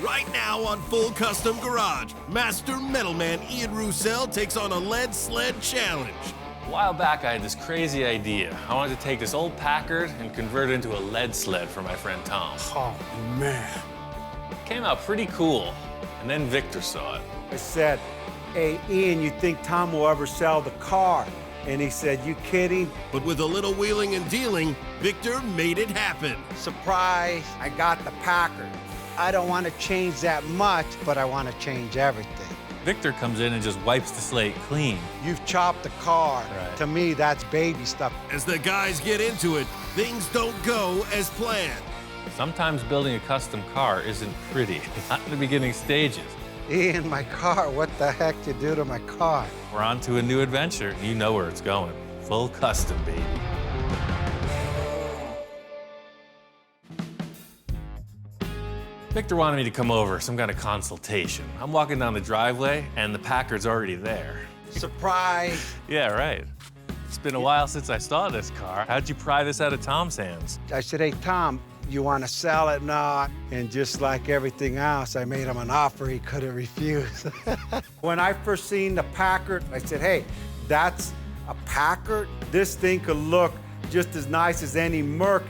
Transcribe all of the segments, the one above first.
Right now on Full Custom Garage, Master Metalman Ian Roussel takes on a lead sled challenge. A while back, I had this crazy idea. I wanted to take this old Packard and convert it into a lead sled for my friend Tom. Oh, man. It came out pretty cool, and then Victor saw it. I said, hey, Ian, you think Tom will ever sell the car? And he said, you kidding? But with a little wheeling and dealing, Victor made it happen. Surprise, I got the Packard. I don't want to change that much, but I want to change everything. Victor comes in and just wipes the slate clean. You've chopped the car. Right. To me, that's baby stuff. As the guys get into it, things don't go as planned. Sometimes building a custom car isn't pretty, not in the beginning stages. Ian, my car, what the heck you do to my car? We're on to a new adventure. You know where it's going. Full custom, baby. Victor wanted me to come over, some kind of consultation. I'm walking down the driveway, and the Packard's already there. Surprise. Yeah, right. It's been a while since I saw this car. How'd you pry this out of Tom's hands? I said, hey, Tom, you want to sell it? No. And just like everything else, I made him an offer he couldn't refuse. When I first seen the Packard, I said, hey, that's a Packard? This thing could look just as nice as any Merc.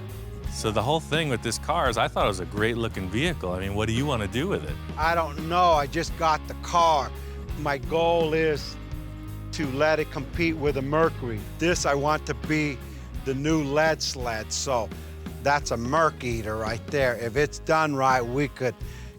So the whole thing with this car is I thought it was a great-looking vehicle. I mean, what do you want to do with it? I don't know. I just got the car. My goal is to let it compete with a Mercury. This, I want to be the new lead sled, so that's a Merc eater right there. If it's done right, we could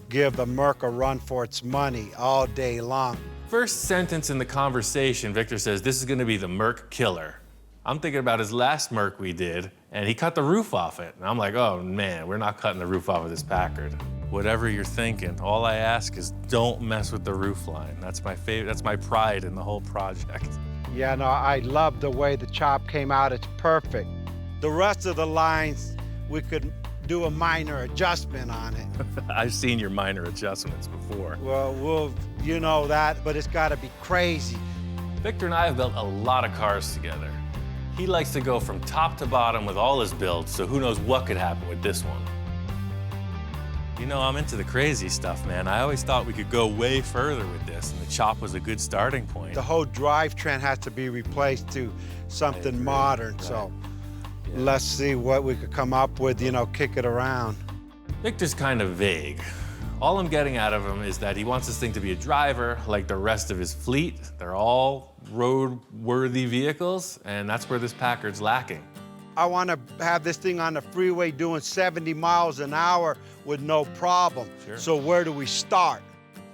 give the Merc a run for its money all day long. First sentence in the conversation, Victor says, this is going to be the Merc killer. I'm thinking about his last Merc we did, and he cut the roof off it. And I'm like, oh, man, we're not cutting the roof off of this Packard. Whatever you're thinking, all I ask is don't mess with the roof line. That's my favorite, that's my pride in the whole project. Yeah, no, I love the way the chop came out. It's perfect. The rest of the lines, we could do a minor adjustment on it. I've seen your minor adjustments before. Well, you know that, but it's got to be crazy. Victor and I have built a lot of cars together. He likes to go from top to bottom with all his builds, so who knows what could happen with this one. You know, I'm into the crazy stuff, man. I always thought we could go way further with this, and the chop was a good starting point. The whole drivetrain has to be replaced to something modern, right. So yeah. Let's see what we could come up with, you know, kick it around. Victor's kind of vague. All I'm getting out of him is that he wants this thing to be a driver like the rest of his fleet. They're all road-worthy vehicles, and that's where this Packard's lacking. I want to have this thing on the freeway doing 70 miles an hour with no problem. Sure. So where do we start?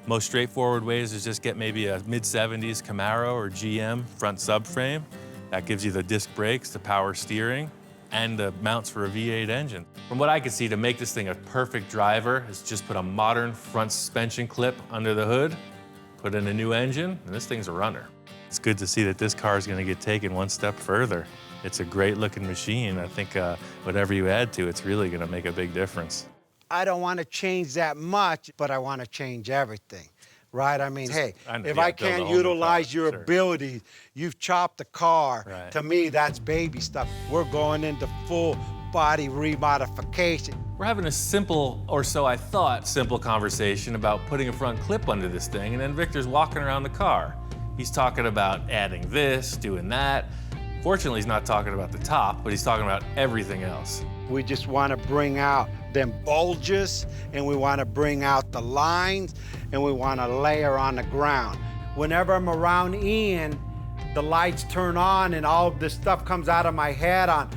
Most straightforward ways is just get maybe a mid-70s Camaro or GM front subframe. That gives you the disc brakes, the power steering, and the mounts for a V8 engine. From what I can see, to make this thing a perfect driver is just put a modern front suspension clip under the hood, put in a new engine, and this thing's a runner. It's good to see that this car is going to get taken one step further. It's a great-looking machine. I think whatever you add to it's really going to make a big difference. I don't want to change that much, but I want to change everything, right? I mean, hey, if I can't utilize your ability, you've chopped the car. Right. To me, that's baby stuff. We're going into full body remodification. We're having a simple, or so I thought, simple conversation about putting a front clip under this thing, and then Victor's walking around the car. He's talking about adding this, doing that. Fortunately, he's not talking about the top, but he's talking about everything else. We just want to bring out them bulges, and we want to bring out the lines, and we want to layer on the ground. Whenever I'm around Ian, the lights turn on and all of this stuff comes out of my head on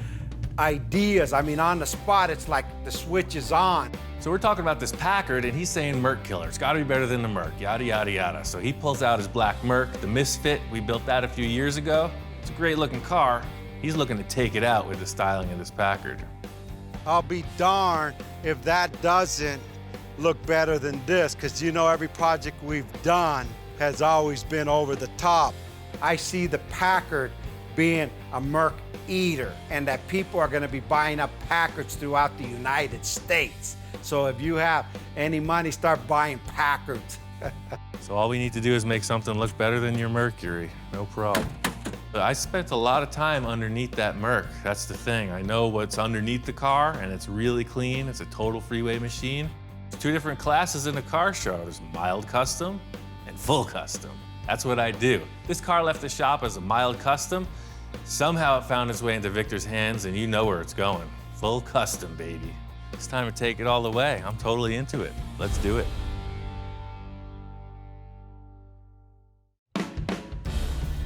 ideas. I mean, on the spot, it's like the switch is on. So we're talking about this Packard, and he's saying Merc killer. It's got to be better than the Merc, yada, yada, yada. So he pulls out his black Merc, the Misfit. We built that a few years ago. It's a great-looking car. He's looking to take it out with the styling of this Packard. I'll be darned if that doesn't look better than this, because you know every project we've done has always been over the top. I see the Packard being a Merc eater, and that people are going to be buying up Packards throughout the United States. So if you have any money, start buying Packards. So all we need to do is make something look better than your Mercury. No problem. But I spent a lot of time underneath that Merc. That's the thing. I know what's underneath the car, and it's really clean. It's a total freeway machine. There's 2 different classes in a car show. There's mild custom and full custom. That's what I do. This car left the shop as a mild custom. Somehow it found its way into Victor's hands, and you know where it's going. Full custom, baby. It's time to take it all the way. I'm totally into it. Let's do it.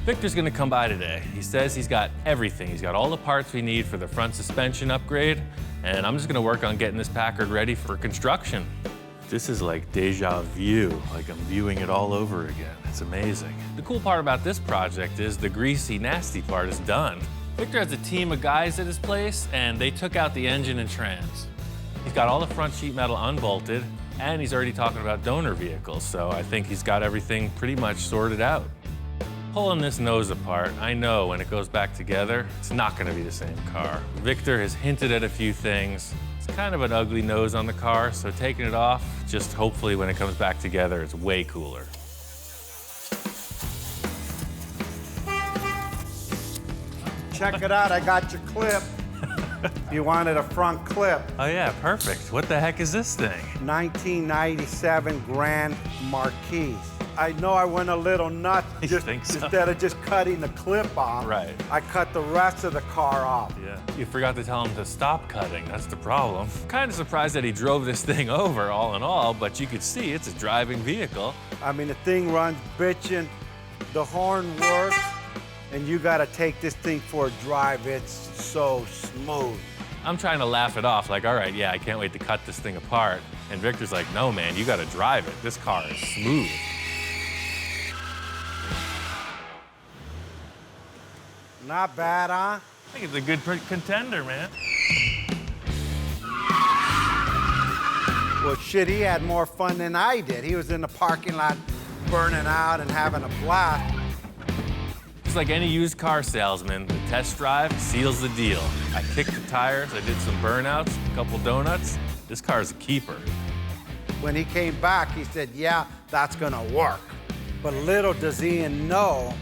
Victor's gonna come by today. He says he's got everything. He's got all the parts we need for the front suspension upgrade, and I'm just gonna work on getting this Packard ready for construction. This is like deja vu, like I'm viewing it all over again. It's amazing. The cool part about this project is the greasy, nasty part is done. Victor has a team of guys at his place, and they took out the engine and trans. He's got all the front sheet metal unbolted, and he's already talking about donor vehicles, so I think he's got everything pretty much sorted out. Pulling this nose apart, I know when it goes back together, it's not gonna be the same car. Victor has hinted at a few things. It's kind of an ugly nose on the car, so taking it off, just hopefully when it comes back together, it's way cooler. Check it out, I got your clip. You wanted a front clip. Oh yeah, perfect. What the heck is this thing? 1997 Grand Marquis. I know I went a little nuts You think so? instead of just cutting the clip off. Right. I cut the rest of the car off. Yeah. You forgot to tell him to stop cutting. That's the problem. Kind of surprised that he drove this thing over, all in all, but you could see it's a driving vehicle. I mean, the thing runs bitchin', the horn works, and you gotta take this thing for a drive. It's so smooth. I'm trying to laugh it off, like, all right, yeah, I can't wait to cut this thing apart. And Victor's like, no, man, you gotta drive it. This car is smooth. Not bad, huh? I think it's a good contender, man. Well, shit, he had more fun than I did. He was in the parking lot burning out and having a blast. Just like any used car salesman, the test drive seals the deal. I kicked the tires, I did some burnouts, a couple donuts. This car's a keeper. When he came back, he said, yeah, that's gonna work. But little does Ian know,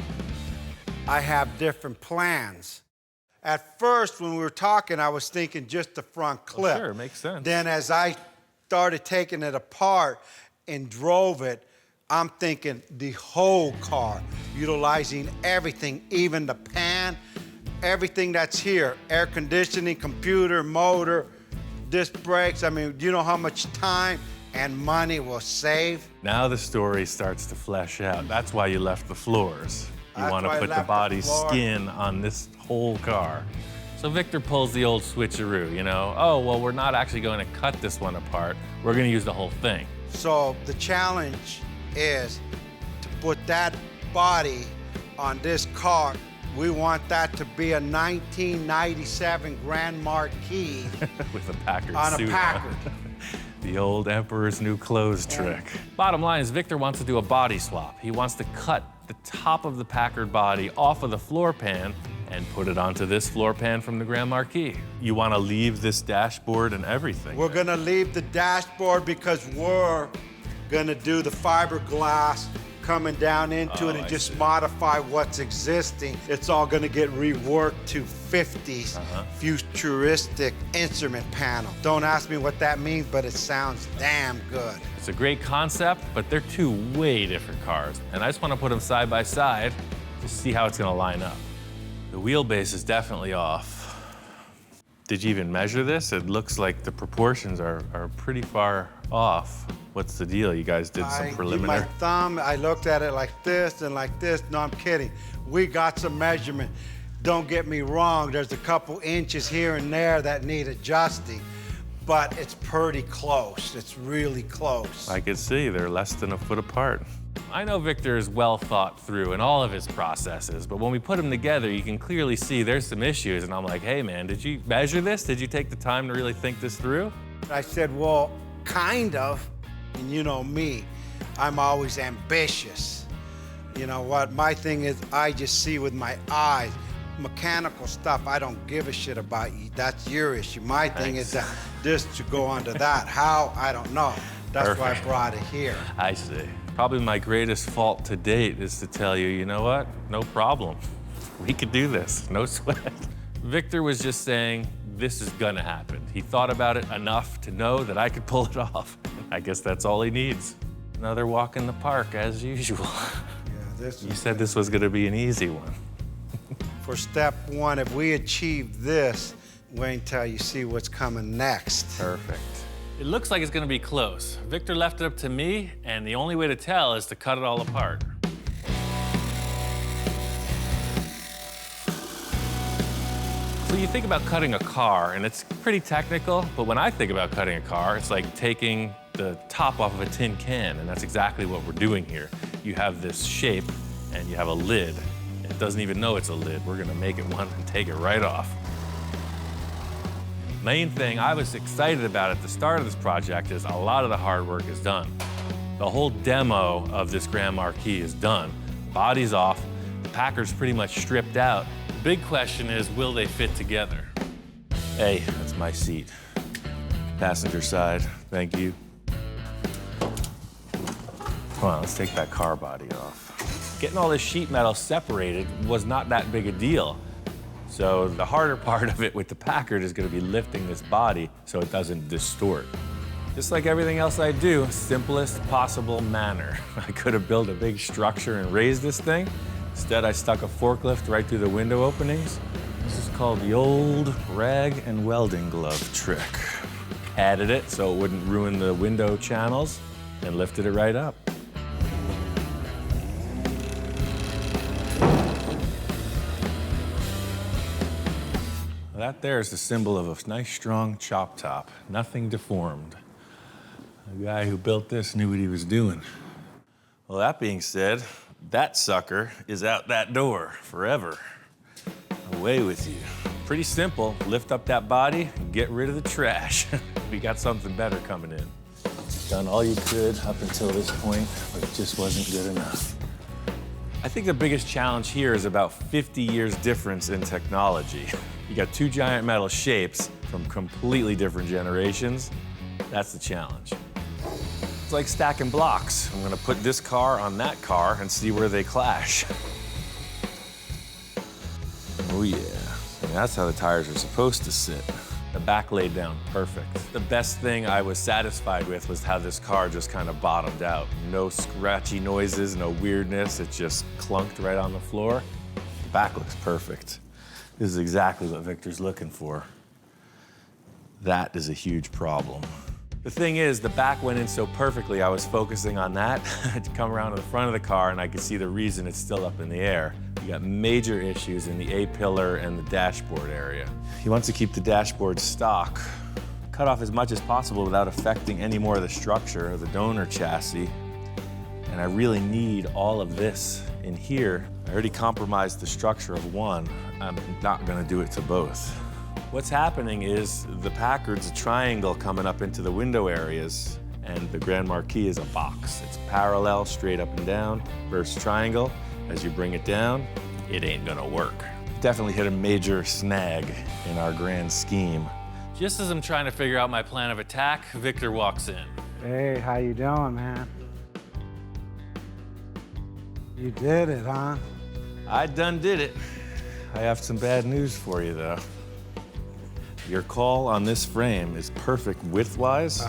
I have different plans. At first, when we were talking, I was thinking just the front clip. Oh, sure, makes sense. Then as I started taking it apart and drove it, I'm thinking the whole car, utilizing everything, even the pan, everything that's here, air conditioning, computer, motor, disc brakes. I mean, do you know how much time and money will save? Now the story starts to flesh out. That's why you left the floors. You That's want to why I put the left the body floor. skin on this whole car. So Victor pulls the old switcheroo, you know? Oh, well, we're not actually going to cut this one apart. We're going to use the whole thing. So the challenge is to put that body on this car. We want that to be a 1997 Grand Marquis With a Packard on a suit Packard. The old Emperor's New Clothes trick. Bottom line is Victor wants to do a body swap. He wants to cut the top of the Packard body off of the floor pan and put it onto this floor pan from the Grand Marquis. You want to leave this dashboard and everything. We're gonna leave the dashboard because we're gonna do the fiberglass coming down into it and I just see. modify what's existing. It's all gonna get reworked to 50s futuristic instrument panel. Don't ask me what that means, but it sounds damn good. It's a great concept, but they're 2 way different cars. And I just want to put them side by side to see how it's going to line up. The wheelbase is definitely off. Did you even measure this? It looks like the proportions are pretty far off. What's the deal? You guys did some preliminary? My thumb, I looked at it like this and like this. No, I'm kidding. We got some measurement. Don't get me wrong, there's a couple inches here and there that need adjusting, but it's pretty close. It's really close. I could see they're less than a foot apart. I know Victor is well thought through in all of his processes, but when we put them together, you can clearly see there's some issues. And I'm like, hey man, did you measure this? Did you take the time to really think this through? I said, well, kind of. And you know me, I'm always ambitious. You know what? My thing is, I just see with my eyes. Mechanical stuff, I don't give a shit about you. That's your issue. My thing is that this to go onto that. How? I don't know. That's why I brought it here. I see. Probably my greatest fault to date is to tell you, you know what? No problem. We could do this. No sweat. Victor was just saying, this is gonna happen. He thought about it enough to know that I could pull it off. I guess that's all he needs. Another walk in the park, as usual. You said this was gonna be an easy one. For step one, if we achieve this, wait until you see what's coming next. Perfect. It looks like it's gonna be close. Victor left it up to me, and the only way to tell is to cut it all apart. So you think about cutting a car, and it's pretty technical, but when I think about cutting a car, it's like taking the top off of a tin can, and that's exactly what we're doing here. You have this shape, and you have a lid. It doesn't even know it's a lid. We're gonna make it one and take it right off. Main thing I was excited about at the start of this project is a lot of the hard work is done. The whole demo of this Grand Marquis is done. Body's off, the Packard's pretty much stripped out. The big question is, will they fit together? Hey, that's my seat. Passenger side, thank you. Come on, let's take that car body off. Getting all this sheet metal separated was not that big a deal. So the harder part of it with the Packard is gonna be lifting this body so it doesn't distort. Just like everything else I do, simplest possible manner. I could have built a big structure and raised this thing. Instead, I stuck a forklift right through the window openings. This is called the old rag and welding glove trick. Added it so it wouldn't ruin the window channels and lifted it right up. That there is the symbol of a nice, strong chop top, nothing deformed. The guy who built this knew what he was doing. Well, that being said, that sucker is out that door forever. Away with you. Pretty simple, lift up that body and get rid of the trash. We got something better coming in. Done all you could up until this point, but it just wasn't good enough. I think the biggest challenge here is about 50 years difference in technology. You got two giant metal shapes from completely different generations. That's the challenge. It's like stacking blocks. I'm gonna put this car on that car and see where they clash. Oh yeah, and that's how the tires are supposed to sit. The back laid down perfect. The best thing I was satisfied with was how this car just kind of bottomed out. No scratchy noises, no weirdness. It just clunked right on the floor. The back looks perfect. This is exactly what Victor's looking for. That is a huge problem. The thing is, the back went in so perfectly, I was focusing on that to come around to the front of the car, and I could see the reason it's still up in the air. You got major issues in the A-pillar and the dashboard area. He wants to keep the dashboard stock, cut off as much as possible without affecting any more of the structure of the donor chassis. And I really need all of this in here. I already compromised the structure of one. I'm not gonna do it to both. What's happening is the Packard's a triangle coming up into the window areas, and the Grand Marquis is a box. It's parallel, straight up and down, versus triangle. As you bring it down, it ain't gonna work. Definitely hit a major snag in our grand scheme. Just as I'm trying to figure out my plan of attack, Victor walks in. Hey, how you doing, man? You did it, huh? I done did it. I have some bad news for you, though. Your call on this frame is perfect width-wise.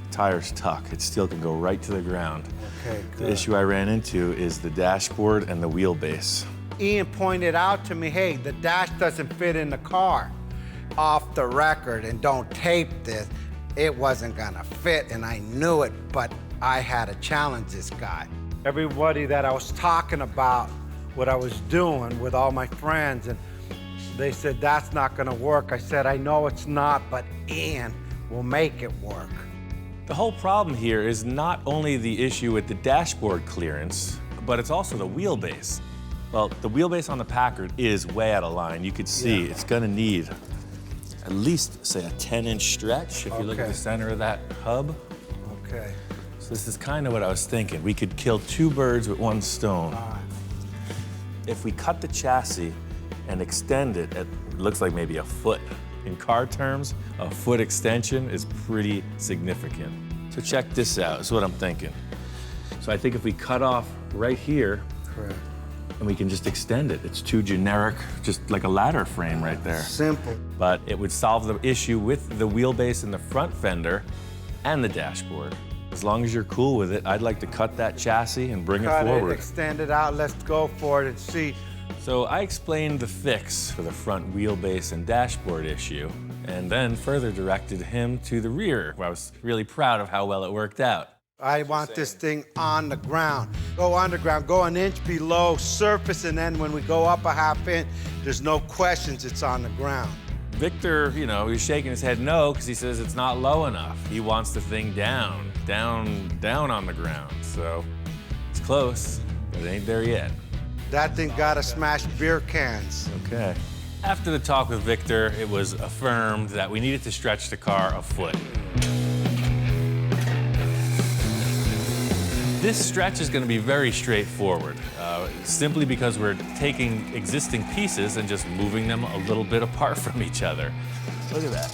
Tires tuck. It still can go right to the ground. Okay, good. The issue I ran into is the dashboard and the wheelbase. Ian pointed out to me, hey, the dash doesn't fit in the car. Off the record, and don't tape this, it wasn't gonna fit, and I knew it, but I had to challenge this guy. Everybody that I was talking about what I was doing with all my friends, and they said, that's not gonna work. I said, I know it's not, but Ian will make it work. The whole problem here is not only the issue with the dashboard clearance, but it's also the wheelbase. Well, the wheelbase on the Packard is way out of line. You could see it's gonna need at least, say, a 10-inch stretch if you look at the center of that hub. Okay. So this is kind of what I was thinking. We could kill two birds with one stone. If we cut the chassis and extend it at, it looks like maybe a foot. In car terms, a foot extension is pretty significant. So check this out, this is what I'm thinking. So I think if we cut off right here, and we can just extend it. It's too generic, just like a ladder frame right there. Simple. But it would solve the issue with the wheelbase in the front fender and the dashboard. As long as you're cool with it, I'd like to cut that chassis and bring it forward. Extend it out, let's go for it and see. So I explained the fix for the front wheelbase and dashboard issue, and then further directed him to the rear, where I was really proud of how well it worked out. I want this thing on the ground. Go underground, go an inch below surface, and then when we go up a half inch, there's no questions, it's on the ground. Victor, you know, he's shaking his head no, because he says it's not low enough. He wants the thing down on the ground. So it's close, but it ain't there yet. That thing gotta smash beer cans. Okay. After the talk with Victor, it was affirmed that we needed to stretch the car a foot. This stretch is going to be very straightforward, simply because we're taking existing pieces and just moving them a little bit apart from each other. Look at that.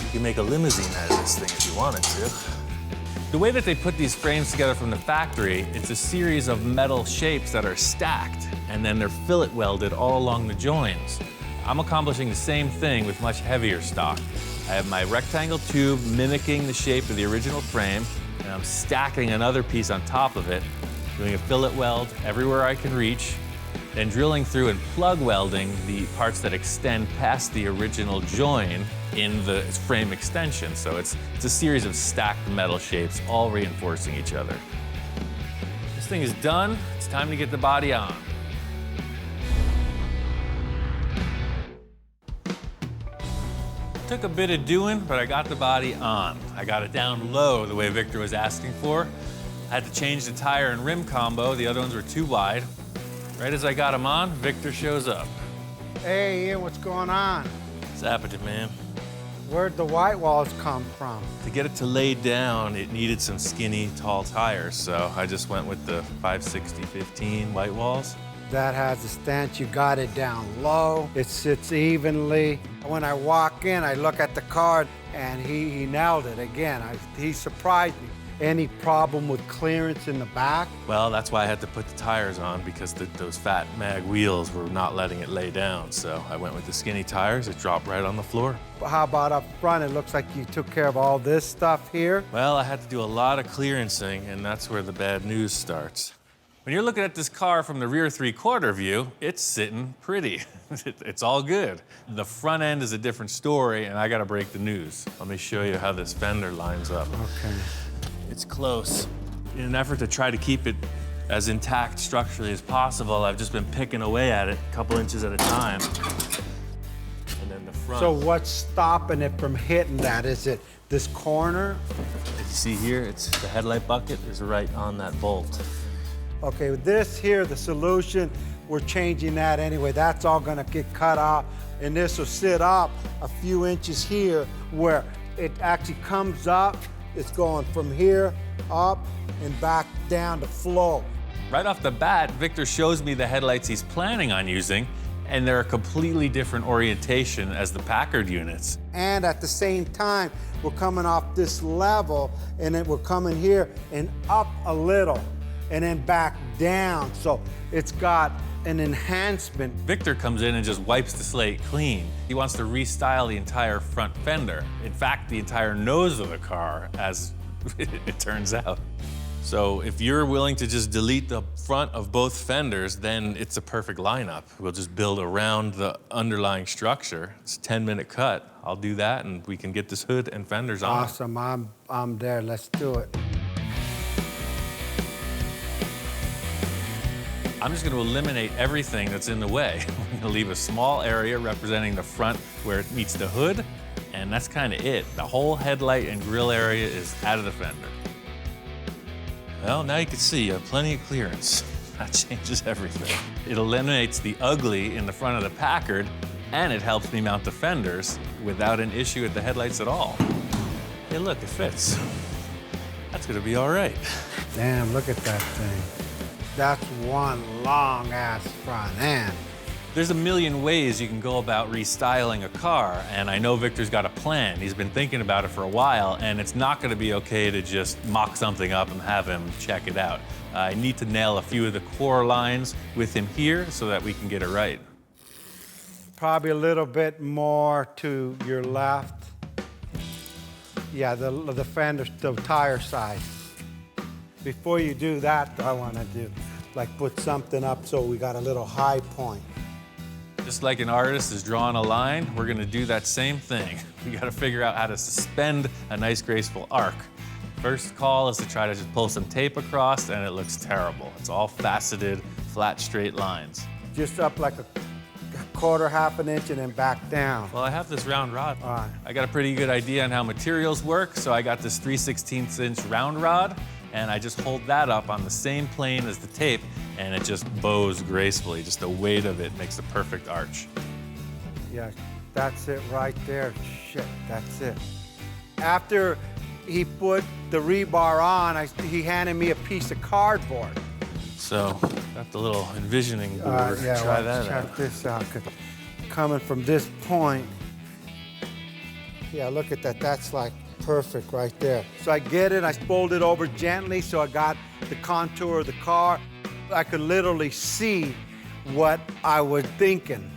You can make a limousine out of this thing if you wanted to. The way that they put these frames together from the factory, it's a series of metal shapes that are stacked, and then they're fillet welded all along the joins. I'm accomplishing the same thing with much heavier stock. I have my rectangle tube mimicking the shape of the original frame, and I'm stacking another piece on top of it, doing a fillet weld everywhere I can reach, then drilling through and plug welding the parts that extend past the original join in the frame extension. So it's a series of stacked metal shapes, all reinforcing each other. This thing is done. It's time to get the body on. Took a bit of doing, but I got the body on. I got it down low the way Victor was asking for. I had to change the tire and rim combo. The other ones were too wide. Right as I got him on, Victor shows up. Hey, Ian, what's going on? What's happening, man? Where'd the white walls come from? To get it to lay down, it needed some skinny, tall tires, so I just went with the 560/15 white walls. That has a stance, you got it down low, it sits evenly. When I walk in, I look at the car, and he nailed it again. He surprised me. Any problem with clearance in the back? Well, that's why I had to put the tires on, because those fat mag wheels were not letting it lay down. So I went with the skinny tires, it dropped right on the floor. How about up front? It looks like you took care of all this stuff here. Well, I had to do a lot of clearancing, and that's where the bad news starts. When you're looking at this car from the rear three-quarter view, it's sitting pretty. It's all good. The front end is a different story, and I gotta break the news. Let me show you how this fender lines up. Okay. It's close. In an effort to try to keep it as intact structurally as possible, I've just been picking away at it a couple inches at a time. And then the front. So what's stopping it from hitting that? Is it this corner? As you see here, it's the headlight bucket is right on that bolt. Okay, with this here, the solution, we're changing that anyway. That's all gonna get cut off, and this will sit up a few inches here where it actually comes up. It's going from here up and back down to flow. Right off the bat, Victor shows me the headlights he's planning on using, and they're a completely different orientation as the Packard units. And at the same time, we're coming off this level, and then we're coming here and up a little, and then back down. So it's got an enhancement. Victor comes in and just wipes the slate clean. He wants to restyle the entire front fender. In fact, the entire nose of the car, as it turns out. So if you're willing to just delete the front of both fenders, then it's a perfect lineup. We'll just build around the underlying structure. It's a 10-minute cut. I'll do that, and we can get this hood and fenders on. Awesome, I'm there, let's do it. I'm just going to eliminate everything that's in the way. I'm going to leave a small area representing the front where it meets the hood, and that's kind of it. The whole headlight and grille area is out of the fender. Well, now you can see you have plenty of clearance. That changes everything. It eliminates the ugly in the front of the Packard, and it helps me mount the fenders without an issue with the headlights at all. Hey, look, it fits. That's going to be all right. Damn, look at that thing. That's one long-ass front end. There's a million ways you can go about restyling a car, and I know Victor's got a plan. He's been thinking about it for a while, and it's not gonna be okay to just mock something up and have him check it out. I need to nail a few of the core lines with him here so that we can get it right. Probably a little bit more to your left. Yeah, the fender, the tire side. Before you do that, I want to do, like put something up so we got a little high point. Just like an artist is drawing a line, we're gonna do that same thing. We gotta figure out how to suspend a nice, graceful arc. First call is to try to just pull some tape across, and it looks terrible. It's all faceted, flat, straight lines. Just up like a quarter, half an inch, and then back down. Well, I have this round rod. All right. I got a pretty good idea on how materials work, so I got this 3/16 inch round rod, and I just hold that up on the same plane as the tape, and it just bows gracefully. Just the weight of it makes a perfect arch. Yeah, that's it right there. Shit, that's it. After he put the rebar on, he handed me a piece of cardboard. So, got the little envisioning board. Yeah, Try well, that check out. this out. Coming from this point, yeah, look at that. That's like perfect right there. So I get it, I fold it over gently so I got the contour of the car. I could literally see what I was thinking.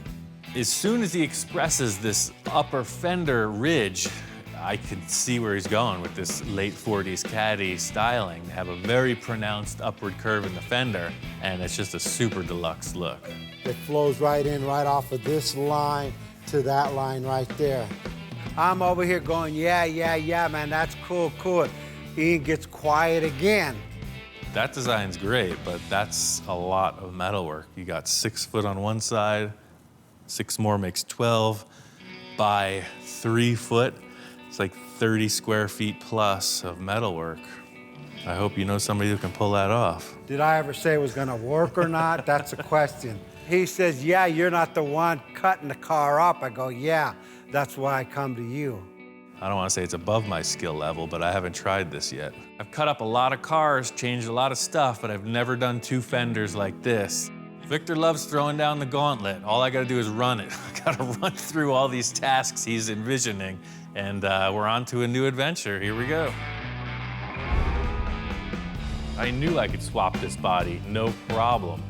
As soon as he expresses this upper fender ridge, I can see where he's going with this late 40s caddy styling. They have a very pronounced upward curve in the fender, and it's just a super deluxe look. It flows right in, right off of this line to that line right there. I'm over here going, yeah, man, that's cool. Ian gets quiet again. That design's great, but that's a lot of metalwork. You got 6 foot on one side, 6 more makes 12 by 3 foot. It's like 30 square feet plus of metalwork. I hope you know somebody who can pull that off. Did I ever say it was gonna work or not? That's a question. He says, yeah, you're not the one cutting the car up. I go, yeah, that's why I come to you. I don't want to say it's above my skill level, but I haven't tried this yet. I've cut up a lot of cars, changed a lot of stuff, but I've never done 2 fenders like this. Victor loves throwing down the gauntlet. All I gotta do is run it. I gotta run through all these tasks he's envisioning, and we're on to a new adventure. Here we go. I knew I could swap this body, no problem.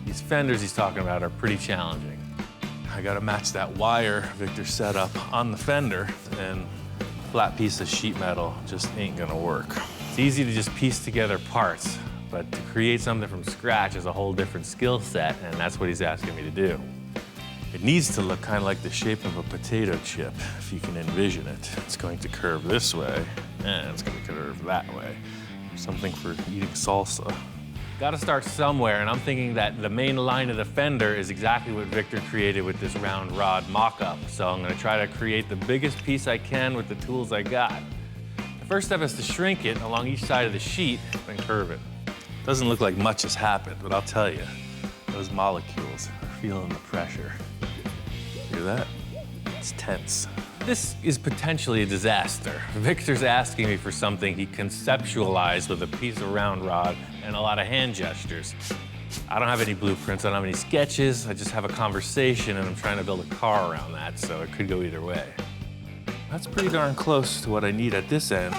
These fenders he's talking about are pretty challenging. I gotta match that wire Victor set up on the fender, and a flat piece of sheet metal just ain't gonna work. It's easy to just piece together parts, but to create something from scratch is a whole different skill set, and that's what he's asking me to do. It needs to look kind of like the shape of a potato chip, if you can envision it. It's going to curve this way, and it's going to curve that way. Something for eating salsa. Got to start somewhere, and I'm thinking that the main line of the fender is exactly what Victor created with this round rod mock-up. So I'm going to try to create the biggest piece I can with the tools I got. The first step is to shrink it along each side of the sheet and curve it. Doesn't look like much has happened, but I'll tell you, those molecules are feeling the pressure. Hear that? It's tense. This is potentially a disaster. Victor's asking me for something he conceptualized with a piece of round rod and a lot of hand gestures. I don't have any blueprints, I don't have any sketches, I just have a conversation and I'm trying to build a car around that, so it could go either way. That's pretty darn close to what I need at this end,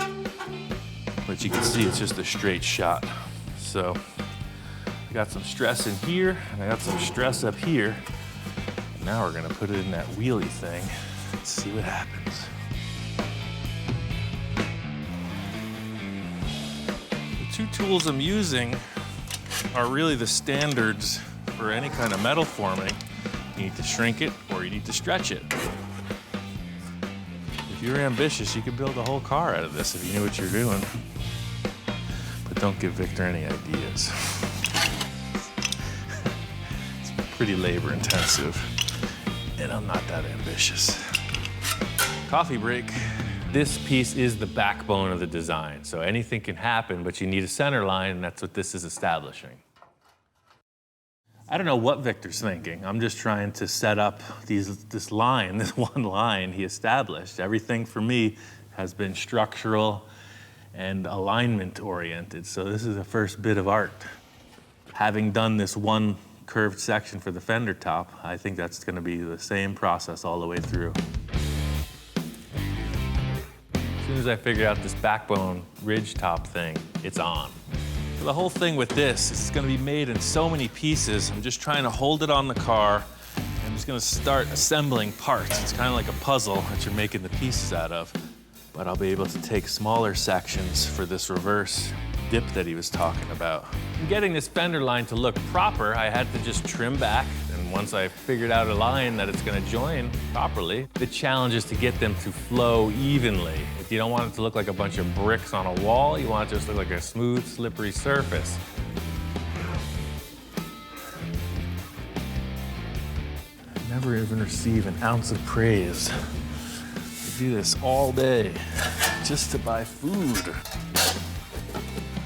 but you can see it's just a straight shot. So I got some stress in here, and I got some stress up here. And now we're gonna put it in that wheelie thing. Let's see what happens. The 2 tools I'm using are really the standards for any kind of metal forming. You need to shrink it or you need to stretch it. If you're ambitious, you could build a whole car out of this if you knew what you're doing. But don't give Victor any ideas. It's pretty labor intensive, and I'm not that ambitious. Coffee break. This piece is the backbone of the design, so anything can happen, but you need a center line, and that's what this is establishing. I don't know what Victor's thinking. I'm just trying to set up this line, this one line he established. Everything for me has been structural and alignment oriented, so this is the first bit of art. Having done this one curved section for the fender top, I think that's gonna be the same process all the way through. As soon as I figure out this backbone ridge top thing, it's on. So the whole thing with this is gonna be made in so many pieces. I'm just trying to hold it on the car. I'm just gonna start assembling parts. It's kind of like a puzzle that you're making the pieces out of. but I'll be able to take smaller sections for this reverse dip that he was talking about. In getting this fender line to look proper, I had to just trim back, and once I figured out a line that it's gonna join properly, the challenge is to get them to flow evenly. If you don't want it to look like a bunch of bricks on a wall, you want it to just look like a smooth, slippery surface. I never even receive an ounce of praise. I do this all day just to buy food.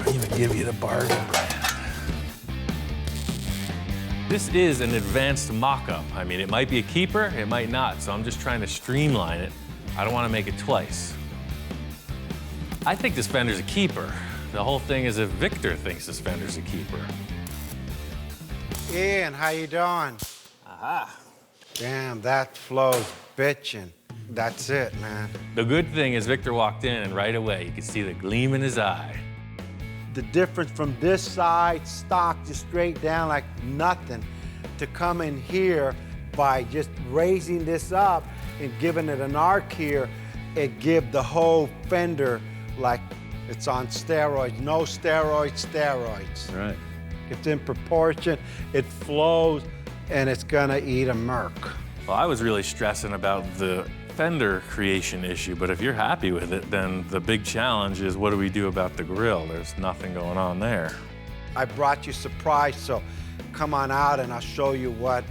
I even give you the bargain brand. This is an advanced mock-up. I mean, it might be a keeper, it might not, so I'm just trying to streamline it. I don't want to make it twice. I think this fender's a keeper. The whole thing is if Victor thinks this fender's a keeper. Ian, how you doing? Aha. Damn, that flow's bitchin'. That's it, man. The good thing is Victor walked in and right away you could see the gleam in his eye. The difference from this side, stock just straight down like nothing, to come in here by just raising this up and giving it an arc here, it give the whole fender like it's on steroids. No steroids, steroids. Right. It's in proportion, it flows, and it's gonna eat a Merc. Well, I was really stressing about the fender creation issue, but if you're happy with it, then the big challenge is what do we do about the grill? There's nothing going on there. I brought you surprise, so come on out and I'll show you what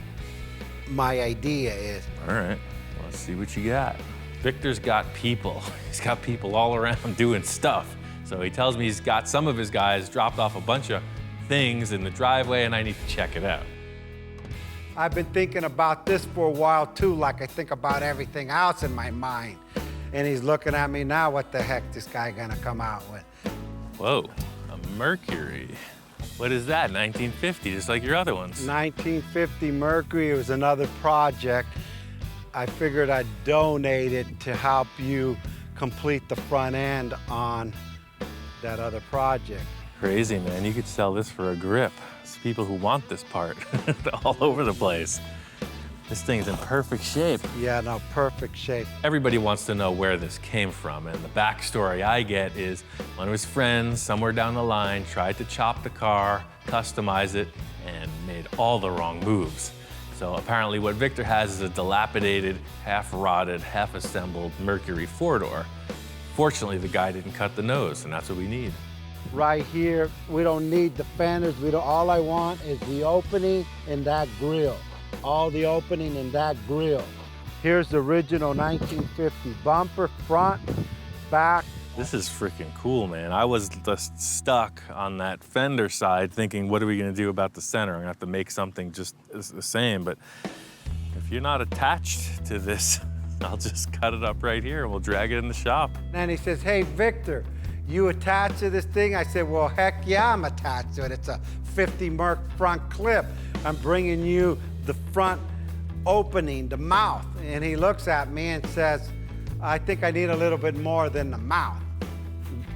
my idea is. All right, let's see what you got. Victor's got people. He's got people all around doing stuff. So he tells me he's got some of his guys dropped off a bunch of things in the driveway and I need to check it out. I've been thinking about this for a while too, like I think about everything else in my mind. And he's looking at me now, what the heck this guy gonna come out with? Whoa, a Mercury. What is that, 1950, just like your other ones? 1950 Mercury, it was another project. I figured I'd donate it to help you complete the front end on that other project. Crazy, man, you could sell this for a grip. There's people who want this part all over the place. This thing's in perfect shape. Yeah, no, perfect shape. Everybody wants to know where this came from, and the backstory I get is one of his friends somewhere down the line tried to chop the car, customize it, and made all the wrong moves. So apparently what Victor has is a dilapidated, half-rotted, half-assembled Mercury four-door. Fortunately, the guy didn't cut the nose, and that's what we need. Right here, we don't need the fenders. All I want is the opening in that grill. All the opening in that grill. Here's the original 1950 bumper, front, back. This is freaking cool, man. I was just stuck on that fender side thinking, what are we gonna do about the center? I'm gonna have to make something just the same, but if you're not attached to this, I'll just cut it up right here and we'll drag it in the shop. And he says, hey, Victor, you attached to this thing? I said, well, heck yeah, I'm attached to it. It's a 50 Merc front clip. I'm bringing you the front opening, the mouth. And he looks at me and says, I think I need a little bit more than the mouth.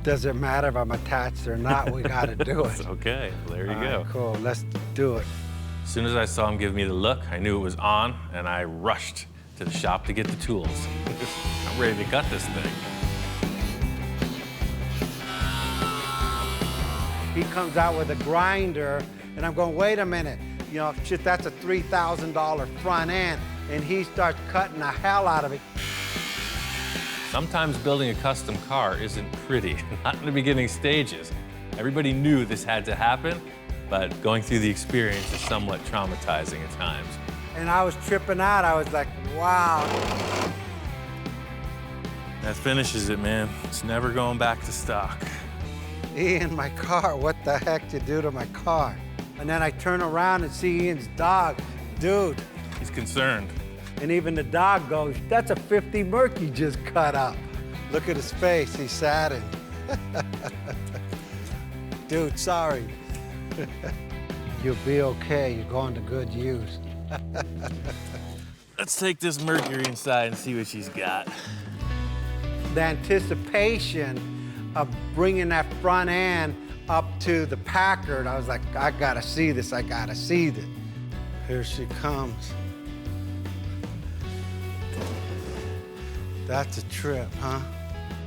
Doesn't matter if I'm attached or not, we gotta do it. Okay, there you All go. right, cool, let's do it. As soon as I saw him give me the look, I knew it was on, and I rushed to the shop to get the tools. I'm ready to cut this thing. He comes out with a grinder, and I'm going, wait a minute, you know, shit, that's a $3,000 front end, and he starts cutting the hell out of it. Sometimes building a custom car isn't pretty, not in the beginning stages. Everybody knew this had to happen, but going through the experience is somewhat traumatizing at times. And I was tripping out. I was like, wow. That finishes it, man. It's never going back to stock. Ian, my car, what the heck you do to my car? And then I turn around and see Ian's dog. Dude. He's concerned. And even the dog goes, that's a 50 Merc you just cut up. Look at his face, he's saddened. Dude, sorry. You'll be okay, you're going to good use. Let's take this Mercury inside and see what she's got. The anticipation of bringing that front end up to the Packard, I was like, I gotta see this, I gotta see this. Here she comes. That's a trip, huh?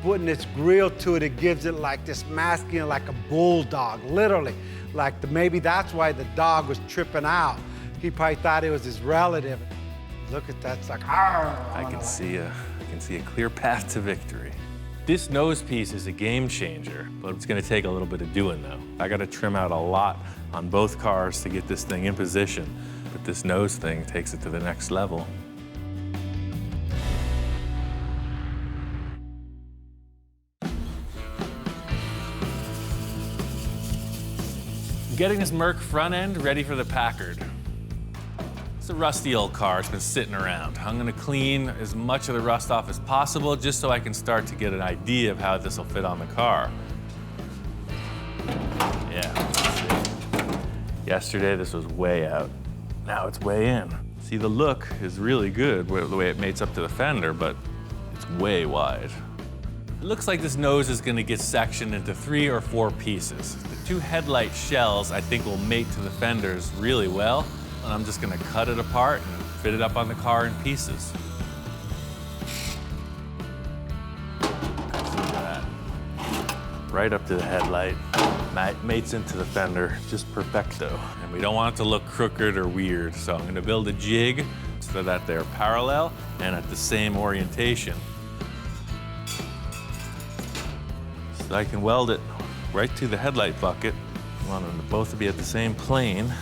putting this grill to it, it gives it like this masculine, like a bulldog, literally. Like maybe that's why the dog was tripping out. He probably thought it was his relative. Look at that, it's like, I can see a clear path to victory. This nose piece is a game changer, but it's gonna take a little bit of doing though. I gotta trim out a lot on both cars to get this thing in position, but this nose thing takes it to the next level. Getting this Merc front end ready for the Packard. It's a rusty old car, it's been sitting around. I'm gonna clean as much of the rust off as possible just so I can start to get an idea of how this will fit on the car. Yeah, let's see. Yesterday this was way out. Now it's way in. See, the look is really good, the way it mates up to the fender, but it's way wide. It looks like this nose is gonna get sectioned into 3 or 4 pieces. The 2 headlight shells I think will mate to the fenders really well, and I'm just gonna cut it apart and fit it up on the car in pieces. See that? Right up to the headlight, mates into the fender, just perfecto. And we don't want it to look crooked or weird, so I'm gonna build a jig so that they're parallel and at the same orientation. So I can weld it right to the headlight bucket. I want them to both be at the same plane,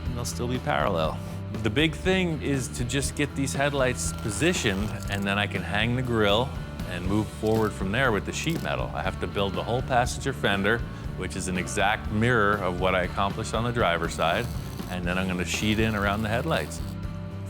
and they'll still be parallel. The big thing is to just get these headlights positioned, and then I can hang the grille and move forward from there with the sheet metal. I have to build the whole passenger fender, which is an exact mirror of what I accomplished on the driver's side, and then I'm gonna sheet in around the headlights.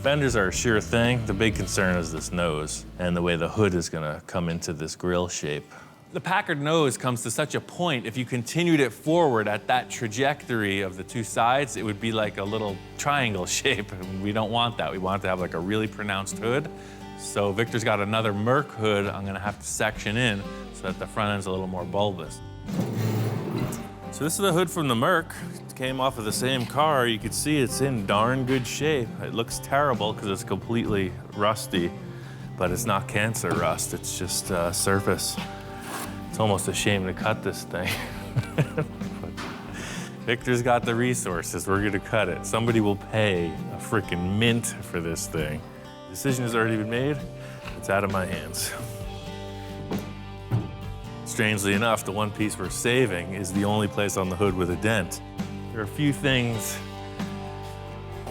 Fenders are a sure thing. The big concern is this nose and the way the hood is gonna come into this grille shape. The Packard nose comes to such a point, if you continued it forward at that trajectory of the 2 sides, it would be like a little triangle shape. And we don't want that. We want it to have like a really pronounced hood. So Victor's got another Merc hood I'm gonna have to section in so that the front end's a little more bulbous. So this is the hood from the Merc. It came off of the same car. You can see it's in darn good shape. It looks terrible because it's completely rusty, but it's not cancer rust, it's just surface. It's almost a shame to cut this thing. Victor's got the resources, we're gonna cut it. Somebody will pay a freaking mint for this thing. The decision has already been made, it's out of my hands. Strangely enough, the one piece we're saving is the only place on the hood with a dent. There are a few things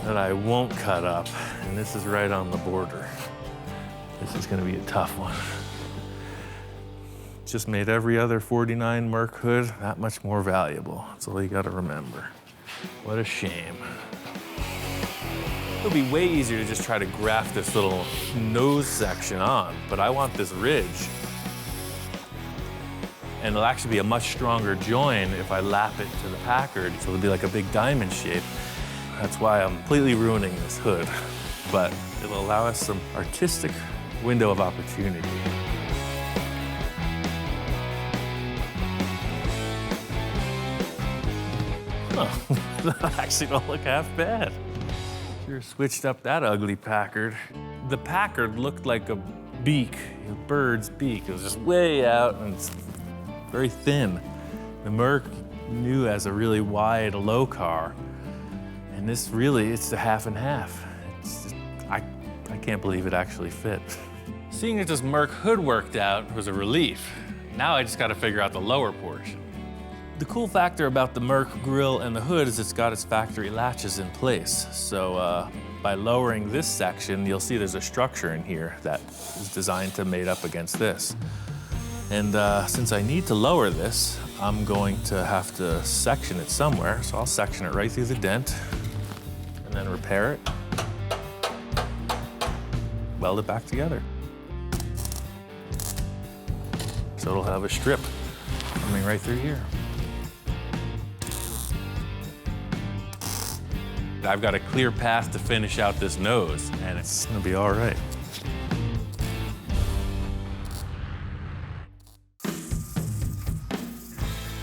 that I won't cut up, and this is right on the border. This is gonna be a tough one. Just made every other 49 Merc hood that much more valuable. That's all you gotta remember. What a shame. It would be way easier to just try to graft this little nose section on, but I want this ridge. And it'll actually be a much stronger join if I lap it to the Packard, so it'll be like a big diamond shape. That's why I'm completely ruining this hood, but it'll allow us some artistic window of opportunity. Oh, that actually don't look half bad. Sure switched up that ugly Packard. The Packard looked like a beak, a bird's beak. It was just way out and it's very thin. The Merc knew as a really wide, low car. And this really, it's a half and half. It's just, I can't believe it actually fit. Seeing that this Merc hood worked out was a relief. Now I just gotta figure out the lower portion. The cool factor about the Merc grille and the hood is it's got its factory latches in place. So by lowering this section, you'll see there's a structure in here that is designed to mate up against this. And since I need to lower this, I'm going to have to section it somewhere. So I'll section it right through the dent and then repair it, weld it back together. So it'll have a strip coming right through here. I've got a clear path to finish out this nose, and it's gonna be all right.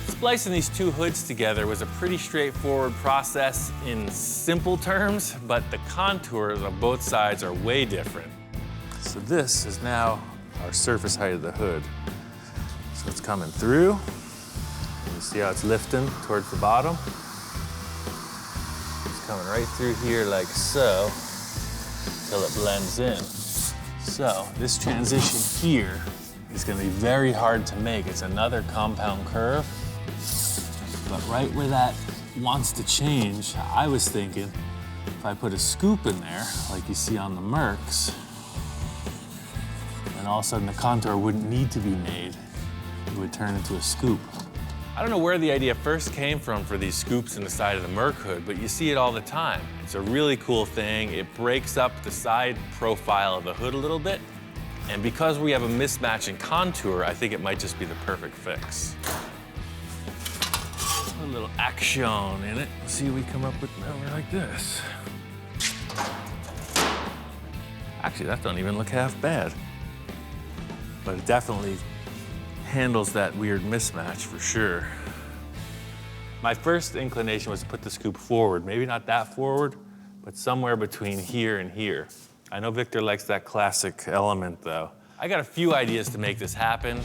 Splicing these 2 hoods together was a pretty straightforward process in simple terms, but the contours of both sides are way different. So this is now our surface height of the hood. So it's coming through. You see how it's lifting towards the bottom? It's coming right through here like so, until it blends in. So this transition here is gonna be very hard to make. It's another compound curve, but right where that wants to change, I was thinking if I put a scoop in there, like you see on the Mercs, then all of a sudden the contour wouldn't need to be made. It would turn into a scoop. I don't know where the idea first came from for these scoops in the side of the Merc hood, but you see it all the time. It's a really cool thing. It breaks up the side profile of the hood a little bit. And because we have a mismatch in contour, I think it might just be the perfect fix. A little action in it. See what we come up with now like this. Actually, that don't even look half bad. But it definitely handles that weird mismatch for sure. My first inclination was to put the scoop forward. Maybe not that forward, but somewhere between here and here. I know Victor likes that classic element though. I got a few ideas to make this happen.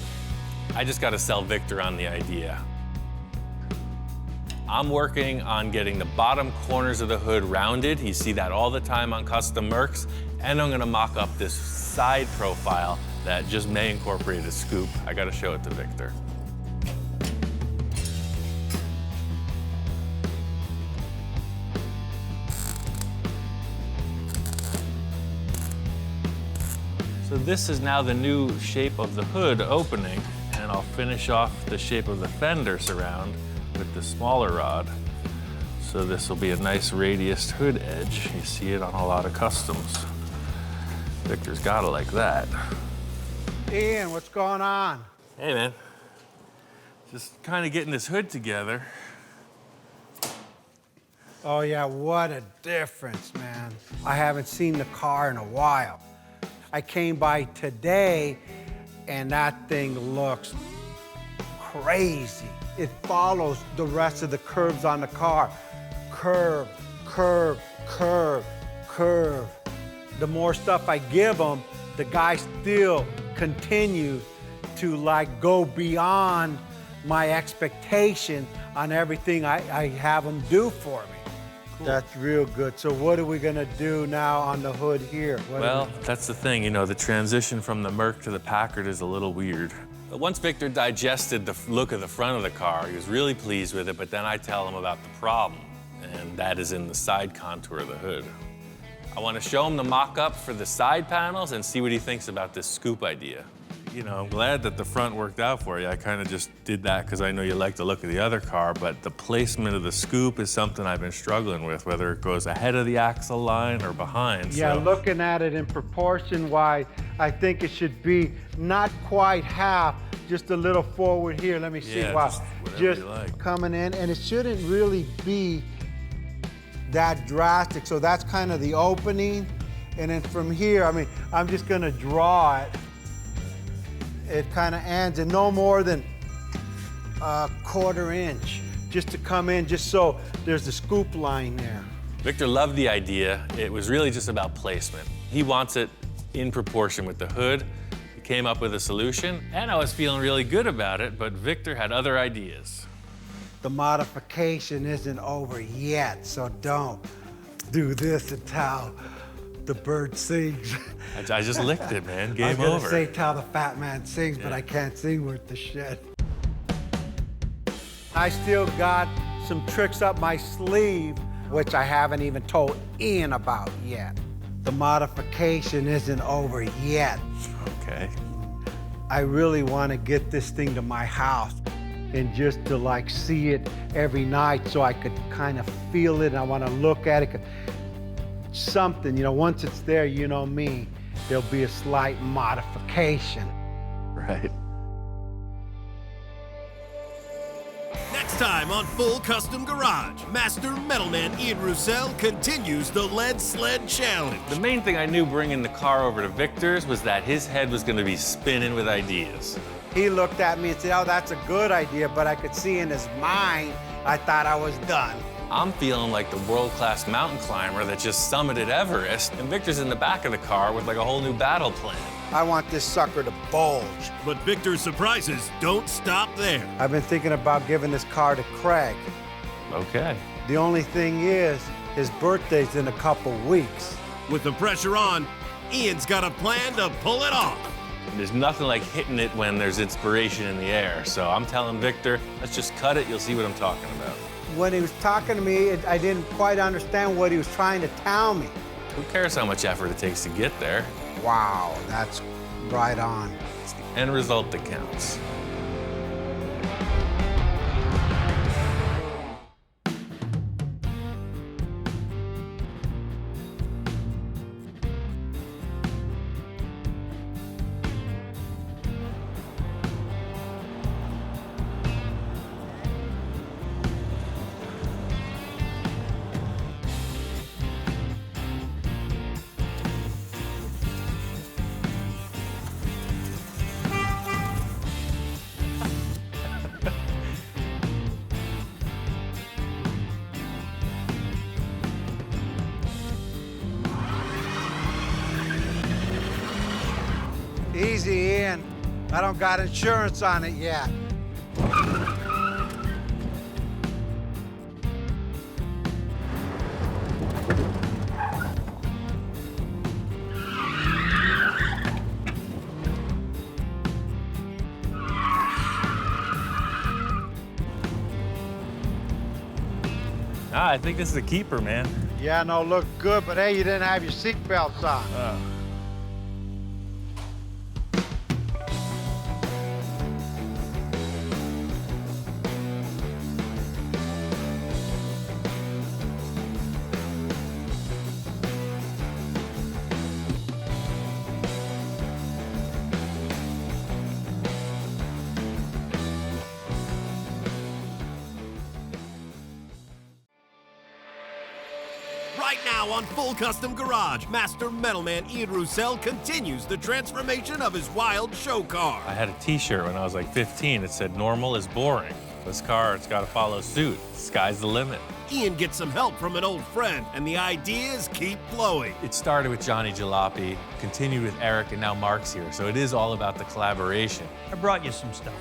I just got to sell Victor on the idea. I'm working on getting the bottom corners of the hood rounded. You see that all the time on custom Mercs. And I'm gonna mock up this side profile that just may incorporate a scoop. I gotta show it to Victor. So this is now the new shape of the hood opening, and I'll finish off the shape of the fender surround with the smaller rod. So this will be a nice radius hood edge. You see it on a lot of customs. Victor's got it like that. Ian, what's going on? Hey, man. Just kind of getting this hood together. Oh yeah, what a difference, man. I haven't seen the car in a while. I came by today and that thing looks crazy. It follows the rest of the curves on the car. Curve, curve, curve, curve. The more stuff I give them, the guy still continues to like go beyond my expectation on everything I have them do for me. Cool. That's real good. So what are we gonna do now on the hood here? Well, that's the thing, you know, the transition from the Merc to the Packard is a little weird. But once Victor digested the look of the front of the car, he was really pleased with it, but then I tell him about the problem, and that is in the side contour of the hood. I want to show him the mock-up for the side panels and see what he thinks about this scoop idea. You know, I'm glad that the front worked out for you. I kind of just did that because I know you like the look of the other car, but the placement of the scoop is something I've been struggling with, whether it goes ahead of the axle line or behind. Yeah, so. Looking at it in proportion wise, I think it should be not quite half, just a little forward here. Let me see. Yeah, Wow. just whatever you like. Coming in, and it shouldn't really be that drastic. So that's kind of the opening. And then from here, I mean, I'm just gonna draw it. It kind of ends in no more than a 1/4 inch, just to come in, just so there's the scoop line there. Victor loved the idea. It was really just about placement. He wants it in proportion with the hood. He came up with a solution, and I was feeling really good about it, but Victor had other ideas. The modification isn't over yet, so don't do this until the bird sings. I just licked it, man. I Game was gonna over. say till the fat man sings, but I can't sing with the shit. I still got some tricks up my sleeve, which I haven't even told Ian about yet. The modification isn't over yet. Okay. I really want to get this thing to my house and just to like see it every night so I could kind of feel it and I want to look at it. Something, you know, once it's there, you know me, there'll be a slight modification. Right. Next time on Full Custom Garage, Master Metalman Ian Roussel continues the lead sled challenge. The main thing I knew bringing the car over to Victor's was that his head was going to be spinning with ideas. He looked at me and said, oh, that's a good idea, but I could see in his mind, I thought I was done. I'm feeling like the world-class mountain climber that just summited Everest, and Victor's in the back of the car with like a whole new battle plan. I want this sucker to bulge. But Victor's surprises don't stop there. I've been thinking about giving this car to Craig. Okay. The only thing is, his birthday's in a couple weeks. With the pressure on, Ian's got a plan to pull it off. There's nothing like hitting it when there's inspiration in the air. So I'm telling Victor, let's just cut it. You'll see what I'm talking about. When he was talking to me, I didn't quite understand what he was trying to tell me. Who cares how much effort it takes to get there? Wow, that's right on. It's the end result that counts. Easy, Ian. I don't got insurance on it yet. I think this is a keeper, man. Yeah, no, look good, but hey, you didn't have your seatbelts on. Right now on Full Custom Garage, Master Metalman Ian Roussel continues the transformation of his wild show car. I had a t-shirt when I was like 15. It said, normal is boring. This car, it's got to follow suit. Sky's the limit. Ian gets some help from an old friend, and the ideas keep flowing. It started with Johnny Jalopy, continued with Eric, and now Mark's here. So it is all about the collaboration. I brought you some stuff.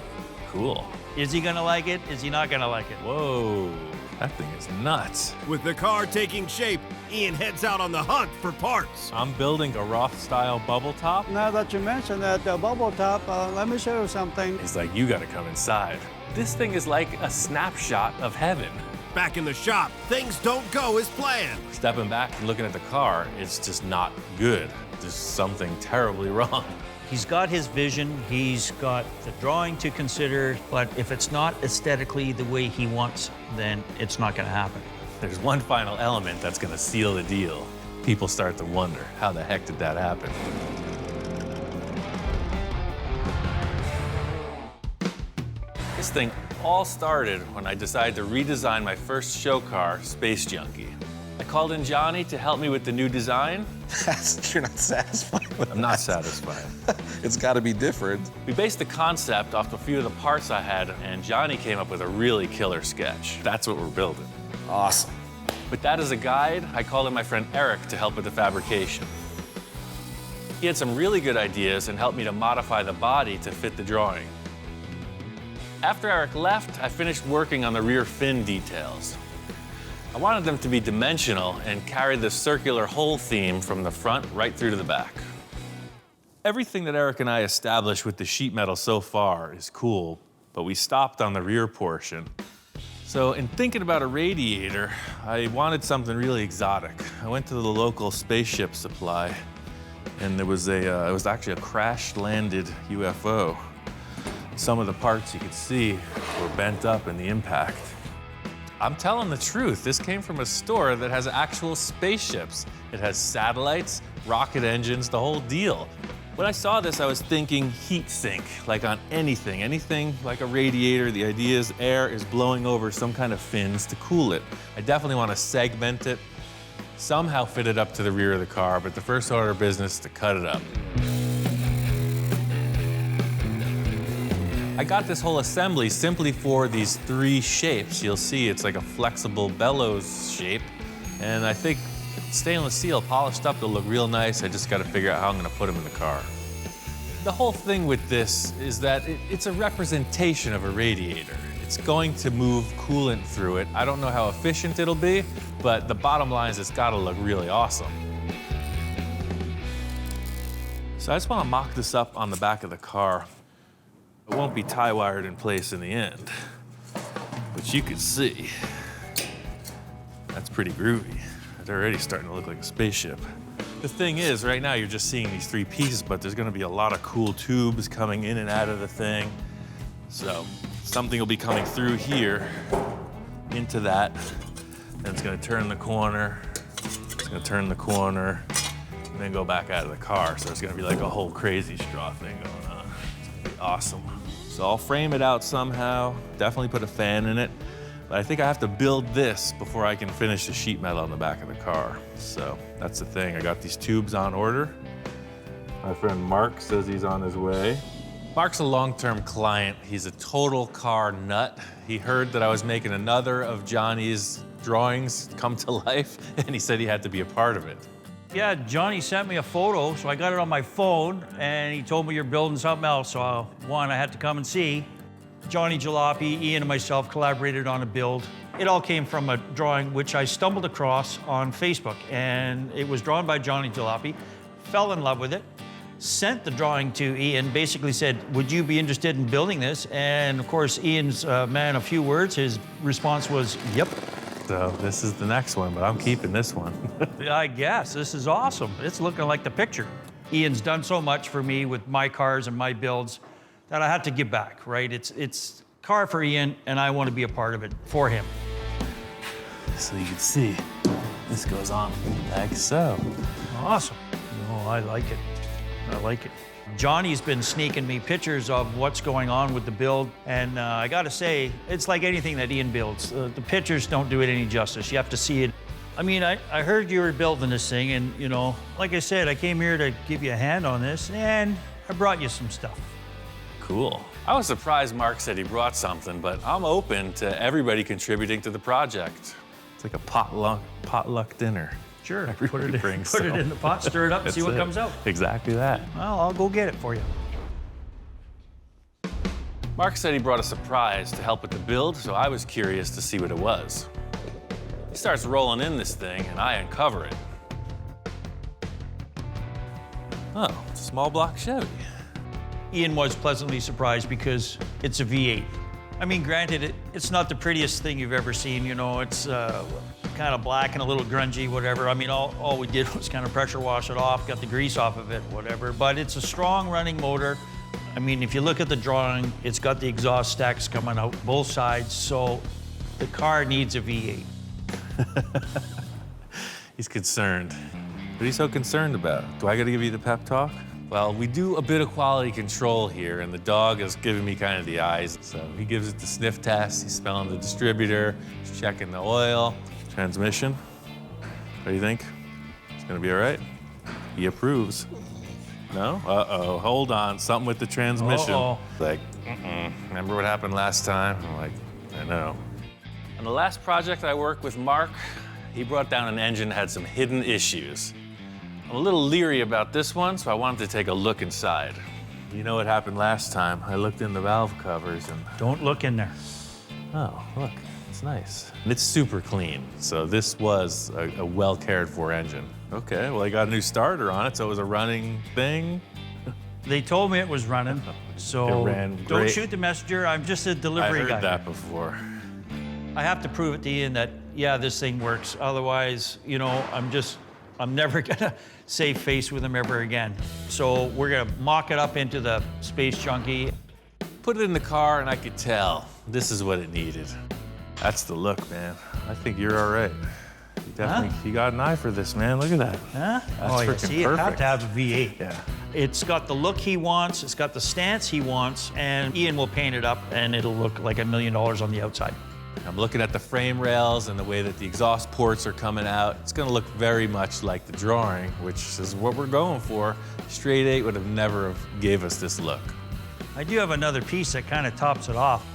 Cool. Is he gonna like it? Is he not gonna like it? Whoa, that thing is nuts. With the car taking shape, Ian heads out on the hunt for parts. I'm building a Roth-style bubble top. Now that you mentioned that bubble top, let me show you something. He's like, you gotta come inside. This thing is like a snapshot of heaven. Back in the shop, things don't go as planned. Stepping back and looking at the car, it's just not good. There's something terribly wrong. He's got his vision, he's got the drawing to consider, but if it's not aesthetically the way he wants, then it's not gonna happen. There's one final element that's gonna seal the deal. People start to wonder, how the heck did that happen? This thing all started when I decided to redesign my first show car, Space Junkie. I called in Johnny to help me with the new design. You're not satisfied with I'm not satisfied. It's got to be different. We based the concept off a few of the parts I had, and Johnny came up with a really killer sketch. That's what we're building. Awesome. With that as a guide, I called in my friend Eric to help with the fabrication. He had some really good ideas and helped me to modify the body to fit the drawing. After Eric left, I finished working on the rear fin details. I wanted them to be dimensional and carry the circular hole theme from the front right through to the back. Everything that Eric and I established with the sheet metal so far is cool, but we stopped on the rear portion. So in thinking about a radiator, I wanted something really exotic. I went to the local spaceship supply, and there was it was actually a crash-landed UFO. Some of the parts you could see were bent up in the impact. I'm telling the truth, this came from a store that has actual spaceships. It has satellites, rocket engines, the whole deal. When I saw this, I was thinking heat sink, like on anything like a radiator. The idea is air is blowing over some kind of fins to cool it. I definitely want to segment it, somehow fit it up to the rear of the car, but the first order of business is to cut it up. I got this whole assembly simply for these three shapes. You'll see it's like a flexible bellows shape, and I think stainless steel polished up to look real nice. I just got to figure out how I'm going to put them in the car. The whole thing with this is that it's a representation of a radiator. It's going to move coolant through it. I don't know how efficient it'll be, but the bottom line is it's gotta look really awesome. So I just wanna mock this up on the back of the car. It won't be tie wired in place in the end, but you can see, that's pretty groovy. It's already starting to look like a spaceship. The thing is, right now you're just seeing these 3 pieces, but there's gonna be a lot of cool tubes coming in and out of the thing. So something will be coming through here into that, then it's gonna turn the corner, it's gonna turn the corner, and then go back out of the car. So it's gonna be like a whole crazy straw thing going on. It's gonna be awesome. So I'll frame it out somehow, definitely put a fan in it. But I think I have to build this before I can finish the sheet metal on the back of the car. So that's the thing. I got these tubes on order. My friend Mark says he's on his way. Mark's a long-term client. He's a total car nut. He heard that I was making another of Johnny's drawings come to life, and he said he had to be a part of it. Yeah, Johnny sent me a photo, so I got it on my phone, and he told me you're building something else, so I had to come and see. Johnny Jalopy, Ian, and myself collaborated on a build. It all came from a drawing which I stumbled across on Facebook, and it was drawn by Johnny Jalopy. Fell in love with it, sent the drawing to Ian, basically said, would you be interested in building this? And of course, Ian's a man of few words. His response was, yep. So this is the next one, but I'm keeping this one. I guess, this is awesome. It's looking like the picture. Ian's done so much for me with my cars and my builds that I had to give back, right? It's car for Ian, and I want to be a part of it for him. So you can see, this goes on like so. Awesome. No, I like it. I like it. Johnny's been sneaking me pictures of what's going on with the build, and I gotta say, it's like anything that Ian builds. The pictures don't do it any justice. You have to see it. I mean, I heard you were building this thing, and you know, like I said, I came here to give you a hand on this, and I brought you some stuff. Cool. I was surprised Mark said he brought something, but I'm open to everybody contributing to the project. It's like a potluck dinner. Sure, Everybody brings put it some. in the pot, stir it up, and see what comes out. Exactly that. Well, I'll go get it for you. Mark said he brought a surprise to help with the build, so I was curious to see what it was. He starts rolling in this thing, and I uncover it. Oh, it's a small block Chevy. Ian was pleasantly surprised because it's a V8. I mean, granted, it's not the prettiest thing you've ever seen, you know, it's kind of black and a little grungy, whatever. I mean, all we did was kind of pressure wash it off, got the grease off of it, whatever. But it's a strong running motor. I mean, if you look at the drawing, it's got the exhaust stacks coming out both sides, so the car needs a V8. He's concerned. What are you so concerned about? Do I gotta give you the pep talk? Well, we do a bit of quality control here, and the dog is giving me kind of the eyes. So he gives it the sniff test, he's smelling the distributor, he's checking the oil, transmission. What do you think? It's gonna be all right? He approves. No? Uh-oh, hold on, something with the transmission. Uh-oh. Like, remember what happened last time? I'm like, I know. On the last project I worked with Mark, he brought down an engine that had some hidden issues. I'm a little leery about this one, so I wanted to take a look inside. You know what happened last time? I looked in the valve covers and... Don't look in there. Oh, look, it's nice. And it's super clean, so this was a well cared for engine. Okay, well, I got a new starter on it, so it was a running thing. They told me it was running, so It ran don't great. shoot the messenger. I'm just a delivery I guy. heard that before. I have to prove it to Ian that, yeah, this thing works. Otherwise, you know, I'm never gonna save face with him ever again. So we're gonna mock it up into the Space Junkie. Put it in the car, and I could tell this is what it needed. That's the look, man. I think you're all right. You definitely, you got an eye for this, man. Look at that. Huh? That's Oh, you freaking see, it had perfect. to have a V8. Yeah. It's got the look he wants, it's got the stance he wants, and Ian will paint it up, and it'll look like $1 million on the outside. I'm looking at the frame rails and the way that the exhaust ports are coming out. It's gonna look very much like the drawing, which is what we're going for. Straight 8 would have never gave us this look. I do have another piece that kind of tops it off.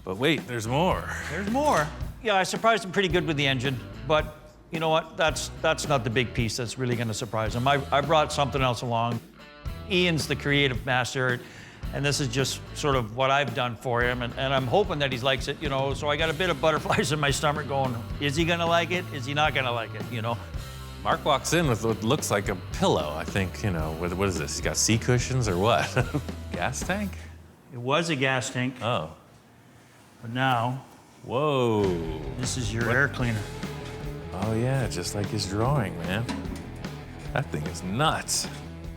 But wait, there's more. There's more. Yeah, I surprised him pretty good with the engine, but you know what? That's not the big piece that's really gonna surprise him. I brought something else along. Ian's the creative master, and this is just sort of what I've done for him, and I'm hoping that he likes it, you know, so I got a bit of butterflies in my stomach going, is he gonna like it? Is he not gonna like it, you know? Mark walks in with what looks like a pillow, I think, you know, what is this? He's got sea cushions or what? Gas tank? It was a gas tank, Oh. but now Whoa. this is your air cleaner. Oh yeah, just like his drawing, man. That thing is nuts.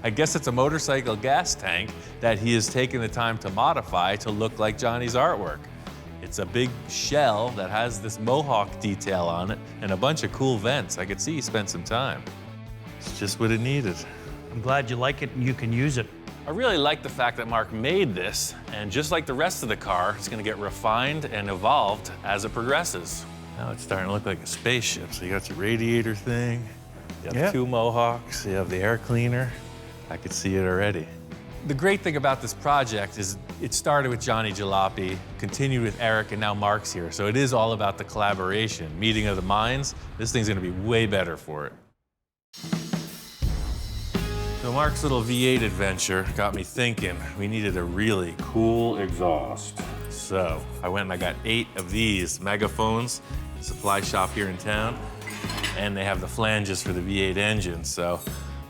I guess it's a motorcycle gas tank that he has taken the time to modify to look like Johnny's artwork. It's a big shell that has this mohawk detail on it and a bunch of cool vents. I could see he spent some time. It's just what it needed. I'm glad you like it and you can use it. I really like the fact that Mark made this, and just like the rest of the car, it's gonna get refined and evolved as it progresses. Now it's starting to look like a spaceship. So you got your radiator thing, you have two mohawks, you have the air cleaner. I could see it already. The great thing about this project is it started with Johnny Jalopy, continued with Eric, and now Mark's here. So it is all about the collaboration, meeting of the minds. This thing's gonna be way better for it. So Mark's little V8 adventure got me thinking we needed a really cool exhaust. So I went and I got 8 of these megaphones, supply shop here in town, and they have the flanges for the V8 engine. So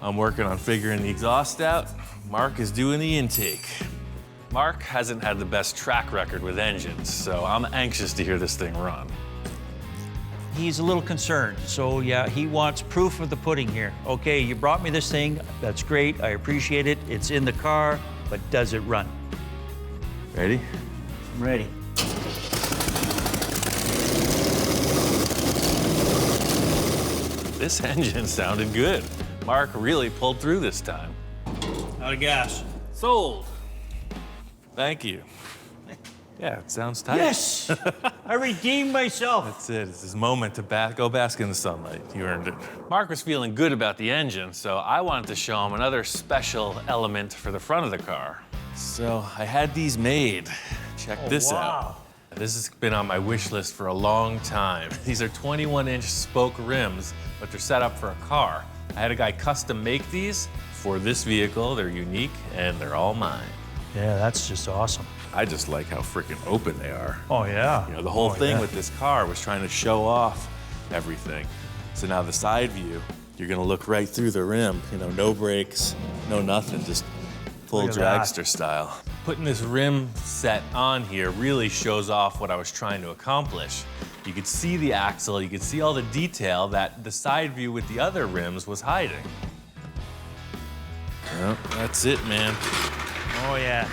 I'm working on figuring the exhaust out. Mark is doing the intake. Mark hasn't had the best track record with engines, so I'm anxious to hear this thing run. He's a little concerned, so yeah, he wants proof of the pudding here. Okay, you brought me this thing, that's great, I appreciate it, it's in the car, but does it run? Ready? I'm ready. This engine sounded good. Mark really pulled through this time. Out of gas. Sold. Thank you. Yeah, it sounds tight. Yes! I redeemed myself. That's it. It's his moment to go bask in the sunlight. You earned it. Mark was feeling good about the engine, so I wanted to show him another special element for the front of the car. So I had these made. Check this out. This has been on my wish list for a long time. These are 21-inch spoke rims, but they're set up for a car. I had a guy custom make these for this vehicle. They're unique, and they're all mine. Yeah, that's just awesome. I just like how freaking open they are. Oh, yeah. You know, the whole thing with this car was trying to show off everything. So now the side view, you're gonna look right through the rim. You know, no brakes, no nothing, just full dragster style. Putting this rim set on here really shows off what I was trying to accomplish. You could see the axle, you could see all the detail that the side view with the other rims was hiding. Well, that's it, man. Oh, yeah.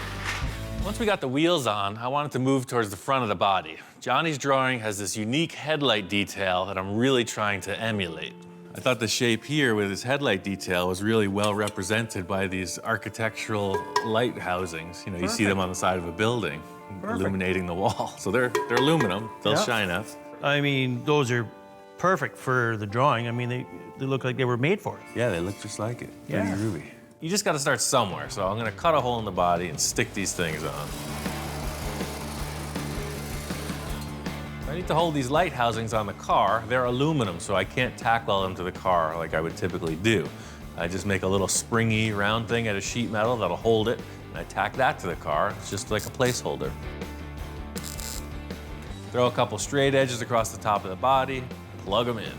Once we got the wheels on, I wanted to move towards the front of the body. Johnny's drawing has this unique headlight detail that I'm really trying to emulate. I thought the shape here with his headlight detail was really well represented by these architectural light housings. You know, you see them on the side of a building, illuminating the wall. So they're aluminum, they'll shine up. I mean, those are perfect for the drawing. I mean, they look like they were made for it. Yeah, they look just like it. Yeah. Pretty ruby. You just gotta start somewhere, so I'm gonna cut a hole in the body and stick these things on. I need to hold these light housings on the car. They're aluminum, so I can't tack weld them to the car like I would typically do. I just make a little springy round thing out of sheet metal that'll hold it, and I tack that to the car. It's just like a placeholder. Throw a couple straight edges across the top of the body, plug them in.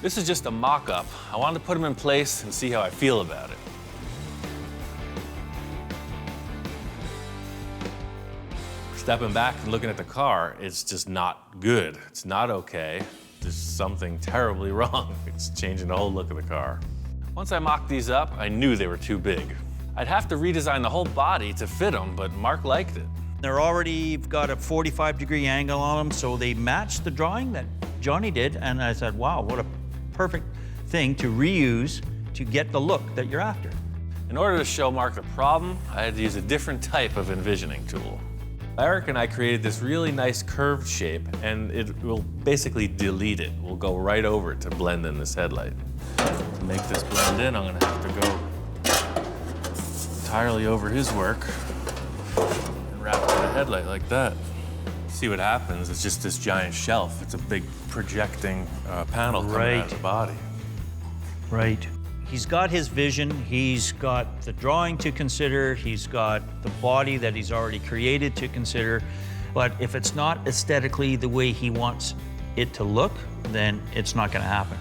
This is just a mock-up. I wanted to put them in place and see how I feel about it. Stepping back and looking at the car, it's just not good. It's not okay. There's something terribly wrong. It's changing the whole look of the car. Once I mocked these up, I knew they were too big. I'd have to redesign the whole body to fit them, but Mark liked it. They're already got a 45-degree angle on them, so they matched the drawing that Johnny did, and I said, wow, what a perfect thing to reuse to get the look that you're after. In order to show Mark the problem, I had to use a different type of envisioning tool. Eric and I created this really nice curved shape, and it will basically delete it. We'll go right over it to blend in this headlight. To make this blend in, I'm gonna have to go entirely over his work and wrap it in the headlight like that. See what happens, it's just this giant shelf. It's a big projecting panel coming out of the body. Right. He's got his vision, he's got the drawing to consider, he's got the body that he's already created to consider. But if it's not aesthetically the way he wants it to look, then it's not gonna happen.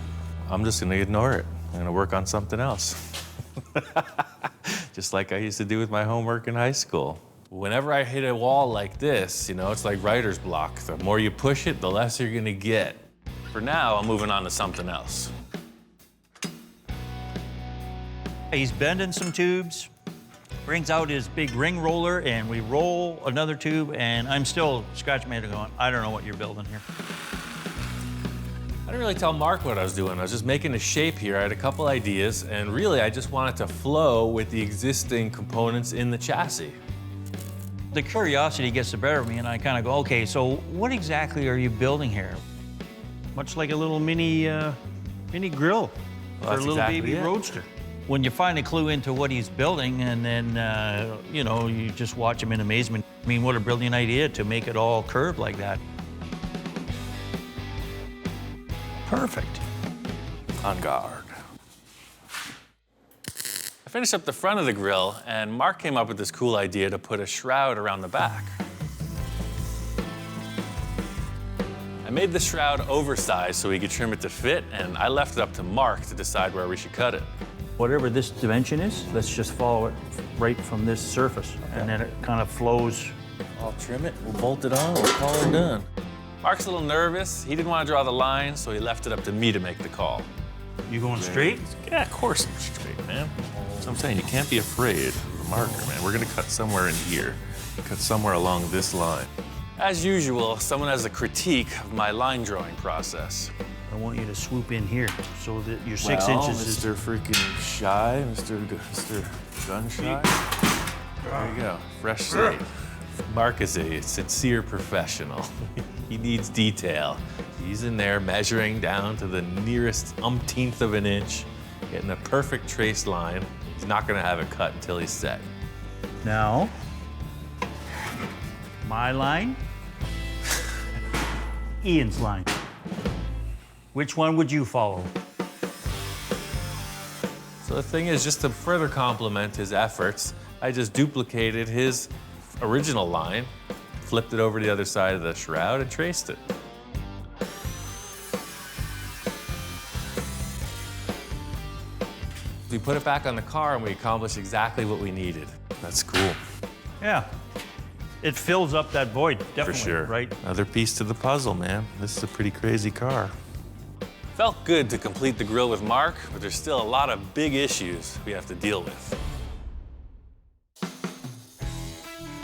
I'm just gonna ignore it. I'm gonna work on something else. Just like I used to do with my homework in high school. Whenever I hit a wall like this, you know, it's like writer's block. The more you push it, the less you're gonna get. For now, I'm moving on to something else. He's bending some tubes, brings out his big ring roller, and we roll another tube, and I'm still scratching my head going, I don't know what you're building here. I didn't really tell Mark what I was doing. I was just making a shape here. I had a couple ideas, and really I just wanted to flow with the existing components in the chassis. The curiosity gets the better of me, and I kind of go, okay, so what exactly are you building here? Much like a little mini grill for a that's little exactly baby it. roadster. When you find a clue into what he's building, and then, you know, you just watch him in amazement. I mean, what a brilliant idea to make it all curved like that. Perfect. On guard. I finished up the front of the grill, and Mark came up with this cool idea to put a shroud around the back. I made the shroud oversized so we could trim it to fit, and I left it up to Mark to decide where we should cut it. Whatever this dimension is, let's just follow it right from this surface, and then it kind of flows. I'll trim it, we'll bolt it on, we'll call her done. Mark's a little nervous. He didn't want to draw the line, so he left it up to me to make the call. You going straight? Yeah, of course I'm straight, man. So I'm saying, you can't be afraid of the marker, man. We're gonna cut somewhere in here. Cut somewhere along this line. As usual, someone has a critique of my line drawing process. I want you to swoop in here so that your 6 inches is... Mr. freaking shy, Mr. Gun shy. There you go, fresh slate. Mark is a sincere professional. He needs detail. He's in there measuring down to the nearest umpteenth of an inch, getting a perfect trace line. He's not gonna have it cut until he's set. Now, my line, Ian's line. Which one would you follow? So the thing is, just to further complement his efforts, I just duplicated his original line, flipped it over to the other side of the shroud, and traced it. We put it back on the car, and we accomplished exactly what we needed. That's cool. Yeah. It fills up that void, definitely, For sure. right? Another piece to the puzzle, man. This is a pretty crazy car. Felt good to complete the grill with Mark, but there's still a lot of big issues we have to deal with.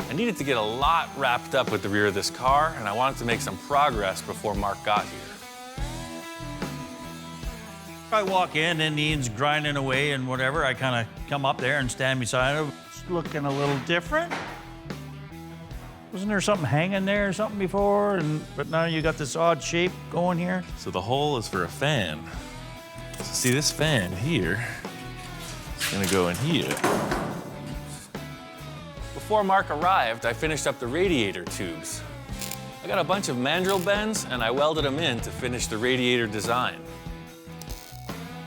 I needed to get a lot wrapped up with the rear of this car, and I wanted to make some progress before Mark got here. I walk in and Ian's grinding away and whatever. I kind of come up there and stand beside him. It's looking a little different. Wasn't there something hanging there or something before? But now you got this odd shape going here. So the hole is for a fan. So see, this fan here is gonna go in here. Before Mark arrived, I finished up the radiator tubes. I got a bunch of mandrel bends, and I welded them in to finish the radiator design.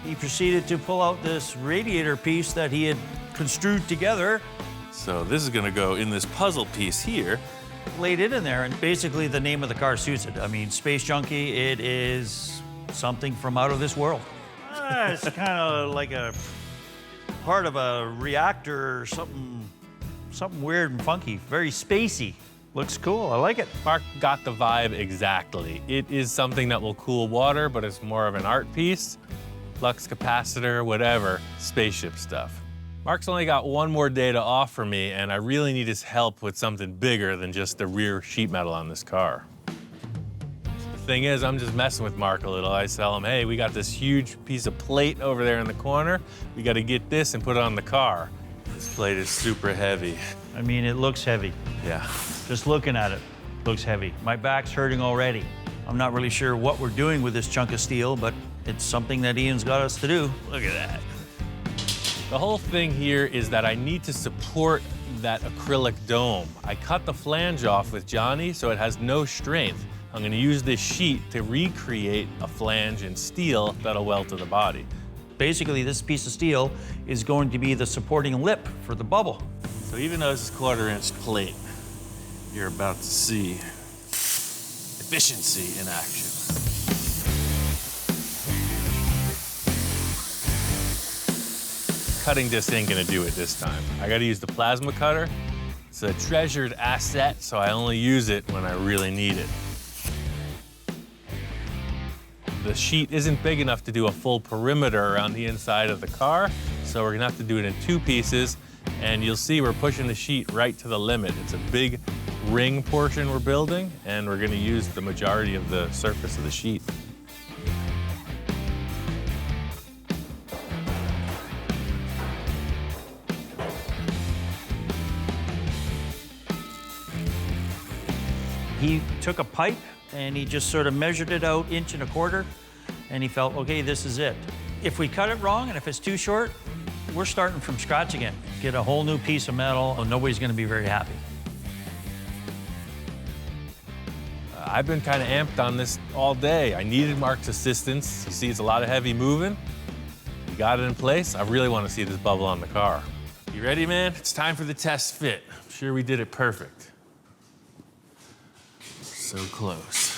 He proceeded to pull out this radiator piece that he had construed together, So this is gonna go in this puzzle piece here. laid it in there, and basically the name of the car suits it. I mean, Space Junkie, it is something from out of this world. It's kind of like a part of a reactor or something weird and funky, very spacey. Looks cool, I like it. Mark got the vibe exactly. It is something that will cool water, but it's more of an art piece. Flux capacitor, whatever, spaceship stuff. Mark's only got one more day to offer me, and I really need his help with something bigger than just the rear sheet metal on this car. The thing is, I'm just messing with Mark a little. I tell him, hey, we got this huge piece of plate over there in the corner. We got to get this and put it on the car. This plate is super heavy. I mean, it looks heavy. Yeah. Just looking at it, looks heavy. My back's hurting already. I'm not really sure what we're doing with this chunk of steel, but it's something that Ian's got us to do. Look at that. The whole thing here is that I need to support that acrylic dome. I cut the flange off with Johnny so it has no strength. I'm gonna use this sheet to recreate a flange in steel that'll weld to the body. Basically, this piece of steel is going to be the supporting lip for the bubble. So even though this is 1/4-inch plate, you're about to see efficiency in action. Cutting disc ain't gonna do it this time. I gotta use the plasma cutter. It's a treasured asset, so I only use it when I really need it. The sheet isn't big enough to do a full perimeter around the inside of the car, so we're gonna have to do it in 2 pieces, and you'll see we're pushing the sheet right to the limit. It's a big ring portion we're building, and we're gonna use the majority of the surface of the sheet. He took a pipe and he just sort of measured it out 1.25 inches, and he felt, okay, this is it. If we cut it wrong and if it's too short, we're starting from scratch again. Get a whole new piece of metal, and nobody's gonna be very happy. I've been kind of amped on this all day. I needed Mark's assistance. You see, it's a lot of heavy moving. We got it in place. I really want to see this bubble on the car. You ready, man? It's time for the test fit. I'm sure we did it perfect. So close.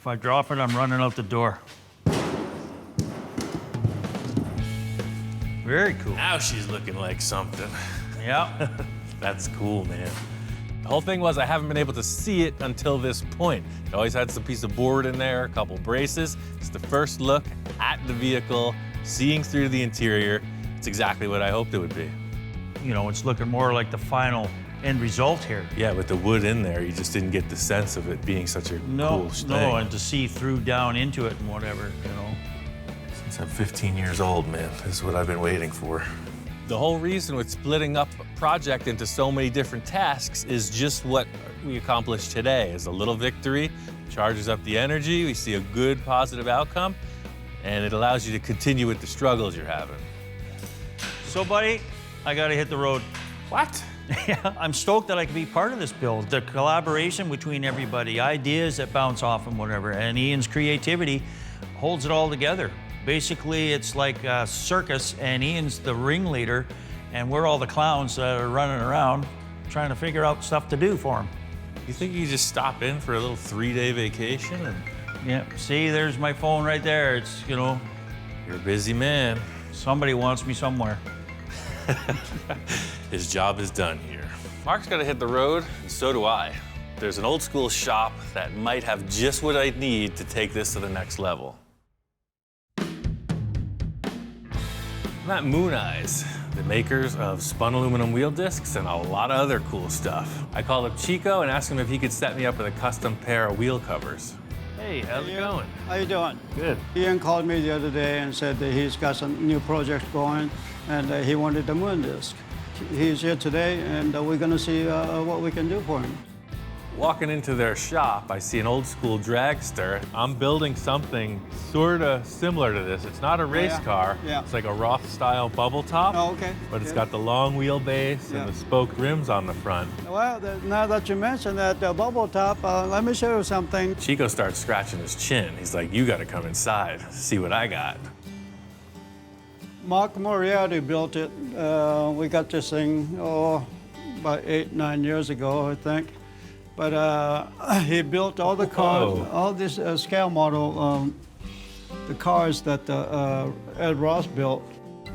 If I drop it, I'm running out the door. Very cool. Now she's looking like something. Yeah. That's cool, man. The whole thing was I haven't been able to see it until this point. I always had some piece of board in there, a couple braces. It's the first look at the vehicle, seeing through the interior. It's exactly what I hoped it would be. You know, it's looking more like the final end result here. Yeah, with the wood in there, you just didn't get the sense of it being such a cool thing. No, and to see through down into it and whatever, you know. Since I'm 15 years old, man, this is what I've been waiting for. The whole reason with splitting up a project into so many different tasks is just what we accomplished today. Is a little victory, charges up the energy, we see a good positive outcome, and it allows you to continue with the struggles you're having. So, buddy, I gotta hit the road. What? Yeah, I'm stoked that I can be part of this build. The collaboration between everybody, ideas that bounce off and whatever, and Ian's creativity holds it all together. Basically, it's like a circus, and Ian's the ringleader, and we're all the clowns that are running around trying to figure out stuff to do for him. You think you could just stop in for a little 3-day vacation? And Yeah, see, there's my phone right there. It's, you know, you're a busy man. somebody wants me somewhere. His job is done here. Mark's got to hit the road, and so do I. There's an old school shop that might have just what I need to take this to the next level. I'm at Moon Eyes, the makers of spun aluminum wheel discs and a lot of other cool stuff. I called up Chico and asked him if he could set me up with a custom pair of wheel covers. Hey, how's it going? How you doing? Good. Ian called me the other day and said that he's got some new projects going, and he wanted the moon disc. He's here today, and we're going to see what we can do for him. Walking into their shop, I see an old school dragster. I'm building something sort of similar to this. It's not a race car. Yeah. It's like a Roth style bubble top. Oh, okay. But it's Yeah. got the long wheelbase Yeah. and the spoked rims on the front. Well, now that you mentioned that bubble top, let me show you something. Chico starts scratching his chin. He's like, you gotta come inside, see what I got. Mark Moriarty built it. We got this thing, about 8-9 years ago, I think. But he built all the cars, Whoa. all this scale model, the cars that Ed Ross built.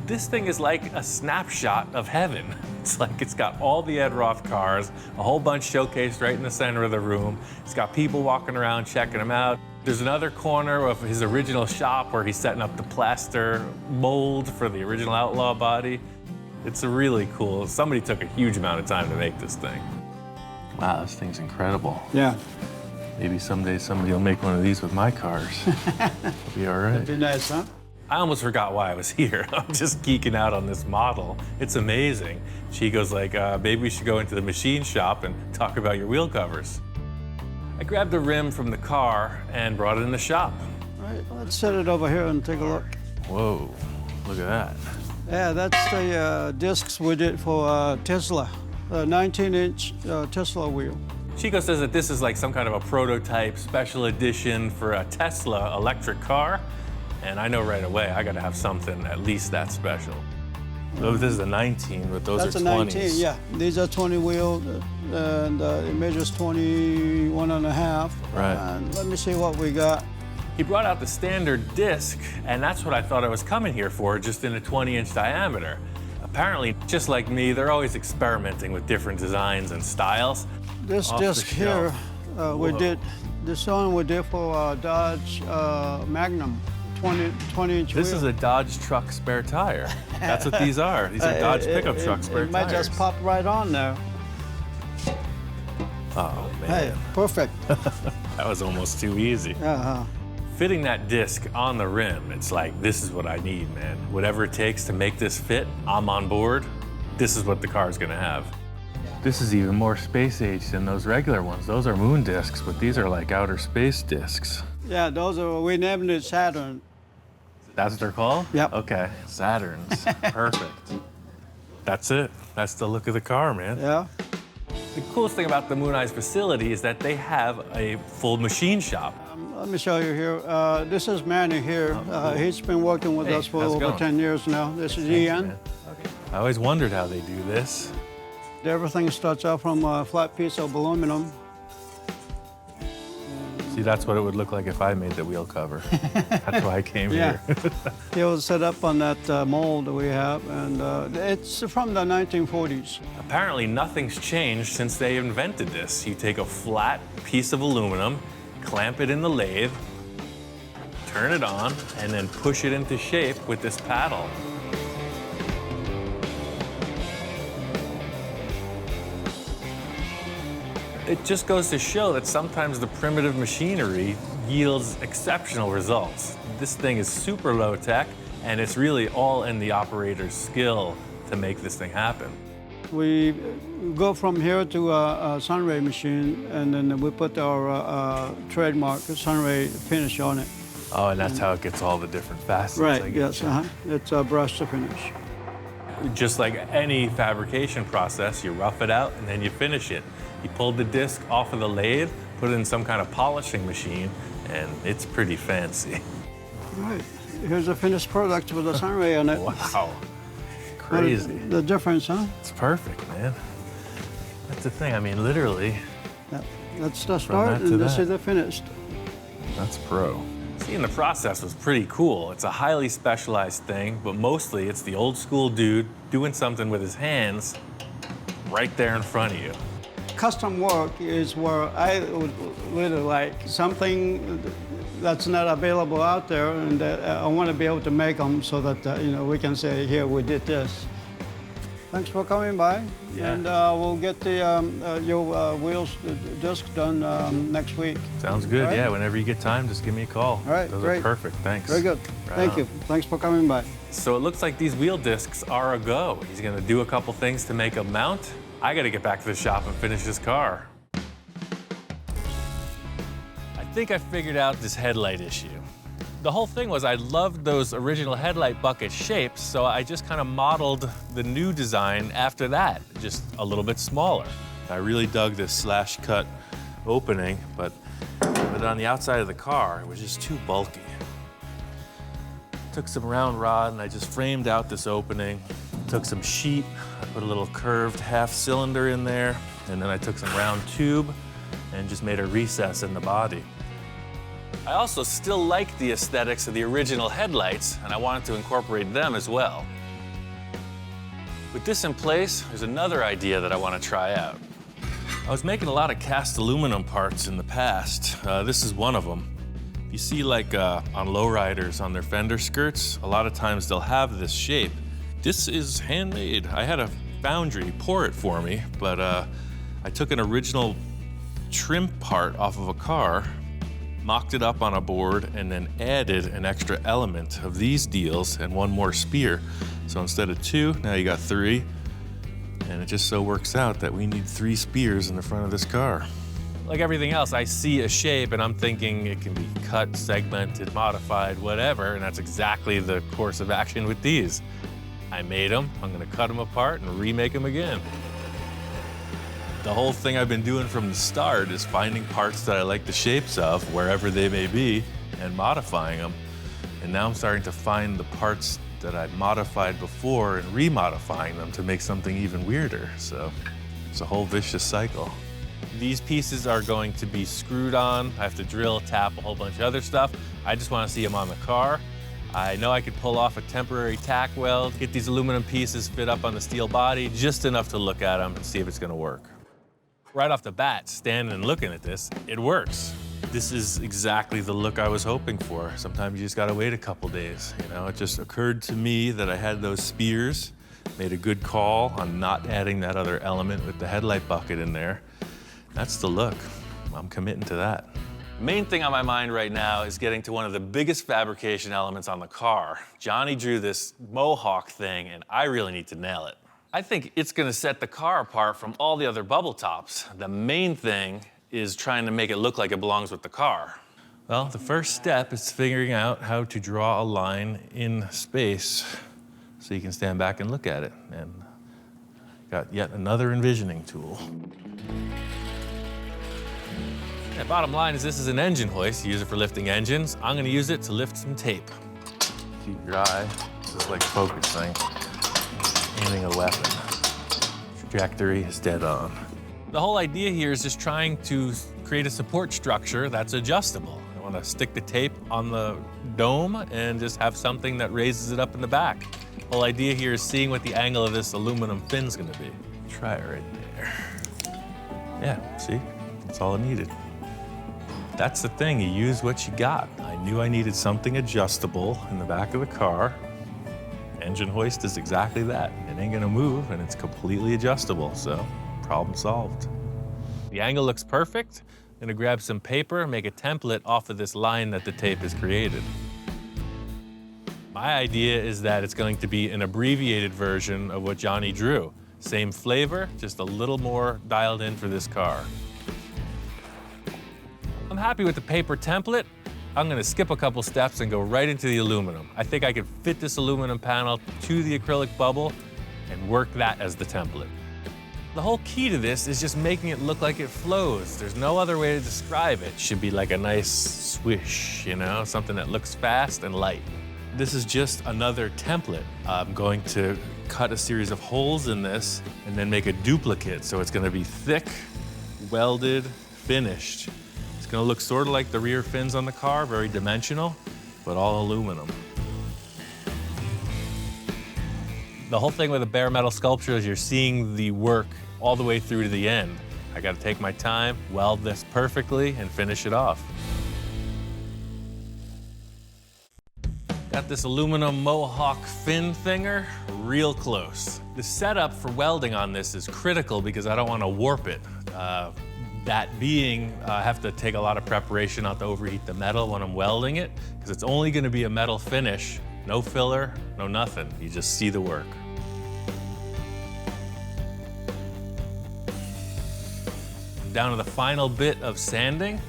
This thing is like a snapshot of heaven. It's like it's got all the Ed Roth cars, a whole bunch showcased right in the center of the room. It's got people walking around checking them out. There's another corner of his original shop where he's setting up the plaster mold for the original Outlaw body. It's a really cool, somebody took a huge amount of time to make this thing. Wow, this thing's incredible. Yeah. Maybe someday somebody will make one of these with my cars. It'll be all right. Be nice, huh? I almost forgot why I was here. I'm just geeking out on this model. It's amazing. Chico's like, maybe we should go into the machine shop and talk about your wheel covers. I grabbed the rim from the car and brought it in the shop. All right, let's set it over here and take a look. Whoa, look at that. Yeah, that's the discs we did for Tesla, a 19-inch Tesla wheel. Chico says that this is like some kind of a prototype special edition for a Tesla electric car. And I know right away I gotta have something at least that special. So this is a 19, but those That's are a 20s. 19, yeah. These are 20 wheel, and it measures 21 and a half. Right. And let me see what we got. He brought out the standard disc, and that's what I thought I was coming here for, just in a 20-inch diameter. Apparently, just like me, they're always experimenting with different designs and styles. This Off the disc here, we Whoa. did, this one we did for Dodge Magnum, 20-inch wheel. This is a Dodge truck spare tire. That's what these are. These are Dodge pickup truck spare It might tires. just pop right on there. Oh, man. Hey, perfect. That was almost too easy. Uh-huh. Fitting that disc on the rim, it's like, this is what I need, man. Whatever it takes to make this fit, I'm on board. This is what the car's gonna have. This is even more space age than those regular ones. Those are moon discs, but these are like outer space discs. Yeah, those are, we named it Saturn. That's what they're called? Yep. Okay, Saturns, perfect. That's it, that's the look of the car, man. Yeah. The coolest thing about the Moon Eyes facility is that they have a full machine shop. Let me show you here. This is Manny here. He's been working with Hey, us for how's it over going? 10 years now. This is Thanks, Ian. man. I always wondered how they do this. Everything starts out from a flat piece of aluminum. See, that's what it would look like if I made the wheel cover. That's why I came Yeah. here. It was set up on that mold that we have, and it's from the 1940s. Apparently, nothing's changed since they invented this. You take a flat piece of aluminum, clamp it in the lathe, turn it on, and then push it into shape with this paddle. It just goes to show that sometimes the primitive machinery yields exceptional results. This thing is super low tech, and it's really all in the operator's skill to make this thing happen. We go from here to a Sunray machine, and then we put our trademark Sunray finish on it. Oh, and that's how it gets all the different facets. I Right, guess. yes, it's a brush to finish. Just like any fabrication process, you rough it out and then you finish it. You pull the disc off of the lathe, put it in some kind of polishing machine, and it's pretty fancy. Right, here's a finished product with a Sunray on it. Wow, crazy. The difference, huh? It's perfect, man. That's the thing, I mean, literally, Yeah. That's the that start, to and this that. is the finished. that's pro. Seeing the process was pretty cool. It's a highly specialized thing, but mostly it's the old school dude doing something with his hands right there in front of you. Custom work is where I would really like something that's not available out there, and I want to be able to make them so that we can say, here, we did this. Thanks for coming by, Yeah. and we'll get your wheels disc done next week. Sounds good, All right. yeah. Whenever you get time, just give me a call. All right, Those great. are perfect, thanks. Very good. Right Thank on. you. Thanks for coming by. So it looks like these wheel discs are a go. He's gonna do a couple things to make them mount. I gotta get back to the shop and finish this car. I think I figured out this headlight issue. The whole thing was I loved those original headlight bucket shapes, so I just kind of modeled the new design after that, just a little bit smaller. I really dug this slash cut opening, but on the outside of the car, it was just too bulky. Took some round rod and I just framed out this opening. Took some sheet, I put a little curved half cylinder in there, and then I took some round tube and just made a recess in the body. I also still like the aesthetics of the original headlights, and I wanted to incorporate them as well. With this in place, there's another idea that I want to try out. I was making a lot of cast aluminum parts in the past. This is one of them. If you see like on lowriders on their fender skirts, a lot of times they'll have this shape. This is handmade. I had a foundry pour it for me, but I took an original trim part off of a car, mocked it up on a board, and then added an extra element of these deals and one more spear. So instead of 2, now you got 3. And it just so works out that we need 3 spears in the front of this car. Like everything else, I see a shape and I'm thinking it can be cut, segmented, modified, whatever, and that's exactly the course of action with these. I made them, I'm gonna cut them apart and remake them again. The whole thing I've been doing from the start is finding parts that I like the shapes of, wherever they may be, and modifying them. And now I'm starting to find the parts that I modified before and remodifying them to make something even weirder. So it's a whole vicious cycle. These pieces are going to be screwed on. I have to drill, tap, a whole bunch of other stuff. I just want to see them on the car. I know I could pull off a temporary tack weld, get these aluminum pieces fit up on the steel body, just enough to look at them and see if it's going to work. Right off the bat, standing and looking at this, it works. This is exactly the look I was hoping for. Sometimes you just gotta wait a couple days, you know? It just occurred to me that I had those spears, made a good call on not adding that other element with the headlight bucket in there. That's the look. I'm committing to that. The main thing on my mind right now is getting to one of the biggest fabrication elements on the car. Johnny drew this mohawk thing, and I really need to nail it. I think it's gonna set the car apart from all the other bubble tops. The main thing is trying to make it look like it belongs with the car. Well, the first step is figuring out how to draw a line in space so you can stand back and look at it. And got yet another envisioning tool. Yeah, bottom line is this is an engine hoist. You use it for lifting engines. I'm gonna use it to lift some tape. Keep your eye, just like focusing, aiming a weapon. Trajectory is dead on. The whole idea here is just trying to create a support structure that's adjustable. I want to stick the tape on the dome and just have something that raises it up in the back. The whole idea here is seeing what the angle of this aluminum fin's going to be. Try it right there. Yeah, see? That's all I needed. That's the thing, you use what you got. I knew I needed something adjustable in the back of the car. Engine hoist is exactly that. It ain't going to move, and it's completely adjustable, so problem solved. The angle looks perfect. I'm gonna grab some paper and make a template off of this line that the tape has created. My idea is that it's going to be an abbreviated version of what Johnny drew. Same flavor, just a little more dialed in for this car. I'm happy with the paper template. I'm gonna skip a couple steps and go right into the aluminum. I think I could fit this aluminum panel to the acrylic bubble and work that as the template. The whole key to this is just making it look like it flows. There's no other way to describe it. It should be like a nice swish, you know, something that looks fast and light. This is just another template. I'm going to cut a series of holes in this and then make a duplicate. So it's gonna be thick, welded, finished. It's gonna look sort of like the rear fins on the car, very dimensional, but all aluminum. The whole thing with a bare metal sculpture is you're seeing the work all the way through to the end. I gotta take my time, weld this perfectly, and finish it off. Got this aluminum mohawk fin thinger real close. The setup for welding on this is critical because I don't want to warp it. That being, I have to take a lot of preparation not to overheat the metal when I'm welding it, because it's only gonna be a metal finish. No filler, no nothing. You just see the work. Down to the final bit of sanding.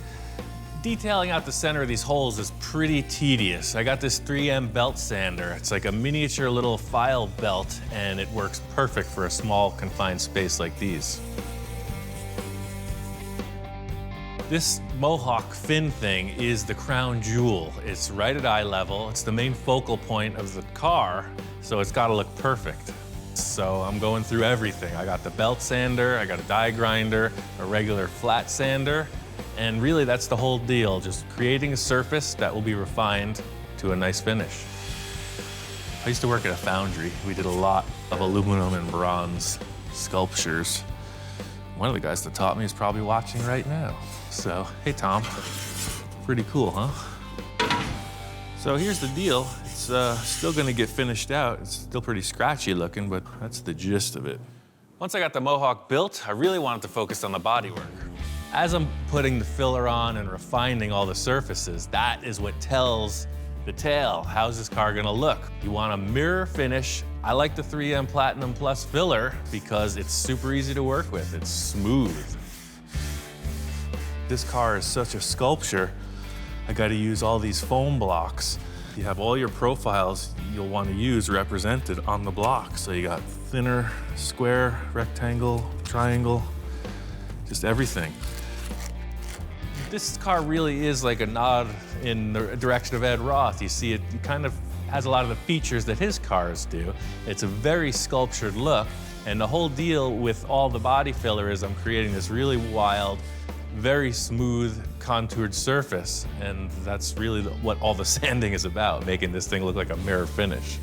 Detailing out the center of these holes is pretty tedious. I got this 3M belt sander. It's like a miniature little file belt, and it works perfect for a small confined space like these. This mohawk fin thing is the crown jewel. It's right at eye level. It's the main focal point of the car, so it's gotta look perfect. So I'm going through everything. I got the belt sander, I got a die grinder, a regular flat sander, and really that's the whole deal, just creating a surface that will be refined to a nice finish. I used to work at a foundry. We did a lot of aluminum and bronze sculptures. One of the guys that taught me is probably watching right now. So, hey Tom, pretty cool, huh? So here's the deal. It's still gonna get finished out. It's still pretty scratchy looking, but that's the gist of it. Once I got the mohawk built, I really wanted to focus on the bodywork. As I'm putting the filler on and refining all the surfaces, that is what tells the tale. How's this car gonna look? You want a mirror finish. I like the 3M Platinum Plus filler because it's super easy to work with. It's smooth. This car is such a sculpture. I gotta use all these foam blocks. You have all your profiles you'll wanna use represented on the block. So you got thinner, square, rectangle, triangle, just everything. This car really is like a nod in the direction of Ed Roth. You see, it kind of has a lot of the features that his cars do. It's a very sculptured look, and the whole deal with all the body filler is I'm creating this really wild, very smooth, contoured surface, and that's really what all the sanding is about, making this thing look like a mirror finish.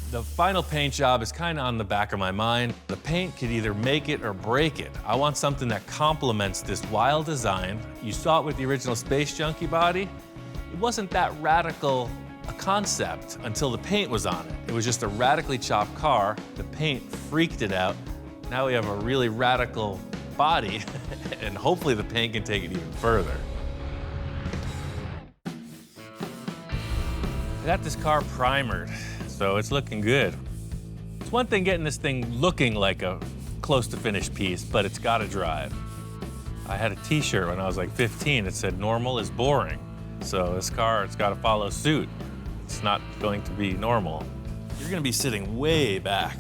The final paint job is kind of on the back of my mind. The paint could either make it or break it. I want something that complements this wild design. You saw it with the original Space Junkie body. It wasn't that radical a concept until the paint was on it. It was just a radically chopped car. The paint freaked it out. Now we have a really radical body, and hopefully the paint can take it even further. I got this car primered, so it's looking good. It's one thing getting this thing looking like a close to finished piece, but it's gotta drive. I had a t-shirt when I was like 15 that said normal is boring. So this car, it's gotta follow suit. It's not going to be normal. You're gonna be sitting way back.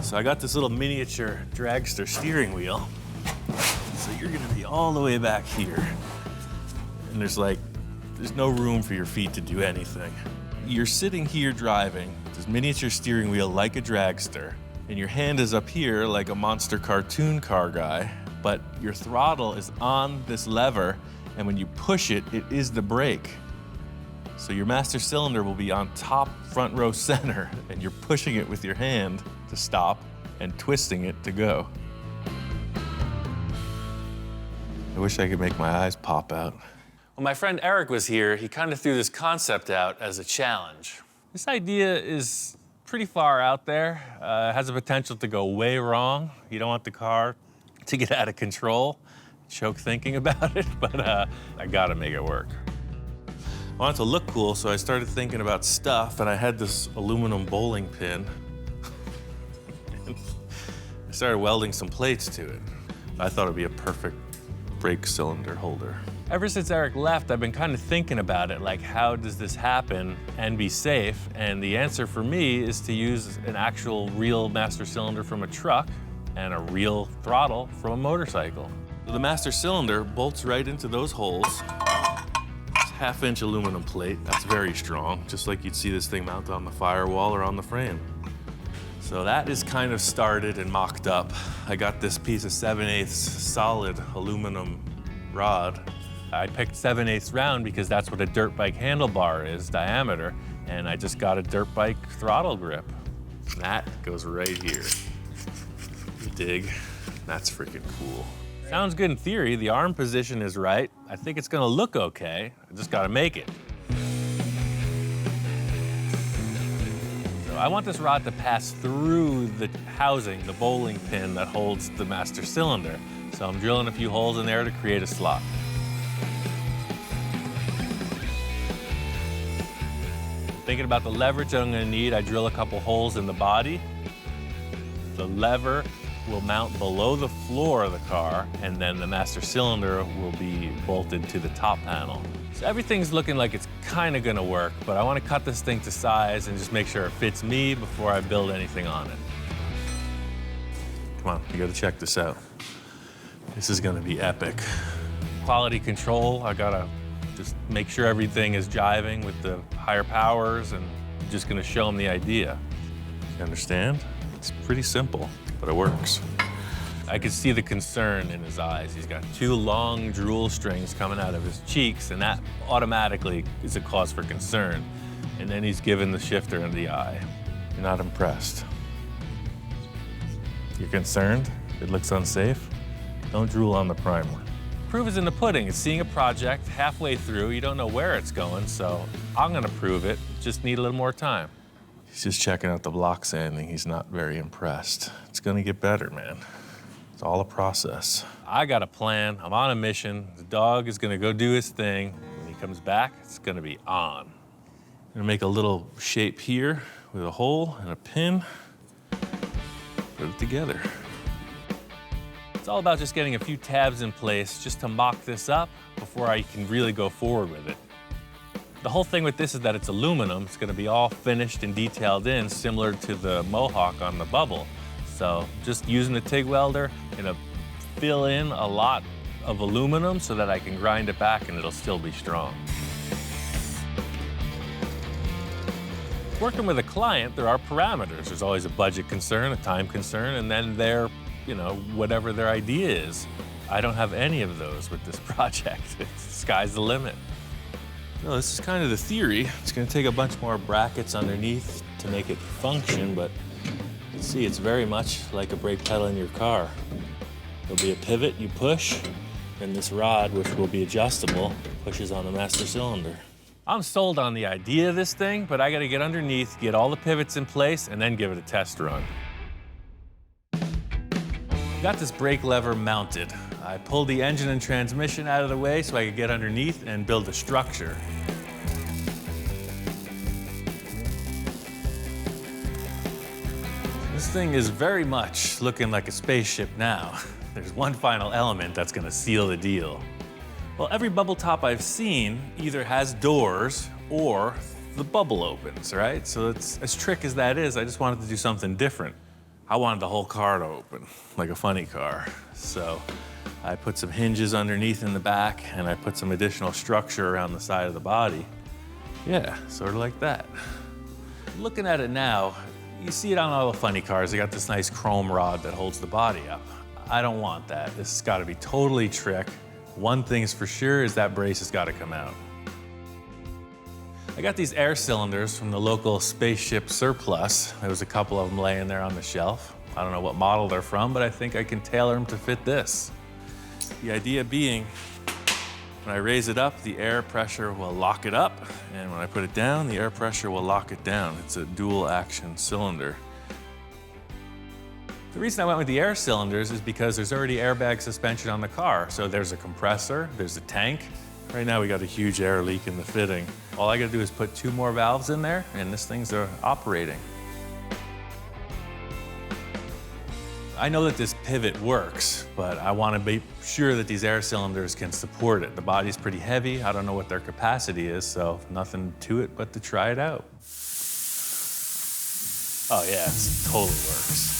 So I got this little miniature dragster steering wheel. So you're gonna be all the way back here. And there's no room for your feet to do anything. You're sitting here driving this miniature steering wheel like a dragster, and your hand is up here like a monster cartoon car guy, but your throttle is on this lever, and when you push it, it is the brake. So your master cylinder will be on top front row center, and you're pushing it with your hand to stop and twisting it to go. I wish I could make my eyes pop out. When my friend Eric was here, he kind of threw this concept out as a challenge. This idea is pretty far out there. It has the potential to go way wrong. You don't want the car to get out of control. Choke thinking about it, but I gotta make it work. I wanted to look cool, so I started thinking about stuff, and I had this aluminum bowling pin. I started welding some plates to it. I thought it'd be a perfect brake cylinder holder. Ever since Eric left, I've been kind of thinking about it, like how does this happen and be safe? And the answer for me is to use an actual real master cylinder from a truck and a real throttle from a motorcycle. The master cylinder bolts right into those holes. It's half-inch aluminum plate, that's very strong, just like you'd see this thing mounted on the firewall or on the frame. So that is kind of started and mocked up. I got this piece of 7/8 solid aluminum rod. I picked 7/8 round because that's what a dirt bike handlebar is, diameter, and I just got a dirt bike throttle grip. And that goes right here. You dig? That's freaking cool. Sounds good in theory. The arm position is right. I think it's gonna look okay. I just gotta make it. So I want this rod to pass through the housing, the bowling pin that holds the master cylinder. So I'm drilling a few holes in there to create a slot. Thinking about the leverage I'm gonna need, I drill a couple holes in the body. The lever will mount below the floor of the car, and then the master cylinder will be bolted to the top panel. So everything's looking like it's kind of gonna work, but I want to cut this thing to size and just make sure it fits me before I build anything on it. Come on, you gotta check this out. This is gonna be epic. Quality control, I gotta just make sure everything is jiving with the higher powers, and I'm just gonna show them the idea. You understand? It's pretty simple, but it works. I could see the concern in his eyes. He's got two long drool strings coming out of his cheeks, and that automatically is a cause for concern. And then he's given the shifter in the eye. You're not impressed. You're concerned? It looks unsafe? Don't drool on the primer. Proof is in the pudding. It's seeing a project halfway through. You don't know where it's going, so I'm gonna prove it. Just need a little more time. He's just checking out the block sanding. He's not very impressed. It's gonna get better, man. It's all a process. I got a plan. I'm on a mission. The dog is gonna go do his thing. When he comes back, it's gonna be on. I'm gonna make a little shape here with a hole and a pin. Put it together. It's all about just getting a few tabs in place just to mock this up before I can really go forward with it. The whole thing with this is that it's aluminum. It's gonna be all finished and detailed in, similar to the Mohawk on the bubble. So just using the TIG welder, gonna fill in a lot of aluminum so that I can grind it back and it'll still be strong. Working with a client, there are parameters. There's always a budget concern, a time concern, and then their, whatever their idea is. I don't have any of those with this project. The sky's the limit. No, this is kind of the theory. It's gonna take a bunch more brackets underneath to make it function, but you can see it's very much like a brake pedal in your car. There'll be a pivot you push, and this rod, which will be adjustable, pushes on the master cylinder. I'm sold on the idea of this thing, but I gotta get underneath, get all the pivots in place, and then give it a test run. Got this brake lever mounted. I pulled the engine and transmission out of the way so I could get underneath and build a structure. This thing is very much looking like a spaceship now. There's one final element that's gonna seal the deal. Well, every bubble top I've seen either has doors or the bubble opens, right? So it's, as trick as that is, I just wanted to do something different. I wanted the whole car to open, like a funny car. So I put some hinges underneath in the back, and I put some additional structure around the side of the body. Yeah, sort of like that. Looking at it now, you see it on all the funny cars. They got this nice chrome rod that holds the body up. I don't want that. This has got to be totally trick. One thing's for sure is that brace has got to come out. I got these air cylinders from the local spaceship surplus. There was a couple of them laying there on the shelf. I don't know what model they're from, but I think I can tailor them to fit this. The idea being, when I raise it up, the air pressure will lock it up, and when I put it down, the air pressure will lock it down. It's a dual action cylinder. The reason I went with the air cylinders is because there's already airbag suspension on the car. So there's a compressor, there's a tank. Right now we got a huge air leak in the fitting. All I gotta do is put 2 more valves in there and this thing's operating. I know that this pivot works, but I wanna be sure that these air cylinders can support it. The body's pretty heavy. I don't know what their capacity is, so nothing to it but to try it out. Oh yeah, it totally works.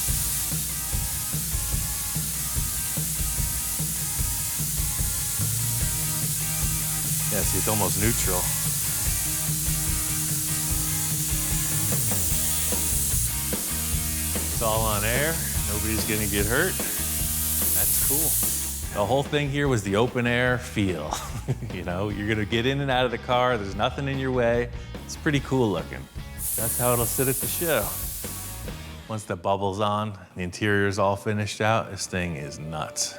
Yeah, see, it's almost neutral. It's all on air. Nobody's gonna get hurt. That's cool. The whole thing here was the open air feel. You're gonna get in and out of the car. There's nothing in your way. It's pretty cool looking. That's how it'll sit at the show. Once the bubble's on, the interior's all finished out, this thing is nuts.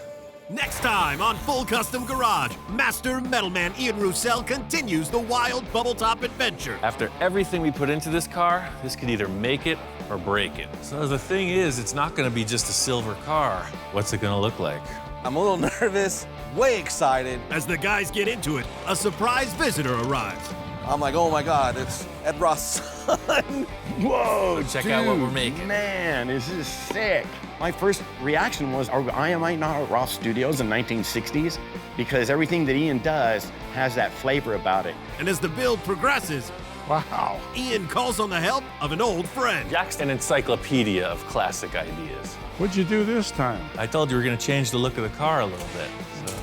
Next time on Full Custom Garage, Master Metalman Ian Roussel continues the wild bubble top adventure. After everything we put into this car, this could either make it or break it. So the thing is, it's not gonna be just a silver car. What's it gonna look like? I'm a little nervous, way excited. As the guys get into it, a surprise visitor arrives. I'm like, oh my God, it's Ed Ross' son. Whoa, Check out what we're making. Man, this is sick. My first reaction was, are I not at Ross Studios in the 1960s? Because everything that Ian does has that flavor about it. And as the build progresses, Wow. Ian calls on the help of an old friend. Jack's an encyclopedia of classic ideas. What'd you do this time? I told you we were gonna change the look of the car a little bit. So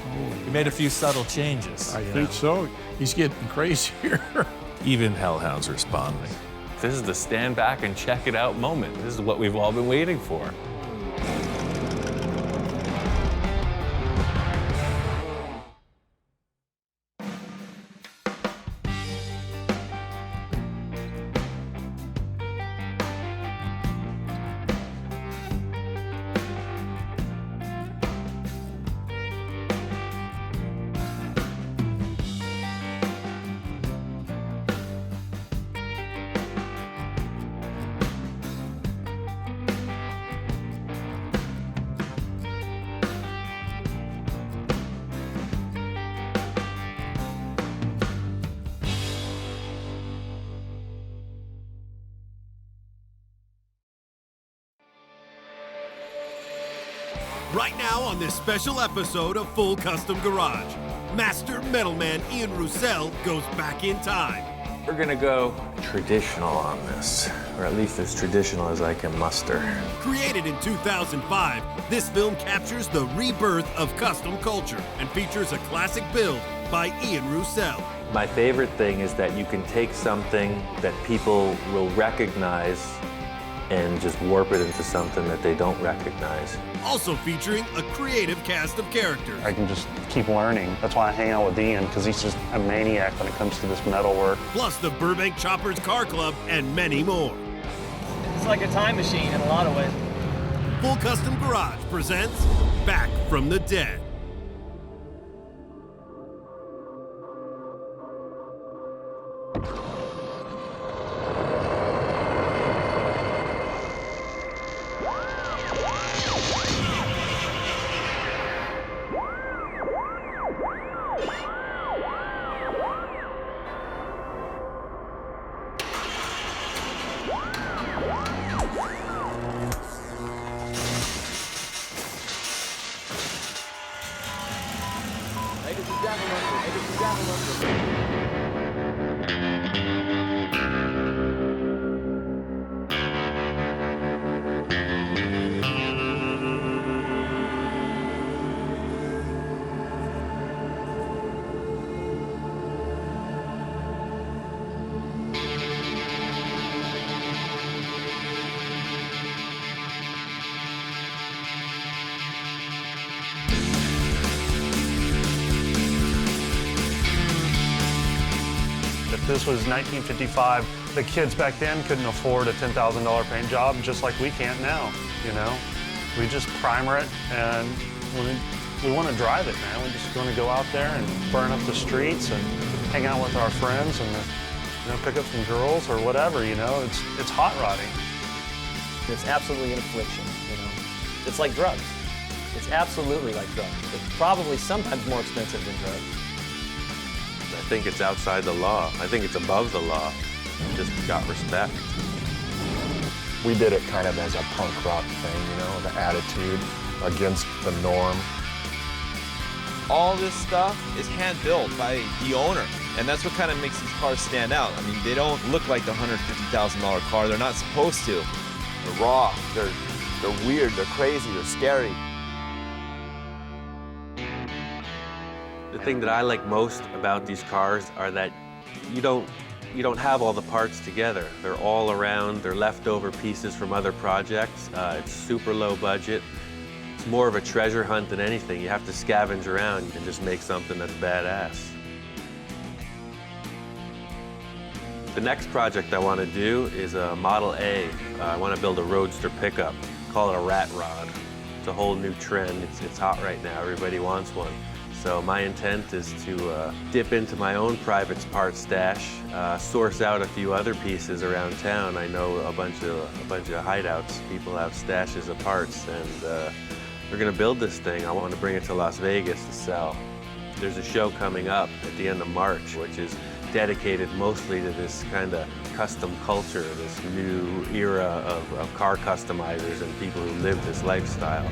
we made a few subtle changes. I think so. He's getting crazier. Even Hellhound's responding. This is the stand back and check it out moment. This is what we've all been waiting for. Right now on this special episode of Full Custom Garage, Master Metalman Ian Roussel goes back in time. We're gonna go traditional on this, or at least as traditional as I can muster. Created in 2005, this film captures the rebirth of custom culture and features a classic build by Ian Roussel. My favorite thing is that you can take something that people will recognize and just warp it into something that they don't recognize. Also featuring a creative cast of characters. I can just keep learning. That's why I hang out with Ian, because he's just a maniac when it comes to this metal work. Plus the Burbank Choppers Car Club and many more. It's like a time machine in a lot of ways. Full Custom Garage presents Back from the Dead. If this was 1955, the kids back then couldn't afford a $10,000 paint job just like we can't now, you know? We just primer it and we want to drive it, man. We just want to go out there and burn up the streets and hang out with our friends and pick up some girls or whatever, you know? It's hot rodding. It's absolutely an affliction, you know? It's like drugs. It's absolutely like drugs. It's probably sometimes more expensive than drugs. I think it's outside the law. I think it's above the law. Just got respect. We did it kind of as a punk rock thing, you know, the attitude against the norm. All this stuff is hand-built by the owner, and that's what kind of makes these cars stand out. I mean, they don't look like the $150,000 car. They're not supposed to. They're raw, they're weird, they're crazy, they're scary. The thing that I like most about these cars are that you don't have all the parts together. They're all around, they're leftover pieces from other projects. It's super low budget. It's more of a treasure hunt than anything. You have to scavenge around and just make something that's badass. The next project I want to do is a Model A. I want to build a roadster pickup. Call it a rat rod. It's a whole new trend. It's hot right now. Everybody wants one. So my intent is to dip into my own private parts stash, source out a few other pieces around town. I know a bunch of hideouts. People have stashes of parts, and we're gonna build this thing. I want to bring it to Las Vegas to sell. There's a show coming up at the end of March, which is dedicated mostly to this kind of custom culture, this new era of car customizers and people who live this lifestyle.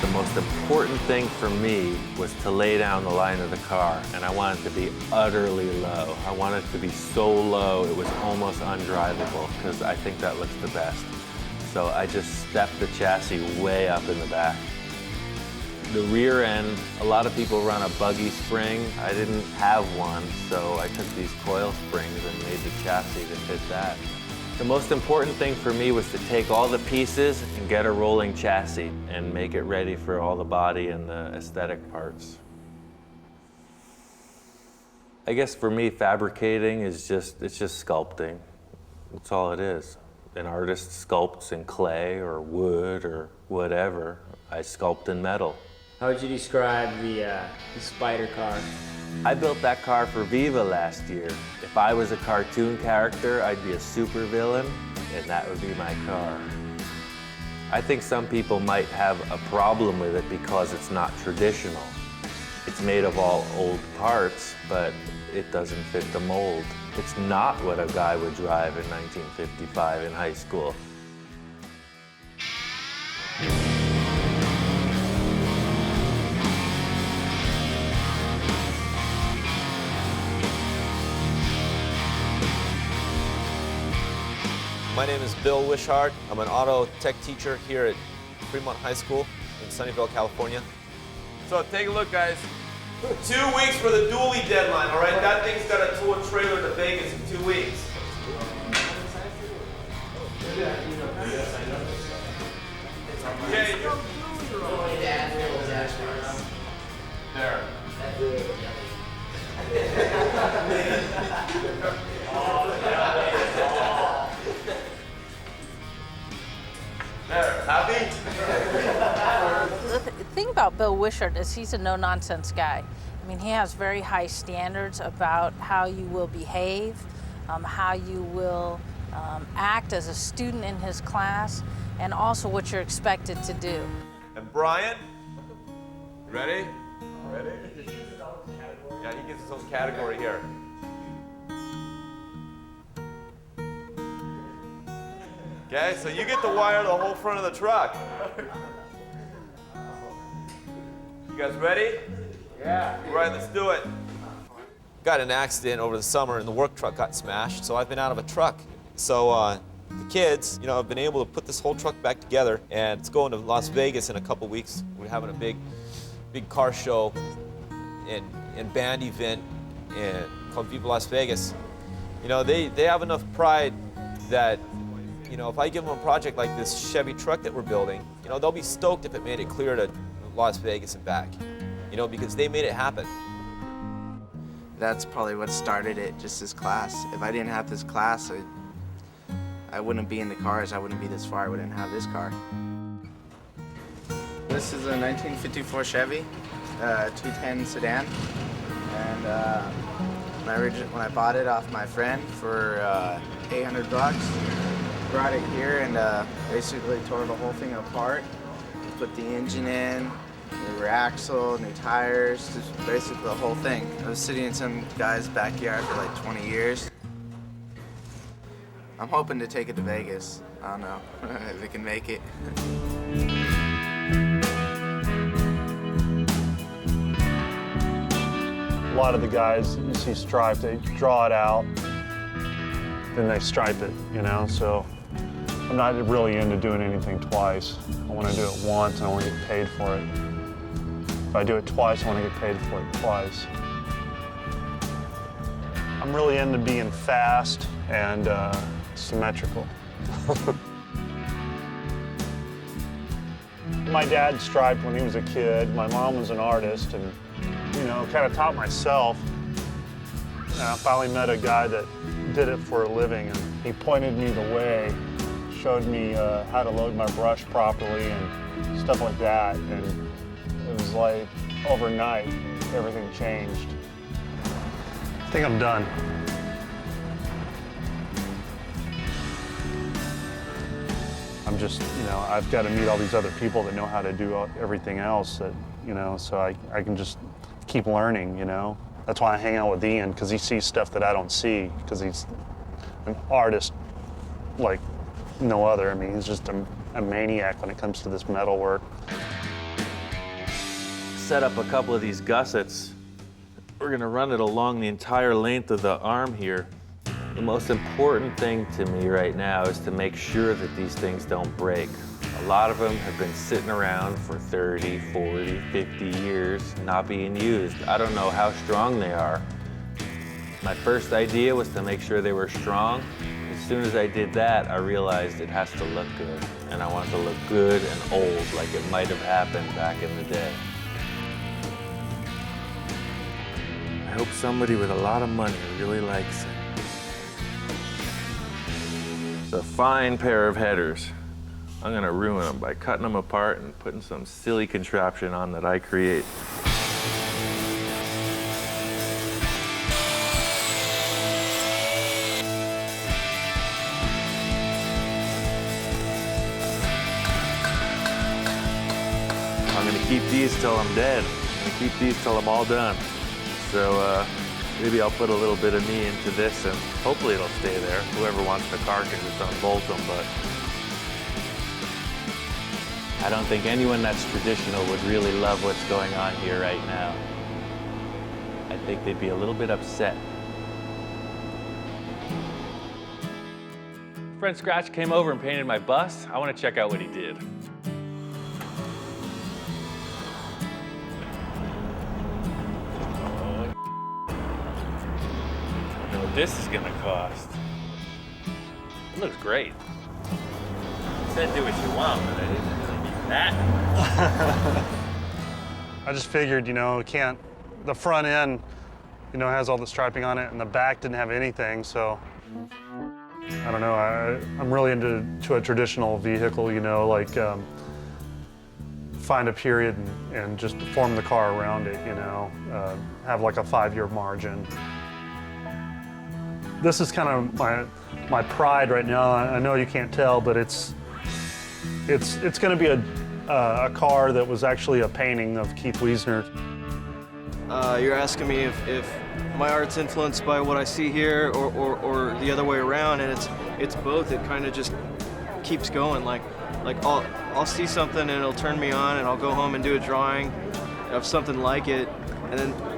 The most important thing for me was to lay down the line of the car, and I want it to be utterly low. I want it to be so low it was almost undrivable, because I think that looks the best. So I just stepped the chassis way up in the back. The rear end, a lot of people run a buggy spring. I didn't have one, so I took these coil springs and made the chassis to fit that. The most important thing for me was to take all the pieces and get a rolling chassis and make it ready for all the body and the aesthetic parts. I guess for me, fabricating is just sculpting. That's all it is. An artist sculpts in clay or wood or whatever. I sculpt in metal. How would you describe the spider car? I built that car for Viva last year. If I was a cartoon character, I'd be a supervillain, and that would be my car. I think some people might have a problem with it because it's not traditional. It's made of all old parts, but it doesn't fit the mold. It's not what a guy would drive in 1955 in high school. My name is Bill Wishart. I'm an auto tech teacher here at Fremont High School in Sunnyvale, California. So take a look, guys. 2 weeks for the dually deadline, all right? That thing's got to tow a trailer to Vegas in 2 weeks. Okay. There. There, happy? The thing about Bill Wishart is he's a no-nonsense guy. I mean, he has very high standards about how you will behave, how you will act as a student in his class, and also what you're expected to do. And Brian, you ready? Ready? Yeah, he gets his own category here. Okay, so you get to wire the whole front of the truck. You guys ready? Yeah. All right, let's do it. Got in an accident over the summer and the work truck got smashed, so I've been out of a truck. So the kids, you know, have been able to put this whole truck back together, and it's going to Las Vegas in a couple weeks. We're having a big car show and band event called Viva Las Vegas. You know, they have enough pride that, you know, if I give them a project like this Chevy truck that we're building, you know, they'll be stoked if it made it clear to Las Vegas and back, you know, because they made it happen. That's probably what started it, just this class. If I didn't have this class, I wouldn't be in the cars, I wouldn't be this far, I wouldn't have this car. This is a 1954 Chevy, 210 sedan, and when I bought it off my friend for $800, brought it here and basically tore the whole thing apart, put the engine in, new rear axle, new tires, just basically the whole thing. I was sitting in some guy's backyard for like 20 years. I'm hoping to take it to Vegas. I don't know if it can make it. A lot of the guys you see striped, they draw it out, then they stripe it, you know? So I'm not really into doing anything twice. I want to do it once and I want to get paid for it. If I do it twice, I want to get paid for it twice. I'm really into being fast and symmetrical. My dad striped when he was a kid. My mom was an artist, and you know, kind of taught myself. And I finally met a guy that did it for a living, and he pointed me the way, showed me how to load my brush properly and stuff like that. And it was like overnight, everything changed. I think I'm done. I'm just, you know, I've got to meet all these other people that know how to do everything else that, you know, so I can just keep learning, you know. That's why I hang out with Ian, because he sees stuff that I don't see, because he's an artist like no other. I mean, he's just a maniac when it comes to this metal work. Set up a couple of these gussets. We're gonna run it along the entire length of the arm here. The most important thing to me right now is to make sure that these things don't break. A lot of them have been sitting around for 30, 40, 50 years, not being used. I don't know how strong they are. My first idea was to make sure they were strong. As soon as I did that, I realized it has to look good. And I want it to look good and old, like it might have happened back in the day. I hope somebody with a lot of money really likes it. It's a fine pair of headers. I'm gonna ruin them by cutting them apart and putting some silly contraption on that I create. I'm gonna keep these till I'm dead. I'm gonna keep these till I'm all done. So maybe I'll put a little bit of me into this and hopefully it'll stay there. Whoever wants the car can just unbolt them, but I don't think anyone that's traditional would really love what's going on here right now. I think they'd be a little bit upset. Friend Scratch came over and painted my bus. I want to check out what he did. I wonder what this is gonna cost. It looks great. It said do what you want, but I didn't really need that. I just figured, you know, the front end, you know, has all the striping on it, and the back didn't have anything, so I don't know. I'm really into a traditional vehicle, you know, like find a period and just form the car around it, you know, have like a 5-year margin. This is kind of my pride right now. I know you can't tell, but it's going to be a car that was actually a painting of Keith Wiesner. You're asking me if my art's influenced by what I see here or the other way around, and it's both. It kind of just keeps going. Like I'll see something and it'll turn me on, and I'll go home and do a drawing of something like it,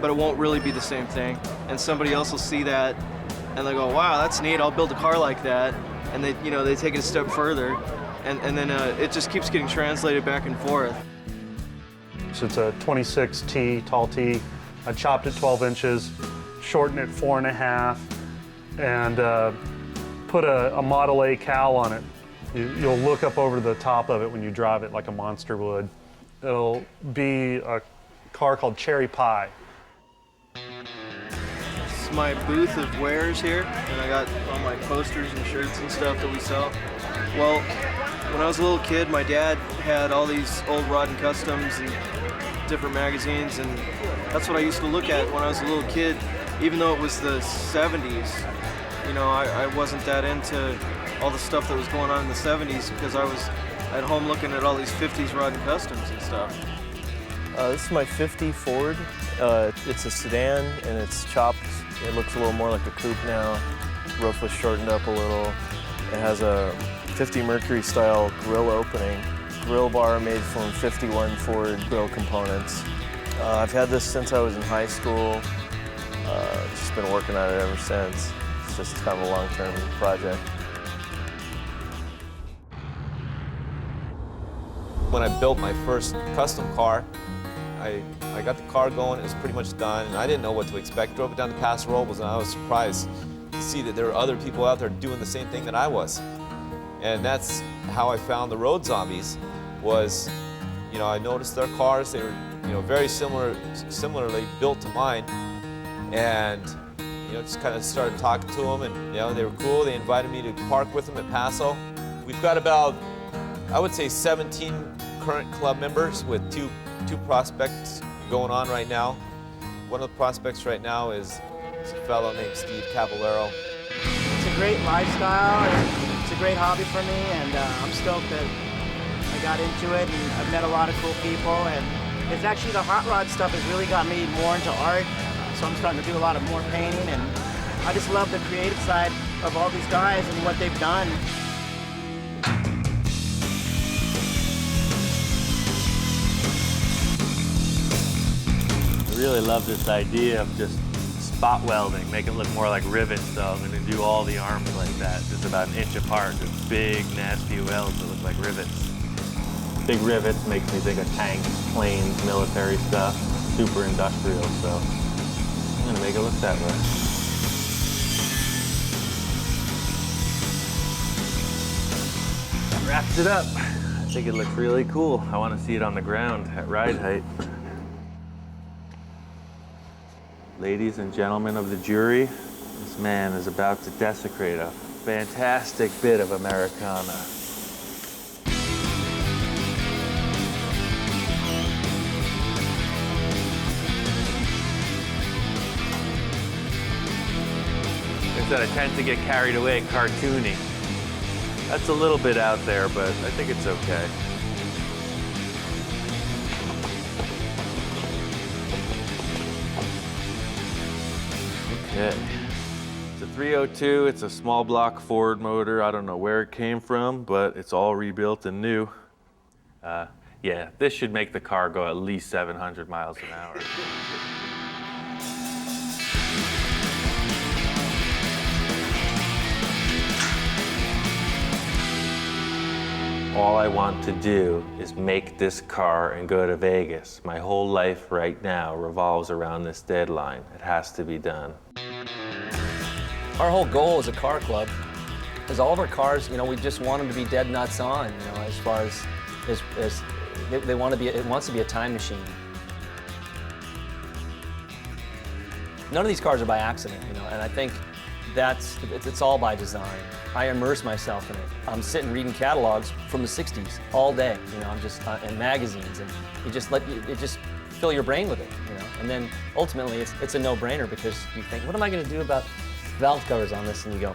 but it won't really be the same thing. And somebody else will see that, and they go, "Wow, that's neat. I'll build a car like that." And they take it a step further, and then it just keeps getting translated back and forth. So it's a 26T, tall T. I chopped it 12 inches, shortened it 4.5, and put a Model A cowl on it. You'll look up over the top of it when you drive it like a monster would. It'll be a car called Cherry Pie. This is my booth of wares here, and I got all my posters and shirts and stuff that we sell. Well, when I was a little kid, my dad had all these old Rod and Customs and different magazines, and that's what I used to look at when I was a little kid. Even though it was the 70s, you know, I wasn't that into all the stuff that was going on in the 70s because I was at home looking at all these 50s Rod and Customs and stuff. This is my 50 Ford. It's a sedan and it's chopped. It looks a little more like a coupe now. Roof was shortened up a little. It has a 50 Mercury style grill opening. Grill bar made from 51 Ford grill components. I've had this since I was in high school. Just been working on it ever since. It's just kind of a long-term project. When I built my first custom car, I got the car going, it was pretty much done, and I didn't know what to expect. Drove it down to Paso Robles, and I was surprised to see that there were other people out there doing the same thing that I was. And that's how I found the Road Zombies, was, you know, I noticed their cars, they were, you know, very similarly built to mine, and, you know, just kind of started talking to them, and, you know, they were cool. They invited me to park with them at Paso. We've got about, I would say, 17 current club members with two prospects going on right now. One of the prospects right now is a fellow named Steve Cavallero. It's a great lifestyle, and it's a great hobby for me, and I'm stoked that I got into it, and I've met a lot of cool people, and it's actually the hot rod stuff has really got me more into art, so I'm starting to do a lot of more painting, and I just love the creative side of all these guys and what they've done. I really love this idea of just spot welding, make it look more like rivets, so I'm going to do all the arms like that, just about an inch apart, just big, nasty welds that look like rivets. Big rivets makes me think of tanks, planes, military stuff, super industrial, so I'm going to make it look that way. That wraps it up. I think it looks really cool. I want to see it on the ground at ride height. Ladies and gentlemen of the jury, this man is about to desecrate a fantastic bit of Americana. Like I said, I tend to get carried away cartoony. That's a little bit out there, but I think it's okay. Okay. It's a 302, it's a small block Ford motor. I don't know where it came from, but it's all rebuilt and new. Yeah, this should make the car go at least 700 miles an hour. all I want to do is make this car and go to Vegas. My whole life right now revolves around this deadline. It has to be done. Our whole goal as a car club is all of our cars, we just want them to be dead nuts on, as far as they want to be, it wants to be a time machine. None of these cars are by accident, and I think it's all by design. I immerse myself in it. I'm sitting reading catalogs from the 60s all day, I'm just, and magazines, and you just fill your brain with it, and then ultimately it's a no-brainer because you think, what am I going to do about valve covers on this? And you go,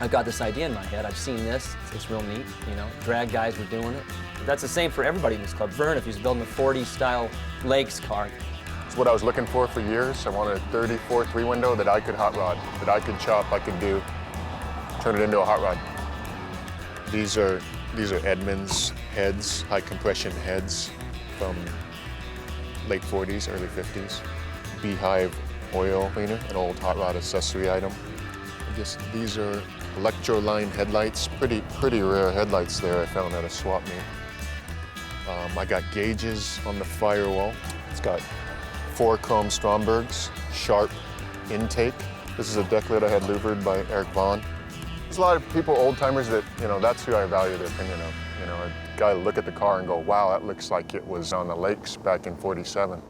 I've got this idea in my head, I've seen this, it's real neat, drag guys were doing it. That's the same for everybody in this club. Vern, if he's building a 40 style Lakes car. It's what I was looking for years. I wanted a 34 3-window that I could hot rod, that I could chop, I could do, turn it into a hot rod. These are Edmunds heads, high compression heads from late 40s, early 50s. Beehive oil cleaner, an old hot rod accessory item. These are electro-line headlights, pretty rare headlights there I found at a swap meet. I got gauges on the firewall. It's got 4 chrome Strombergs, sharp intake. This is a deck lid I had louvered by Eric Vaughn. There's a lot of people, old timers, that, that's who I value their opinion of. A guy look at the car and go, wow, that looks like it was on the lakes back in '47.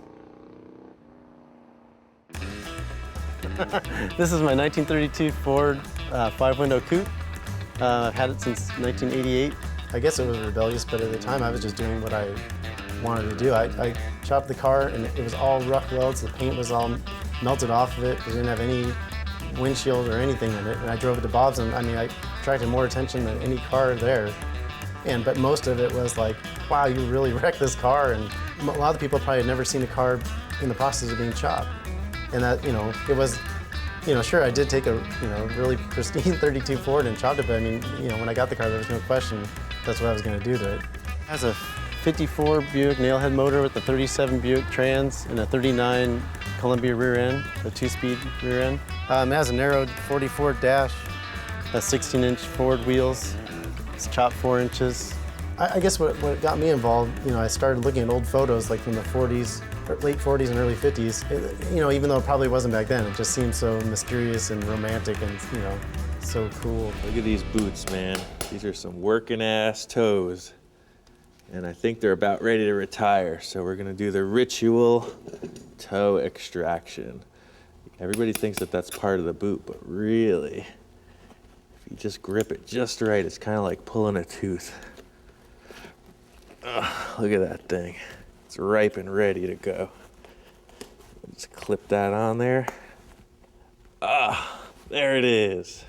This is my 1932 Ford 5-window coupe. I've had it since 1988. I guess it was rebellious, but at the time I was just doing what I wanted to do. I chopped the car and it was all rough welds. The paint was all melted off of it. It didn't have any windshield or anything in it. And I drove it to Bob's, and I attracted more attention than any car there. But most of it was like, wow, you really wrecked this car. And a lot of people probably had never seen a car in the process of being chopped. And that, it was, sure, I did take a, really pristine 32 Ford and chopped it, but when I got the car, there was no question that's what I was going to do to it. It has a 54 Buick nailhead motor with a 37 Buick trans and a 39 Columbia rear end, a 2-speed rear end. It has a narrowed 44 dash, a 16-inch Ford wheels. It's chopped 4 inches. I guess what got me involved, I started looking at old photos like from the 40s, late 40s and early 50s. Even though it probably wasn't back then, it just seemed so mysterious and romantic and, so cool. Look at these boots, man. These are some working ass toes. And I think they're about ready to retire. So we're gonna do the ritual toe extraction. Everybody thinks that that's part of the boot, but really, if you just grip it just right, it's kind of like pulling a tooth. Look at that thing. It's ripe and ready to go. Just clip that on there. There it is.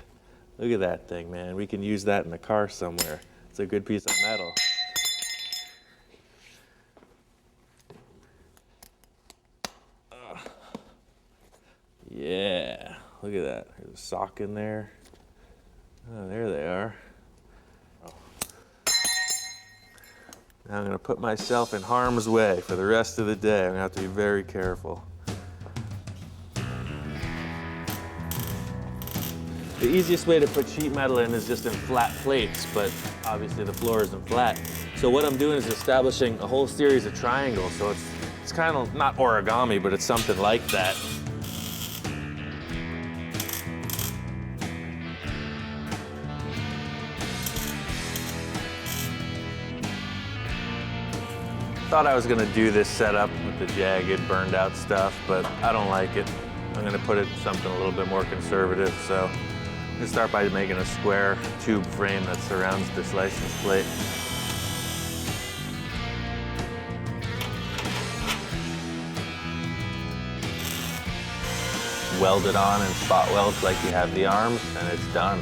Look at that thing, man. We can use that in the car somewhere. It's a good piece of metal. Yeah, look at that. There's a sock in there. Oh, there they are. Now I'm gonna put myself in harm's way for the rest of the day. I'm gonna have to be very careful. The easiest way to put sheet metal in is just in flat plates, but obviously the floor isn't flat. So what I'm doing is establishing a whole series of triangles. So it's kind of not origami, but it's something like that. Thought I was gonna do this setup with the jagged, burned out stuff, but I don't like it. I'm gonna put it in something a little bit more conservative. So I'm gonna start by making a square tube frame that surrounds this license plate. Weld it on and spot welds like you have the arms, and it's done.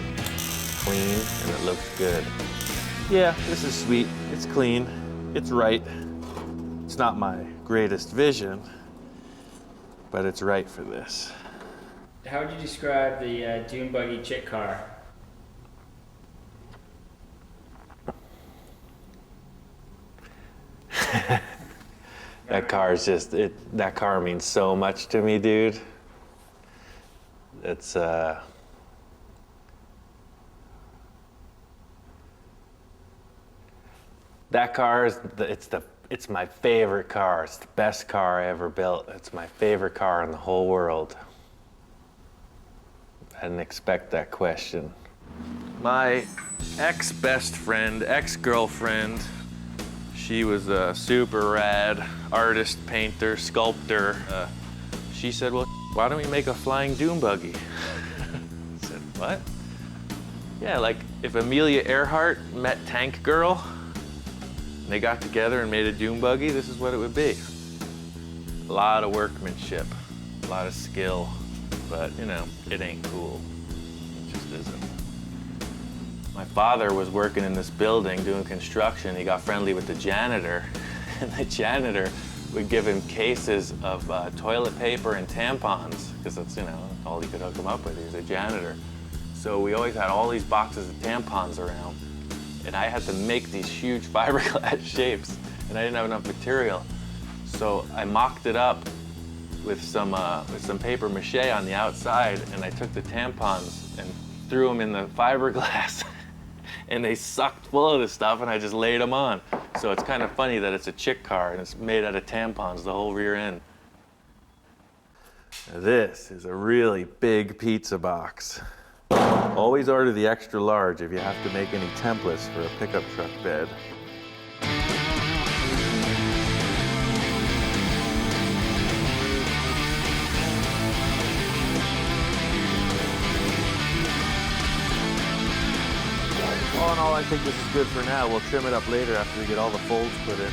Clean, and it looks good. Yeah, this is sweet. It's clean. It's right. It's not my greatest vision, but it's right for this. How would you describe the dune buggy chick car? That car is just, that car means so much to me, dude. It's, That car is it's my favorite car. It's the best car I ever built. It's my favorite car in the whole world. I didn't expect that question. My ex-best friend, ex-girlfriend, she was a super rad artist, painter, sculptor. She said, well, why don't we make a flying dune buggy? I said, what? Yeah, like if Amelia Earhart met Tank Girl, and they got together and made a dune buggy, this is what it would be. A lot of workmanship, a lot of skill, but you know, it ain't cool. It just isn't. My father was working in this building doing construction. He got friendly with the janitor, and the janitor would give him cases of toilet paper and tampons, because that's, you know, all he could hook him up with. He was a janitor. So we always had all these boxes of tampons around, and I had to make these huge fiberglass shapes, and I didn't have enough material. So I mocked it up with some paper mache on the outside, and I took the tampons and threw them in the fiberglass, and they sucked full of this stuff, and I just laid them on. So it's kind of funny that it's a chick car, and it's made out of tampons, the whole rear end. Now this is a really big pizza box. Always order the extra large if you have to make any templates for a pickup truck bed. All in all, I think this is good for now. We'll trim it up later after we get all the folds put in it.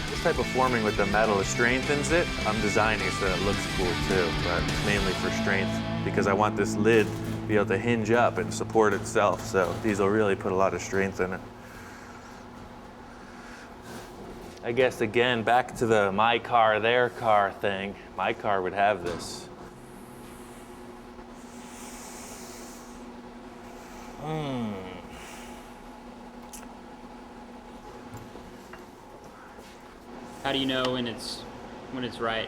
This type of forming with the metal, it strengthens it. I'm designing so that it looks cool too, but it's mainly for strength because I want this lid to be able to hinge up and support itself. So these will really put a lot of strength in it. I guess again, back to the my car, their car thing. My car would have this. How do you know when it's right?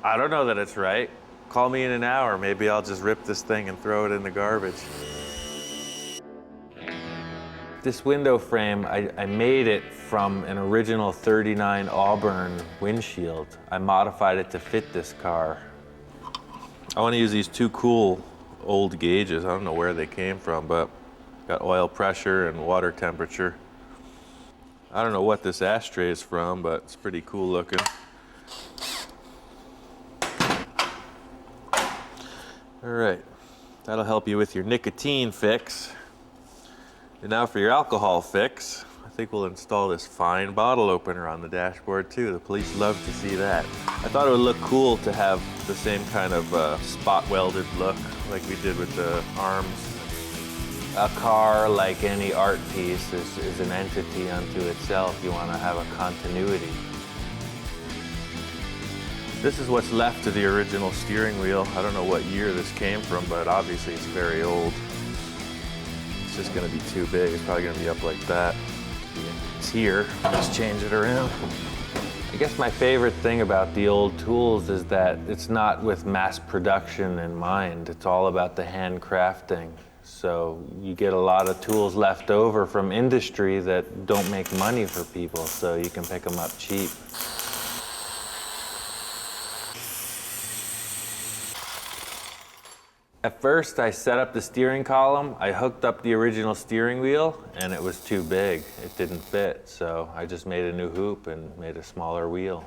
I don't know that it's right. Call me in an hour. Maybe I'll just rip this thing and throw it in the garbage. This window frame, I made it from an original 39 Auburn windshield. I modified it to fit this car. I want to use these two cool old gauges. I don't know where they came from, but got oil pressure and water temperature. I don't know what this ashtray is from, but it's pretty cool looking. All right, that'll help you with your nicotine fix. And now for your alcohol fix, I think we'll install this fine bottle opener on the dashboard too. The police love to see that. I thought it would look cool to have the same kind of spot welded look like we did with the arms. A car, like any art piece, is an entity unto itself. You want to have a continuity. This is what's left of the original steering wheel. I don't know what year this came from, but obviously it's very old. It's just going to be too big. It's probably going to be up like that. It's here. Just change it around. I guess my favorite thing about the old tools is that it's not with mass production in mind. It's all about the handcrafting. So you get a lot of tools left over from industry that don't make money for people, so you can pick them up cheap. At first, I set up the steering column. I hooked up the original steering wheel, and it was too big. It didn't fit, so I just made a new hoop and made a smaller wheel.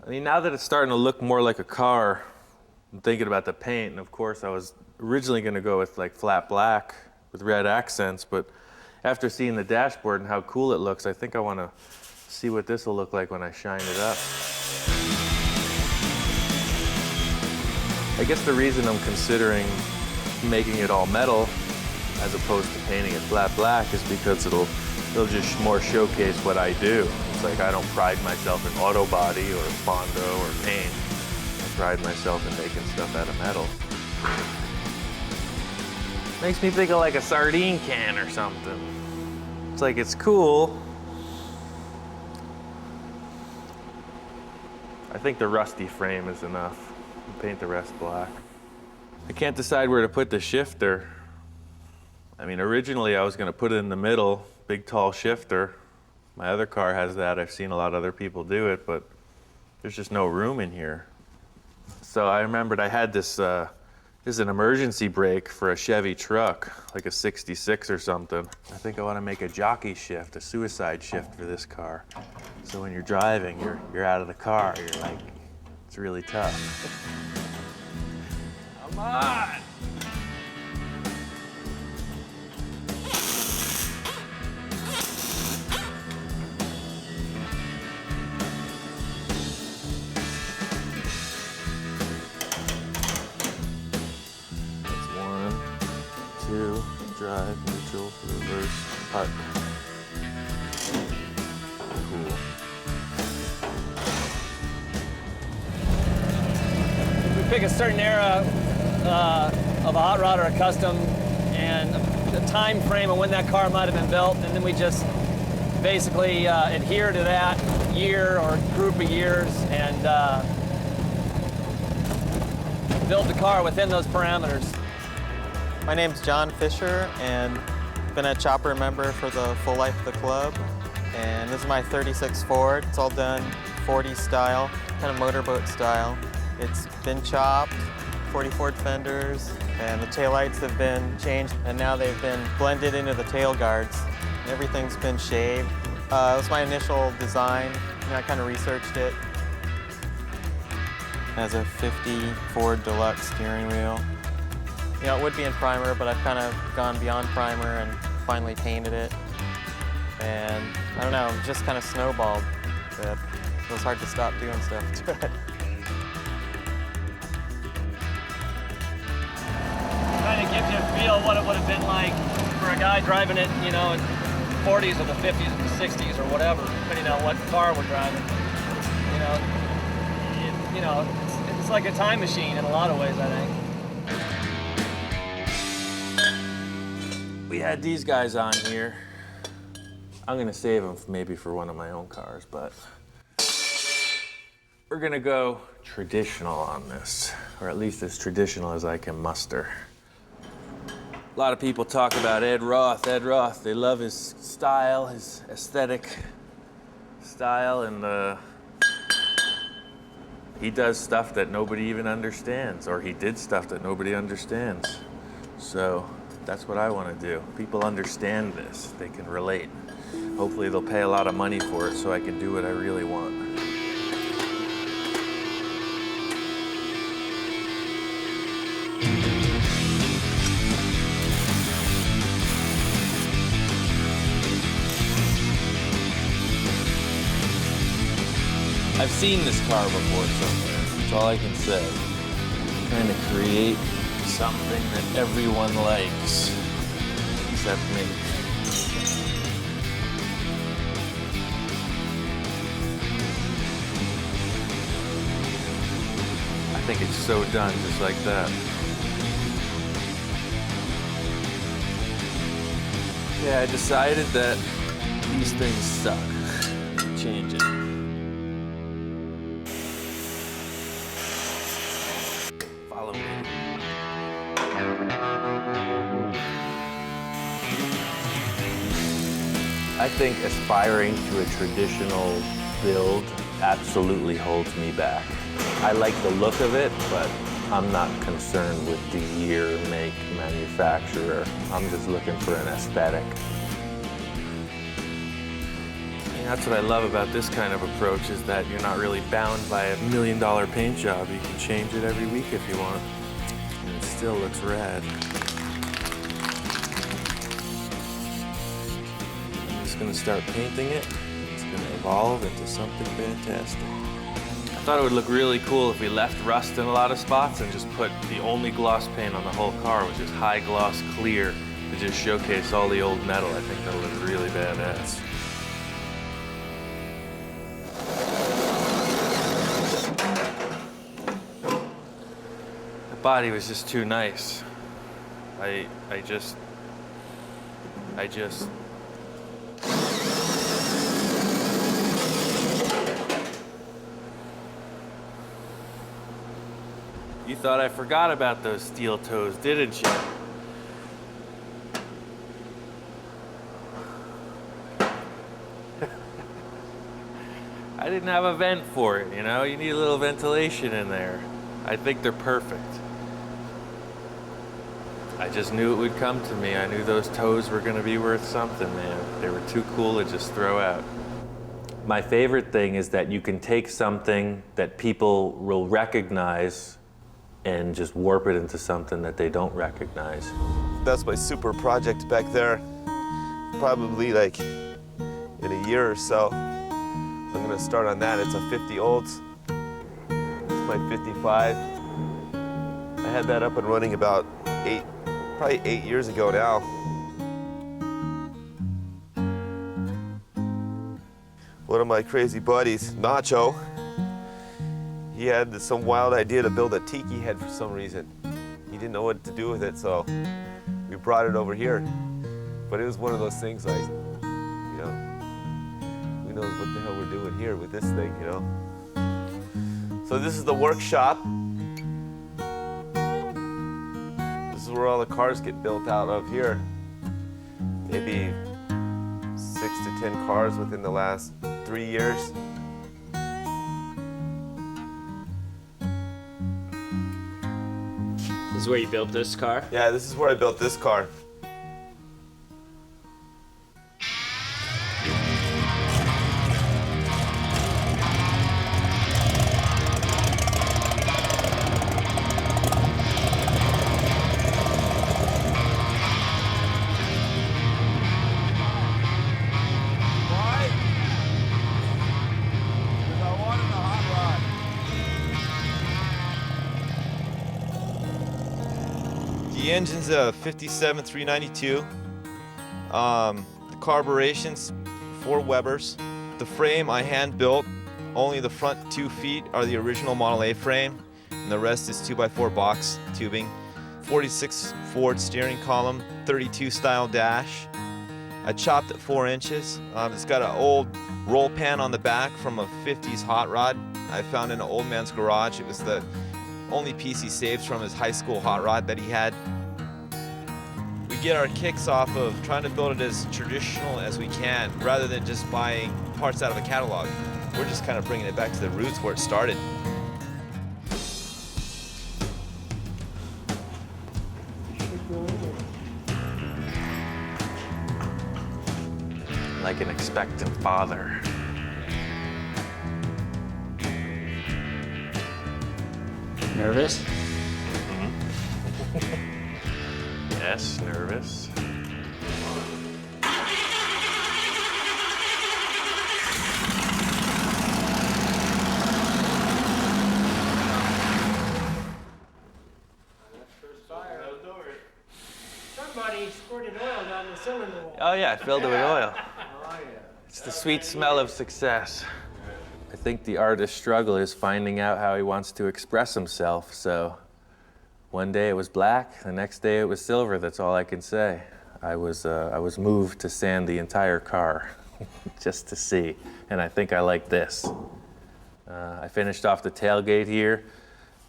I mean, now that it's starting to look more like a car, I'm thinking about the paint, and of course I was originally going to go with like flat black with red accents, but after seeing the dashboard and how cool it looks, I think I want to see what this will look like when I shine it up. I guess the reason I'm considering making it all metal as opposed to painting it flat black is because it'll just more showcase what I do. It's like I don't pride myself in auto body or Fondo or paint. I pride myself in making stuff out of metal. Makes me think of like a sardine can or something. It's like it's cool, I think the rusty frame is enough. Paint the rest black. I can't decide where to put the shifter. I mean, originally I was gonna put it in the middle, big tall shifter. My other car has that. I've seen a lot of other people do it, but there's just no room in here. So I remembered I had this, this is an emergency brake for a Chevy truck, like a 66 or something. I think I wanna make a jockey shift, a suicide shift for this car. So when you're driving, you're out of the car, you're like, it's really tough. Come on! Drive, neutral, reverse, park. Cool. We pick a certain era of a hot rod or a custom and a time frame of when that car might have been built, and then we just basically adhere to that year or group of years and build the car within those parameters. My name's John Fisher, and been a chopper member for the full life of the club. And this is my 36 Ford. It's all done 40 style, kind of motorboat style. It's been chopped, 40 Ford fenders, and the taillights have been changed, and now they've been blended into the tail guards. Everything's been shaved. It was my initial design, and I kind of researched it. It has a 50 Ford Deluxe steering wheel. You know, it would be in primer, but I've kind of gone beyond primer and finally painted it. And I don't know, just kind of snowballed. It was hard to stop doing stuff to it. Kind of gives you a feel what it would have been like for a guy driving it, you know, in the 40s or the 50s or the 60s or whatever, depending on what car we're driving. You know, it's like a time machine in a lot of ways, I think. We had these guys on here. I'm gonna save them maybe for one of my own cars, but we're gonna go traditional on this, or at least as traditional as I can muster. A lot of people talk about Ed Roth. They love his style, his aesthetic style, and he does stuff that nobody even understands, or he did stuff that nobody understands. So that's what I want to do. People understand this. They can relate. Hopefully they'll pay a lot of money for it so I can do what I really want. I've seen this car before somewhere. That's all I can say. I'm trying to create something that everyone likes, except me. I think it's so done just like that. Yeah, I decided that these things suck. Change it. Follow me. I think aspiring to a traditional build absolutely holds me back. I like the look of it, but I'm not concerned with the year, make, manufacturer. I'm just looking for an aesthetic. And that's what I love about this kind of approach, is that you're not really bound by $1 million paint job. You can change it every week if you want. And it still looks rad. I'm just gonna start painting it. It's gonna evolve into something fantastic. I thought it would look really cool if we left rust in a lot of spots and just put the only gloss paint on the whole car, which is high gloss clear, to just showcase all the old metal. I think that'll look really badass. The body was just too nice. I just You thought I forgot about those steel toes, didn't you? I didn't have a vent for it, you know? You need a little ventilation in there. I think they're perfect. I just knew it would come to me. I knew those toes were gonna be worth something, man. They were too cool to just throw out. My favorite thing is that you can take something that people will recognize and just warp it into something that they don't recognize. That's my super project back there. Probably like in a year or so, I'm gonna start on that. It's a 50 olds. It's my 55. I had that up and running about probably 8 years ago now. One of my crazy buddies, Nacho, he had some wild idea to build a tiki head for some reason. He didn't know what to do with it, so we brought it over here. But it was one of those things like, you know, who knows what the hell we're doing here with this thing, you know? So this is the workshop. This is where all the cars get built out of here. Maybe 6 to 10 cars within the last 3 years. This is where you built this car? Yeah, this is where I built this car. The engine's a 57 392. The carburetion's 4 Webers. The frame I hand built. Only the front 2 feet are the original Model A frame, and the rest is 2x4 box tubing. 46 Ford steering column, 32 style dash. I chopped at 4 inches. It's got an old roll pan on the back from a 50s hot rod I found in an old man's garage. It was the only piece he saved from his high school hot rod that he had. We get our kicks off of trying to build it as traditional as we can, rather than just buying parts out of a catalog. We're just kind of bringing it back to the roots where it started. Like an expectant father. Nervous? Yes, nervous. Somebody squirted oil down the cylinder wall. Oh yeah, I filled it with oil. It's the sweet smell of success. I think the artist's struggle is finding out how he wants to express himself, so one day it was black, the next day it was silver. That's all I can say. I was moved to sand the entire car just to see, and I think I like this. I finished off the tailgate here.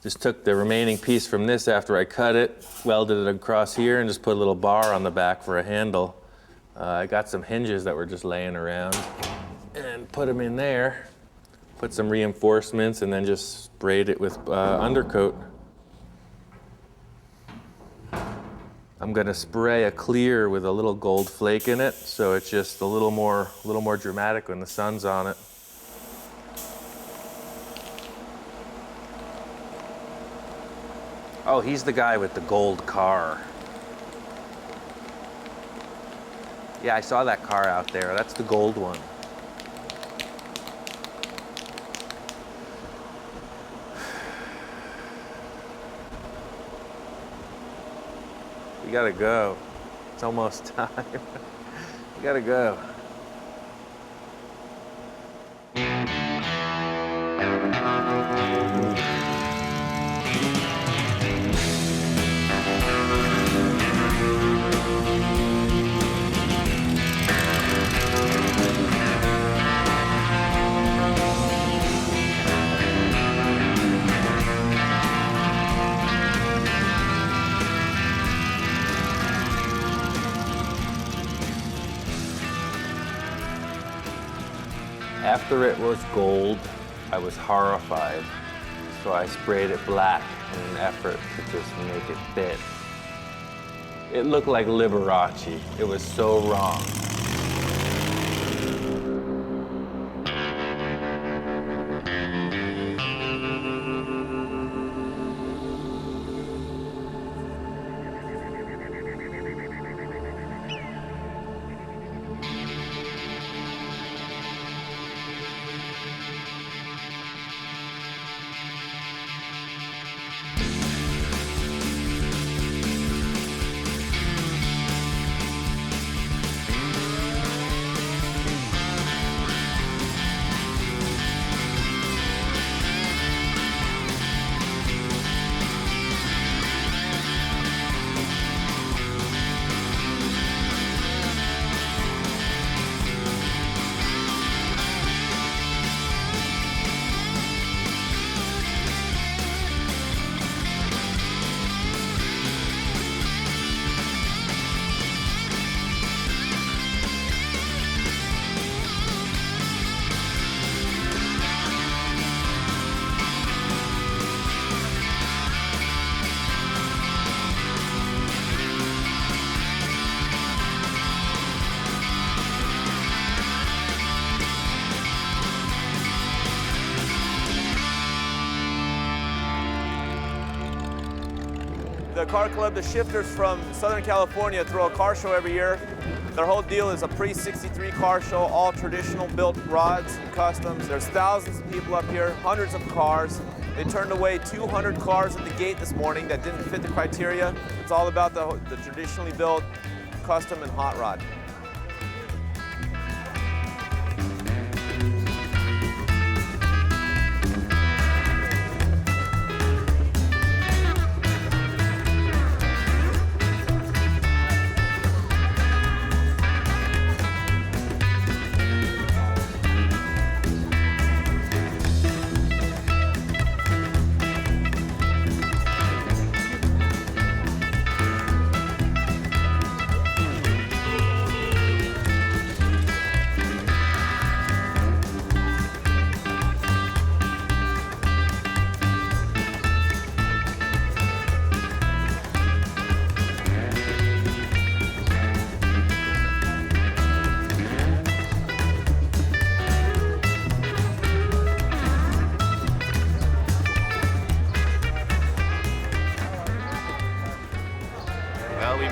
Just took the remaining piece from this after I cut it, welded it across here, and just put a little bar on the back for a handle. I got some hinges that were just laying around and put them in there. Put some reinforcements and then just sprayed it with undercoat. I'm gonna spray a clear with a little gold flake in it, so it's just a little more dramatic when the sun's on it. Oh, he's the guy with the gold car. Yeah, I saw that car out there. That's the gold one. We gotta go. It's almost time. We gotta go. After it was gold, I was horrified. So I sprayed it black in an effort to just make it fit. It looked like Liberace. It was so wrong. The car club, the Shifters from Southern California, throw a car show every year. Their whole deal is a pre-63 car show, all traditional built rods and customs. There's thousands of people up here, hundreds of cars. They turned away 200 cars at the gate this morning that didn't fit the criteria. It's all about the traditionally built custom and hot rod.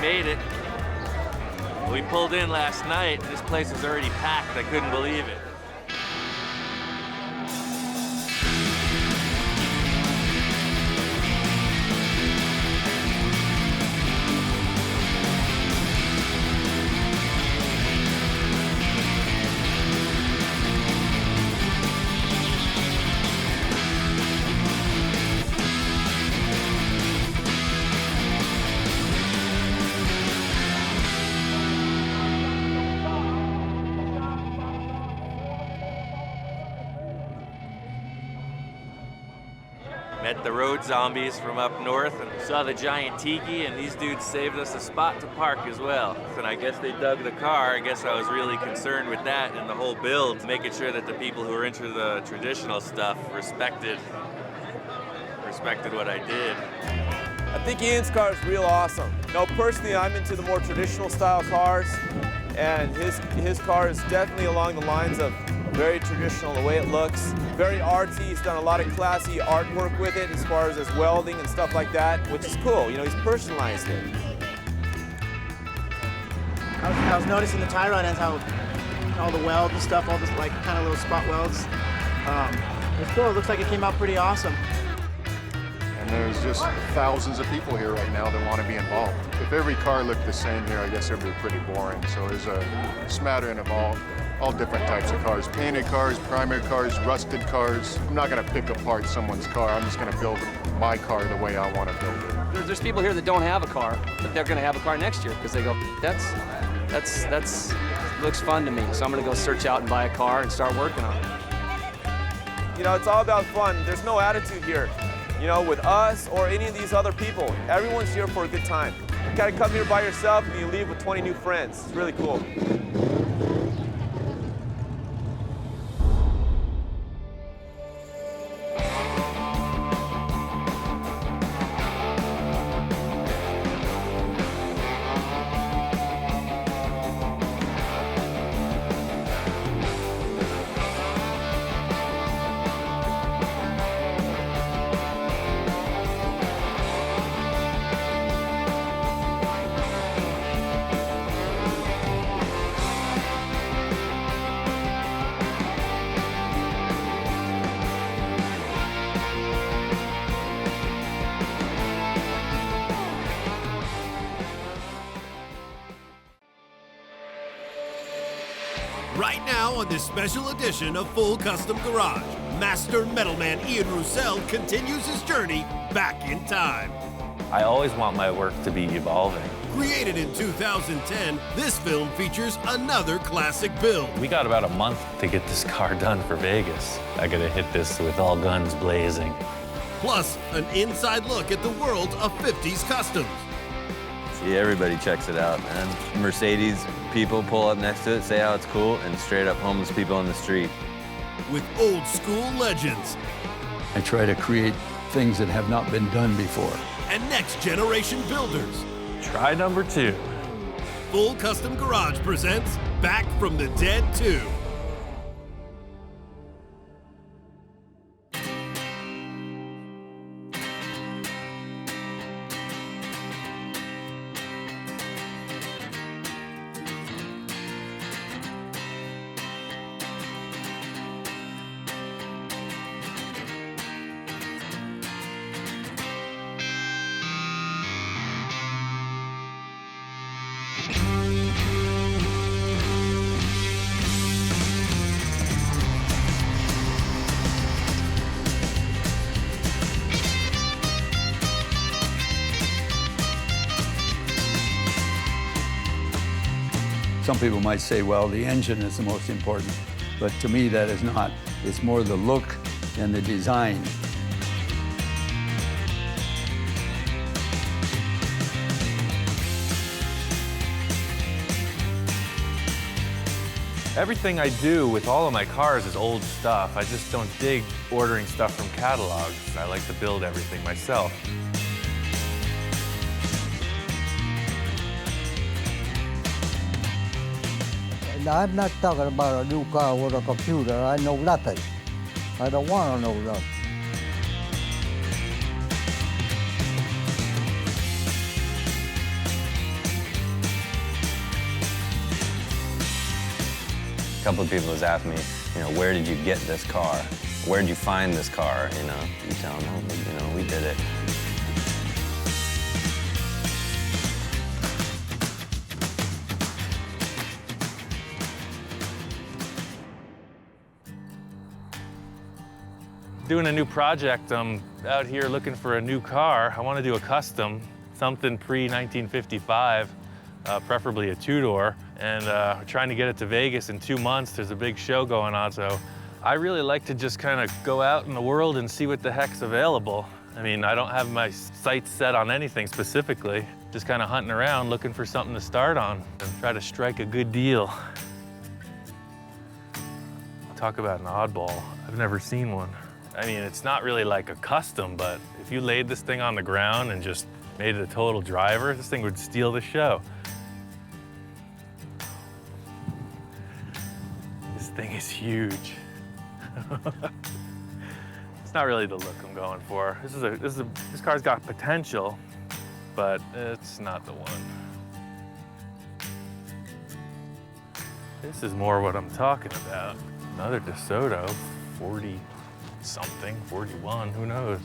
Made it. We pulled in last night. This place was already packed. I couldn't believe it. Met the road zombies from up north and saw the giant tiki, and these dudes saved us a spot to park as well. And I guess they dug the car. I guess I was really concerned with that and the whole build, making sure that the people who were into the traditional stuff respected what I did. I think Ian's car is real awesome. No, personally, I'm into the more traditional style cars, and his car is definitely along the lines of very traditional, the way it looks. Very artsy. He's done a lot of classy artwork with it as far as his welding and stuff like that, which is cool. You know, he's personalized it. I was noticing the tie rod ends, how all the welds and stuff, all this like kind of little spot welds. It's cool. It looks like it came out pretty awesome. And there's just thousands of people here right now that want to be involved. If every car looked the same here, I guess it would be pretty boring. So there's a smattering of all different types of cars. Painted cars, primer cars, rusted cars. I'm not going to pick apart someone's car. I'm just going to build my car the way I want to build it. There's people here that don't have a car, but they're going to have a car next year because they go, that's looks fun to me. So I'm going to go search out and buy a car and start working on it. You know, it's all about fun. There's no attitude here. You know, with us or any of these other people, everyone's here for a good time. You gotta come here by yourself and you leave with 20 new friends. It's really cool. Right now on this special edition of Full Custom Garage, Master Metalman Ian Roussel continues his journey back in time. I always want my work to be evolving. Created in 2010, this film features another classic build. We got about a month to get this car done for Vegas. I gotta hit this with all guns blazing. Plus, an inside look at the world of 50s customs. See, everybody checks it out, man. Mercedes people pull up next to it, say how it's cool, and straight up homeless people on the street. With old school legends. I try to create things that have not been done before. And next generation builders. Try number 2. Full Custom Garage presents Back from the Dead 2. Some people might say, well, the engine is the most important, but to me that is not. It's more the look and the design. Everything I do with all of my cars is old stuff. I just don't dig ordering stuff from catalogs. I like to build everything myself. I'm not talking about a new car with a computer. I know nothing. I don't want to know nothing. A couple of people has asked me, where did you get this car? Where did you find this car? You tell them, we did it. Doing a new project. I'm out here looking for a new car. I want to do a custom, something pre-1955, preferably a 2-door. And we're trying to get it to Vegas in 2 months. There's a big show going on, so I really like to just kind of go out in the world and see what the heck's available. I mean, I don't have my sights set on anything specifically. Just kind of hunting around, looking for something to start on and try to strike a good deal. Talk about an oddball. I've never seen one. I mean, it's not really like a custom, but if you laid this thing on the ground and just made it a total driver, this thing would steal the show. This thing is huge. It's not really the look I'm going for. This car's got potential, but it's not the one. This is more what I'm talking about. Another DeSoto, 40 something, 41, who knows?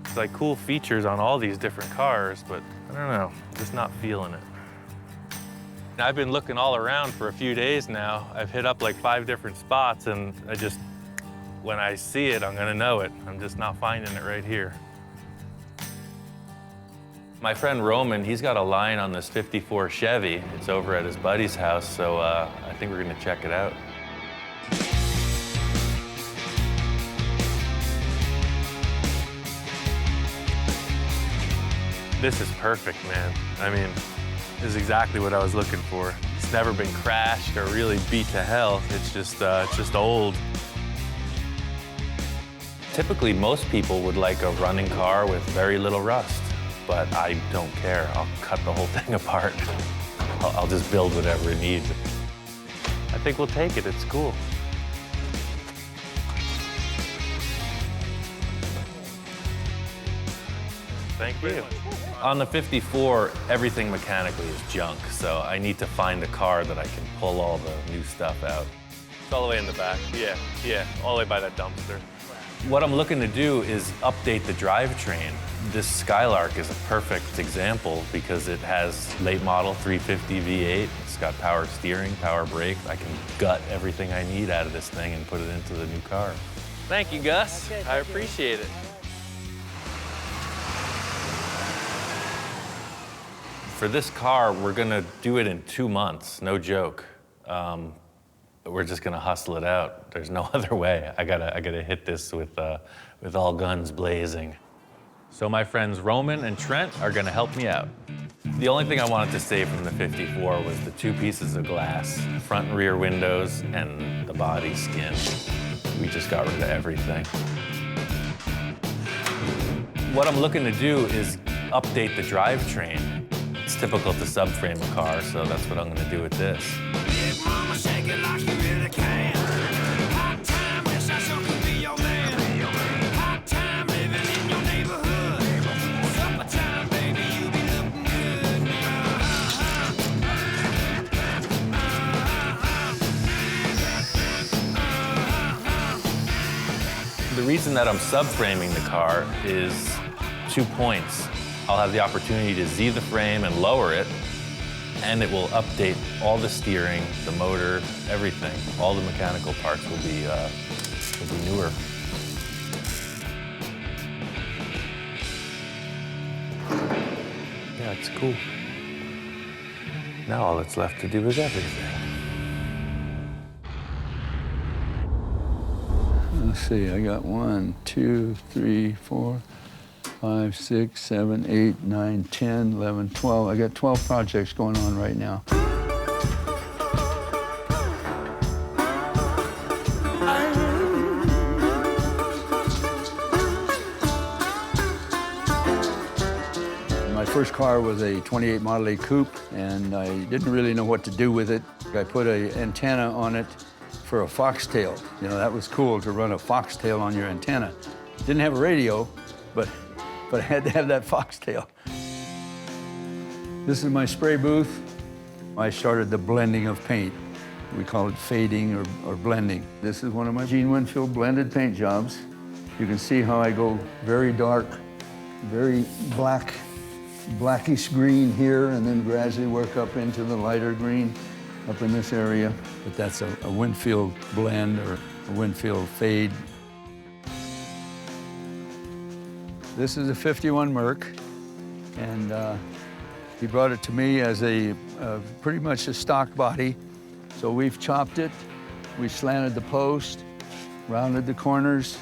It's like cool features on all these different cars, but I don't know, I'm just not feeling it. I've been looking all around for a few days now. I've hit up like 5 different spots, and when I see it, I'm gonna know it. I'm just not finding it right here. My friend Roman, he's got a line on this 54 Chevy. It's over at his buddy's house, so I think we're gonna check it out. This is perfect, man. I mean, this is exactly what I was looking for. It's never been crashed or really beat to hell. It's just old. Typically, most people would like a running car with very little rust, but I don't care. I'll cut the whole thing apart. I'll just build whatever it needs. I think we'll take it. It's cool. Thank you. On the 54, everything mechanically is junk, so I need to find a car that I can pull all the new stuff out. It's all the way in the back. Yeah, all the way by that dumpster. What I'm looking to do is update the drivetrain. This Skylark is a perfect example because it has late model 350 V8. It's got power steering, power brakes. I can gut everything I need out of this thing and put it into the new car. Thank you, Gus. Okay, I appreciate it. For this car, we're gonna do it in 2 months, no joke. We're just gonna hustle it out. There's no other way. I gotta hit this with all guns blazing. So my friends Roman and Trent are gonna help me out. The only thing I wanted to save from the 54 was the 2 pieces of glass, front and rear windows, and the body skin. We just got rid of everything. What I'm looking to do is update the drivetrain. It's typical to subframe a car, so that's what I'm gonna do with this. The reason that I'm subframing the car is 2 points. I'll have the opportunity to Z the frame and lower it, and it will update all the steering, the motor, everything. All the mechanical parts will be newer. Yeah, it's cool. Now all that's left to do is everything. Let's see, I got 1, 2, 3, 4, 5, 6, 7, 8, 9, 10, 11, 12. I got 12 projects going on right now. My first car was a 28 Model A coupe, and I didn't really know what to do with it. I put an antenna on it for a foxtail. You know, that was cool to run a foxtail on your antenna. Didn't have a radio, but I had to have that foxtail. This is my spray booth. I started the blending of paint. We call it fading or blending. This is one of my Gene Winfield blended paint jobs. You can see how I go very dark, very black, blackish green here, and then gradually work up into the lighter green up in this area. But that's a Winfield blend or a Winfield fade. This is a 51 Merc, and he brought it to me as pretty much a stock body. So we've chopped it, we slanted the post, rounded the corners,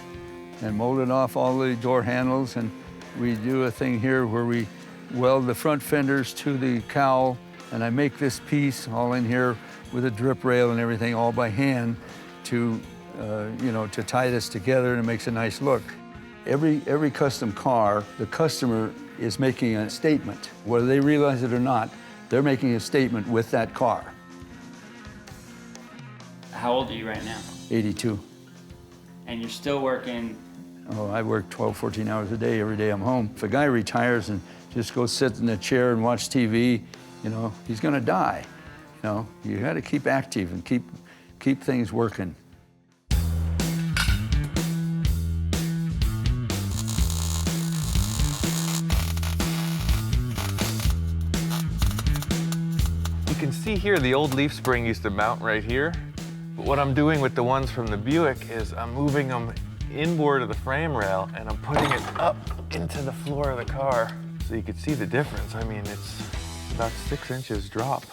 and molded off all the door handles. And we do a thing here where we weld the front fenders to the cowl, and I make this piece all in here with a drip rail and everything, all by hand to, to tie this together, and it makes a nice look. Every custom car, the customer is making a statement. Whether they realize it or not, they're making a statement with that car. How old are you right now? 82. And you're still working? Oh, I work 12, 14 hours a day, every day I'm home. If a guy retires and just goes sit in a chair and watch TV, he's gonna die. You gotta keep active and keep things working. You can see here the old leaf spring used to mount right here. But what I'm doing with the ones from the Buick is I'm moving them inboard of the frame rail, and I'm putting it up into the floor of the car so you can see the difference. I mean, it's about 6 inches drop.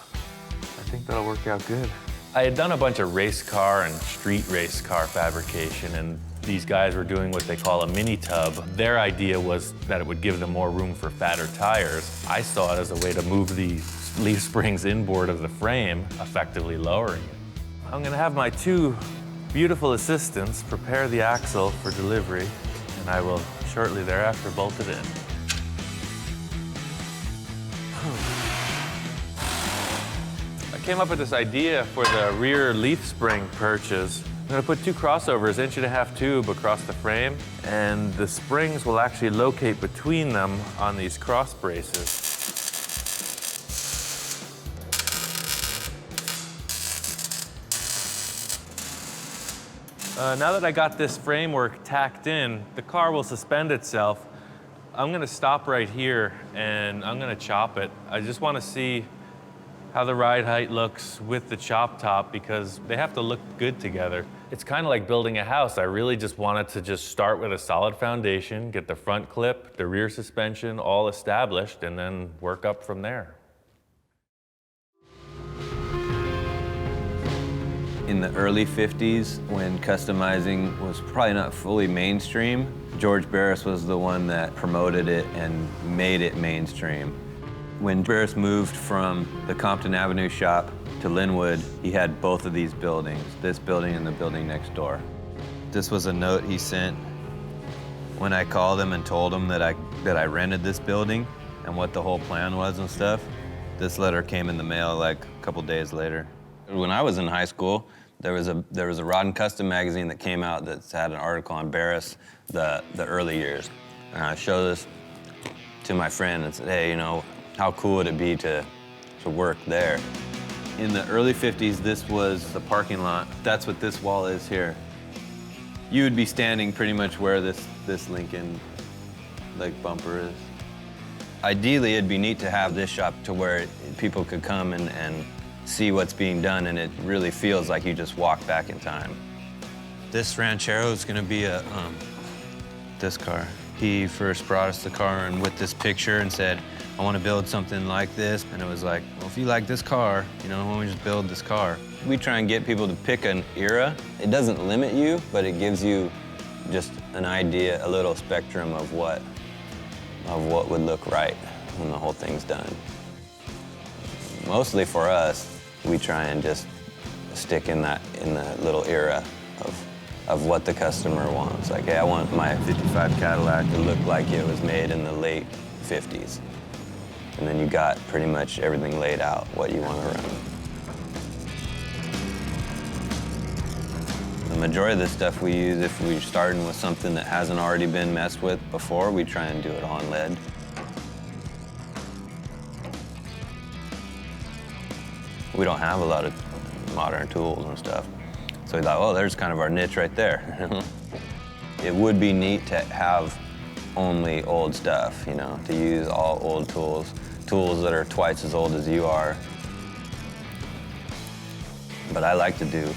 I think that'll work out good. I had done a bunch of race car and street race car fabrication, and these guys were doing what they call a mini tub. Their idea was that it would give them more room for fatter tires. I saw it as a way to move the leaf springs inboard of the frame, effectively lowering it. I'm gonna have my 2 beautiful assistants prepare the axle for delivery, and I will shortly thereafter bolt it in. I came up with this idea for the rear leaf spring perches. I'm gonna put 2 crossovers, 1.5" tube across the frame, and the springs will actually locate between them on these cross braces. Now that I got this framework tacked in, the car will suspend itself. I'm gonna stop right here and I'm gonna chop it. I just wanna see how the ride height looks with the chop top because they have to look good together. It's kind of like building a house. I really just wanted to just start with a solid foundation, get the front clip, the rear suspension all established, and then work up from there. In the early 50s, when customizing was probably not fully mainstream, George Barris was the one that promoted it and made it mainstream. When Barris moved from the Compton Avenue shop to Linwood, he had both of these buildings, this building and the building next door. This was a note he sent when I called him and told him that I rented this building and what the whole plan was and stuff. This letter came in the mail like a couple days later. When I was in high school, there was a Rod and Custom magazine that came out that had an article on Barris, the early years. And I showed this to my friend and said, hey, you know, how cool would it be to work there? In the early 50s, this was the parking lot. That's what this wall is here. You would be standing pretty much where this Lincoln like bumper is. Ideally, it'd be neat to have this shop to where people could come and see what's being done, and it really feels like you just walk back in time. This Ranchero is gonna be this car. He first brought us the car and with this picture and said, I want to build something like this. And it was like, well, if you like this car, you know, why don't we just build this car? We try and get people to pick an era. It doesn't limit you, but it gives you just an idea, a little spectrum of what would look right when the whole thing's done. Mostly for us, we try and just stick in the little era of what the customer wants. Like, hey, I want my 55 Cadillac to look like it was made in the late 50s. And then you got pretty much everything laid out, what you want to run. The majority of the stuff we use, if we're starting with something that hasn't already been messed with before, we try and do it on lead. We don't have a lot of modern tools and stuff. So we thought, well, there's kind of our niche right there. It would be neat to have only old stuff, you know, to use all old tools, tools that are twice as old as you are. But I like to do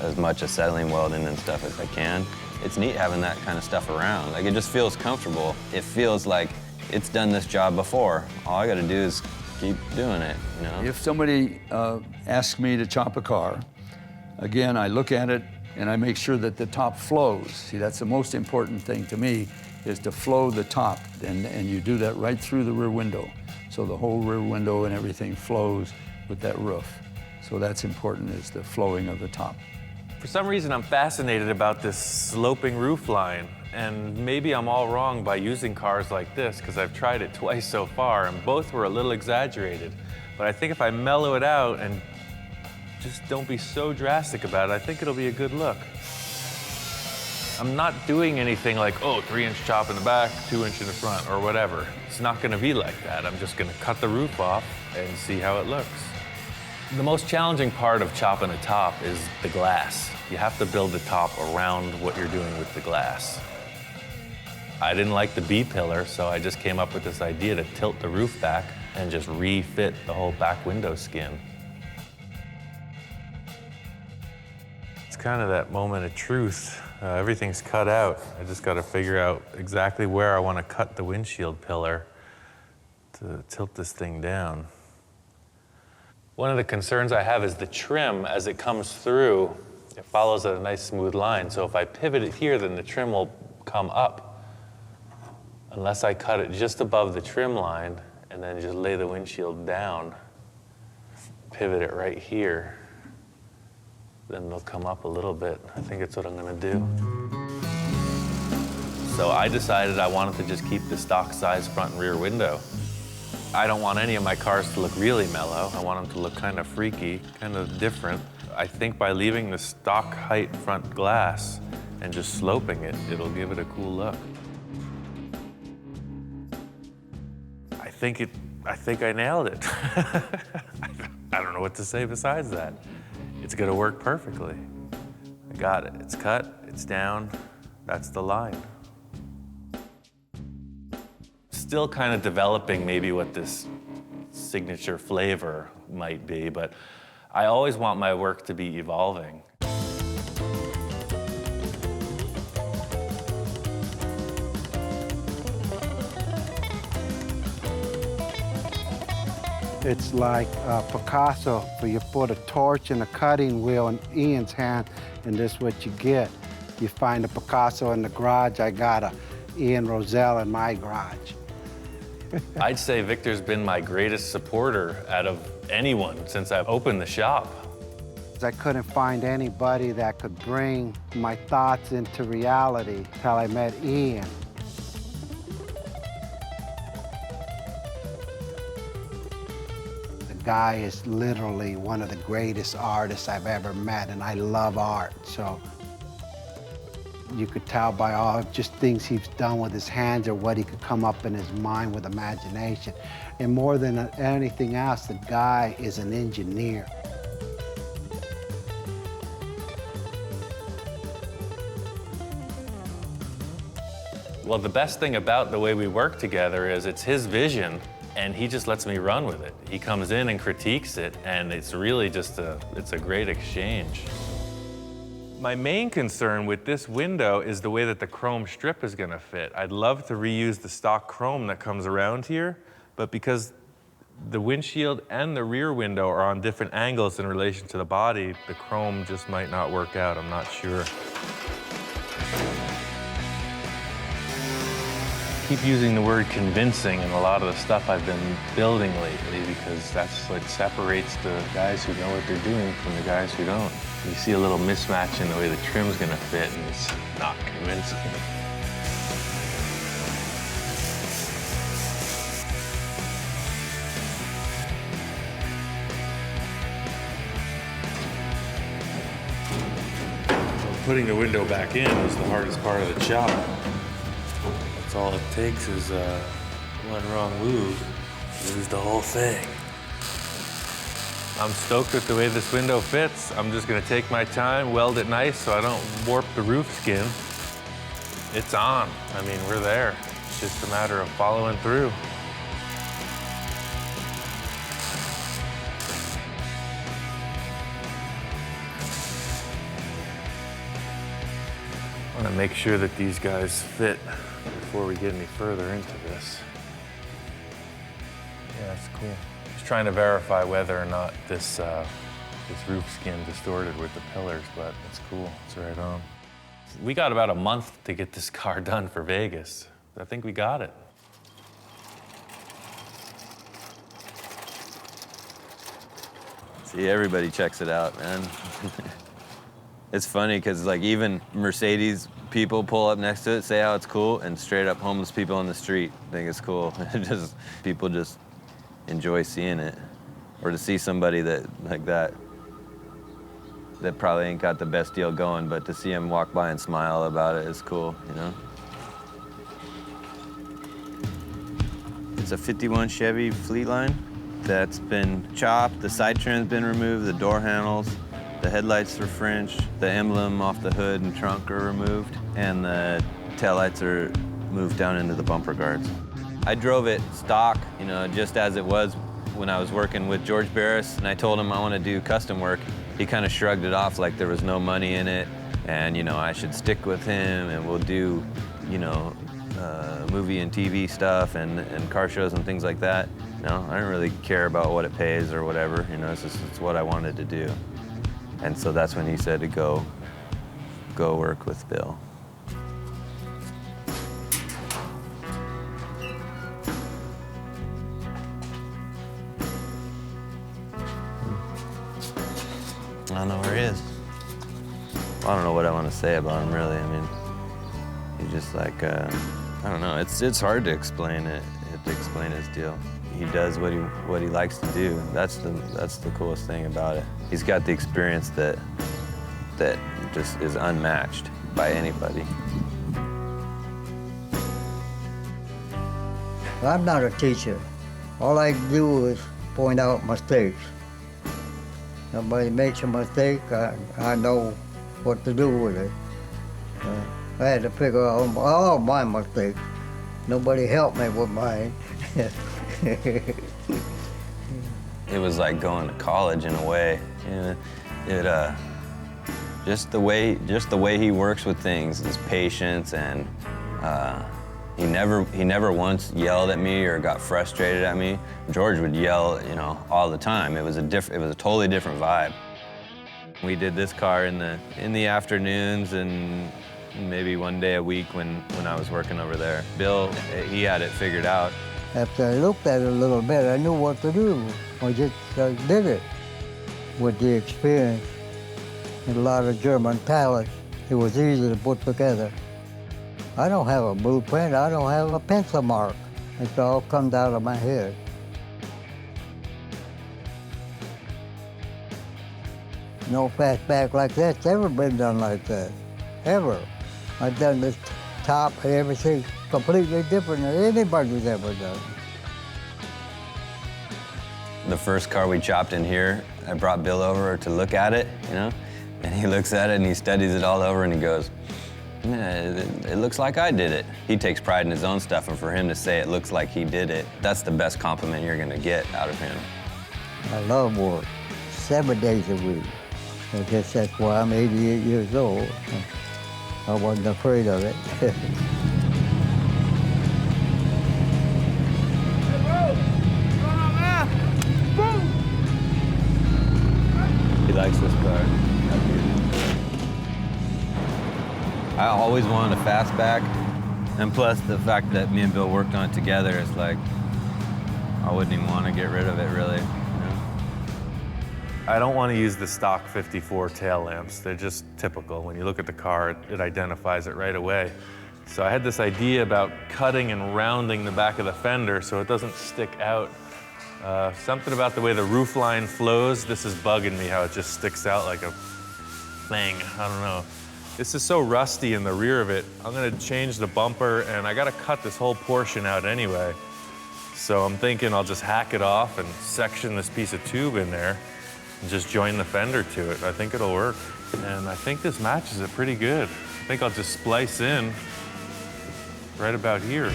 as much acetylene welding and stuff as I can. It's neat having that kind of stuff around. Like, it just feels comfortable. It feels like it's done this job before. All I gotta do is keep doing it, you know? If somebody asks me to chop a car, again, I look at it and I make sure that the top flows. See, that's the most important thing to me, is to flow the top, and you do that right through the rear window. So the whole rear window and everything flows with that roof. So that's important, is the flowing of the top. For some reason, I'm fascinated about this sloping roof line. And maybe I'm all wrong by using cars like this, because I've tried it twice so far, and both were a little exaggerated. But I think if I mellow it out and just don't be so drastic about it, I think it'll be a good look. I'm not doing anything like, oh, 3-inch chop in the back, 2-inch in the front, or whatever. It's not gonna be like that. I'm just gonna cut the roof off and see how it looks. The most challenging part of chopping a top is the glass. You have to build the top around what you're doing with the glass. I didn't like the B-pillar, so I just came up with this idea to tilt the roof back and just refit the whole back window skin. It's kind of that moment of truth. Everything's cut out. I just got to figure out exactly where I want to cut the windshield pillar to tilt this thing down. One of the concerns I have is the trim as it comes through. It follows a nice smooth line, so if I pivot it here, then the trim will come up. Unless I cut it just above the trim line and then just lay the windshield down, pivot it right here, then they'll come up a little bit. I think it's what I'm gonna do. So I decided I wanted to just keep the stock size front and rear window. I don't want any of my cars to look really mellow. I want them to look kind of freaky, kind of different. I think by leaving the stock height front glass and just sloping it, it'll give it a cool look. I think I nailed it. I don't know what to say besides that. It's gonna work perfectly. I got it. It's cut, it's it's down, that's the line. Still kind of developing maybe what this signature flavor might be, but I always want my work to be evolving. It's like Picasso, where you put a torch and a cutting wheel in Ian's hand, and this is what you get. You find a Picasso in the garage, I got a Ian Roussel in my garage. I'd say Victor's been my greatest supporter out of anyone since I've opened the shop. I couldn't find anybody that could bring my thoughts into reality till I met Ian. The guy is literally one of the greatest artists I've ever met, and I love art, so you could tell by all just things he's done with his hands or what he could come up in his mind with imagination. And more than anything else, the guy is an engineer. Well, the best thing about the way we work together is it's his vision, and he just lets me run with it. He comes in and critiques it, and it's really just it's a great exchange. My main concern with this window is the way that the chrome strip is gonna fit. I'd love to reuse the stock chrome that comes around here, but because the windshield and the rear window are on different angles in relation to the body, the chrome just might not work out, I'm not sure. I keep using the word convincing in a lot of the stuff I've been building lately because that's what separates the guys who know what they're doing from the guys who don't. You see a little mismatch in the way the trim's gonna fit, and it's not convincing. Putting the window back in was the hardest part of the job. That's all it takes is one wrong move, lose the whole thing. I'm stoked with the way this window fits. I'm just gonna take my time, weld it nice so I don't warp the roof skin. It's on. I mean, we're there. It's just a matter of following through. I wanna make sure that these guys fit before we get any further into this. Yeah, that's cool. Just trying to verify whether or not this roof skin distorted with the pillars, but it's cool, it's right on. We got about a month to get this car done for Vegas. I think we got it. See, everybody checks it out, man. It's funny because like even Mercedes people pull up next to it, say how it's cool, and straight up homeless people on the street think it's cool. People just enjoy seeing it. Or to see somebody that like that probably ain't got the best deal going, but to see him walk by and smile about it is cool, you know? It's a 51 Chevy Fleetline that's been chopped, the side trim's been removed, the door handles, the headlights are French, the emblem off the hood and trunk are removed, and the taillights are moved down into the bumper guards. I drove it stock, you know, just as it was when I was working with George Barris, and I told him I want to do custom work. He kind of shrugged it off like there was no money in it, and, you know, I should stick with him, and we'll do, you know, movie and TV stuff and car shows and things like that. You know, I don't really care about what it pays or whatever, you know, it's what I wanted to do. And so that's when he said to go work with Bill. I don't know where he is. I don't know what I want to say about him, really. I mean, he's just like, I don't know. It's hard to explain it, to explain his deal. He does what he likes to do. That's the coolest thing about it. He's got the experience that just is unmatched by anybody. I'm not a teacher. All I do is point out mistakes. Somebody makes a mistake, I know what to do with it. I had to figure out all my mistakes. Nobody helped me with mine. It was like going to college in a way. You know, just the way he works with things, his patience, and he never once yelled at me or got frustrated at me. George would yell, you know, all the time. It was a totally different vibe. We did this car in the afternoons and maybe one day a week when I was working over there. Bill, he had it figured out. After I looked at it a little bit, I knew what to do. I just did it. With the experience and a lot of German talent, it was easy to put together. I don't have a blueprint, I don't have a pencil mark. It all comes out of my head. No fastback like that's ever been done like that, ever. I've done this top and everything completely different than anybody's ever done. The first car we chopped in here, I brought Bill over to look at it, you know, and he looks at it and he studies it all over and he goes, yeah, it looks like I did it. He takes pride in his own stuff, and for him to say it looks like he did it, that's the best compliment you're gonna get out of him. I love work, 7 days a week. I guess that's why I'm 88 years old. I wasn't afraid of it. He likes this car. I always wanted a fastback, and plus the fact that me and Bill worked on it together, it's like, I wouldn't even want to get rid of it, really. You know? I don't want to use the stock 54 tail lamps. They're just typical. When you look at the car, it identifies it right away. So I had this idea about cutting and rounding the back of the fender so it doesn't stick out. Something about the way the roof line flows, this is bugging me, how it just sticks out like a thing. I don't know. This is so rusty in the rear of it. I'm gonna change the bumper, and I gotta cut this whole portion out anyway. So I'm thinking I'll just hack it off and section this piece of tube in there and just join the fender to it. I think it'll work. And I think this matches it pretty good. I think I'll just splice in right about here.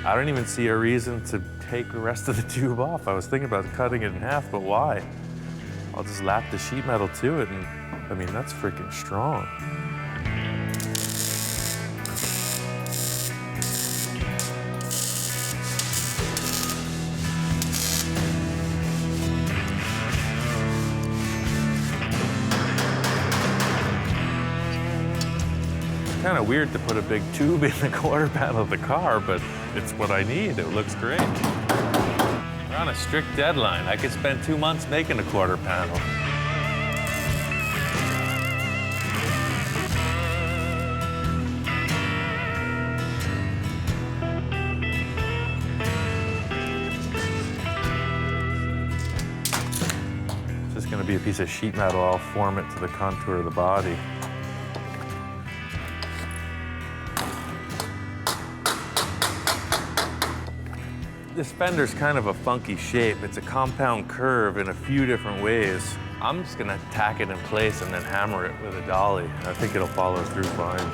I don't even see a reason to take the rest of the tube off. I was thinking about cutting it in half, but why? I'll just lap the sheet metal to it, and I mean, that's freaking strong. Kind of weird to put a big tube in the quarter panel of the car, but it's what I need. It looks great. We're on a strict deadline. I could spend 2 months making a quarter panel. It's just gonna be a piece of sheet metal. I'll form it to the contour of the body. This fender's kind of a funky shape. It's a compound curve in a few different ways. I'm just gonna tack it in place and then hammer it with a dolly. I think it'll follow through fine.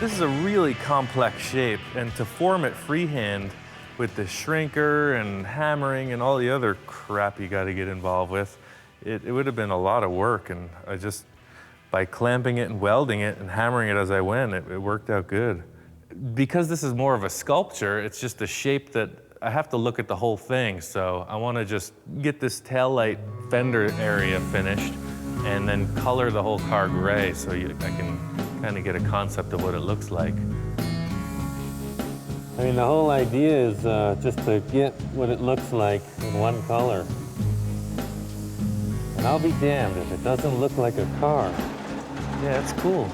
This is a really complex shape, and to form it freehand with the shrinker and hammering and all the other crap you got to get involved with, it would have been a lot of work, and I just By clamping it and welding it and hammering it as I went, it worked out good. Because this is more of a sculpture, it's just a shape that I have to look at the whole thing. So I want to just get this taillight fender area finished and then color the whole car gray so I can kind of get a concept of what it looks like. I mean, the whole idea is just to get what it looks like in one color. And I'll be damned if it doesn't look like a car. Yeah, it's cool.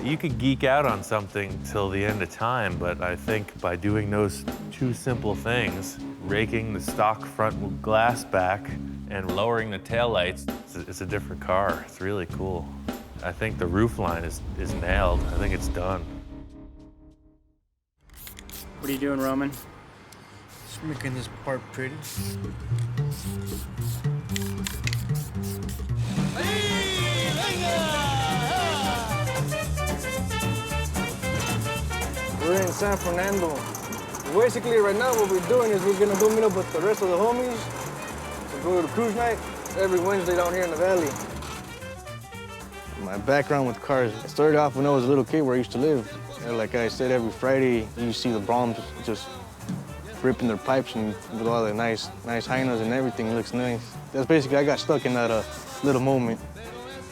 You could geek out on something till the end of time, but I think by doing those two simple things, raking the stock front glass back and lowering the taillights, it's a different car. It's really cool. I think the roof line is nailed. I think it's done. What are you doing, Roman? Just making this part pretty. We're in San Fernando. Basically, right now, what we're doing is we're gonna go meet up with the rest of the homies to go to cruise night every Wednesday down here in the valley. My background with cars, I started off when I was a little kid where I used to live. And like I said, every Friday, you see the Broms just ripping their pipes and with all the nice hyenas and everything. It looks nice. That's basically, I got stuck in that little moment.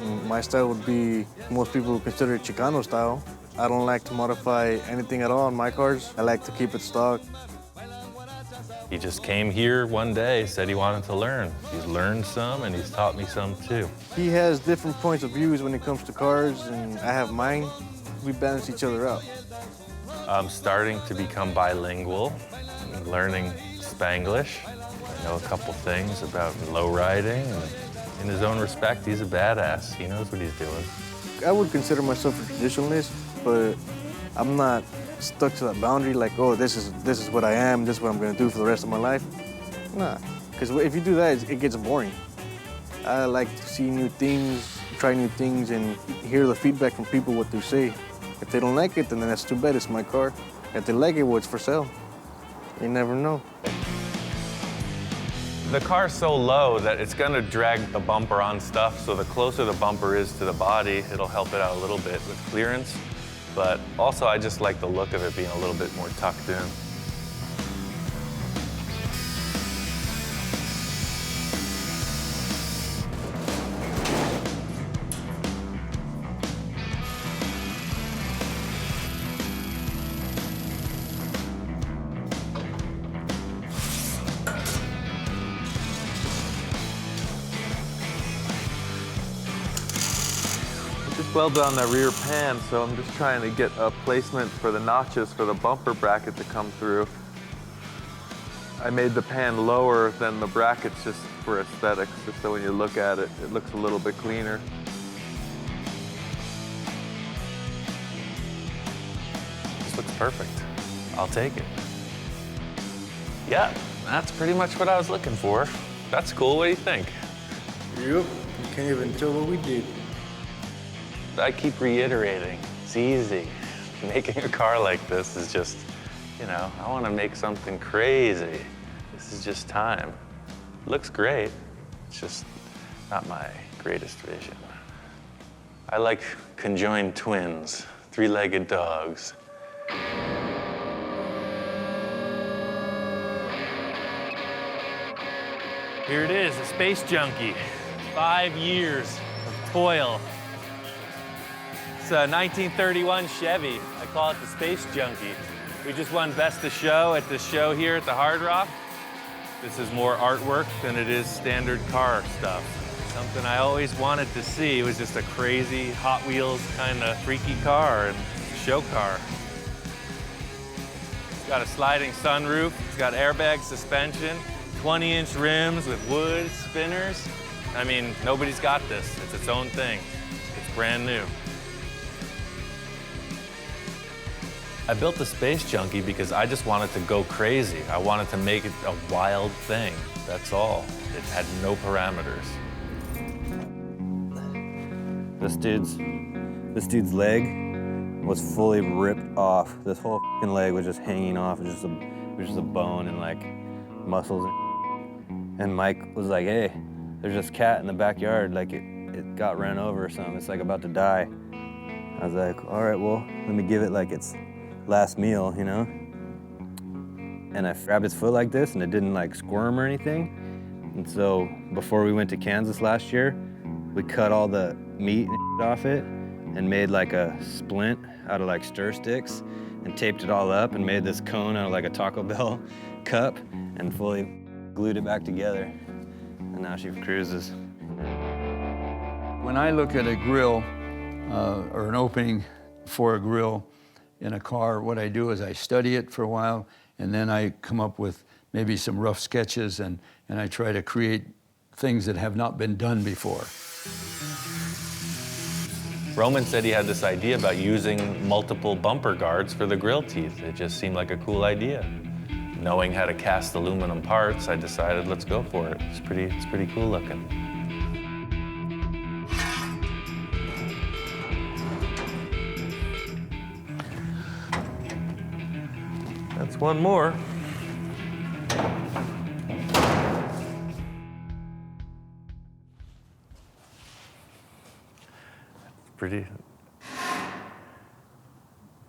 And my style would be, most people would consider it Chicano style. I don't like to modify anything at all on my cars. I like to keep it stock. He just came here one day, said he wanted to learn. He's learned some and he's taught me some too. He has different points of views when it comes to cars, and I have mine. We balance each other out. I'm starting to become bilingual, learning Spanglish. I know a couple things about low riding, and in his own respect, he's a badass. He knows what he's doing. I would consider myself a traditionalist, but I'm not stuck to that boundary like, oh, this is what I am, this is what I'm gonna do for the rest of my life. Nah, because if you do that, it gets boring. I like to see new things, try new things, and hear the feedback from people, what they say. If they don't like it, then that's too bad, it's my car. If they like it, well, it's for sale. You never know. The car's so low that it's gonna drag the bumper on stuff, so the closer the bumper is to the body, it'll help it out a little bit with clearance. But also, I just like the look of it being a little bit more tucked in. Welded on that rear pan, so I'm just trying to get a placement for the notches for the bumper bracket to come through. I made the pan lower than the brackets just for aesthetics, just so when you look at it, it looks a little bit cleaner. This looks perfect. I'll take it. Yeah, that's pretty much what I was looking for. That's cool, what do you think? Yep, you can't even tell what we did. I keep reiterating, it's easy. Making a car like this is just, you know, I want to make something crazy. This is just time. It looks great. It's just not my greatest vision. I like conjoined twins, three-legged dogs. Here it is, a Space Junkie. 5 years of toil. It's a 1931 Chevy. I call it the Space Junkie. We just won Best of Show at the show here at the Hard Rock. This is more artwork than it is standard car stuff. Something I always wanted to see was just a crazy Hot Wheels kind of freaky car and show car. It's got a sliding sunroof. It's got airbag suspension, 20-inch rims with wood spinners. I mean, nobody's got this. It's its own thing. It's brand new. I built the Space Junkie because I just wanted to go crazy. I wanted to make it a wild thing, that's all. It had no parameters. This dude's leg was fully ripped off. This whole f***ing leg was just hanging off. It was just a bone and like muscles. And Mike was like, hey, there's this cat in the backyard. Like it it got run over or something. It's like about to die. I was like, all right, well, let me give it like its last meal, you know? And I grabbed its foot like this and it didn't like squirm or anything. And so before we went to Kansas last year, we cut all the meat and off it and made like a splint out of like stir sticks and taped it all up and made this cone out of like a Taco Bell cup and fully glued it back together. And now she cruises. When I look at a grill or an opening for a grill in a car, what I do is I study it for a while and then I come up with maybe some rough sketches and I try to create things that have not been done before. Roman said he had this idea about using multiple bumper guards for the grill teeth. It just seemed like a cool idea. Knowing how to cast aluminum parts, I decided let's go for it. It's pretty cool looking. That's one more.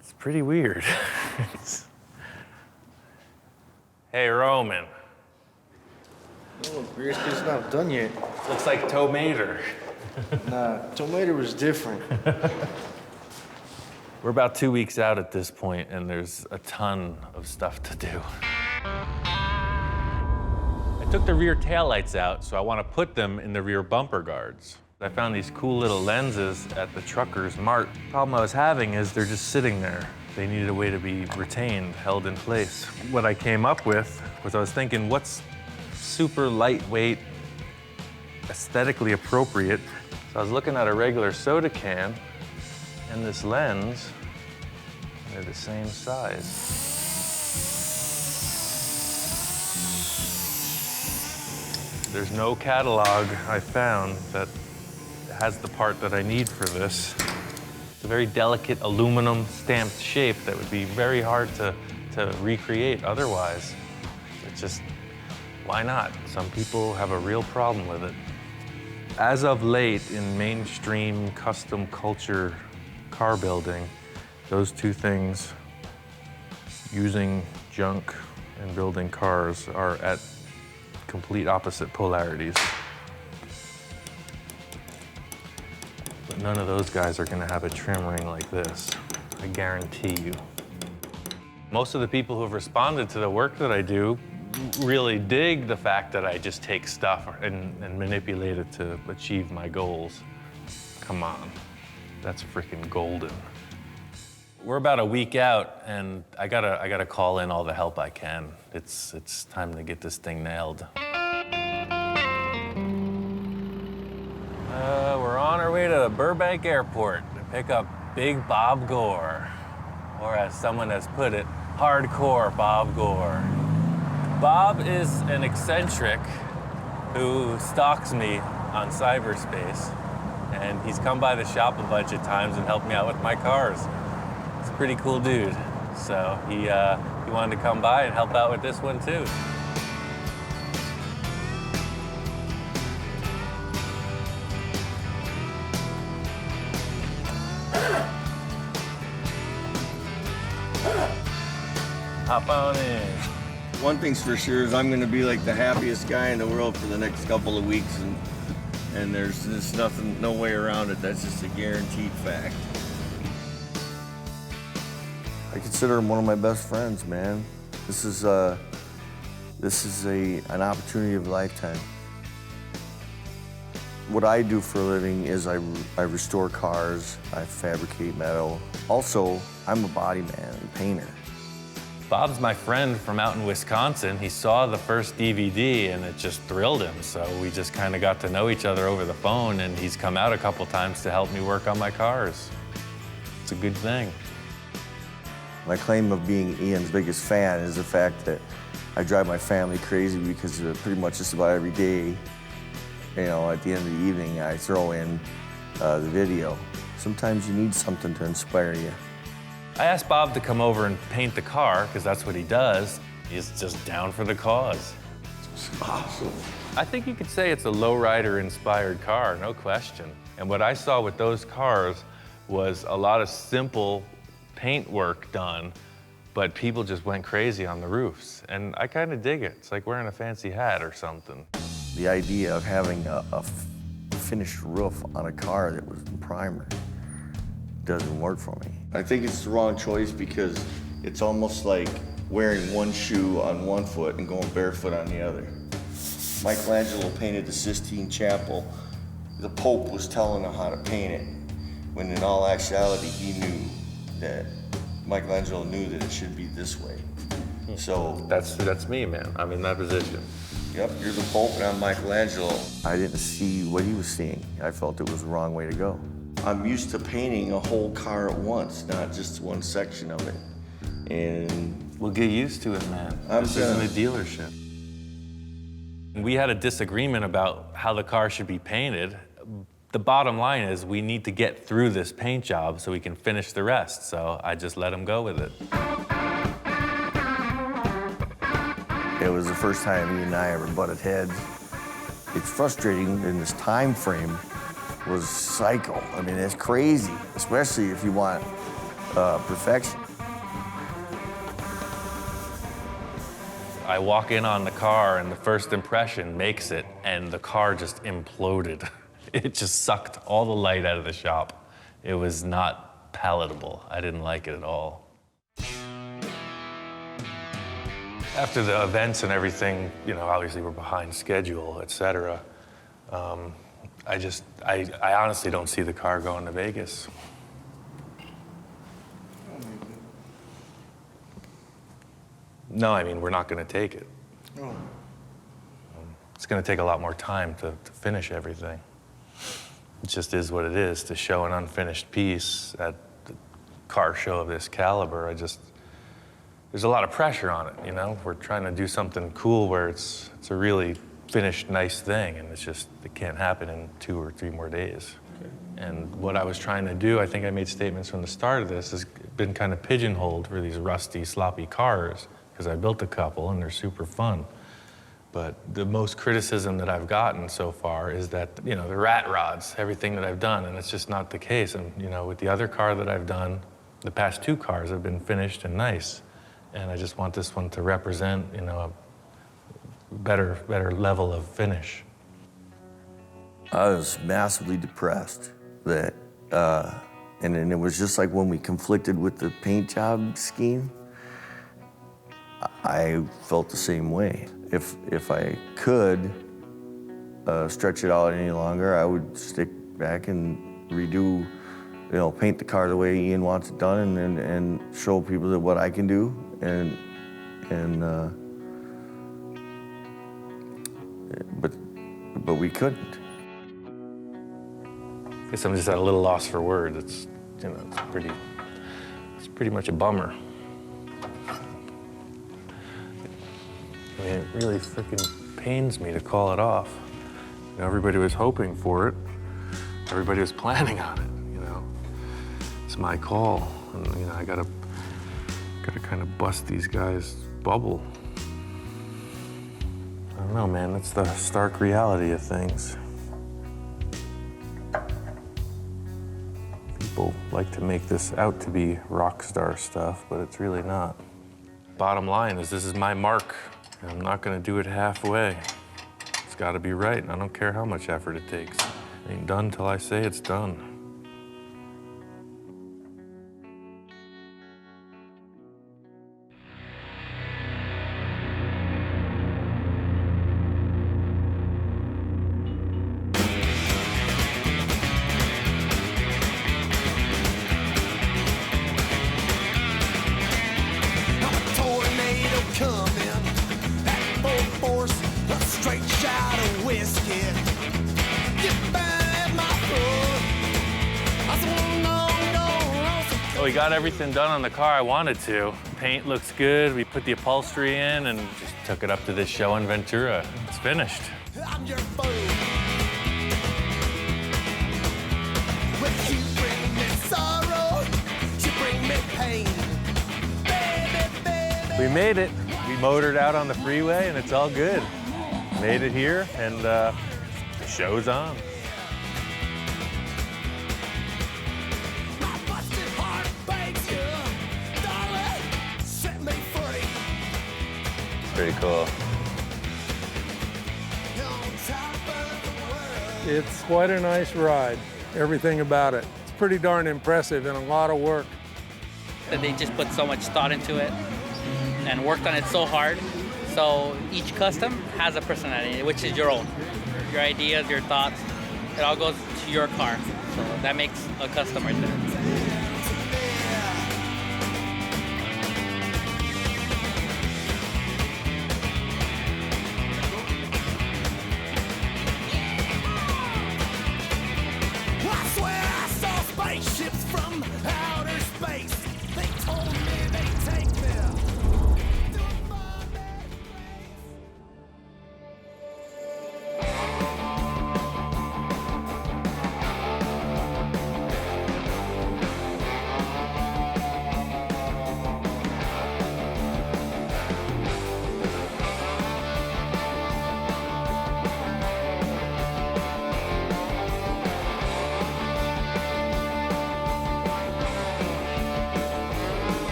It's pretty weird. Hey, Roman. Oh, it's not done yet. Looks like tomato. Nah, tomato was different. We're about 2 weeks out at this point, and there's a ton of stuff to do. I took the rear taillights out, so I want to put them in the rear bumper guards. I found these cool little lenses at the Trucker's Mart. The problem I was having is they're just sitting there. They needed a way to be retained, held in place. What I came up with was I was thinking, what's super lightweight, aesthetically appropriate? So I was looking at a regular soda can and this lens. They're the same size. There's no catalog I found that has the part that I need for this. It's a very delicate aluminum stamped shape that would be very hard to recreate otherwise. It's just, why not? Some people have a real problem with it. As of late, in mainstream custom culture car building, those two things, using junk and building cars, are at complete opposite polarities. But none of those guys are gonna have a trim ring like this, I guarantee you. Most of the people who have responded to the work that I do really dig the fact that I just take stuff and manipulate it to achieve my goals. Come on, that's freaking golden. We're about a week out, and I gotta call in all the help I can. It's time to get this thing nailed. We're on our way to Burbank Airport to pick up Big Bob Gore, or as someone has put it, hardcore Bob Gore. Bob is an eccentric who stalks me on cyberspace, and he's come by the shop a bunch of times and helped me out with my cars. He's a pretty cool dude, so he wanted to come by and help out with this one too. Hop on in. One thing's for sure is I'm gonna be like the happiest guy in the world for the next couple of weeks, and there's just nothing, no way around it. That's just a guaranteed fact. I consider him one of my best friends, man. This is an opportunity of a lifetime. What I do for a living is I restore cars, I fabricate metal. Also, I'm a body man and painter. Bob's my friend from out in Wisconsin. He saw the first DVD and it just thrilled him. So we just kind of got to know each other over the phone, and he's come out a couple times to help me work on my cars. It's a good thing. My claim of being Ian's biggest fan is the fact that I drive my family crazy because pretty much just about every day, you know, at the end of the evening, I throw in the video. Sometimes you need something to inspire you. I asked Bob to come over and paint the car, because that's what he does. He's just down for the cause. It's awesome. I think you could say it's a lowrider-inspired car, no question. And what I saw with those cars was a lot of simple paint work done, but people just went crazy on the roofs. And I kind of dig it. It's like wearing a fancy hat or something. The idea of having a finished roof on a car that was in primer doesn't work for me. I think it's the wrong choice because it's almost like wearing one shoe on one foot and going barefoot on the other. Michelangelo painted the Sistine Chapel. The Pope was telling him how to paint it, when in all actuality he knew that Michelangelo knew that it should be this way. So that's me, man. I'm in that position. Yep, you're the Pope and I'm Michelangelo. I didn't see what he was seeing. I felt it was the wrong way to go. I'm used to painting a whole car at once, not just one section of it. And we'll get used to it, man. This isn't a dealership. We had a disagreement about how the car should be painted. The bottom line is we need to get through this paint job so we can finish the rest. So I just let him go with it. It was the first time he and I ever butted heads. It's frustrating in this time frame was psycho. I mean, it's crazy, especially if you want perfection. I walk in on the car and the first impression makes it, and the car just imploded. It just sucked all the light out of the shop. It was not palatable. I didn't like it at all. After the events and everything, you know, obviously we're behind schedule, et cetera. I honestly don't see the car going to Vegas. No, I mean, we're not going to take it. Oh. It's going to take a lot more time to finish everything. It just is what it is. To show an unfinished piece at the car show of this caliber, there's a lot of pressure on it, you know? We're trying to do something cool where it's a really finished, nice thing, and it can't happen in 2 or 3 more days. Okay. And what I was trying to do, I think I made statements from the start of this, has been kind of pigeonholed for these rusty, sloppy cars, because I built a couple and they're super fun. But the most criticism that I've gotten so far is that, you know, the rat rods, everything that I've done, and it's just not the case. And, you know, with the other car that I've done, the past 2 cars have been finished and nice. And I just want this one to represent, you know, a better level of finish. I was massively depressed that, and then it was just like when we conflicted with the paint job scheme, I felt the same way. If I could stretch it out any longer, I would stick back and redo, you know, paint the car the way Ian wants it done, and show people that what I can do, but we couldn't. I guess I'm just at a little loss for words. It's, you know, it's pretty much a bummer. I mean, it really freaking pains me to call it off. You know, everybody was hoping for it. Everybody was planning on it, you know. It's my call, and, you know, I gotta kind of bust these guys' bubble. I don't know, man, that's the stark reality of things. People like to make this out to be rock star stuff, but it's really not. Bottom line is, this is my mark. And I'm not gonna do it halfway. It's gotta be right, and I don't care how much effort it takes. It ain't done till I say it's done. We got everything done on the car I wanted to. Paint looks good. We put the upholstery in and just took it up to this show in Ventura. It's finished. I'm your fool. When you bring me sorrow, you bring me pain. Baby, baby. We made it. We motored out on the freeway and it's all good. made it here, and the show's on. Pretty cool. It's quite a nice ride, everything about it. It's pretty darn impressive and a lot of work. They just put so much thought into it and worked on it so hard. So each custom has a personality, which is your own. Your ideas, your thoughts, it all goes to your car. So that makes a custom right there.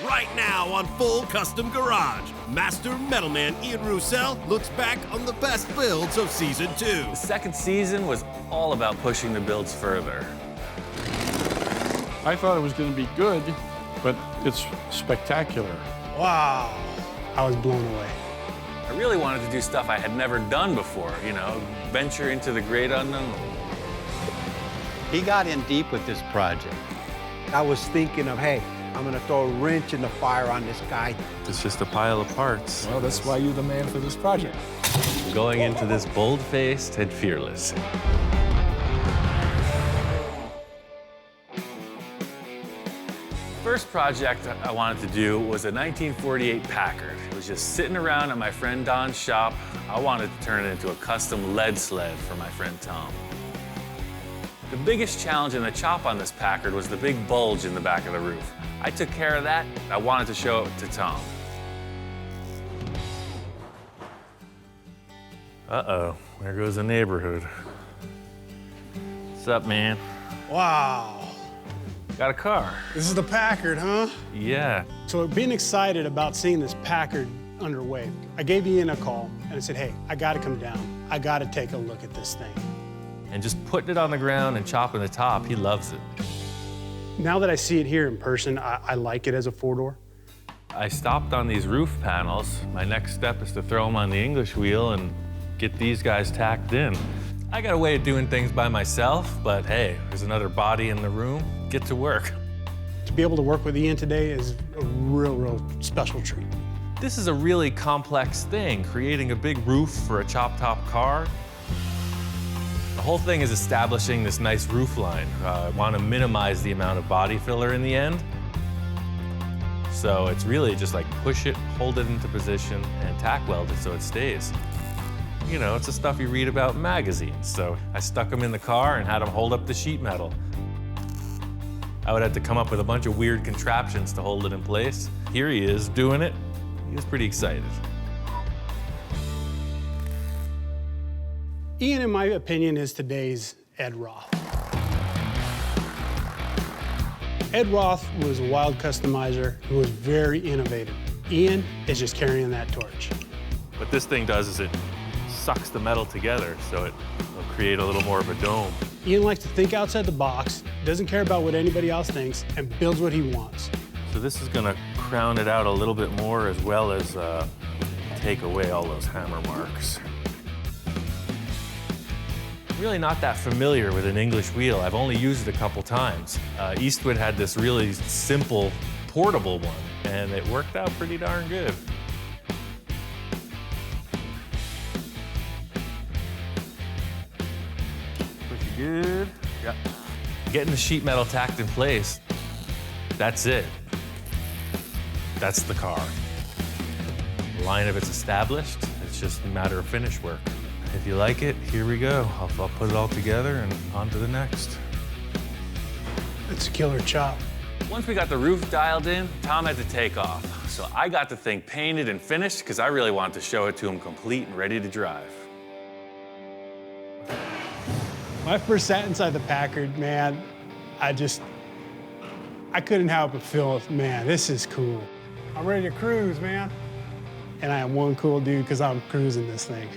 Right now on Full Custom Garage, Master Metalman Ian Roussel looks back on the best builds of Season 2. The second season was all about pushing the builds further. I thought it was going to be good, but it's spectacular. Wow, I was blown away. I really wanted to do stuff I had never done before, you know, venture into the great unknown. He got in deep with this project. I was thinking of, hey, I'm gonna throw a wrench in the fire on this guy. It's just a pile of parts. Well, that's why you're the man for this project. Going into this bold-faced and fearless. First project I wanted to do was a 1948 Packard. It was just sitting around at my friend Don's shop. I wanted to turn it into a custom lead sled for my friend Tom. The biggest challenge in the chop on this Packard was the big bulge in the back of the roof. I took care of that. I wanted to show it to Tom. Uh-oh, there goes the neighborhood. What's up, man? Wow. Got a car. This is the Packard, huh? Yeah. So being excited about seeing this Packard underway, I gave Ian a call and I said, hey, I gotta come down. I gotta take a look at this thing. And just putting it on the ground and chopping the top, he loves it. Now that I see it here in person, I like it as a four-door. I stopped on these roof panels. My next step is to throw them on the English wheel and get these guys tacked in. I got a way of doing things by myself, but hey, there's another body in the room. Get to work. To be able to work with Ian today is a real special treat. This is a really complex thing, creating a big roof for a chop-top car. The whole thing is establishing this nice roof line. I want to minimize the amount of body filler in the end. So it's really just like push it, hold it into position, and tack weld it so it stays. You know, it's the stuff you read about in magazines. So I stuck them in the car and had them hold up the sheet metal. I would have to come up with a bunch of weird contraptions to hold it in place. Here he is doing it. He was pretty excited. Ian, in my opinion, is today's Ed Roth. Ed Roth was a wild customizer who was very innovative. Ian is just carrying that torch. What this thing does is it sucks the metal together, so it will create a little more of a dome. Ian likes to think outside the box, doesn't care about what anybody else thinks, and builds what he wants. So this is gonna crown it out a little bit more, as well as take away all those hammer marks. I'm really not that familiar with an English wheel. I've only used it a couple times. Eastwood had this really simple, portable one, and it worked out pretty darn good. Pretty good. Yeah. Getting the sheet metal tacked in place, that's it. That's the car. The line of it's established. It's just a matter of finish work. If you like it, here we go. I'll put it all together and on to the next. It's a killer chop. Once we got the roof dialed in, Tom had to take off. So I got the thing painted and finished because I really wanted to show it to him complete and ready to drive. When I first sat inside the Packard, man, I couldn't help but feel, man, this is cool. I'm ready to cruise, man. And I am one cool dude because I'm cruising this thing.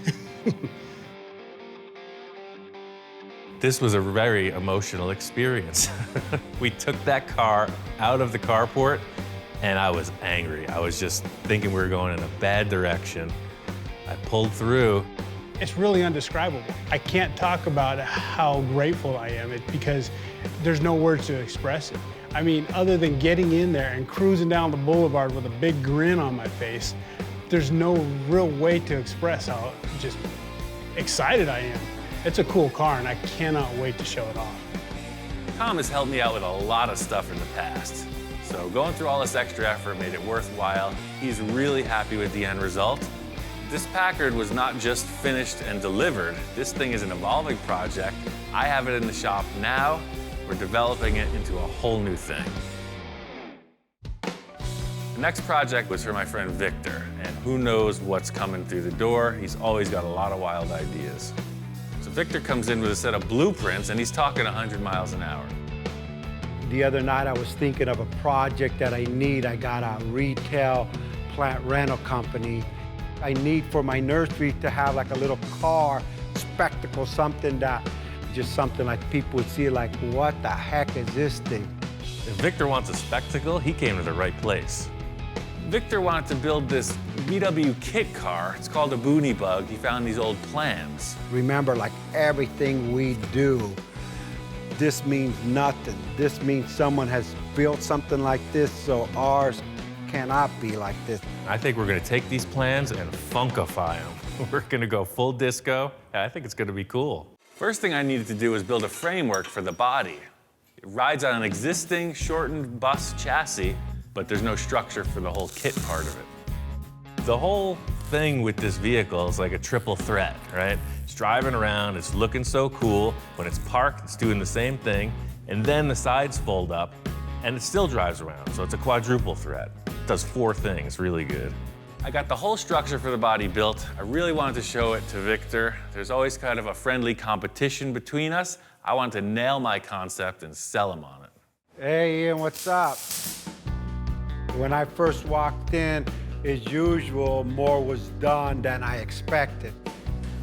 This was a very emotional experience. We took that car out of the carport and I was angry. I was just thinking we were going in a bad direction. I pulled through. It's really indescribable. I can't talk about how grateful I am because there's no words to express it. I mean, other than getting in there and cruising down the boulevard with a big grin on my face, there's no real way to express how just excited I am. It's a cool car and I cannot wait to show it off. Tom has helped me out with a lot of stuff in the past. So going through all this extra effort made it worthwhile. He's really happy with the end result. This Packard was not just finished and delivered. This thing is an evolving project. I have it in the shop now. We're developing it into a whole new thing. The next project was for my friend Victor, and who knows what's coming through the door. He's always got a lot of wild ideas. So Victor comes in with a set of blueprints, and he's talking 100 miles an hour. The other night I was thinking of a project that I need. I got a retail plant rental company. I need for my nursery to have like a little car, spectacle, something that, just something like people would see like, what the heck is this thing? If Victor wants a spectacle, he came to the right place. Victor wanted to build this VW kit car. It's called a Boonie Bug. He found these old plans. Remember, like everything we do, this means nothing. This means someone has built something like this, so ours cannot be like this. I think we're gonna take these plans and funkify them. We're gonna go full disco. I think it's gonna be cool. First thing I needed to do was build a framework for the body. It rides on an existing shortened bus chassis, but there's no structure for the whole kit part of it. The whole thing with this vehicle is like a triple threat, right? It's driving around, it's looking so cool. When it's parked, it's doing the same thing. And then the sides fold up, and it still drives around. So it's a quadruple threat. It does 4 things really good. I got the whole structure for the body built. I really wanted to show it to Victor. There's always kind of a friendly competition between us. I wanted to nail my concept and sell him on it. Hey, Ian, what's up? When I first walked in, as usual, more was done than I expected.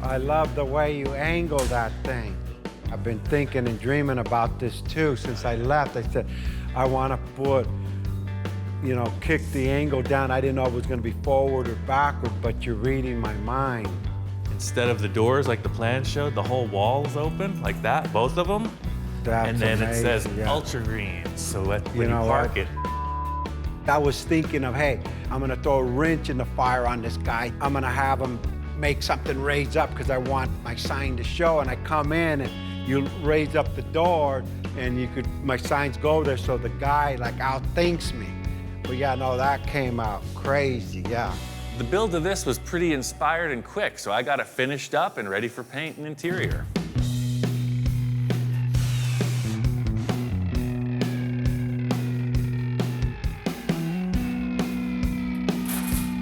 I love the way you angle that thing. I've been thinking and dreaming about this too since I left. I said, I want to put, you know, kick the angle down. I didn't know it was going to be forward or backward, but you're reading my mind. Instead of the doors like the plan showed, the whole wall is open like that, both of them. That's and then amazing, it says yeah. ultra green, so that when you park it. I was thinking of, hey, I'm going to throw a wrench in the fire on this guy. I'm going to have him make something raise up because I want my sign to show. And I come in and you raise up the door and my signs go there so the guy like outthinks me. But yeah, no, that came out crazy, yeah. The build of this was pretty inspired and quick, so I got it finished up and ready for paint and interior.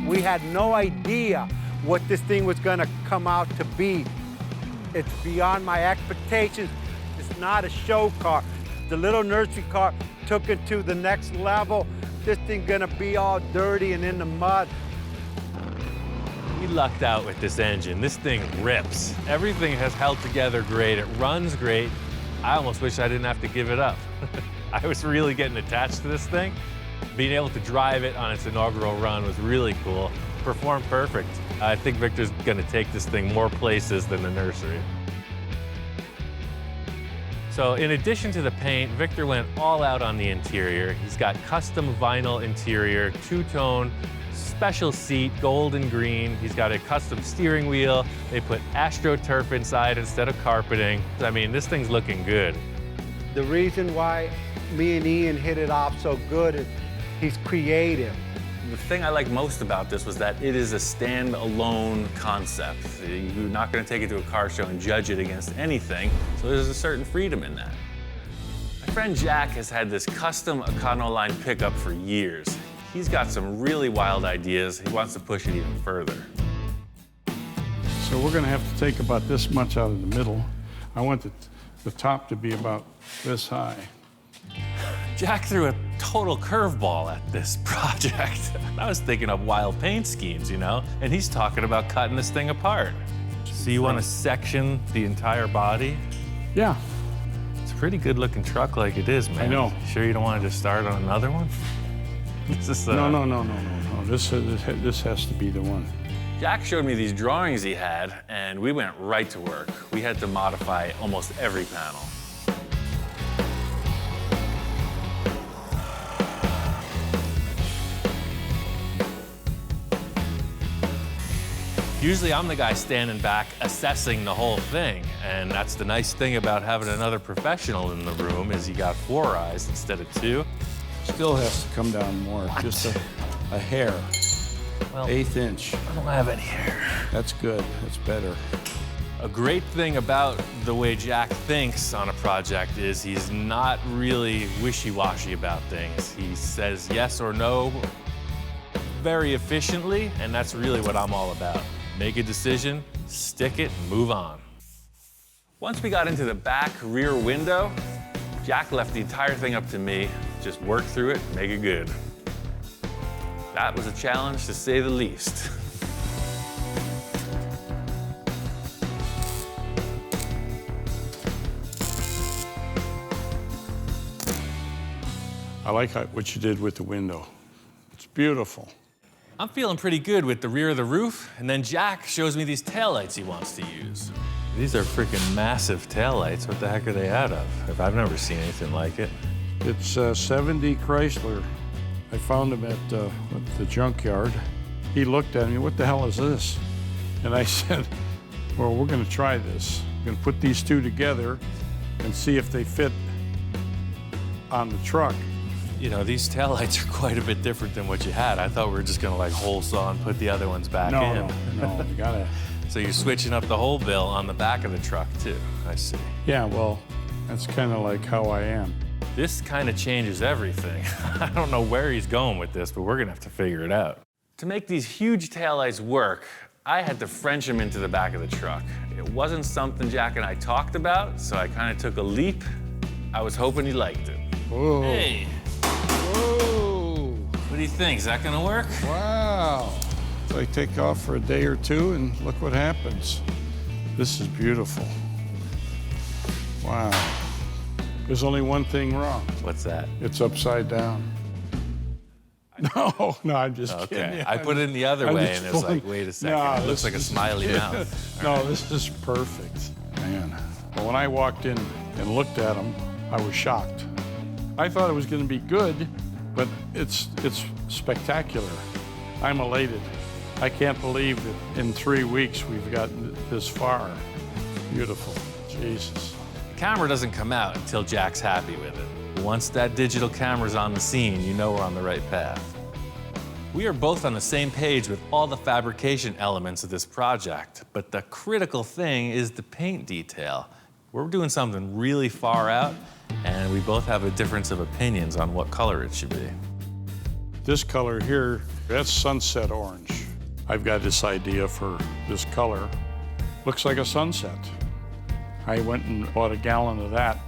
We had no idea what this thing was gonna come out to be. It's beyond my expectations. It's not a show car. The little nursery car took it to the next level. This thing's gonna be all dirty and in the mud. We lucked out with this engine. This thing rips. Everything has held together great. It runs great. I almost wish I didn't have to give it up. I was really getting attached to this thing. Being able to drive it on its inaugural run was really cool. Performed perfect. I think Victor's gonna take this thing more places than the nursery. So in addition to the paint, Victor went all out on the interior. He's got custom vinyl interior, 2-tone, special seat, gold and green. He's got a custom steering wheel. They put AstroTurf inside instead of carpeting. I mean, this thing's looking good. The reason why me and Ian hit it off so good is he's creative. The thing I like most about this was that it is a stand-alone concept. You're not going to take it to a car show and judge it against anything, so there's a certain freedom in that. My friend Jack has had this custom Econoline pickup for years. He's got some really wild ideas. He wants to push it even further. So we're going to have to take about this much out of the middle. I want the top to be about this high. Jack threw a total curveball at this project. I was thinking of wild paint schemes, you know, and he's talking about cutting this thing apart. So you want to section the entire body? Yeah. It's a pretty good-looking truck like it is, man. I know. Sure you don't want to just start on another one? This is, No. This has to be the one. Jack showed me these drawings he had, and we went right to work. We had to modify almost every panel. Usually I'm the guy standing back assessing the whole thing, and that's the nice thing about having another professional in the room is you got 4 eyes instead of 2. Still has to come down more, just a hair. Well, 1/8 inch. I don't have any hair. That's good, that's better. A great thing about the way Jack thinks on a project is he's not really wishy-washy about things. He says yes or no very efficiently, and that's really what I'm all about. Make a decision, stick it, and move on. Once we got into the back rear window, Jack left the entire thing up to me. Just work through it, make it good. That was a challenge, to say the least. I like what you did with the window. It's beautiful. I'm feeling pretty good with the rear of the roof, and then Jack shows me these taillights he wants to use. These are freaking massive taillights. What the heck are they out of? I've never seen anything like it. It's 70 Chrysler. I found him at the junkyard. He looked at me, what the hell is this? And I said, well, we're gonna try this. We're gonna put these two together and see if they fit on the truck. You know, these taillights are quite a bit different than what you had. I thought we were just gonna like hole saw and put the other ones back in. No, you gotta. So you're switching up the whole bill on the back of the truck too, I see. Yeah, well, that's kind of like how I am. This kind of changes everything. I don't know where he's going with this, but we're gonna have to figure it out. To make these huge taillights work, I had to French them into the back of the truck. It wasn't something Jack and I talked about, so I kind of took a leap. I was hoping he liked it. Whoa. Hey. Whoa. What do you think? Is that gonna work? Wow. So I take off for a day or two and look what happens. This is beautiful. Wow. There's only one thing wrong. What's that? It's upside down. No, I'm just kidding. Okay, I put it in the other way and it's like, wait a second, it looks like a smiley mouth. No, this is perfect, man. But when I walked in and looked at them, I was shocked. I thought it was gonna be good, but it's spectacular. I'm elated. I can't believe that in 3 weeks we've gotten this far. Beautiful, Jesus. The camera doesn't come out until Jack's happy with it. Once that digital camera's on the scene, you know we're on the right path. We are both on the same page with all the fabrication elements of this project, but the critical thing is the paint detail. We're doing something really far out, and we both have a difference of opinions on what color it should be. This color here, that's sunset orange. I've got this idea for this color. Looks like a sunset. I went and bought a gallon of that,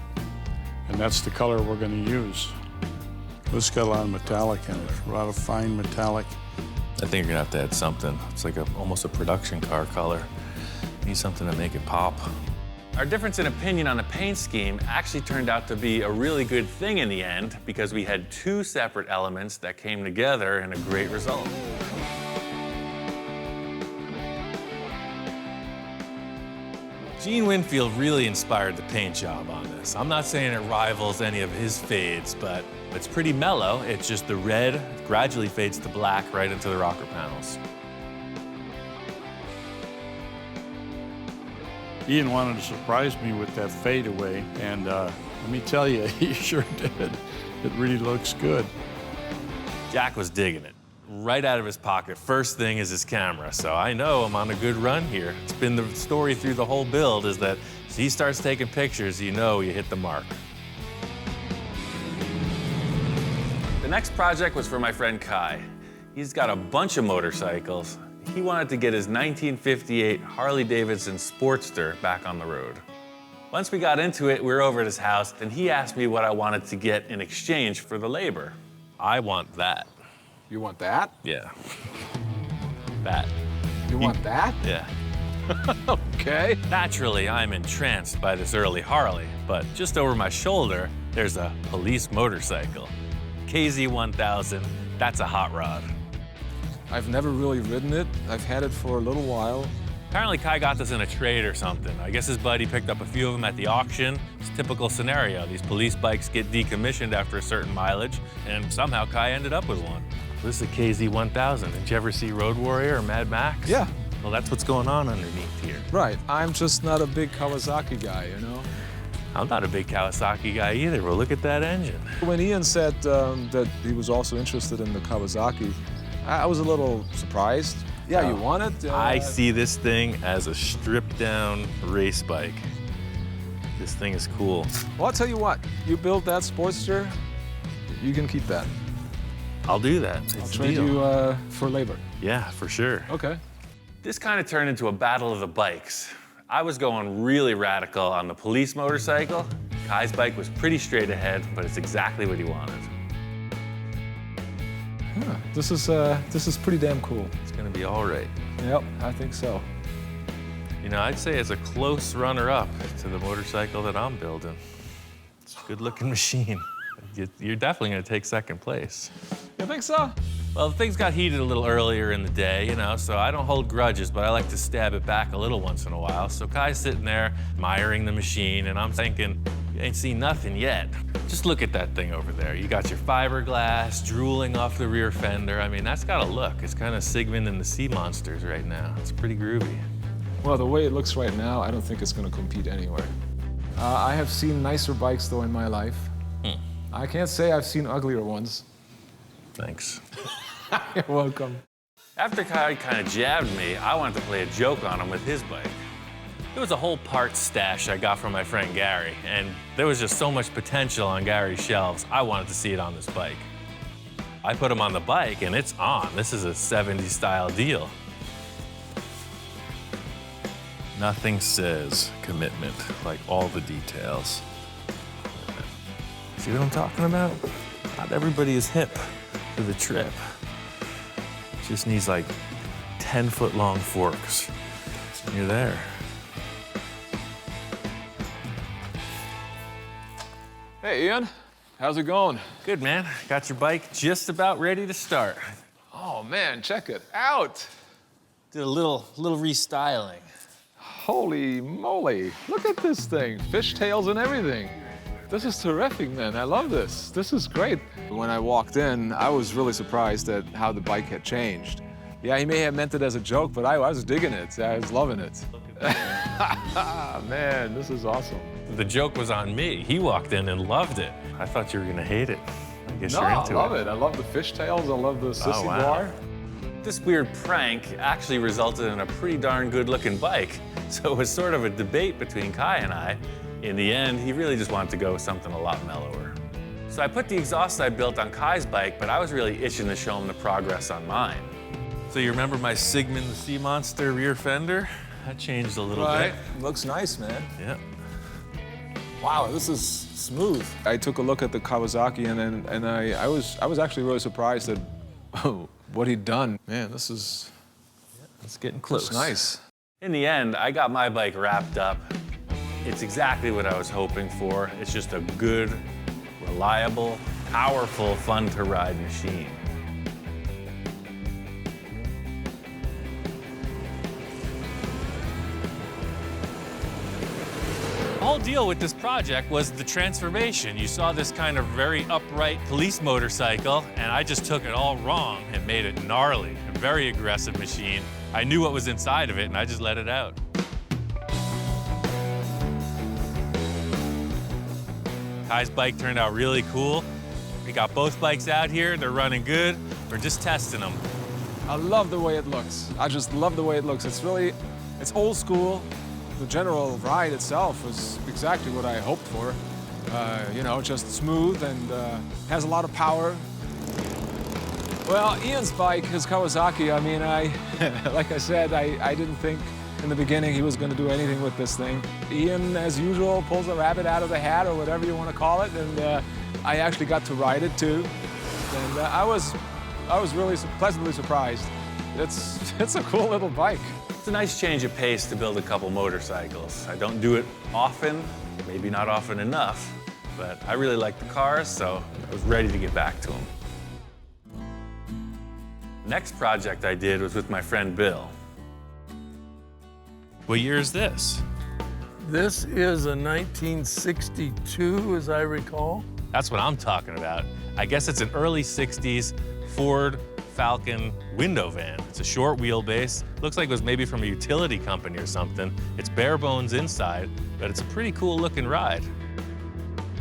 and that's the color we're gonna use. This got a lot of metallic in it, a lot of fine metallic. I think you're gonna have to add something. It's like almost a production car color. Need something to make it pop. Our difference in opinion on the paint scheme actually turned out to be a really good thing in the end because we had 2 separate elements that came together in a great result. Gene Winfield really inspired the paint job on this. I'm not saying it rivals any of his fades, but it's pretty mellow. It's just the red gradually fades to black right into the rocker panels. Ian wanted to surprise me with that fadeaway, and let me tell you, he sure did. It really looks good. Jack was digging it. right out of his pocket. First thing is his camera, so I know I'm on a good run here. It's been the story through the whole build is that as he starts taking pictures, you know you hit the mark. The next project was for my friend Kai. He's got a bunch of motorcycles. He wanted to get his 1958 Harley-Davidson Sportster back on the road. Once we got into it, we were over at his house, and he asked me what I wanted to get in exchange for the labor. I want that. You want that? Yeah. That. You want that? Yeah. Okay. Naturally, I'm entranced by this early Harley, but just over my shoulder, there's a police motorcycle. KZ1000, that's a hot rod. I've never really ridden it. I've had it for a little while. Apparently Kai got this in a trade or something. I guess his buddy picked up a few of them at the auction. It's a typical scenario. These police bikes get decommissioned after a certain mileage, and somehow Kai ended up with one. This is a KZ1000. Did you ever see Road Warrior or Mad Max? Yeah. Well, that's what's going on underneath here. Right. I'm just not a big Kawasaki guy, you know? I'm not a big Kawasaki guy either, but look at that engine. When Ian said that he was also interested in the Kawasaki, I was a little surprised. Yeah, you want it? I see this thing as a stripped-down race bike. This thing is cool. Well, I'll tell you what. You build that Sportster, you can keep that. I'll do that. I'll trade you for labor. Yeah, for sure. Okay. This kind of turned into a battle of the bikes. I was going really radical on the police motorcycle. Kai's bike was pretty straight ahead, but it's exactly what he wanted. Huh. This is pretty damn cool. It's gonna be all right. Yep, I think so. You know, I'd say it's a close runner-up to the motorcycle that I'm building. It's a good-looking machine. You're definitely gonna take second place. You think so? Well, things got heated a little earlier in the day, you know, so I don't hold grudges, but I like to stab it back a little once in a while. So Kai's sitting there admiring the machine, and I'm thinking, you ain't seen nothing yet. Just look at that thing over there. You got your fiberglass drooling off the rear fender. I mean, that's got a look. It's kind of Sigmund and the Sea Monsters right now. It's pretty groovy. Well, the way it looks right now, I don't think it's going to compete anywhere. I have seen nicer bikes, though, in my life. I can't say I've seen uglier ones. Thanks. You're welcome. After Kai kind of jabbed me, I wanted to play a joke on him with his bike. There was a whole parts stash I got from my friend Gary, and there was just so much potential on Gary's shelves, I wanted to see it on this bike. I put him on the bike, and it's on. This is a 70s style deal. Nothing says commitment like all the details. See what I'm talking about? Not everybody is hip to the trip. Just needs like 10-foot long forks. And you're there. Hey, Ian. How's it going? Good, man. Got your bike just about ready to start. Oh, man, check it out. Did a little restyling. Holy moly. Look at this thing. Fishtails and everything. This is terrific, man. I love this. This is great. When I walked in, I was really surprised at how the bike had changed. Yeah, he may have meant it as a joke, but I was digging it. I was loving it. Man, this is awesome. The joke was on me. He walked in and loved it. I thought you were gonna hate it. I guess you're into it. I love it. I love the fishtails. I love the sissy bar. This weird prank actually resulted in a pretty darn good-looking bike. So it was sort of a debate between Kai and I. In the end, he really just wanted to go with something a lot mellower. So I put the exhaust I built on Kai's bike, but I was really itching to show him the progress on mine. So you remember my Sigmund the Sea Monster rear fender? That changed a little bit. Looks nice, man. Yeah. Wow, this is smooth. I took a look at the Kawasaki, and I was actually really surprised at what he'd done. Man, this is it's getting close. It's nice. In the end, I got my bike wrapped up. It's exactly what I was hoping for. It's just a good, reliable, powerful, fun-to-ride machine. The whole deal with this project was the transformation. You saw this kind of very upright police motorcycle, and I just took it all wrong and made it gnarly, a very aggressive machine. I knew what was inside of it, and I just let it out. Kai's bike turned out really cool. We got both bikes out here, they're running good. We're just testing them. I love the way it looks. I just love the way it looks. It's old school. The general ride itself was exactly what I hoped for. You know, just smooth and has a lot of power. Well, Ian's bike, his Kawasaki, I mean, like I said, I didn't think in the beginning he was going to do anything with this thing. Ian, as usual, pulls a rabbit out of the hat or whatever you want to call it, and I actually got to ride it too. And I was really pleasantly surprised. It's a cool little bike. It's a nice change of pace to build a couple motorcycles. I don't do it often, maybe not often enough, but I really like the cars, so I was ready to get back to them. Next project I did was with my friend Bill. What year is this? This is a 1962, as I recall. That's what I'm talking about. I guess it's an early 60s Ford Falcon window van. It's a short wheelbase. Looks like it was maybe from a utility company or something. It's bare bones inside, but it's a pretty cool looking ride.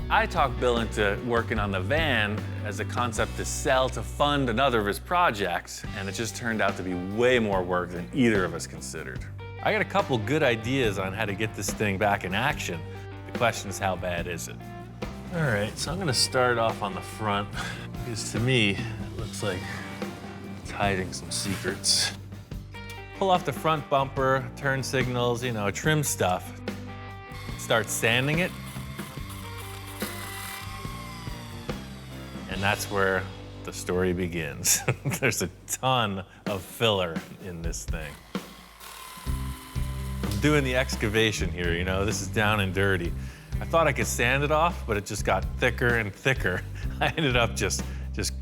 I talked Bill into working on the van as a concept to sell to fund another of his projects, and it just turned out to be way more work than either of us considered. I got a couple good ideas on how to get this thing back in action. The question is, how bad is it? All right, so I'm gonna start off on the front, because to me, it looks like it's hiding some secrets. Pull off the front bumper, turn signals, you know, trim stuff. Start sanding it. And that's where the story begins. There's a ton of filler in this thing. I'm doing the excavation here, you know, this is down and dirty. I thought I could sand it off, but it just got thicker and thicker. I ended up just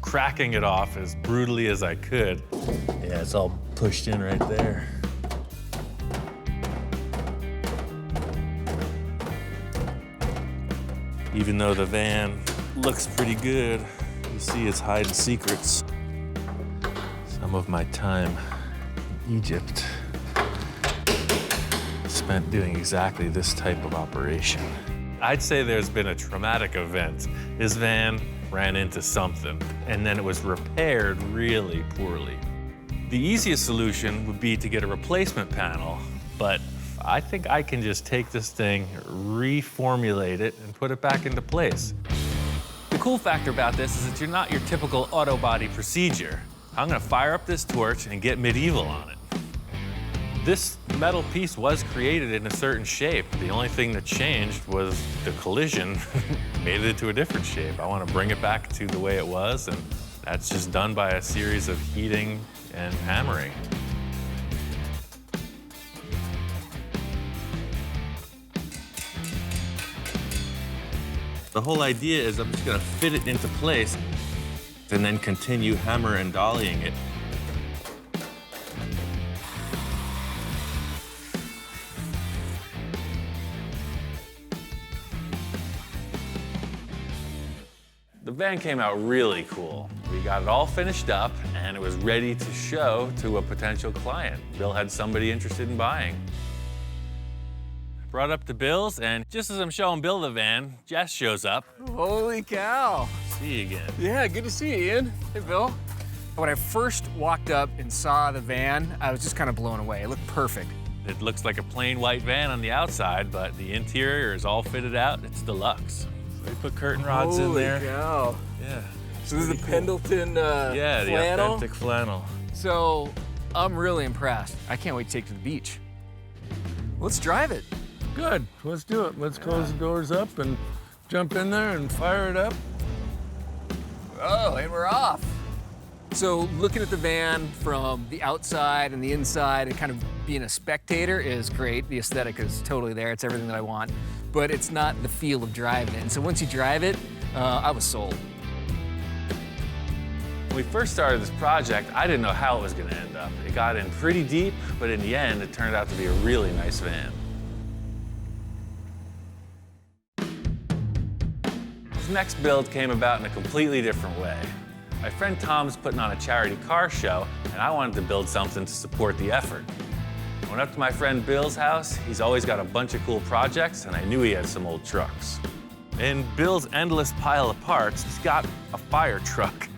cracking it off as brutally as I could. Yeah, it's all pushed in right there. Even though the van looks pretty good, you see it's hiding secrets. Some of my time in Egypt spent doing exactly this type of operation. I'd say there's been a traumatic event. His van ran into something, and then it was repaired really poorly. The easiest solution would be to get a replacement panel, but I think I can just take this thing, reformulate it, and put it back into place. The cool factor about this is that you're not your typical auto body procedure. I'm gonna fire up this torch and get medieval on it. This metal piece was created in a certain shape. The only thing that changed was the collision made it into a different shape. I want to bring it back to the way it was, and that's just done by a series of heating and hammering. The whole idea is I'm just going to fit it into place and then continue hammer and dollying it. The van came out really cool. We got it all finished up, and it was ready to show to a potential client. Bill had somebody interested in buying. Brought up to Bill's, and just as I'm showing Bill the van, Jess shows up. Holy cow. See you again. Yeah, good to see you, Ian. Hey, Bill. When I first walked up and saw the van, I was just kind of blown away. It looked perfect. It looks like a plain white van on the outside, but the interior is all fitted out. It's deluxe. So we put curtain rods in there. Holy cow. Yeah. So this is the Pendleton yeah, the flannel? authentic flannel. So I'm really impressed. I can't wait to take it to the beach. Let's drive it. Good, let's do it. Let's close the doors up and jump in there and fire it up. Oh, and we're off. So looking at the van from the outside and the inside and kind of being a spectator is great. The aesthetic is totally there. It's everything that I want. But it's not the feel of driving it. And so once you drive it, I was sold. When we first started this project, I didn't know how it was going to end up. It got in pretty deep, but in the end, it turned out to be a really nice van. This next build came about in a completely different way. My friend Tom's putting on a charity car show, and I wanted to build something to support the effort. I went up to my friend Bill's house. He's always got a bunch of cool projects, and I knew he had some old trucks. In Bill's endless pile of parts, he's got a fire truck.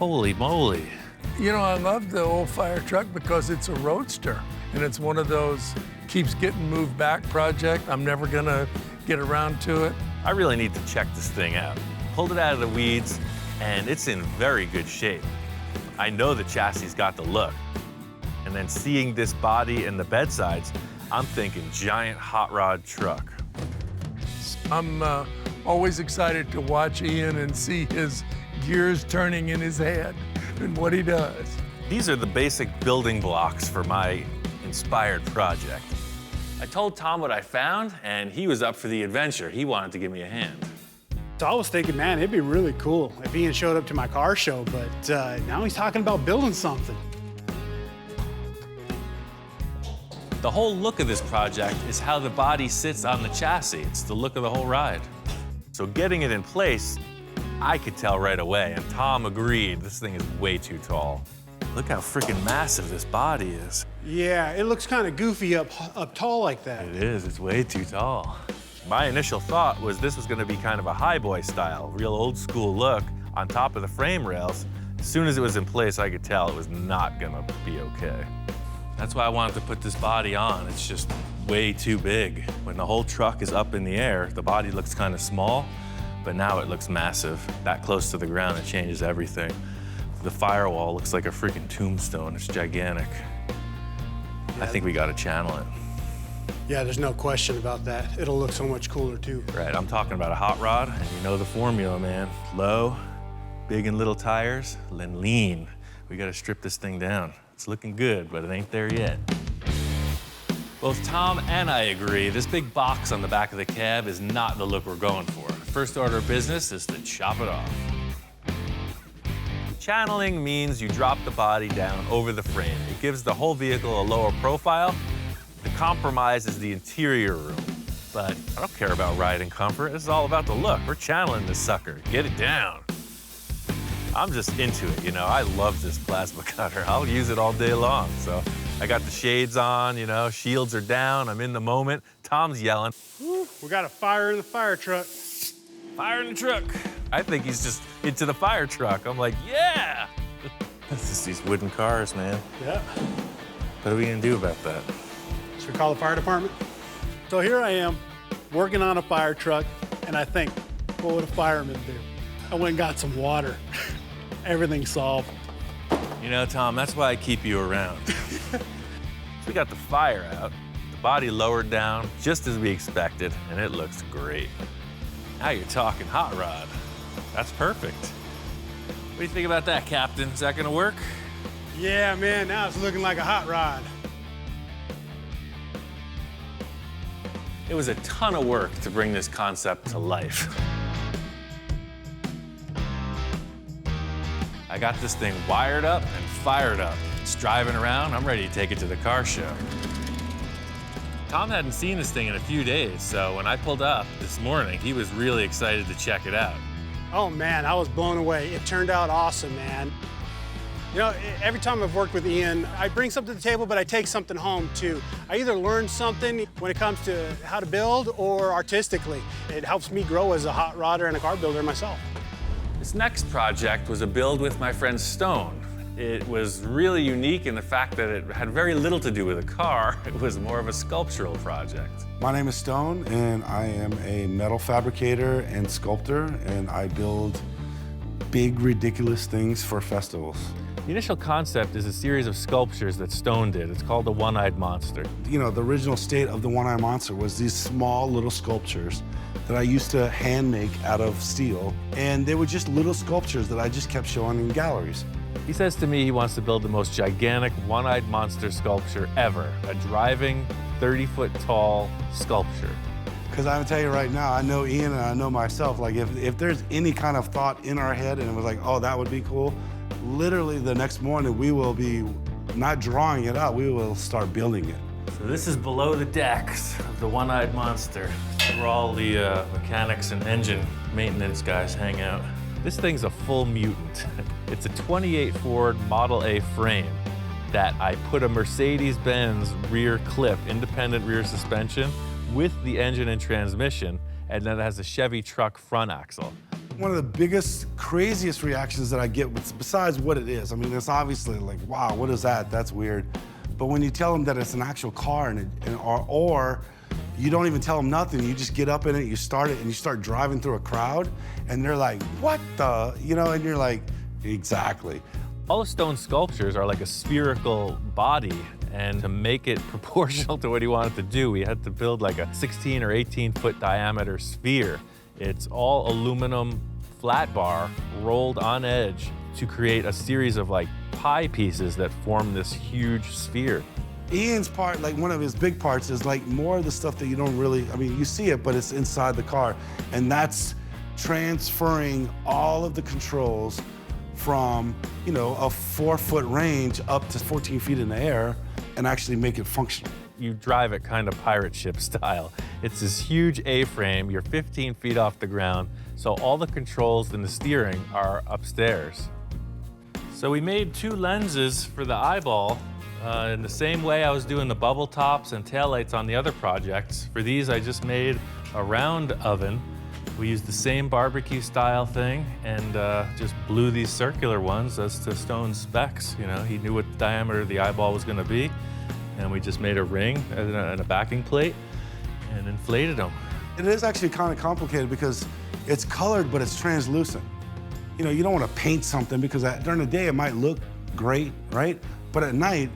Holy moly. You know, I love the old fire truck because it's a roadster, and it's one of those keeps getting moved back project. I'm never gonna get around to it. I really need to check this thing out. Pulled it out of the weeds, and it's in very good shape. I know the chassis got the look. And then seeing this body and the bedsides, I'm thinking giant hot rod truck. I'm always excited to watch Ian and see his gears turning in his head and what he does. These are the basic building blocks for my inspired project. I told Tom what I found, and he was up for the adventure. He wanted to give me a hand. So I was thinking, man, it'd be really cool if Ian showed up to my car show, but now he's talking about building something. The whole look of this project is how the body sits on the chassis. It's the look of the whole ride. So getting it in place, I could tell right away, and Tom agreed, this thing is way too tall. Look how freaking massive this body is. Yeah, it looks kind of goofy up tall like that. It is, it's way too tall. My initial thought was this was gonna be kind of a highboy style, real old school look on top of the frame rails. As soon as it was in place, I could tell it was not gonna be okay. That's why I wanted to put this body on. It's just way too big. When the whole truck is up in the air, the body looks kind of small, but now it looks massive. That close to the ground, it changes everything. The firewall looks like a freaking tombstone. It's gigantic. I think we gotta channel it. Yeah, there's no question about that. It'll look so much cooler too. Right, I'm talking about a hot rod, and you know the formula, man. Low, big and little tires, then lean. We gotta strip this thing down. It's looking good, but it ain't there yet. Both Tom and I agree, this big box on the back of the cab is not the look we're going for. First order of business is to chop it off. Channeling means you drop the body down over the frame. It gives the whole vehicle a lower profile. The compromise is the interior room. But I don't care about riding comfort. This is all about the look. We're channeling this sucker. Get it down. I'm just into it, you know. I love this plasma cutter. I'll use it all day long. So I got the shades on, you know, shields are down. I'm in the moment. Tom's yelling. Woo, we got a fire in the fire truck. Fire in the truck. I think he's just into the fire truck. I'm like, yeah. This is these wooden cars, man. Yeah. What are we gonna do about that? Should we call the fire department? So here I am, working on a fire truck, and I think, what would a fireman do? I went and got some water. Everything's solved. You know, Tom, that's why I keep you around. So we got the fire out, the body lowered down, just as we expected, and it looks great. Now you're talking hot rod. That's perfect. What do you think about that, Captain? Is that gonna work? Yeah, man, now it's looking like a hot rod. It was a ton of work to bring this concept to life. I got this thing wired up and fired up. It's driving around. I'm ready to take it to the car show. Tom hadn't seen this thing in a few days, so when I pulled up this morning, he was really excited to check it out. Oh man, I was blown away. It turned out awesome, man. You know, every time I've worked with Ian, I bring something to the table, but I take something home too. I either learn something when it comes to how to build or artistically. It helps me grow as a hot rodder and a car builder myself. This next project was a build with my friend Stone. It was really unique in the fact that it had very little to do with a car. It was more of a sculptural project. My name is Stone, and I am a metal fabricator and sculptor, and I build big, ridiculous things for festivals. The initial concept is a series of sculptures that Stone did. It's called the One-Eyed Monster. You know, the original state of the One-Eyed Monster was these small little sculptures that I used to hand make out of steel, and they were just little sculptures that I just kept showing in galleries. He says to me he wants to build the most gigantic one-eyed monster sculpture ever, a driving 30-foot tall sculpture. Because I'm gonna tell you right now, I know Ian and I know myself, like if there's any kind of thought in our head and it was like, oh, that would be cool, literally the next morning we will be not drawing it out, we will start building it. So this is below the decks of the One-Eyed Monster, where all the mechanics and engine maintenance guys hang out. This thing's a full mutant. It's a 28 Ford Model A frame that I put a Mercedes-Benz rear clip, independent rear suspension, with the engine and transmission, and then it has a Chevy truck front axle. One of the biggest, craziest reactions that I get, besides what it is, I mean, it's obviously like, wow, what is that? That's weird. But when you tell them that it's an actual car, or you don't even tell them nothing, you just get up in it, you start it, and you start driving through a crowd, and they're like, what the, you know, and you're like, exactly. All the stone sculptures are like a spherical body, and to make it proportional to what he wanted to do, we had to build like a 16 or 18-foot diameter sphere. It's all aluminum flat bar rolled on edge to create a series of like pie pieces that form this huge sphere. Ian's part, like one of his big parts, is like more of the stuff that you don't really, I mean, you see it, but it's inside the car. And that's transferring all of the controls from, you know, a 4-foot range up to 14 feet in the air and actually make it functional. You drive it kind of pirate ship style. It's this huge A-frame, you're 15 feet off the ground, so all the controls and the steering are upstairs. So we made 2 lenses for the eyeball in the same way I was doing the bubble tops and taillights on the other projects. For these, I just made a round oven. We used the same barbecue style thing and just blew these circular ones as to Stone's specs. You know, he knew what the diameter of the eyeball was gonna be, and we just made a ring and a backing plate and inflated them. It is actually kind of complicated because it's colored, but it's translucent. You know, you don't want to paint something because during the day it might look great, right? But at night,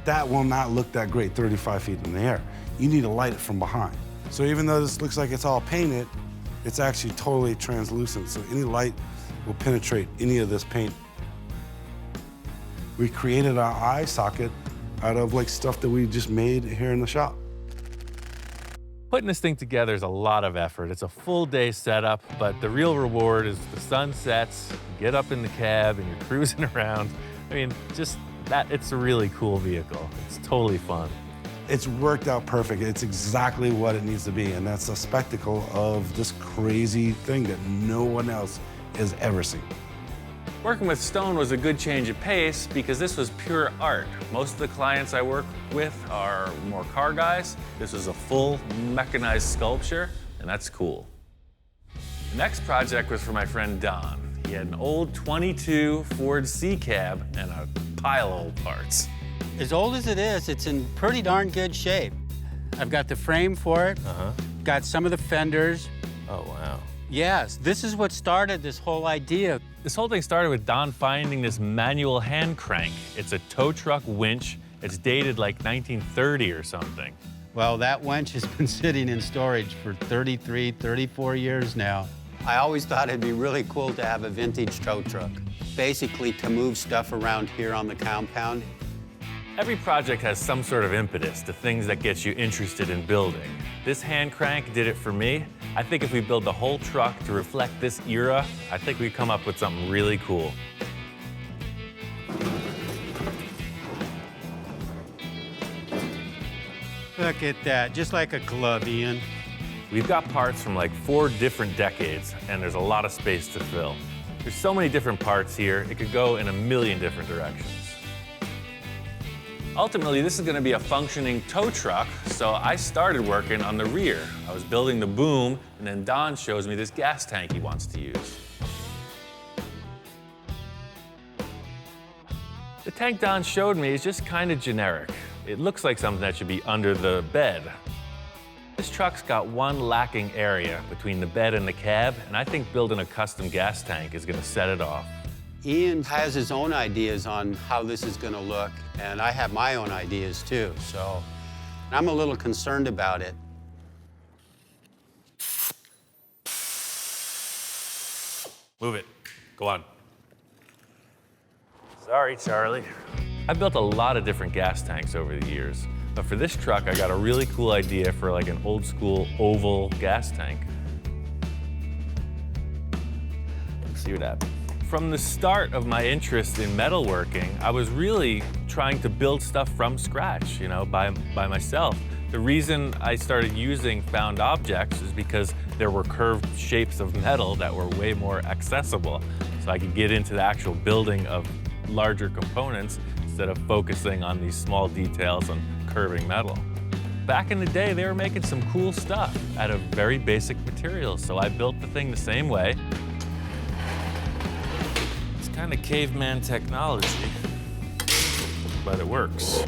that will not look that great 35 feet in the air. You need to light it from behind. So even though this looks like it's all painted, it's actually totally translucent. So any light will penetrate any of this paint. We created our eye socket out of like stuff that we just made here in the shop. Putting this thing together is a lot of effort. It's a full day setup, but the real reward is the sun sets, you get up in the cab and you're cruising around. I mean, just that, it's a really cool vehicle. It's totally fun. It's worked out perfect. It's exactly what it needs to be, and that's a spectacle of this crazy thing that no one else has ever seen. Working with stone was a good change of pace because this was pure art. Most of the clients I work with are more car guys. This was a full mechanized sculpture, and that's cool. The next project was for my friend Don. He had an old 22 Ford C-Cab and a pile of old parts. As old as it is, it's in pretty darn good shape. I've got the frame for it, got some of the fenders. Oh, wow. Yes, this is what started this whole idea. This whole thing started with Don finding this manual hand crank. It's a tow truck winch. It's dated like 1930 or something. Well, that winch has been sitting in storage for 33, 34 years now. I always thought it'd be really cool to have a vintage tow truck, basically to move stuff around here on the compound. Every project has some sort of impetus to things that get you interested in building. This hand crank did it for me. I think if we build the whole truck to reflect this era, I think we'd come up with something really cool. Look at that, just like a glove, Ian. We've got parts from like 4 different decades, and there's a lot of space to fill. There's so many different parts here, it could go in a million different directions. Ultimately, this is going to be a functioning tow truck, so I started working on the rear. I was building the boom, and then Don shows me this gas tank he wants to use. The tank Don showed me is just kind of generic. It looks like something that should be under the bed. This truck's got one lacking area between the bed and the cab, and I think building a custom gas tank is going to set it off. Ian has his own ideas on how this is going to look, and I have my own ideas too, so I'm a little concerned about it. Move it. Go on. Sorry, Charlie. I've built a lot of different gas tanks over the years, but for this truck, I got a really cool idea for like an old school oval gas tank. Let's see what happens. From the start of my interest in metalworking, I was really trying to build stuff from scratch, you know, by myself. The reason I started using found objects is because there were curved shapes of metal that were way more accessible, so I could get into the actual building of larger components instead of focusing on these small details on curving metal. Back in the day, they were making some cool stuff out of very basic materials, so I built the thing the same way. Kind of caveman technology, but it works.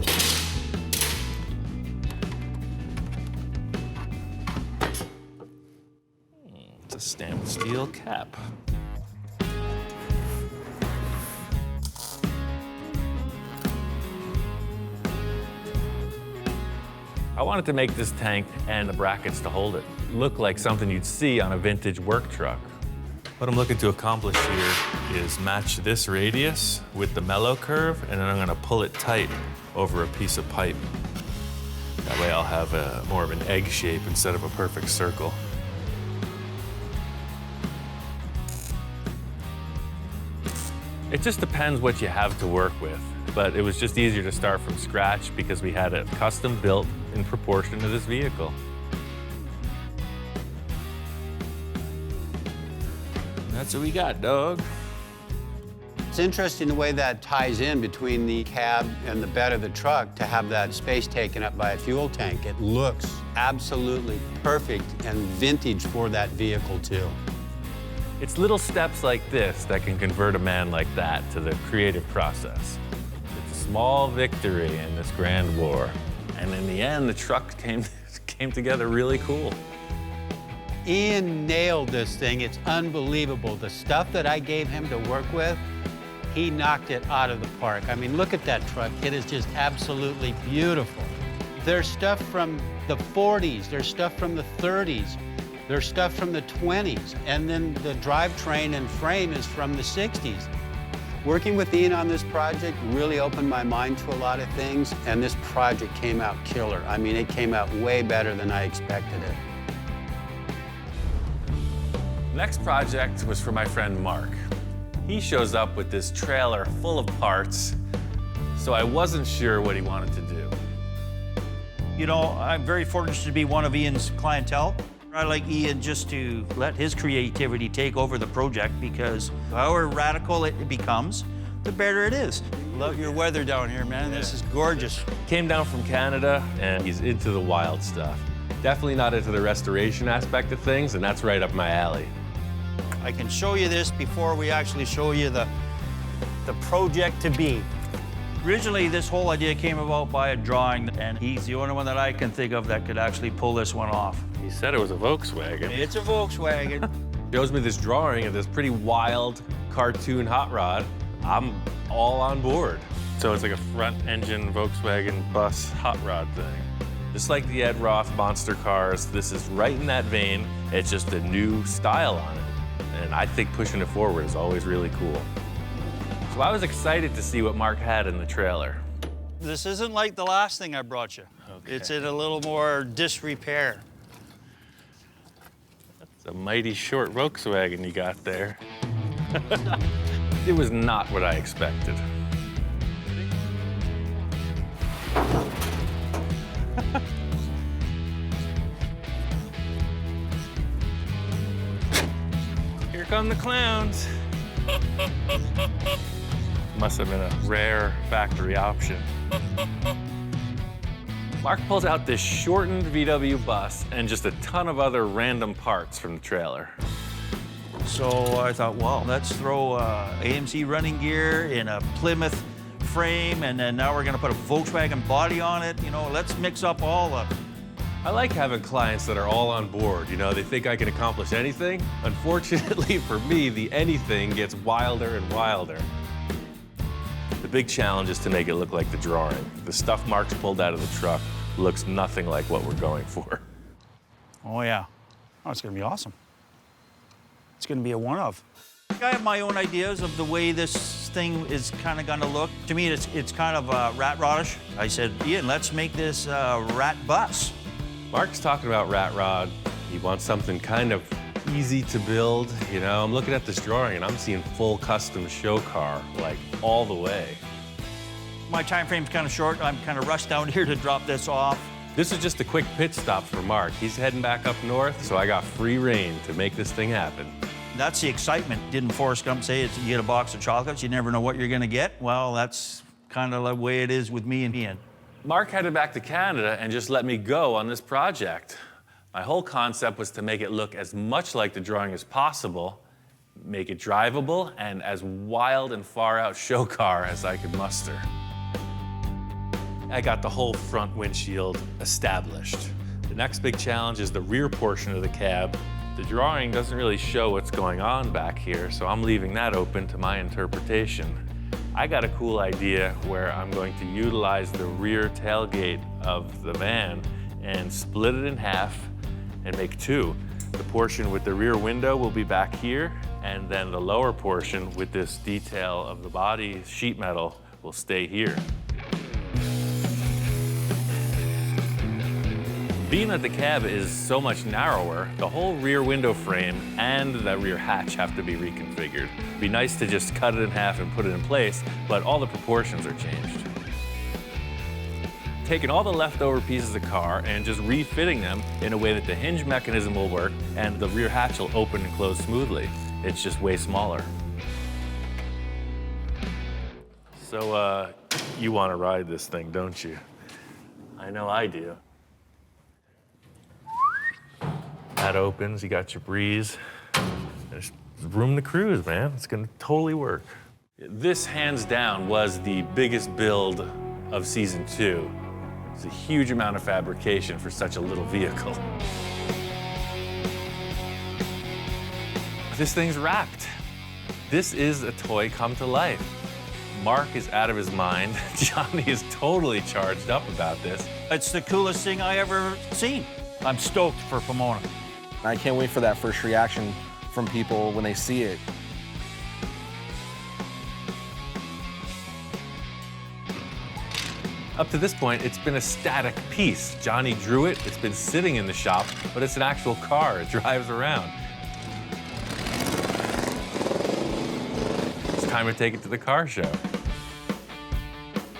It's a stamped steel cap. I wanted to make this tank and the brackets to hold it look like something you'd see on a vintage work truck. What I'm looking to accomplish here is match this radius with the mellow curve, and then I'm gonna pull it tight over a piece of pipe. That way I'll have more of an egg shape instead of a perfect circle. It just depends what you have to work with, but it was just easier to start from scratch because we had it custom built in proportion to this vehicle. That's what we got, dog. It's interesting the way that ties in between the cab and the bed of the truck to have that space taken up by a fuel tank. It looks absolutely perfect and vintage for that vehicle, too. It's little steps like this that can convert a man like that to the creative process. It's a small victory in this grand war. And in the end, the truck came together really cool. Ian nailed this thing. It's unbelievable. The stuff that I gave him to work with, he knocked it out of the park. I mean, look at that truck. It is just absolutely beautiful. There's stuff from the 40s. There's stuff from the 30s. There's stuff from the 20s. And then the drivetrain and frame is from the 60s. Working with Ian on this project really opened my mind to a lot of things, and this project came out killer. I mean, it came out way better than I expected it. Next project was for my friend Mark. He shows up with this trailer full of parts, so I wasn't sure what he wanted to do. You know, I'm very fortunate to be one of Ian's clientele. I like Ian just to let his creativity take over the project because however radical it becomes, the better it is. Love your weather down here, man. This is gorgeous. Came down from Canada, and he's into the wild stuff. Definitely not into the restoration aspect of things, and that's right up my alley. I can show you this before we actually show you the project to be. Originally, this whole idea came about by a drawing, and he's the only one that I can think of that could actually pull this one off. He said it was a Volkswagen. It's a Volkswagen. Shows me this drawing of this pretty wild cartoon hot rod. I'm all on board. So it's like a front engine Volkswagen bus hot rod thing. Just like the Ed Roth monster cars, this is right in that vein. It's just a new style on it. And I think pushing it forward is always really cool. So I was excited to see what Mark had in the trailer. This isn't like the last thing I brought you. Okay. It's in a little more disrepair. That's a mighty short Volkswagen you got there. It was not what I expected. Here come the clowns. Must have been a rare factory option. Mark pulls out this shortened VW bus and just a ton of other random parts from the trailer. So I thought, well, let's throw AMC running gear in a Plymouth frame, and then now we're gonna put a Volkswagen body on it. You know, let's mix up all of it. I like having clients that are all on board. You know, they think I can accomplish anything. Unfortunately for me, the anything gets wilder and wilder. The big challenge is to make it look like the drawing. The stuff Mark's pulled out of the truck looks nothing like what we're going for. Oh yeah, oh, it's gonna be awesome. It's gonna be a one-of. I have my own ideas of the way this thing is kind of gonna look. To me, it's kind of rat rodish. I said, Ian, let's make this rat bus. Mark's talking about rat rod. He wants something kind of easy to build. You know, I'm looking at this drawing and I'm seeing full custom show car, like all the way. My time frame's kind of short. I'm kind of rushed down here to drop this off. This is just a quick pit stop for Mark. He's heading back up north, so I got free reign to make this thing happen. That's the excitement. Didn't Forrest Gump say you get a box of chocolates, you never know what you're gonna get? Well, that's kind of the way it is with me and Ian. Mark headed back to Canada and just let me go on this project. My whole concept was to make it look as much like the drawing as possible make it drivable and as wild and far out show car as I could muster. I got the whole front windshield established. The next big challenge is the rear portion of the cab. The drawing doesn't really show what's going on back here, so I'm leaving that open to my interpretation. I got a cool idea where I'm going to utilize the rear tailgate of the van and split it in half and make two. The portion with the rear window will be back here, and then the lower portion with this detail of the body sheet metal will stay here. Being that the cab is so much narrower, the whole rear window frame and the rear hatch have to be reconfigured. It'd be nice to just cut it in half and put it in place, but all the proportions are changed. Taking all the leftover pieces of the car and just refitting them in a way that the hinge mechanism will work and the rear hatch will open and close smoothly. It's just way smaller. So, you want to ride this thing, don't you? I know I do. That opens, you got your breeze. There's room to cruise, man. It's gonna totally work. This, hands down, was the biggest build of season 2. It's a huge amount of fabrication for such a little vehicle. This thing's wrapped. This is a toy come to life. Mark is out of his mind. Johnny is totally charged up about this. It's the coolest thing I ever seen. I'm stoked for Pomona. I can't wait for that first reaction from people when they see it. Up to this point, it's been a static piece. Johnny drew it, it's been sitting in the shop, but it's an actual car, it drives around. It's time to take it to the car show.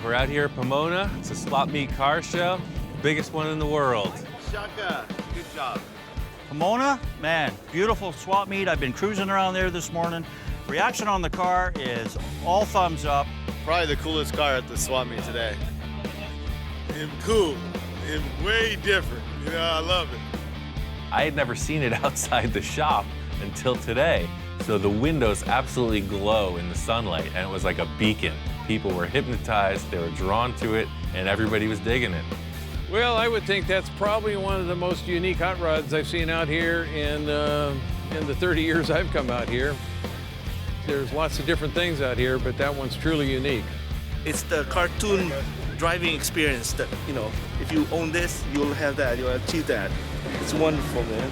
We're out here at Pomona. It's a swap meet car show, biggest one in the world. Shaka, good job. Pomona, man, beautiful swap meet. I've been cruising around there this morning. Reaction on the car is all thumbs up. Probably the coolest car at the swap meet today. It's cool. It's way different. You know, I love it. I had never seen it outside the shop until today. So the windows absolutely glow in the sunlight, and it was like a beacon. People were hypnotized, they were drawn to it, and everybody was digging it. Well, I would think that's probably one of the most unique hot rods I've seen out here in the 30 years I've come out here. There's lots of different things out here, but that one's truly unique. It's the cartoon driving experience that, you know, if you own this, you'll have that, you'll achieve that. It's wonderful, man.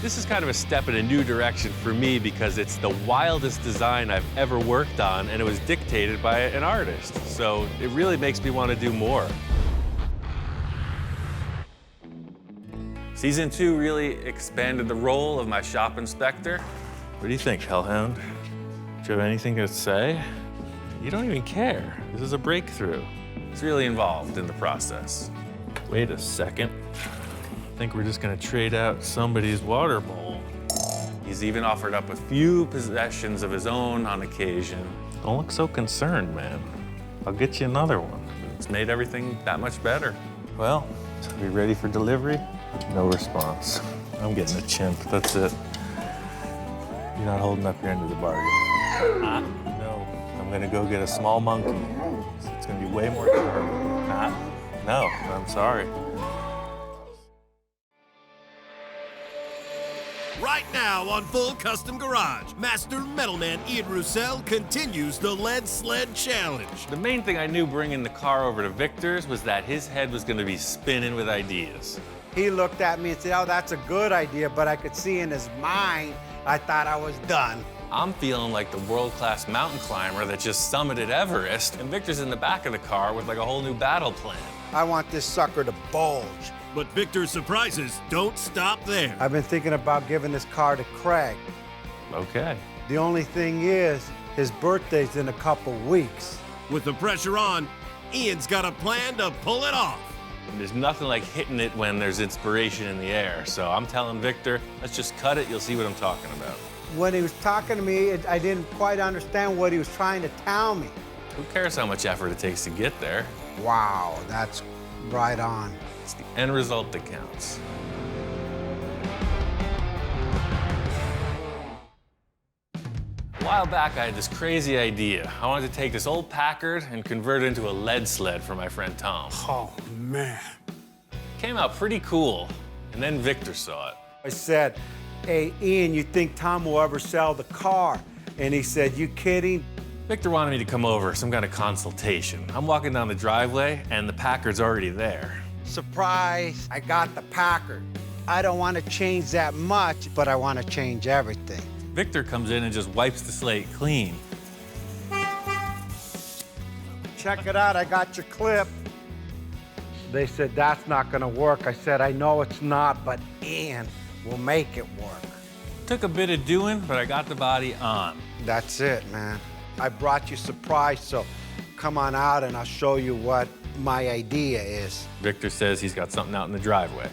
This is kind of a step in a new direction for me because it's the wildest design I've ever worked on, and it was dictated by an artist. So it really makes me want to do more. Season 2 really expanded the role of my shop inspector. What do you think, Hellhound? Do you have anything to say? You don't even care. This is a breakthrough. It's really involved in the process. Wait a second. I think we're just gonna trade out somebody's water bowl. He's even offered up a few possessions of his own on occasion. Don't look so concerned, man. I'll get you another one. It's made everything that much better. Well, are we ready for delivery? No response. I'm getting a chimp, that's it. You're not holding up your end of the bargain. No, I'm gonna go get a small monkey. It's gonna be way more durable. No, I'm sorry. Right now on Full Custom Garage, Master Metalman Ian Roussel continues the Lead Sled Challenge. The main thing I knew bringing the car over to Victor's was that his head was gonna be spinning with ideas. He looked at me and said, oh, that's a good idea, but I could see in his mind, I thought I was done. I'm feeling like the world-class mountain climber that just summited Everest, and Victor's in the back of the car with like a whole new battle plan. I want this sucker to bulge. But Victor's surprises don't stop there. I've been thinking about giving this car to Craig. Okay. The only thing is, his birthday's in a couple weeks. With the pressure on, Ian's got a plan to pull it off. And there's nothing like hitting it when there's inspiration in the air. So I'm telling Victor, let's just cut it, you'll see what I'm talking about. When he was talking to me, I didn't quite understand what he was trying to tell me. Who cares how much effort it takes to get there? Wow, that's right on. It's the end result that counts. A while back, I had this crazy idea. I wanted to take this old Packard and convert it into a lead sled for my friend Tom. Oh, man. Came out pretty cool, and then Victor saw it. I said, hey, Ian, you think Tom will ever sell the car? And he said, you kidding? Victor wanted me to come over, some kind of consultation. I'm walking down the driveway, and the Packard's already there. Surprise, I got the Packard. I don't want to change that much, but I want to change everything. Victor comes in and just wipes the slate clean. Check it out, I got your clip. They said, that's not gonna work. I said, I know it's not, but Ian will make it work. Took a bit of doing, but I got the body on. That's it, man. I brought you surprise, so come on out and I'll show you what my idea is. Victor says he's got something out in the driveway.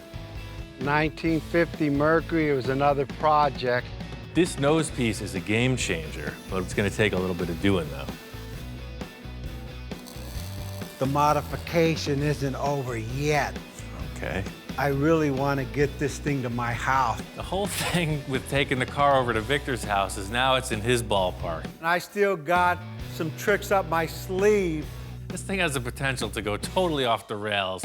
1950 Mercury, it was another project. This nose piece is a game changer, but it's gonna take a little bit of doing though. The modification isn't over yet. Okay. I really want to get this thing to my house. The whole thing with taking the car over to Victor's house is now it's in his ballpark. And I still got some tricks up my sleeve. This thing has the potential to go totally off the rails.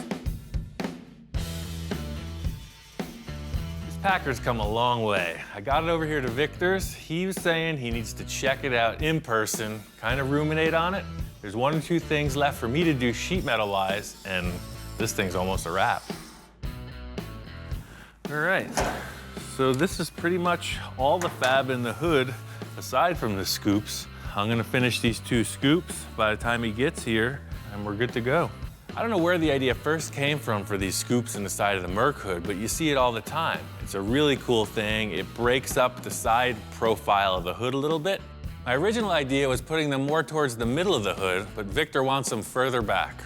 This Packard's come a long way. I got it over here to Victor's. He was saying he needs to check it out in person, kind of ruminate on it. There's one or two things left for me to do sheet metal-wise, and this thing's almost a wrap. All right, so this is pretty much all the fab in the hood, aside from the scoops. I'm gonna finish these two scoops by the time he gets here, and we're good to go. I don't know where the idea first came from for these scoops in the side of the Merc hood, but you see it all the time. It's a really cool thing. It breaks up the side profile of the hood a little bit. My original idea was putting them more towards the middle of the hood, but Victor wants them further back.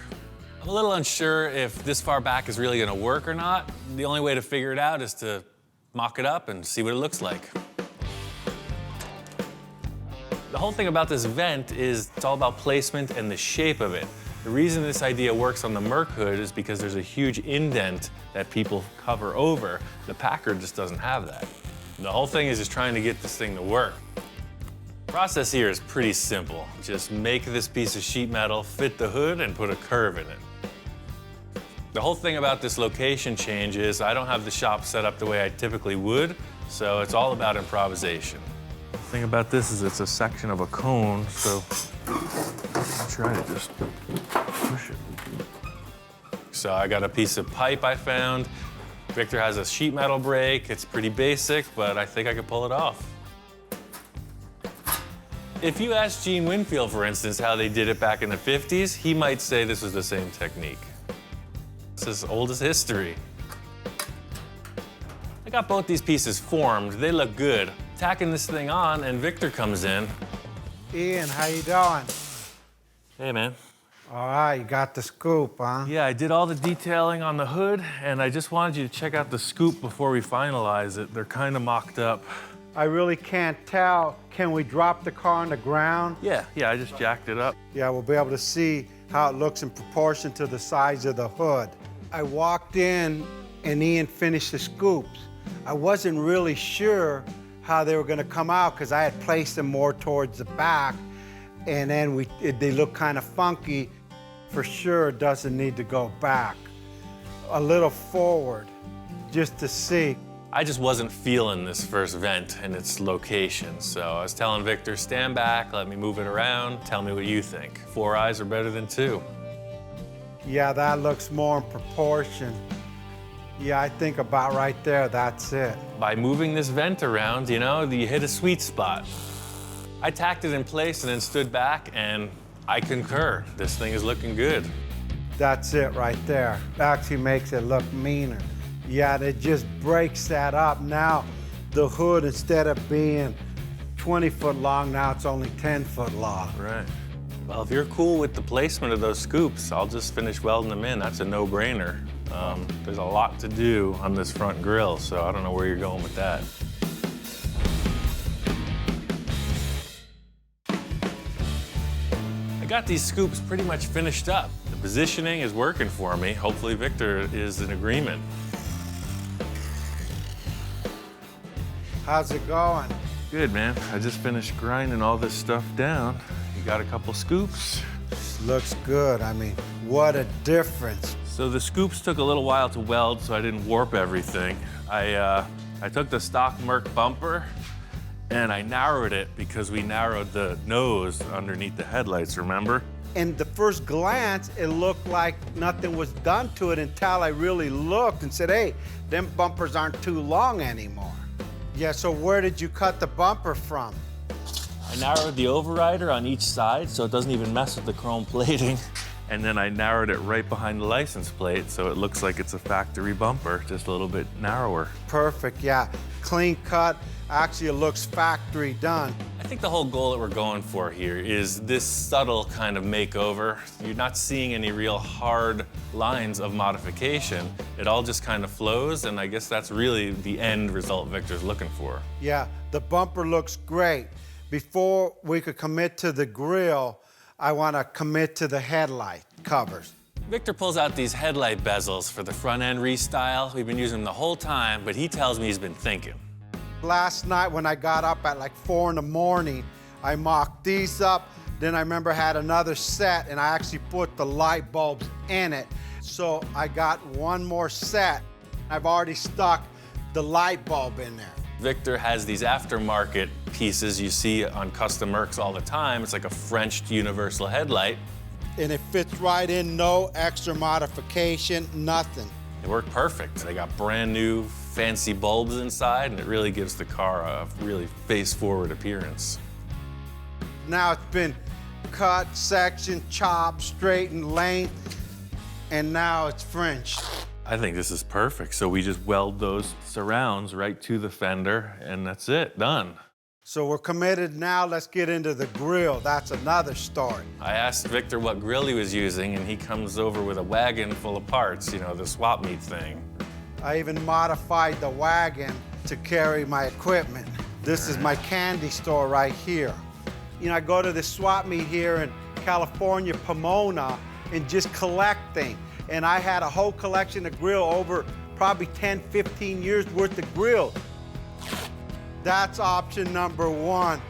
I'm a little unsure if this far back is really gonna work or not. The only way to figure it out is to mock it up and see what it looks like. The whole thing about this vent is it's all about placement and the shape of it. The reason this idea works on the Merc hood is because there's a huge indent that people cover over. The Packard just doesn't have that. The whole thing is just trying to get this thing to work. The process here is pretty simple. Just make this piece of sheet metal fit the hood and put a curve in it. The whole thing about this location change is I don't have the shop set up the way I typically would, so it's all about improvisation. The thing about this is it's a section of a cone, so I'll try to just push it. So I got a piece of pipe I found. Victor has a sheet metal brake. It's pretty basic, but I think I could pull it off. If you ask Gene Winfield, for instance, how they did it back in the 50s, he might say this was the same technique. It's as old as history. I got both these pieces formed. They look good. Tacking this thing on, and Victor comes in. Ian, how you doing? Hey, man. All right, you got the scoop, huh? Yeah, I did all the detailing on the hood, and I just wanted you to check out the scoop before we finalize it. They're kind of mocked up. I really can't tell. Can we drop the car on the ground? Yeah, I just jacked it up. Yeah, we'll be able to see how it looks in proportion to the size of the hood. I walked in and Ian finished the scoops. I wasn't really sure how they were gonna come out because I had placed them more towards the back, and then they look kind of funky. For sure, it doesn't need to go back. A little forward, just to see. I just wasn't feeling this first vent and its location, so I was telling Victor, stand back, let me move it around, tell me what you think. 4 eyes are better than 2. Yeah, that looks more in proportion. Yeah, I think about right there, that's it. By moving this vent around, you know, you hit a sweet spot. I tacked it in place and then stood back, and I concur. This thing is looking good. That's it right there. Actually makes it look meaner. Yeah, it just breaks that up. Now, the hood, instead of being 20 foot long, now it's only 10 foot long. Right. Well, if you're cool with the placement of those scoops, I'll just finish welding them in. That's a no-brainer. There's a lot to do on this front grille, so I don't know where you're going with that. I got these scoops pretty much finished up. The positioning is working for me. Hopefully Victor is in agreement. How's it going? Good, man. I just finished grinding all this stuff down. You got a couple scoops. This looks good. I mean, what a difference. So the scoops took a little while to weld, so I didn't warp everything. I took the stock Merc bumper and I narrowed it because we narrowed the nose underneath the headlights, remember? In the first glance, it looked like nothing was done to it until I really looked and said, hey, them bumpers aren't too long anymore. Yeah, so where did you cut the bumper from? I narrowed the overrider on each side so it doesn't even mess with the chrome plating. And then I narrowed it right behind the license plate so it looks like it's a factory bumper, just a little bit narrower. Perfect, yeah. Clean cut. Actually, it looks factory done. I think the whole goal that we're going for here is this subtle kind of makeover. You're not seeing any real hard lines of modification. It all just kind of flows, and I guess that's really the end result Victor's looking for. Yeah, the bumper looks great. Before we could commit to the grille, I want to commit to the headlight covers. Victor pulls out these headlight bezels for the front end restyle. We've been using them the whole time, but he tells me he's been thinking. Last night when I got up at like 4 in the morning, I mocked these up. Then I remember I had another set and I actually put the light bulbs in it. So I got one more set. I've already stuck the light bulb in there. Victor has these aftermarket pieces you see on custom Mercs all the time. It's like a Frenched universal headlight. And it fits right in, no extra modification, nothing. They work perfect. They got brand new fancy bulbs inside, and it really gives the car a really face-forward appearance. Now it's been cut, sectioned, chopped, straightened, length, and now it's Frenched. I think this is perfect. So we just weld those surrounds right to the fender, and that's it, done. So we're committed now, let's get into the grill. That's another story. I asked Victor what grill he was using, and he comes over with a wagon full of parts, you know, the swap meet thing. I even modified the wagon to carry my equipment. This is my candy store right here. You know, I go to the swap meet here in California, Pomona, and just collect things. And I had a whole collection of grill over probably 10, 15 years worth of grill. That's option number one,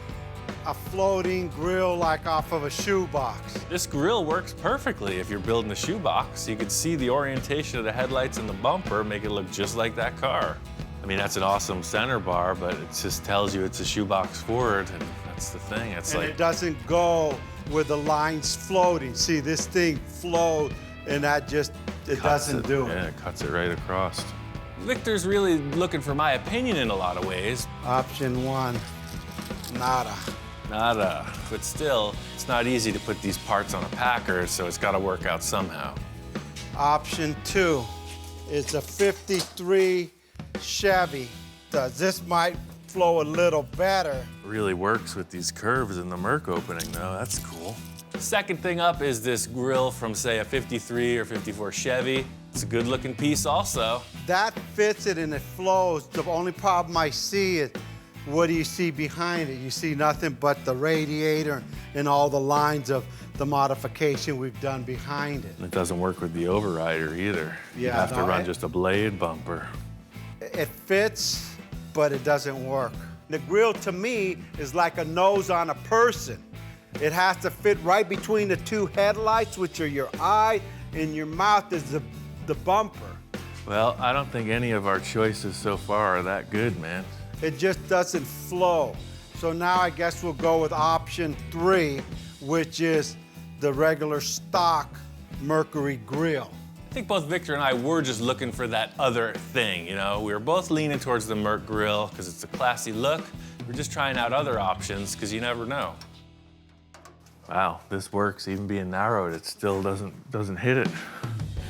a floating grill like off of a shoebox. This grill works perfectly if you're building a shoebox. You can see the orientation of the headlights and the bumper, make it look just like that car. I mean, that's an awesome center bar, but it just tells you it's a shoebox forward, and that's the thing. It's and like, it doesn't go with the lines floating. See, this thing flows, and that just, it doesn't do it. Yeah, it cuts it right across. Victor's really looking for my opinion in a lot of ways. Option one, nada. Nada. But still, it's not easy to put these parts on a Packard, so it's got to work out somehow. Option two is a 53 Chevy. This might flow a little better. It really works with these curves in the Merc opening, though. That's cool. Second thing up is this grill from, say, a 53 or 54 Chevy. It's a good-looking piece also. That fits it and it flows. The only problem I see is, what do you see behind it? You see nothing but the radiator and all the lines of the modification we've done behind it. It doesn't work with the overrider either. Yeah, you have to run just a blade bumper. It fits, but it doesn't work. The grill, to me, is like a nose on a person. It has to fit right between the two headlights, which are your eye, and your mouth is the bumper. Well, I don't think any of our choices so far are that good, man. It just doesn't flow. So now I guess we'll go with option three, which is the regular stock Mercury grill. I think both Victor and I were just looking for that other thing, you know? We were both leaning towards the Merc grill because it's a classy look. We're just trying out other options because you never know. Wow, this works. Even being narrowed, it still doesn't hit it.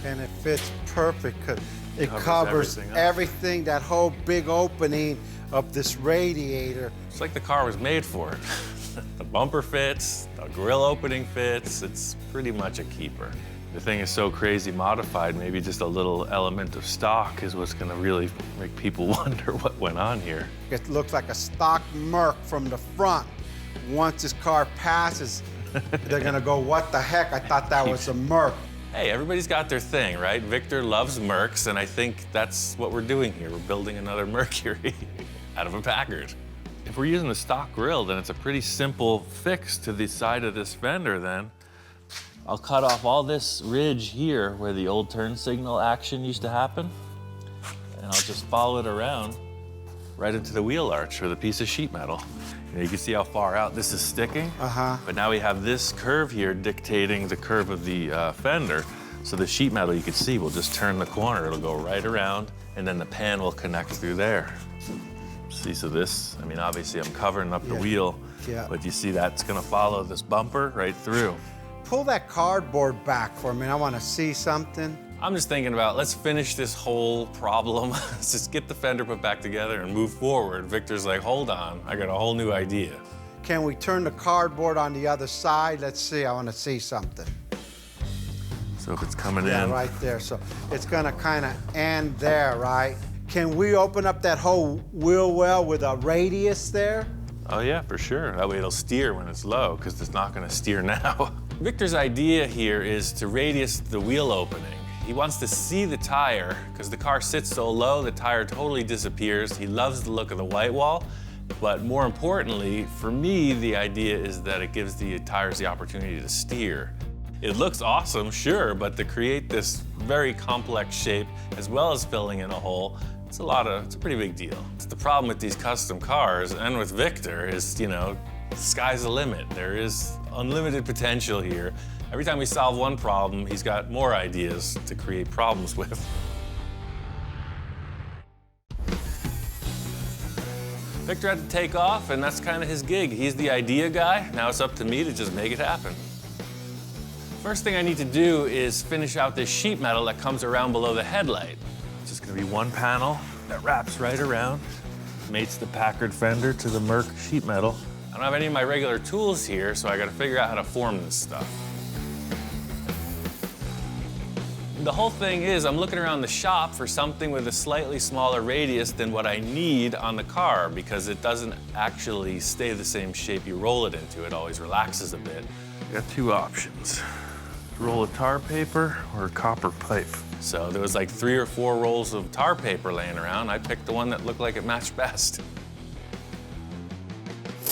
And it fits perfect because it covers everything, that whole big opening of this radiator. It's like the car was made for it. The bumper fits, the grill opening fits. It's pretty much a keeper. The thing is so crazy modified, maybe just a little element of stock is what's gonna really make people wonder what went on here. It looks like a stock Merc from the front. Once this car passes, they're gonna go, what the heck? I thought that was a Merc. Hey, everybody's got their thing, right? Victor loves Mercs, and I think that's what we're doing here. We're building another Mercury out of a Packard. If we're using the stock grill, then it's a pretty simple fix to the side of this fender then. I'll cut off all this ridge here where the old turn signal action used to happen, and I'll just follow it around right into the wheel arch or the piece of sheet metal. You can see how far out this is sticking, but now we have this curve here dictating the curve of the fender. So the sheet metal, you can see, will just turn the corner. It'll go right around, and then the pan will connect through there. See, so this, I mean, obviously I'm covering up the wheel, but you see that's gonna follow this bumper right through. Pull that cardboard back for me. I want to see something. I'm just thinking about, let's finish this whole problem. Let's just get the fender put back together and move forward. Victor's like, hold on, I got a whole new idea. Can we turn the cardboard on the other side? Let's see, I want to see something. So if it's coming in. Yeah, right there. So it's gonna kind of end there, right? Can we open up that whole wheel well with a radius there? Oh yeah, for sure. That way it'll steer when it's low, because it's not gonna steer now. Victor's idea here is to radius the wheel opening. He wants to see the tire, because the car sits so low, the tire totally disappears. He loves the look of the white wall, but more importantly, for me, the idea is that it gives the tires the opportunity to steer. It looks awesome, sure, but to create this very complex shape, as well as filling in a hole, it's a pretty big deal. It's the problem with these custom cars, and with Victor, is, you know, sky's the limit. There is unlimited potential here. Every time we solve one problem, he's got more ideas to create problems with. Victor had to take off, and that's kind of his gig. He's the idea guy. Now it's up to me to just make it happen. First thing I need to do is finish out this sheet metal that comes around below the headlight. It's just gonna be one panel that wraps right around, mates the Packard fender to the Merc sheet metal. I don't have any of my regular tools here, so I gotta figure out how to form this stuff. The whole thing is I'm looking around the shop for something with a slightly smaller radius than what I need on the car, because it doesn't actually stay the same shape you roll it into. It always relaxes a bit. I got two options. Roll of tar paper or a copper pipe. So there was like 3 or 4 rolls of tar paper laying around. I picked the one that looked like it matched best.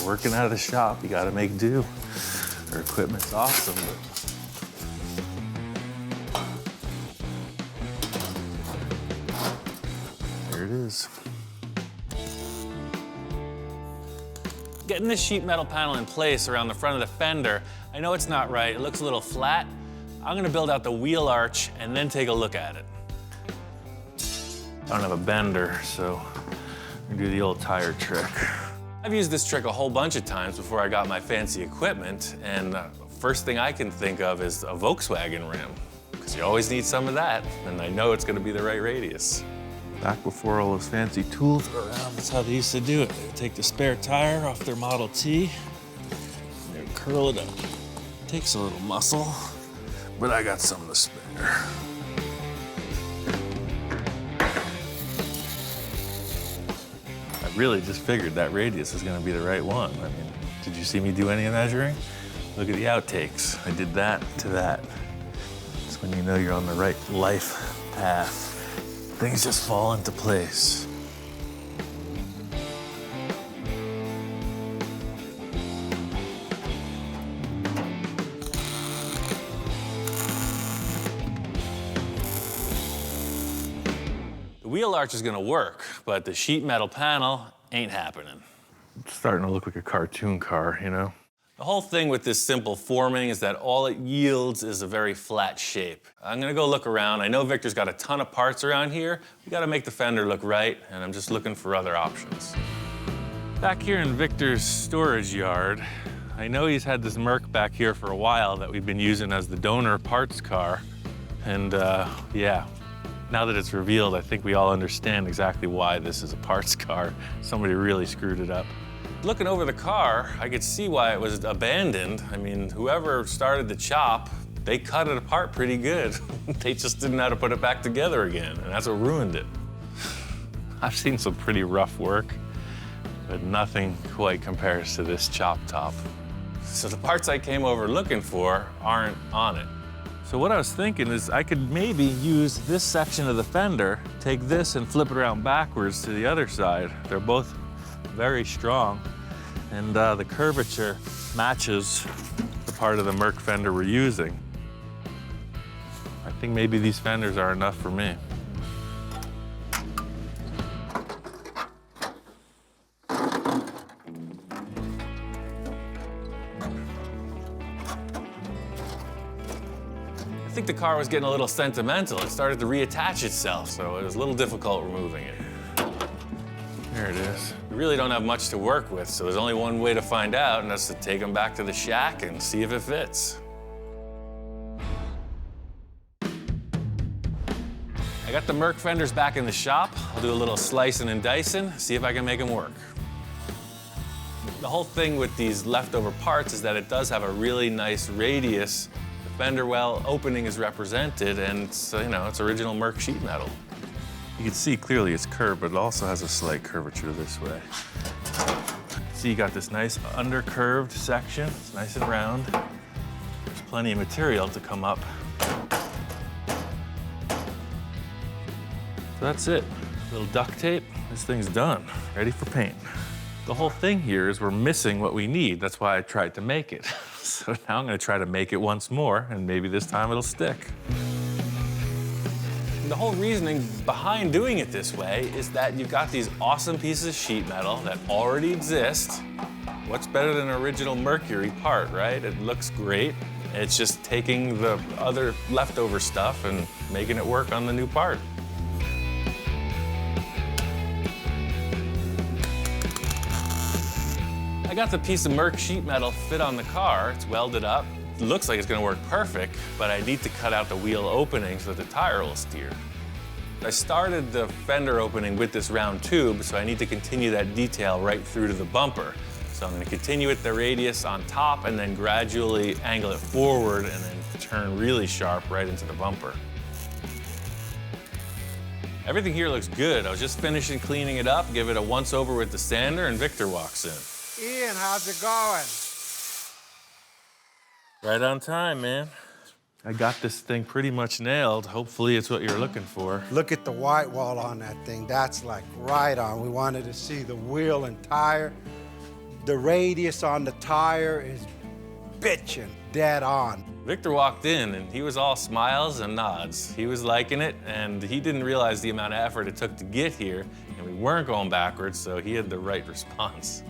Working out of the shop, you gotta make do. Their equipment's awesome, but there it is. Getting this sheet metal panel in place around the front of the fender, I know it's not right, it looks a little flat. I'm gonna build out the wheel arch and then take a look at it. I don't have a bender, so I'm gonna do the old tire trick. I've used this trick a whole bunch of times before I got my fancy equipment, and first thing I can think of is a Volkswagen rim, because you always need some of that, and I know it's gonna be the right radius. Back before all those fancy tools were around, that's how they used to do it. They would take the spare tire off their Model T, and they would curl it up. Takes a little muscle, but I got some to spare. I really just figured that radius was gonna be the right one. I mean, did you see me do any measuring? Look at the outtakes. I did that to that. It's when you know you're on the right life path. Things just fall into place. The wheel arch is gonna work, but the sheet metal panel ain't happening. It's starting to look like a cartoon car, you know? The whole thing with this simple forming is that all it yields is a very flat shape. I'm gonna go look around. I know Victor's got a ton of parts around here. We gotta make the fender look right, and I'm just looking for other options. Back here in Victor's storage yard, I know he's had this Merc back here for a while that we've been using as the donor parts car. And yeah, now that it's revealed, I think we all understand exactly why this is a parts car. Somebody really screwed it up. Looking over the car, I could see why it was abandoned. I mean, whoever started the chop, they cut it apart pretty good. They just didn't know how to put it back together again, and that's what ruined it. I've seen some pretty rough work, but nothing quite compares to this chop top. So the parts I came over looking for aren't on it. So what I was thinking is I could maybe use this section of the fender, take this and flip it around backwards to the other side. They're both very strong. And the curvature matches the part of the Merc fender we're using. I think maybe these fenders are enough for me. I think the car was getting a little sentimental. It started to reattach itself, so it was a little difficult removing it. There it is. We really don't have much to work with, so there's only one way to find out, and that's to take them back to the shack and see if it fits. I got the Merc fenders back in the shop. I'll do a little slicing and dicing, see if I can make them work. The whole thing with these leftover parts is that it does have a really nice radius. The fender well opening is represented, and it's, you know, it's original Merc sheet metal. You can see clearly it's curved, but it also has a slight curvature this way. See, you got this nice undercurved section. It's nice and round. There's plenty of material to come up. So that's it. A little duct tape. This thing's done, ready for paint. The whole thing here is we're missing what we need. That's why I tried to make it. So now I'm gonna try to make it once more, and maybe this time it'll stick. The whole reasoning behind doing it this way is that you've got these awesome pieces of sheet metal that already exist. What's better than an original Mercury part, right? It looks great. It's just taking the other leftover stuff and making it work on the new part. I got the piece of Merc sheet metal fit on the car. It's welded up. It looks like it's gonna work perfect, but I need to cut out the wheel opening so that the tire will steer. I started the fender opening with this round tube, so I need to continue that detail right through to the bumper. So I'm gonna continue at the radius on top and then gradually angle it forward and then turn really sharp right into the bumper. Everything here looks good. I was just finishing cleaning it up, give it a once over with the sander, and Victor walks in. Ian, how's it going? Right on time, man. I got this thing pretty much nailed. Hopefully it's what you're looking for. Look at the white wall on that thing. That's like right on. We wanted to see the wheel and tire. The radius on the tire is bitchin', dead on. Victor walked in and he was all smiles and nods. He was liking it, and he didn't realize the amount of effort it took to get here, and we weren't going backwards, so he had the right response.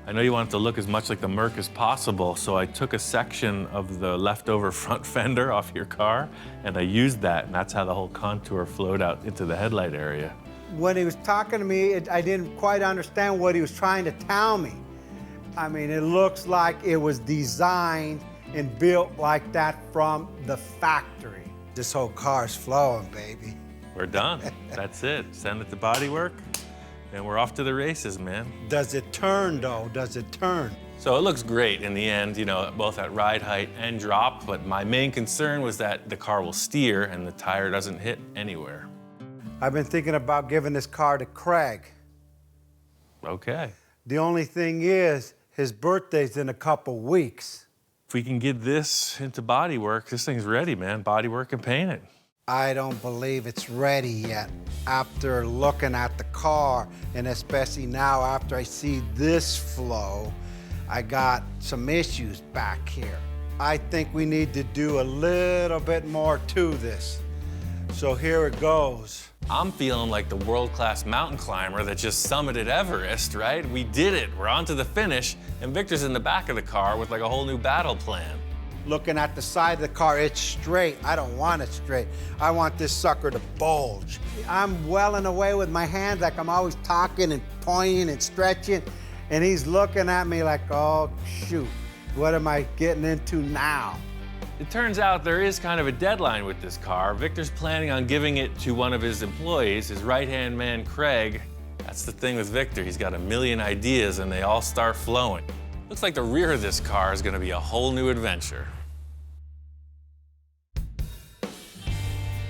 I know you want it to look as much like the Merc as possible, so I took a section of the leftover front fender off your car, and I used that, and that's how the whole contour flowed out into the headlight area. When he was talking to me, I didn't quite understand what he was trying to tell me. I mean, it looks like it was designed and built like that from the factory. This whole car's flowing, baby. We're done. That's it. Send it to bodywork, and we're off to the races, man. Does it turn, though? Does it turn? So it looks great in the end, you know, both at ride height and drop, but my main concern was that the car will steer and the tire doesn't hit anywhere. I've been thinking about giving this car to Craig. Okay. The only thing is, his birthday's in a couple weeks. If we can get this into bodywork, this thing's ready, man. Bodywork and paint it. I don't believe it's ready yet. After looking at the car, and especially now after I see this flow, I got some issues back here. I think we need to do a little bit more to this. So here it goes. I'm feeling like the world-class mountain climber that just summited Everest, right? We did it, we're on to the finish, and Victor's in the back of the car with like a whole new battle plan. Looking at the side of the car, it's straight. I don't want it straight. I want this sucker to bulge. I'm welling away with my hands like I'm always talking and pointing and stretching, and he's looking at me like, oh, shoot, what am I getting into now? It turns out there is kind of a deadline with this car. Victor's planning on giving it to one of his employees, his right-hand man, Craig. That's the thing with Victor. He's got a million ideas and they all start flowing. Looks like the rear of this car is gonna be a whole new adventure.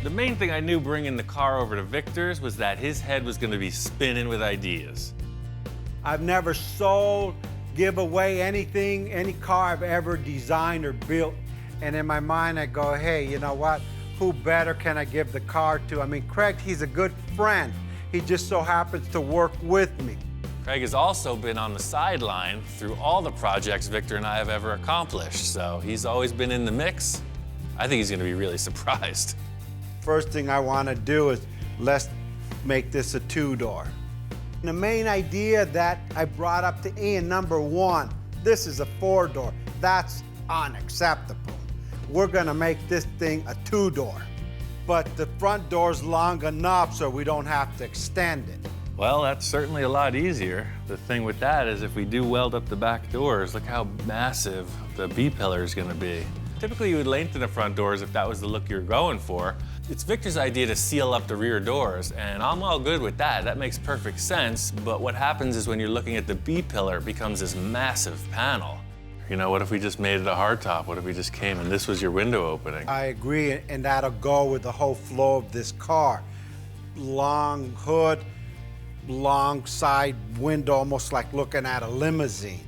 The main thing I knew bringing the car over to Victor's was that his head was gonna be spinning with ideas. I've never sold, give away anything, any car I've ever designed or built. And in my mind, I go, hey, you know what? Who better can I give the car to? I mean, Craig, he's a good friend. He just so happens to work with me. Craig has also been on the sideline through all the projects Victor and I have ever accomplished, so he's always been in the mix. I think he's gonna be really surprised. First thing I want to do is let's make this a two-door. The main idea that I brought up to Ian, number one, this is a four-door. That's unacceptable. We're gonna make this thing a two-door. But the front door's long enough so we don't have to extend it. Well, that's certainly a lot easier. The thing with that is if we do weld up the back doors, look how massive the B-pillar is gonna be. Typically you would lengthen the front doors if that was the look you're going for. It's Victor's idea to seal up the rear doors, and I'm all good with that. That makes perfect sense, but what happens is when you're looking at the B-pillar, it becomes this massive panel. You know, what if we just made it a hardtop? What if we just came and this was your window opening? I agree, and that'll go with the whole flow of this car. Long hood, long side window, almost like looking at a limousine.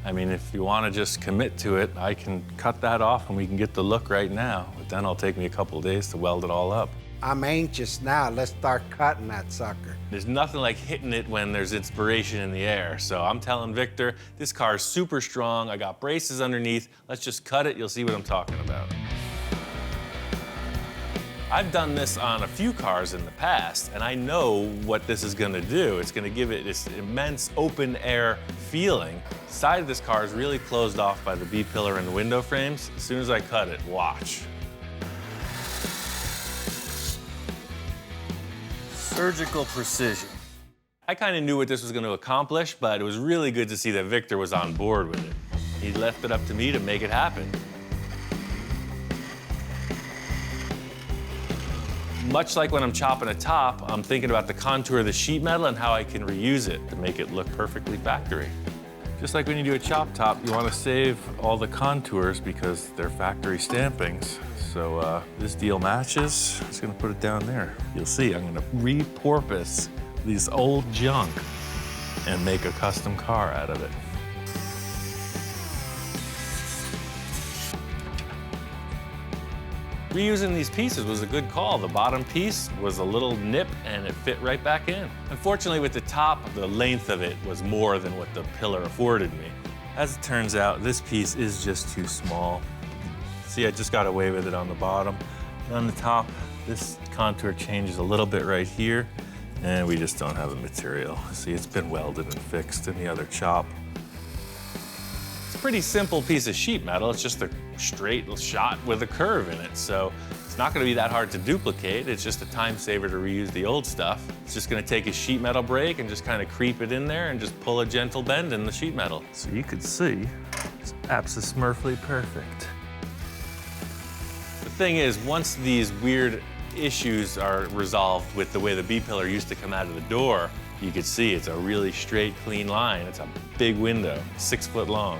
I mean, if you want to just commit to it, I can cut that off and we can get the look right now. But then it'll take me a couple of days to weld it all up. I'm anxious now. Let's start cutting that sucker. There's nothing like hitting it when there's inspiration in the air. So I'm telling Victor, this car is super strong. I got braces underneath. Let's just cut it. You'll see what I'm talking about. I've done this on a few cars in the past, and I know what this is gonna do. It's gonna give it this immense open air feeling. The side of this car is really closed off by the B-pillar and the window frames. As soon as I cut it, watch. Surgical precision. I kind of knew what this was gonna accomplish, but it was really good to see that Victor was on board with it. He left it up to me to make it happen. Much like when I'm chopping a top, I'm thinking about the contour of the sheet metal and how I can reuse it to make it look perfectly factory. Just like when you do a chop top, you want to save all the contours because they're factory stampings. So this deal matches. I'm just gonna put it down there. You'll see, I'm gonna repurpose these old junk and make a custom car out of it. Reusing these pieces was a good call. The bottom piece was a little nip and it fit right back in. Unfortunately, with the top, the length of it was more than what the pillar afforded me. As it turns out, this piece is just too small. See, I just got away with it on the bottom. And on the top, this contour changes a little bit right here, and we just don't have the material. See, it's been welded and fixed in the other chop. It's a pretty simple piece of sheet metal. It's just a straight shot with a curve in it. So it's not gonna be that hard to duplicate. It's just a time saver to reuse the old stuff. It's just gonna take a sheet metal brake and just kind of creep it in there and just pull a gentle bend in the sheet metal. So you could see, it's absolutely perfect. The thing is, once these weird issues are resolved with the way the B-pillar used to come out of the door, you could see it's a really straight, clean line. It's a big window, 6 foot long.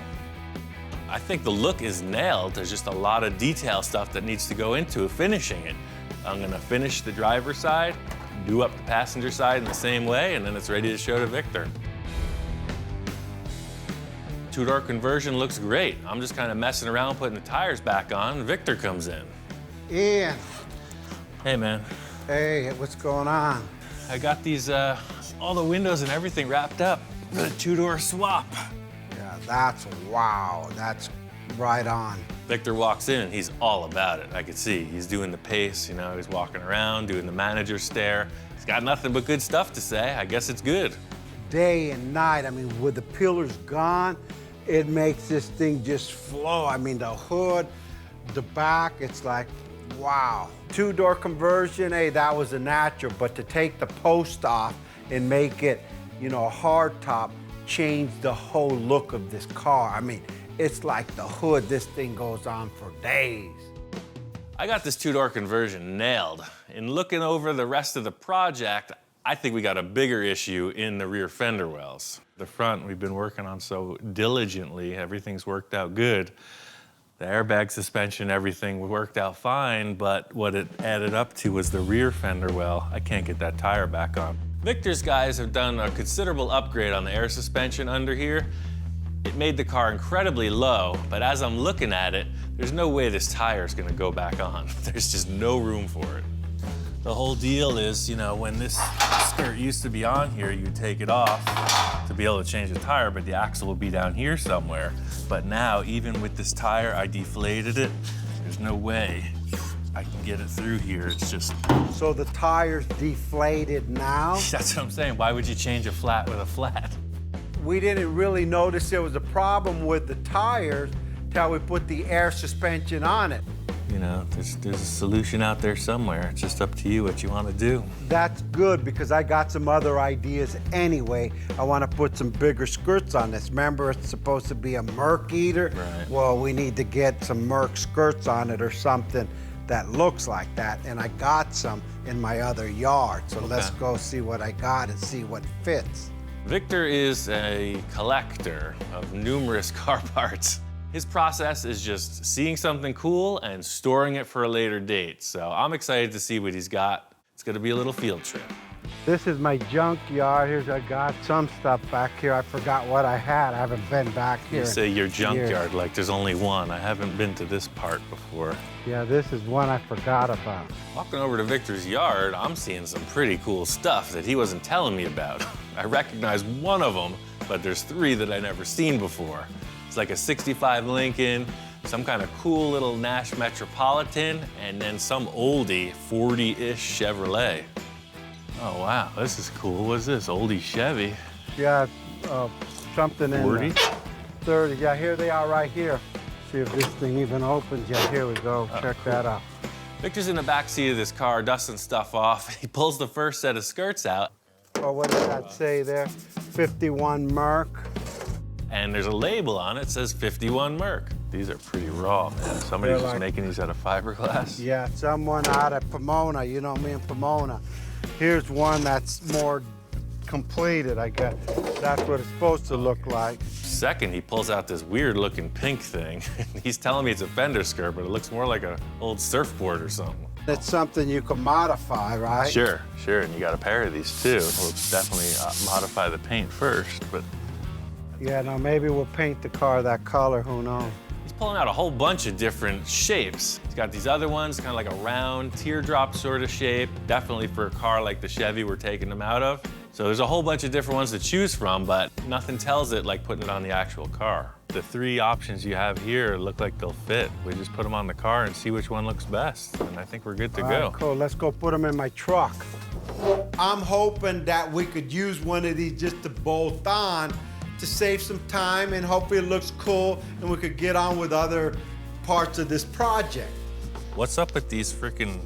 I think the look is nailed. There's just a lot of detail stuff that needs to go into finishing it. I'm gonna finish the driver's side, do up the passenger side in the same way, and then it's ready to show to Victor. Two-door conversion looks great. I'm just kind of messing around, putting the tires back on. Victor comes in. Ian. Hey, man. Hey, what's going on? I got these, all the windows and everything wrapped up for the two-door swap. Yeah, that's wow. That's right on. Victor walks in and he's all about it. I could see he's doing the pace, you know, he's walking around, doing the manager stare. He's got nothing but good stuff to say. I guess it's good. Day and night, I mean, with the pillars gone, it makes this thing just flow. I mean, the hood, the back, it's like, wow. Two-door conversion, hey, that was a natural, but to take the post off and make it, you know, a hard top, changed the whole look of this car. I mean, it's like the hood, this thing goes on for days. I got this two-door conversion nailed. In looking over the rest of the project, I think we got a bigger issue in the rear fender wells. The front, we've been working on so diligently, everything's worked out good. The airbag suspension, everything worked out fine, but what it added up to was the rear fender well. I can't get that tire back on. Victor's guys have done a considerable upgrade on the air suspension under here. It made the car incredibly low, but as I'm looking at it, there's no way this tire is gonna go back on. There's just no room for it. The whole deal is, you know, when this skirt used to be on here, you take it off to be able to change the tire, but the axle will be down here somewhere. But now, even with this tire, I deflated it. There's no way I can get it through here. It's just... So the tire's deflated now? That's what I'm saying. Why would you change a flat with a flat? We didn't really notice there was a problem with the tires till we put the air suspension on it. You know, there's a solution out there somewhere. It's just up to you what you want to do. That's good, because I got some other ideas anyway. I want to put some bigger skirts on this. Remember, it's supposed to be a Merc eater? Right. Well, we need to get some Merc skirts on it or something that looks like that, and I got some in my other yard. So let's go see what I got and see what fits. Victor is a collector of numerous car parts. His process is just seeing something cool and storing it for a later date. So I'm excited to see what he's got. It's gonna be a little field trip. This is my junkyard. Here's, I got some stuff back here. I forgot what I had. I haven't been back here. You say your in junkyard years. like there's only one. I haven't been to this part before. Yeah, this is one I forgot about. Walking over to Victor's yard, I'm seeing some pretty cool stuff that he wasn't telling me about. I recognize one of them, but there's three that I never seen before. It's like a 65 Lincoln, some kind of cool little Nash Metropolitan, and then some oldie 40-ish Chevrolet. Oh, wow, this is cool. What's this, oldie Chevy? Yeah, something in 40? 30. Yeah, here they are right here. See if this thing even opens. Yeah, here we go. Check that out. Victor's in the back seat of this car, dusting stuff off. He pulls the first set of skirts out. Oh, what does that say there? 51 Merc. And there's a label on it that says 51 Merc. These are pretty raw, man. Somebody's just making these out of fiberglass. Yeah, someone out of Pomona. You know me in Pomona. Here's one that's more completed, I guess. That's what it's supposed to look like. Second, he pulls out this weird-looking pink thing. He's telling me it's a fender skirt, but it looks more like an old surfboard or something. It's something you can modify, right? Sure, and you got a pair of these too. We'll definitely modify the paint first, but... Yeah, no, maybe we'll paint the car that color, who knows? He's pulling out a whole bunch of different shapes. He's got these other ones, kind of like a round teardrop sort of shape. Definitely for a car like the Chevy we're taking them out of. So there's a whole bunch of different ones to choose from, but nothing tells it like putting it on the actual car. The three options you have here look like they'll fit. We just put them on the car and see which one looks best, and I think we're good to All go. right, cool, let's go put them in my truck. I'm hoping that we could use one of these just to bolt on to save some time, and hopefully it looks cool and we could get on with other parts of this project. What's up with these freaking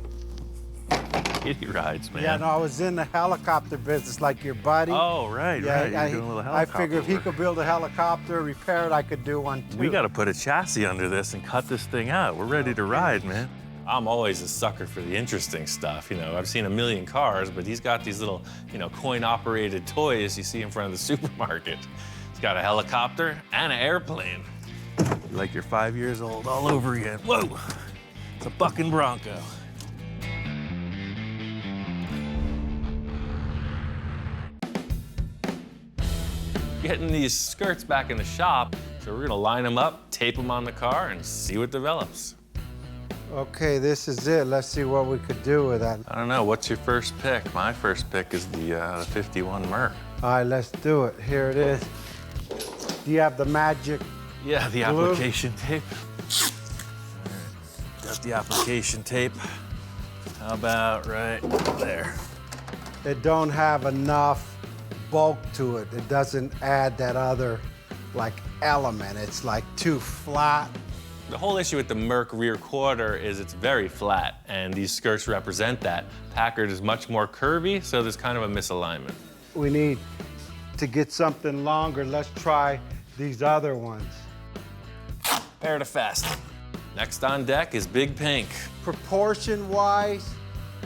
kiddie rides, man? Yeah, no, I was in the helicopter business like your buddy. Oh, right, yeah, right. You're doing a little helicopter I figured if he work. could build a helicopter, repair it, I could do one too. We got to put a chassis under this and cut this thing out. We're ready to ride, man. I'm always a sucker for the interesting stuff. You know, I've seen a million cars, but he's got these little, you know, coin-operated toys you see in front of the supermarket. He's got a helicopter and an airplane. Like you're 5 years old all over again. Whoa, it's a bucking Bronco. Getting these skirts back in the shop, so we're gonna line them up, tape them on the car, and see what develops. Okay, this is it. Let's see what we could do with that. I don't know, what's your first pick? My first pick is the 51 Merc. All right, let's do it. Here it is. Do you have the magic Yeah, the glue? application tape. Got the application tape. How about right there? It don't have enough bulk to it. It doesn't add that other, like, element. It's, like, too flat. The whole issue with the Merc rear quarter is it's very flat, and these skirts represent that. Packard is much more curvy, so there's kind of a misalignment. We need to get something longer. Let's try these other ones. Pair to fast. Next on deck is Big Pink. Proportion-wise,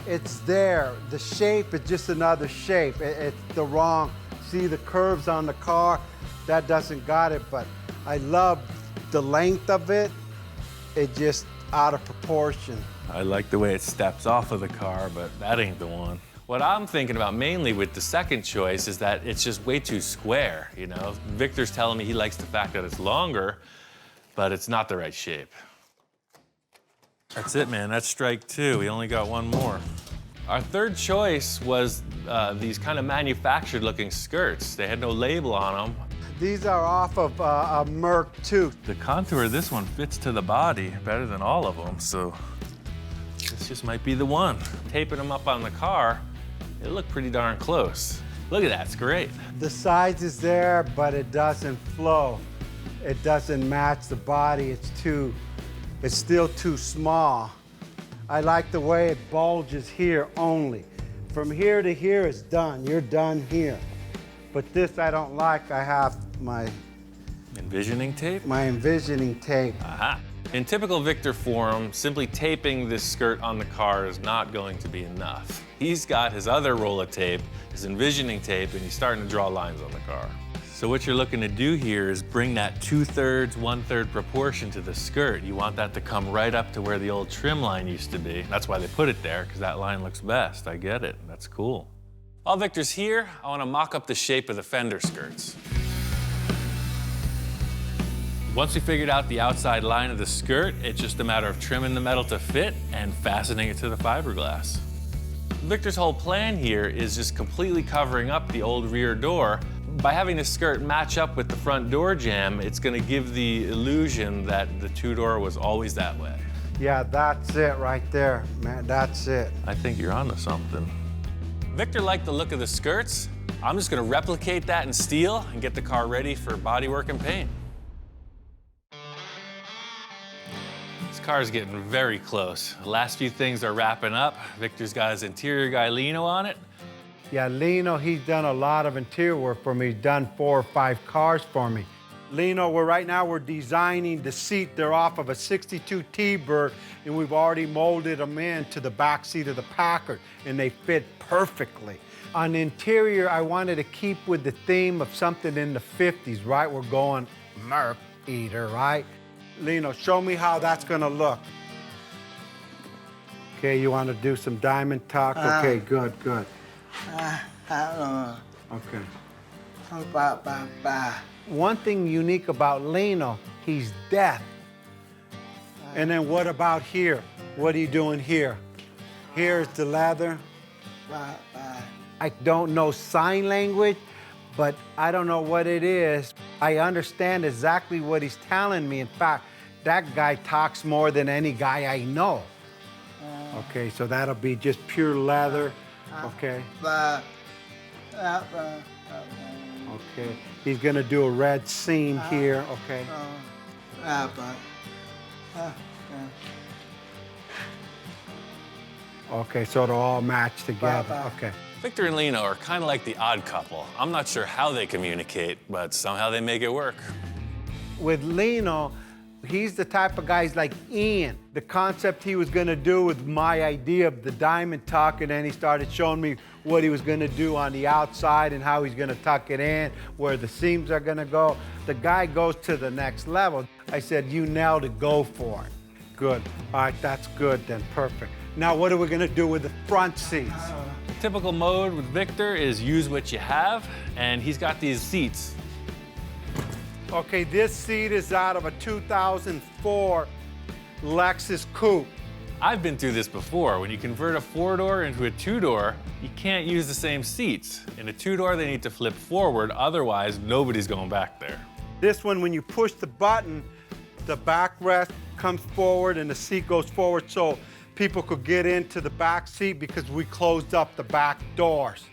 it's there. The shape is just another shape. It's the wrong, see the curves on the car? That doesn't got it, but I love the length of it. It's just out of proportion. I like the way it steps off of the car, but that ain't the one. What I'm thinking about mainly with the second choice is that it's just way too square, you know? Victor's telling me he likes the fact that it's longer, but it's not the right shape. That's it, man. That's strike two. We only got one more. Our third choice was these kind of manufactured looking skirts. They had no label on them. These are off of a Merc 2. The contour of this one fits to the body better than all of them, so this just might be the one. Taping them up on the car, they look pretty darn close. Look at that, it's great. The size is there, but it doesn't flow. It doesn't match the body. It's still too small. I like the way it bulges here only. From here to here, it's done. You're done here. But this I don't like. I have my envisioning tape? My envisioning tape. Aha. In typical Victor form, simply taping this skirt on the car is not going to be enough. He's got his other roll of tape, his envisioning tape, and he's starting to draw lines on the car. So what you're looking to do here is bring that 2/3, 1/3 proportion to the skirt. You want that to come right up to where the old trim line used to be. That's why they put it there, because that line looks best. I get it. That's cool. While Victor's here, I want to mock up the shape of the fender skirts. Once we figured out the outside line of the skirt, it's just a matter of trimming the metal to fit and fastening it to the fiberglass. Victor's whole plan here is just completely covering up the old rear door. By having the skirt match up with the front door jamb, it's going to give the illusion that the two-door was always that way. Yeah, that's it right there, man. That's it. I think you're onto something. Victor liked the look of the skirts. I'm just going to replicate that in steel and get the car ready for bodywork and paint. This car's getting very close. The last few things are wrapping up. Victor's got his interior guy Lino on it. Yeah, Lino, he's done a lot of interior work for me. He's done 4 or 5 cars for me. Lino, right now we're designing the seat. They're off of a 62 T-Bird, and we've already molded them into the back seat of the Packard, and they fit perfectly. On the interior, I wanted to keep with the theme of something in the 50s, right? We're going Merc Eater, right? Lino, show me how that's gonna look. Okay, you wanna do some diamond tuck? Okay, good, good. Okay. One thing unique about Lino, he's deaf. And then what about here? What are you doing here? Here's the leather. I don't know sign language, but I don't know what it is. I understand exactly what he's telling me. In fact, that guy talks more than any guy I know. Okay, so that'll be just pure leather. Okay. Okay. He's gonna do a red seam here. Okay. Okay, so it'll all match together. Okay. Victor and Lino are kind of like the odd couple. I'm not sure how they communicate, but somehow they make it work. With Lino, he's the type of guys like Ian. The concept he was gonna do with my idea of the diamond tuck, and then he started showing me what he was gonna do on the outside and how he's gonna tuck it in, where the seams are gonna go. The guy goes to the next level. I said, you nailed it, go for it. Good, all right, that's good then, perfect. Now what are we gonna do with the front seats? The typical mode with Victor is use what you have, and he's got these seats. Okay, this seat is out of a 2004 Lexus Coupe. I've been through this before. When you convert a 4-door into a 2-door, you can't use the same seats. In a 2-door, they need to flip forward, otherwise nobody's going back there. This one, when you push the button, the backrest comes forward and the seat goes forward so people could get into the back seat because we closed up the back doors.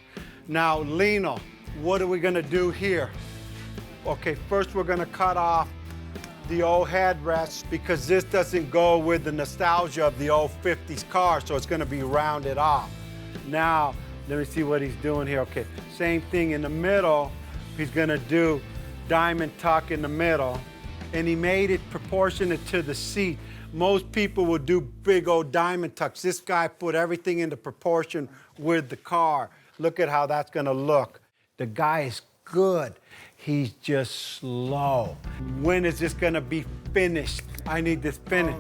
Now, Lino, what are we gonna do here? Okay, first we're gonna cut off the old headrest because this doesn't go with the nostalgia of the old 50s car, so it's gonna be rounded off. Now, let me see what he's doing here. Okay, same thing in the middle. He's gonna do diamond tuck in the middle, and he made it proportionate to the seat. Most people will do big old diamond tucks. This guy put everything into proportion with the car. Look at how that's gonna look. The guy is good. He's just slow. When is this gonna be finished? I need this finished.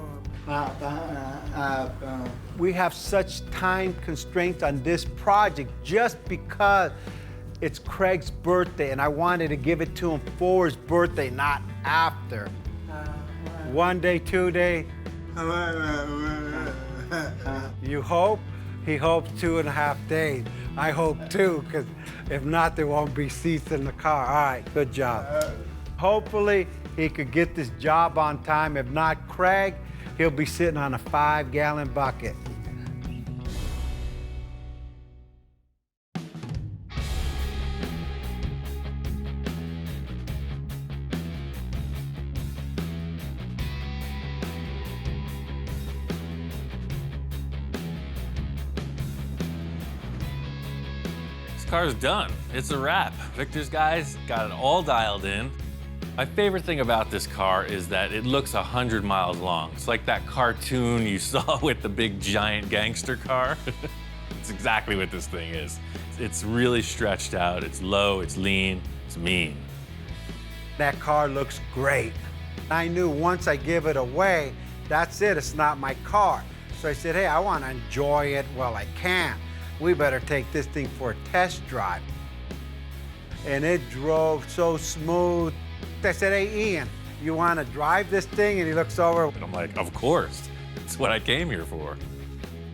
We have such time constraints on this project just because it's Craig's birthday and I wanted to give it to him for his birthday, not after. 1 day, 2 day. You hope? He hopes 2.5 days. I hope 2, because if not, there won't be seats in the car. All right, good job. Hopefully, he could get this job on time. If not, Craig, he'll be sitting on a 5-gallon bucket. Car's done. It's a wrap. Victor's guys got it all dialed in. My favorite thing about this car is that it looks 100 miles long. It's like that cartoon you saw with the big giant gangster car. It's exactly what this thing is. It's really stretched out. It's low, it's lean, it's mean. That car looks great. I knew once I give it away, that's it, it's not my car. So I said, hey, I want to enjoy it while I can. We better take this thing for a test drive. And it drove so smooth. I said, hey, Ian, you want to drive this thing? And he looks over. And I'm like, of course. It's what I came here for.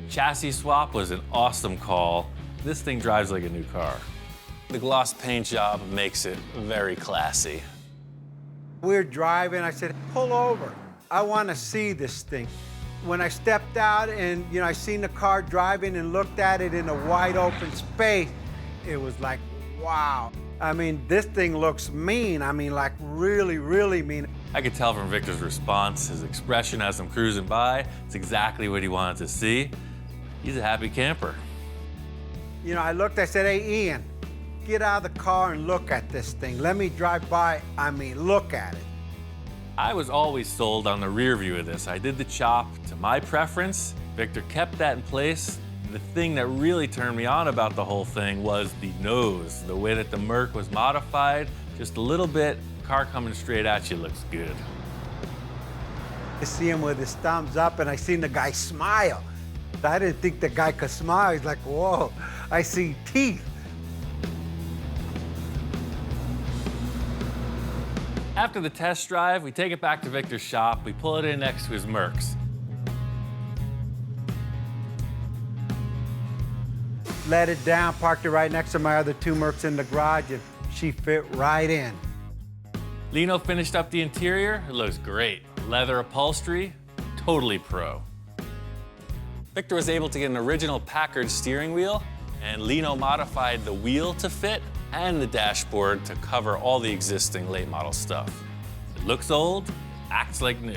Chassis swap was an awesome call. This thing drives like a new car. The gloss paint job makes it very classy. We're driving. I said, pull over. I want to see this thing. When I stepped out and, I seen the car driving and looked at it in a wide open space, it was like, wow. I mean, this thing looks mean. I mean, like really, really mean. I could tell from Victor's response, his expression as I'm cruising by, it's exactly what he wanted to see. He's a happy camper. I looked, I said, hey, Ian, get out of the car and look at this thing. Let me drive by. I mean, look at it. I was always sold on the rear view of this. I did the chop to my preference. Victor kept that in place. The thing that really turned me on about the whole thing was the nose, the way that the Merc was modified, just a little bit. Car coming straight at you looks good. I see him with his thumbs up, and I seen the guy smile. I didn't think the guy could smile. He's like, whoa, I see teeth. After the test drive, we take it back to Victor's shop. We pull it in next to his Mercs. Let it down, parked it right next to my other 2 Mercs in the garage, and she fit right in. Lino finished up the interior. It looks great. Leather upholstery, totally pro. Victor was able to get an original Packard steering wheel, and Lino modified the wheel to fit and the dashboard to cover all the existing late model stuff. It looks old, acts like new.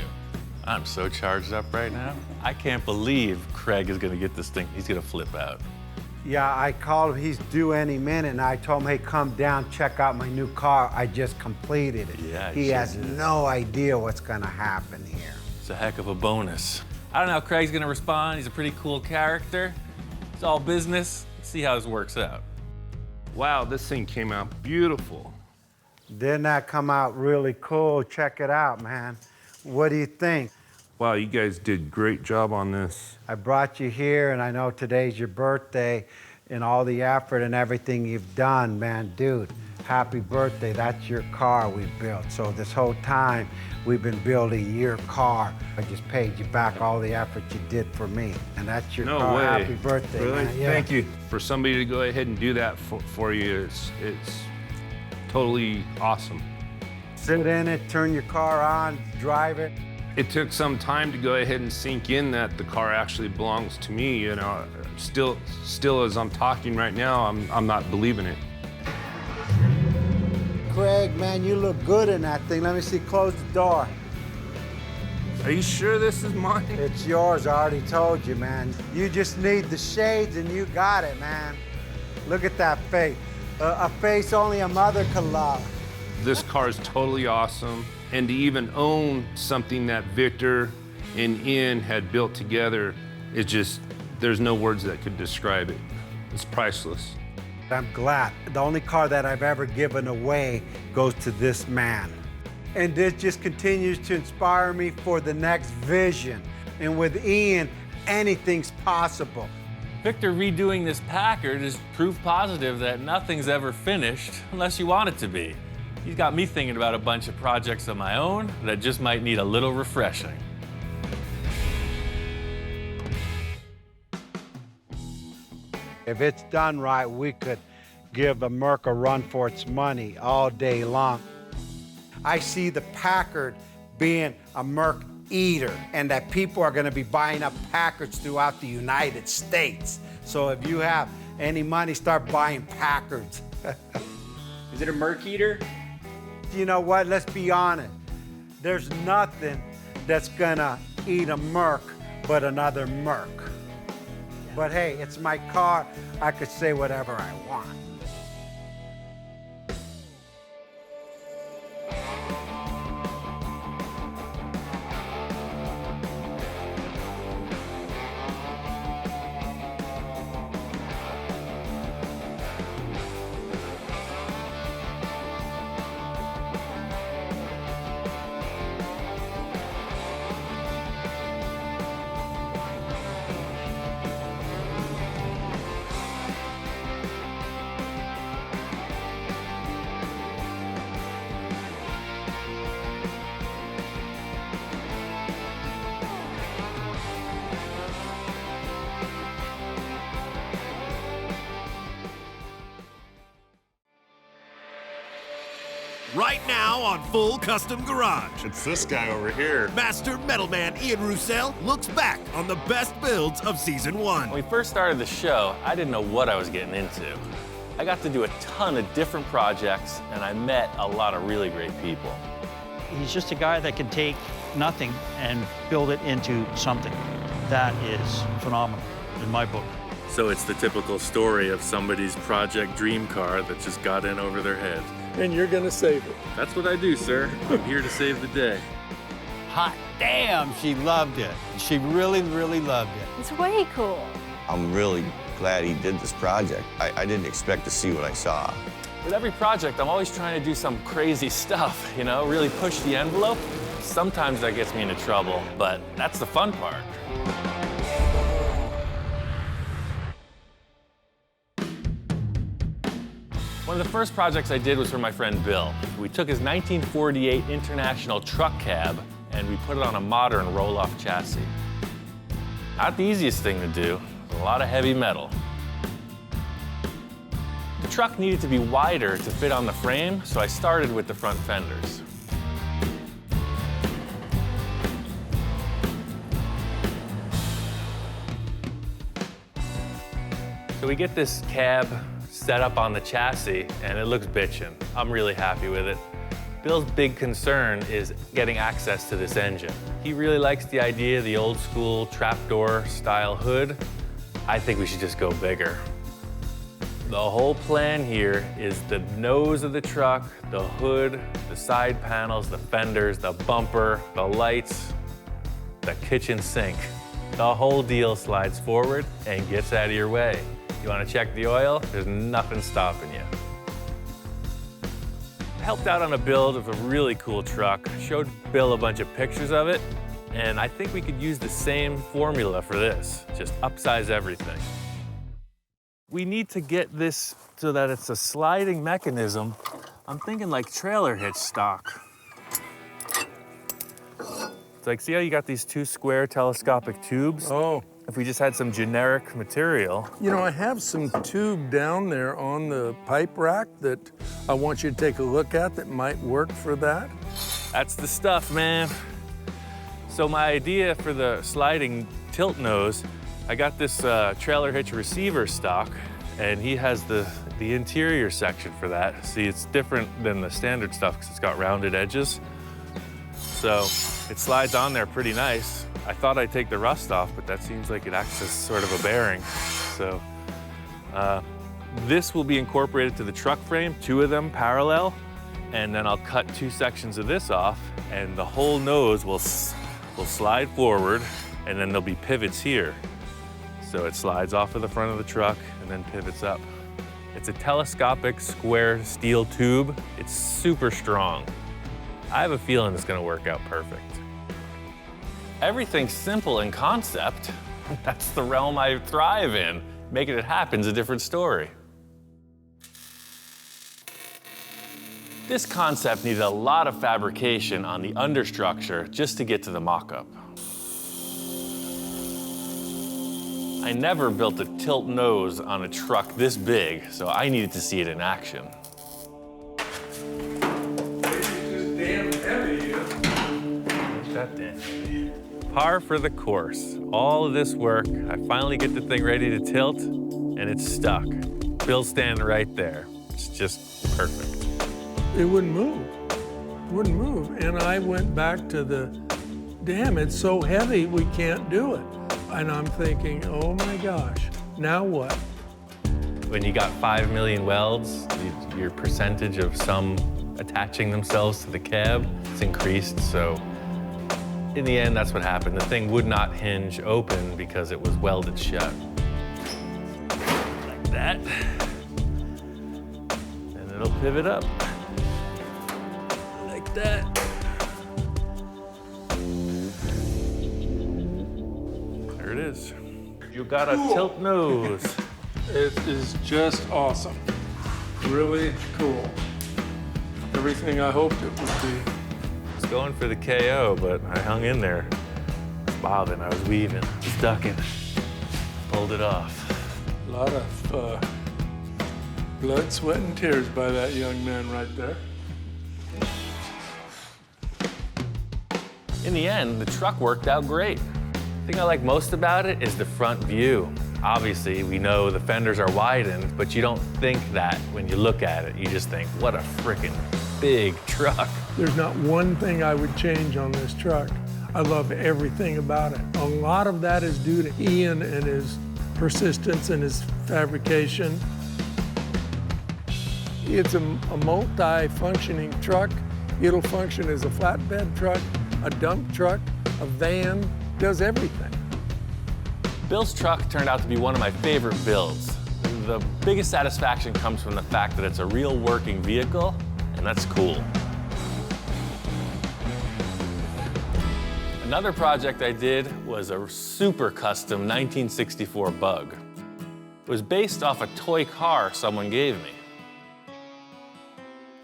I'm so charged up right now. I can't believe Craig is gonna get this thing. He's gonna flip out. Yeah, I called him, he's due any minute, and I told him, hey, come down, check out my new car. I just completed it. Yeah, he has no idea what's gonna happen here. It's a heck of a bonus. I don't know how Craig's gonna respond. He's a pretty cool character. It's all business. Let's see how this works out. Wow, this thing came out beautiful. Didn't that come out really cool? Check it out, man. What do you think? Wow, you guys did a great job on this. I brought you here, and I know today's your birthday, and all the effort and everything you've done, man, dude, happy birthday. That's your car we built. So this whole time, we've been building your car. I just paid you back all the effort you did for me, and that's your car. No way. Happy birthday, really? man. Yeah. Thank you. For somebody to go ahead and do that for you, it's totally awesome. Sit in it, turn your car on, drive it. It took some time to go ahead and sink in that the car actually belongs to me. Still as I'm talking right now, I'm not believing it. Craig, man, you look good in that thing. Let me see, close the door. Are you sure this is mine? It's yours, I already told you, man. You just need the shades and you got it, man. Look at that face. A face only a mother could love. This car is totally awesome. And to even own something that Victor and Ian had built together, it's just, there's no words that could describe it. It's priceless. I'm glad. The only car that I've ever given away goes to this man. And this just continues to inspire me for the next vision. And with Ian, anything's possible. Victor redoing this Packard is proof positive that nothing's ever finished unless you want it to be. He's got me thinking about a bunch of projects of my own that just might need a little refreshing. If it's done right, we could give the Merc a run for its money all day long. I see the Packard being a Merc eater, and that people are going to be buying up Packards throughout the United States. So if you have any money, start buying Packards. Is it a Merc eater? You know what? Let's be honest. There's nothing that's going to eat a Merc but another Merc. But hey, it's my car. I could say whatever I want. Right now on Full Custom Garage. It's this guy over here. Master Metalman Ian Roussel looks back on the best builds of Season 1. When we first started the show, I didn't know what I was getting into. I got to do a ton of different projects, and I met a lot of really great people. He's just a guy that can take nothing and build it into something. That is phenomenal in my book. So it's the typical story of somebody's project dream car that just got in over their head. And you're gonna save it. That's what I do, sir. I'm here to save the day. Hot damn, she loved it. She really, really loved it. It's way cool. I'm really glad he did this project. I didn't expect to see what I saw. With every project, I'm always trying to do some crazy stuff, you know, really push the envelope. Sometimes that gets me into trouble, but that's the fun part. One of the first projects I did was for my friend Bill. We took his 1948 International truck cab and we put it on a modern roll-off chassis. Not the easiest thing to do, a lot of heavy metal. The truck needed to be wider to fit on the frame, so I started with the front fenders. So we get this cab set up on the chassis, and it looks bitchin'. I'm really happy with it. Bill's big concern is getting access to this engine. He really likes the idea of the old school trapdoor style hood. I think we should just go bigger. The whole plan here is the nose of the truck, the hood, the side panels, the fenders, the bumper, the lights, the kitchen sink. The whole deal slides forward and gets out of your way. You want to check the oil? There's nothing stopping you. I helped out on a build of a really cool truck, showed Bill a bunch of pictures of it, and I think we could use the same formula for this, just upsize everything. We need to get this so that it's a sliding mechanism. I'm thinking like trailer hitch stock. It's like, see how you got these two square telescopic tubes? Oh. If we just had some generic material. You know, I have some tube down there on the pipe rack that I want you to take a look at that might work for that. That's the stuff, man. So my idea for the sliding tilt nose, I got this trailer hitch receiver stock, and he has the interior section for that. See, it's different than the standard stuff because it's got rounded edges. So it slides on there pretty nice. I thought I'd take the rust off, but that seems like it acts as sort of a bearing. So this will be incorporated to the truck frame, two of them parallel, and then I'll cut two sections of this off, and the whole nose will slide forward, and then there'll be pivots here. So it slides off of the front of the truck and then pivots up. It's a telescopic square steel tube. It's super strong. I have a feeling it's gonna work out perfect. Everything's simple in concept. That's the realm I thrive in. Making it happen's a different story. This concept needed a lot of fabrication on the understructure just to get to the mock-up. I never built a tilt nose on a truck this big, so I needed to see it in action. Damn heavy. That damn. Par for the course. All of this work, I finally get the thing ready to tilt, and it's stuck. Bill's standing right there. It's just perfect. It wouldn't move. It wouldn't move. And I went back to the, damn, it's so heavy, we can't do it. And I'm thinking, oh my gosh, now what? When you got 5 million welds, your percentage of some attaching themselves to the cab is increased, so in the end, that's what happened. The thing would not hinge open because it was welded shut. Like that. And it'll pivot up. Like that. There it is. You got a tilt nose. It is just awesome. Really cool. Everything I hoped it would be. I was going for the KO, but I hung in there. I was bobbing, I was weaving, I was ducking. Pulled it off. A lot of blood, sweat, and tears by that young man right there. In the end, the truck worked out great. The thing I like most about it is the front view. Obviously, we know the fenders are widened, but you don't think that when you look at it. You just think, what a frickin' big truck. There's not one thing I would change on this truck. I love everything about it. A lot of that is due to Ian and his persistence and his fabrication. It's a multi-functioning truck. It'll function as a flatbed truck, a dump truck, a van, does everything. Bill's truck turned out to be one of my favorite builds. The biggest satisfaction comes from the fact that it's a real working vehicle, and that's cool. Another project I did was a super custom 1964 Bug. It was based off a toy car someone gave me.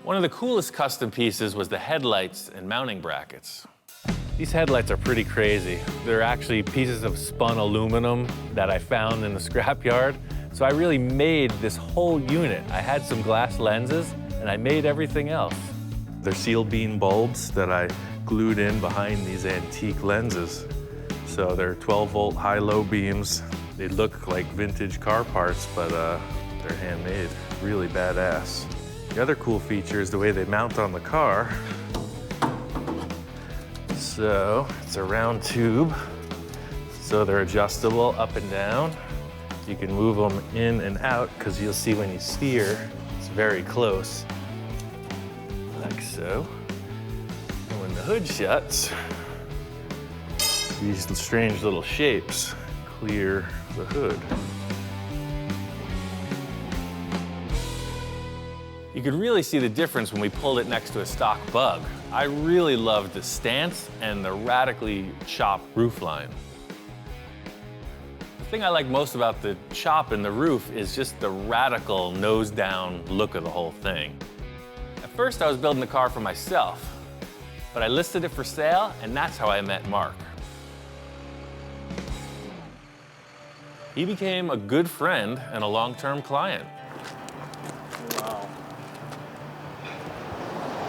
One of the coolest custom pieces was the headlights and mounting brackets. These headlights are pretty crazy. They're actually pieces of spun aluminum that I found in the scrapyard. So I really made this whole unit. I had some glass lenses, and I made everything else. They're seal beam bulbs that I glued in behind these antique lenses. So they're 12-volt high-low beams. They look like vintage car parts, but they're handmade. Really badass. The other cool feature is the way they mount on the car. So it's a round tube, so they're adjustable up and down. You can move them in and out because you'll see when you steer, it's very close, like so. And when the hood shuts, these strange little shapes clear the hood. You could really see the difference when we pulled it next to a stock Bug. I really loved the stance and the radically chopped roofline. The thing I like most about the chop in the roof is just the radical nose-down look of the whole thing. At first, I was building the car for myself, but I listed it for sale, and that's how I met Mark. He became a good friend and a long-term client. Wow.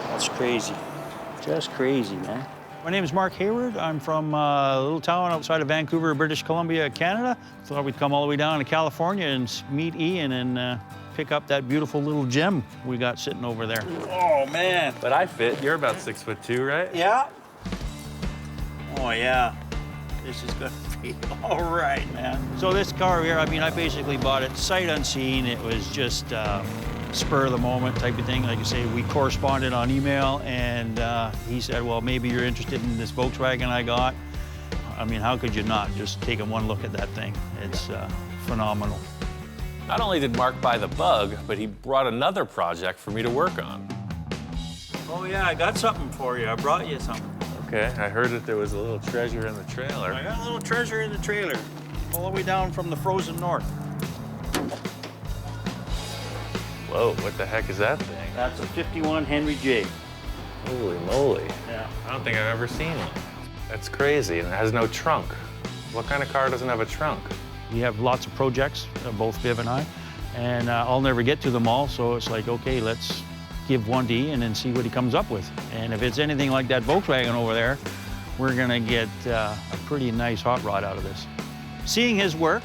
That's crazy. Just crazy, man. My name is Mark Hayward. I'm from a little town outside of Vancouver, British Columbia, Canada. Thought we'd come all the way down to California and meet Ian and pick up that beautiful little gem we got sitting over there. Oh, man. But I fit. You're about 6'2", right? Yeah. Oh, yeah. This is gonna be all right, man. So this car here, I mean, I basically bought it sight unseen. It was just spur of the moment type of thing. Like I say, we corresponded on email, and he said, well, maybe you're interested in this Volkswagen I got. I mean, how could you not? Just taking one look at that thing. It's phenomenal. Not only did Mark buy the Bug, but he brought another project for me to work on. Oh, yeah, I got something for you. I brought you something. Okay, I heard that there was a little treasure in the trailer. I got a little treasure in the trailer, all the way down from the frozen north. Whoa, what the heck is that thing? That's a 51 Henry J. Holy moly. Yeah. I don't think I've ever seen one. That's crazy, and it has no trunk. What kind of car doesn't have a trunk? We have lots of projects, both Viv and I, and I'll never get to them all, so it's like, okay, let's give one to Ian and see what he comes up with. And if it's anything like that Volkswagen over there, we're gonna get a pretty nice hot rod out of this. Seeing his work,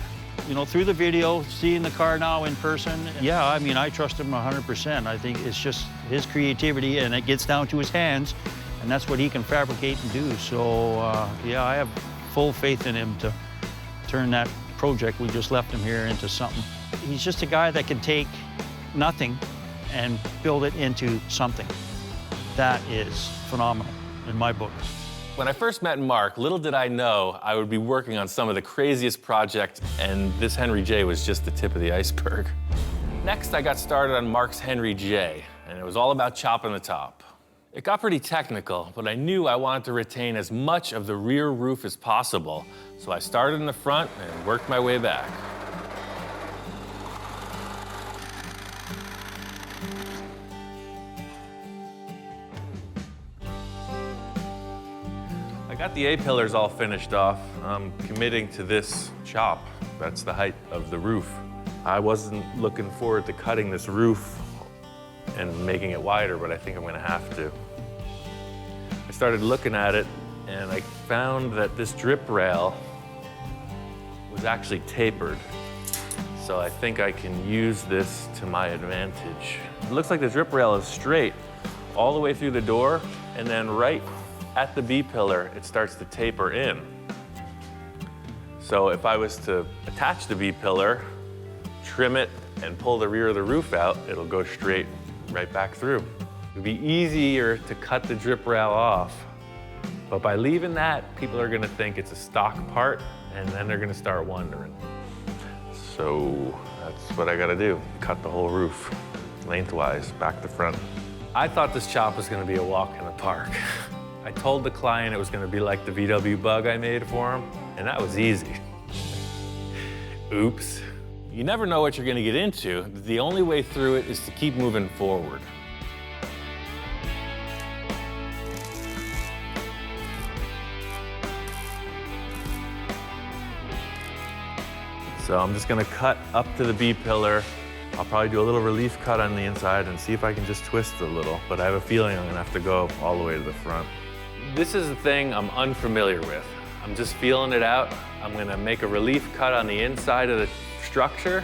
you know, through the video, seeing the car now in person, yeah, I mean, I trust him 100%. I think it's just his creativity, and it gets down to his hands, and that's what he can fabricate and do. So, yeah, I have full faith in him to turn that project we just left him here into something. He's just a guy that can take nothing and build it into something. That is phenomenal in my book. When I first met Mark, little did I know I would be working on some of the craziest projects, and this Henry J was just the tip of the iceberg. Next, I got started on Mark's Henry J, and it was all about chopping the top. It got pretty technical, but I knew I wanted to retain as much of the rear roof as possible, so I started in the front and worked my way back. I got the A-pillars all finished off. I'm committing to this chop. That's the height of the roof. I wasn't looking forward to cutting this roof and making it wider, but I think I'm gonna have to. I started looking at it, and I found that this drip rail was actually tapered. So I think I can use this to my advantage. It looks like the drip rail is straight all the way through the door, and then right at the B-pillar, it starts to taper in. So if I was to attach the B-pillar, trim it, and pull the rear of the roof out, it'll go straight right back through. It'd be easier to cut the drip rail off, but by leaving that, people are gonna think it's a stock part, and then they're gonna start wondering. So that's what I gotta do, cut the whole roof, lengthwise, back to front. I thought this chop was gonna be a walk in the park. I told the client it was gonna be like the VW Bug I made for him, and that was easy. Oops. You never know what you're gonna get into. The only way through it is to keep moving forward. So I'm just gonna cut up to the B-pillar. I'll probably do a little relief cut on the inside and see if I can just twist it a little, but I have a feeling I'm gonna have to go all the way to the front. This is the thing I'm unfamiliar with. I'm just feeling it out. I'm gonna make a relief cut on the inside of the structure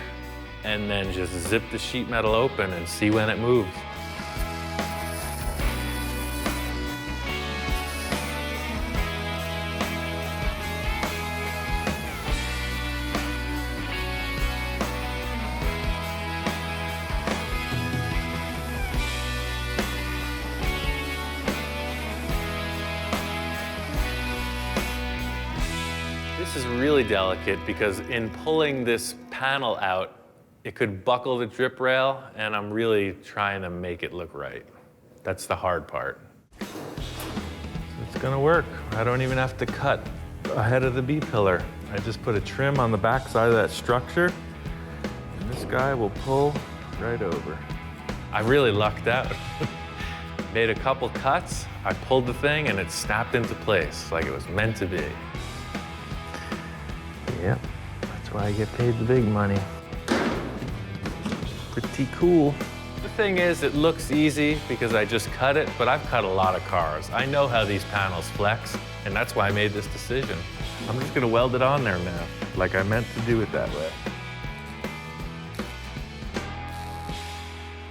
and then just zip the sheet metal open and see when it moves. This is really delicate because in pulling this panel out, it could buckle the drip rail, and I'm really trying to make it look right. That's the hard part. It's gonna work. I don't even have to cut ahead of the B-pillar. I just put a trim on the back side of that structure, and this guy will pull right over. I really lucked out. Made a couple cuts, I pulled the thing, and it snapped into place like it was meant to be. Yep, that's why I get paid the big money. Pretty cool. The thing is, it looks easy because I just cut it, but I've cut a lot of cars. I know how these panels flex, and that's why I made this decision. I'm just gonna weld it on there now, like I meant to do it that way.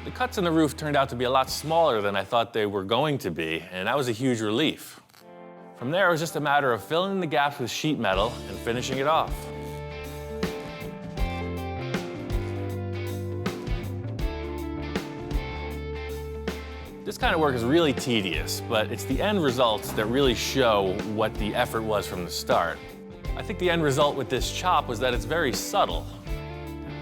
The cuts in the roof turned out to be a lot smaller than I thought they were going to be, and that was a huge relief. From there, it was just a matter of filling in the gaps with sheet metal and finishing it off. This kind of work is really tedious, but it's the end results that really show what the effort was from the start. I think the end result with this chop was that it's very subtle.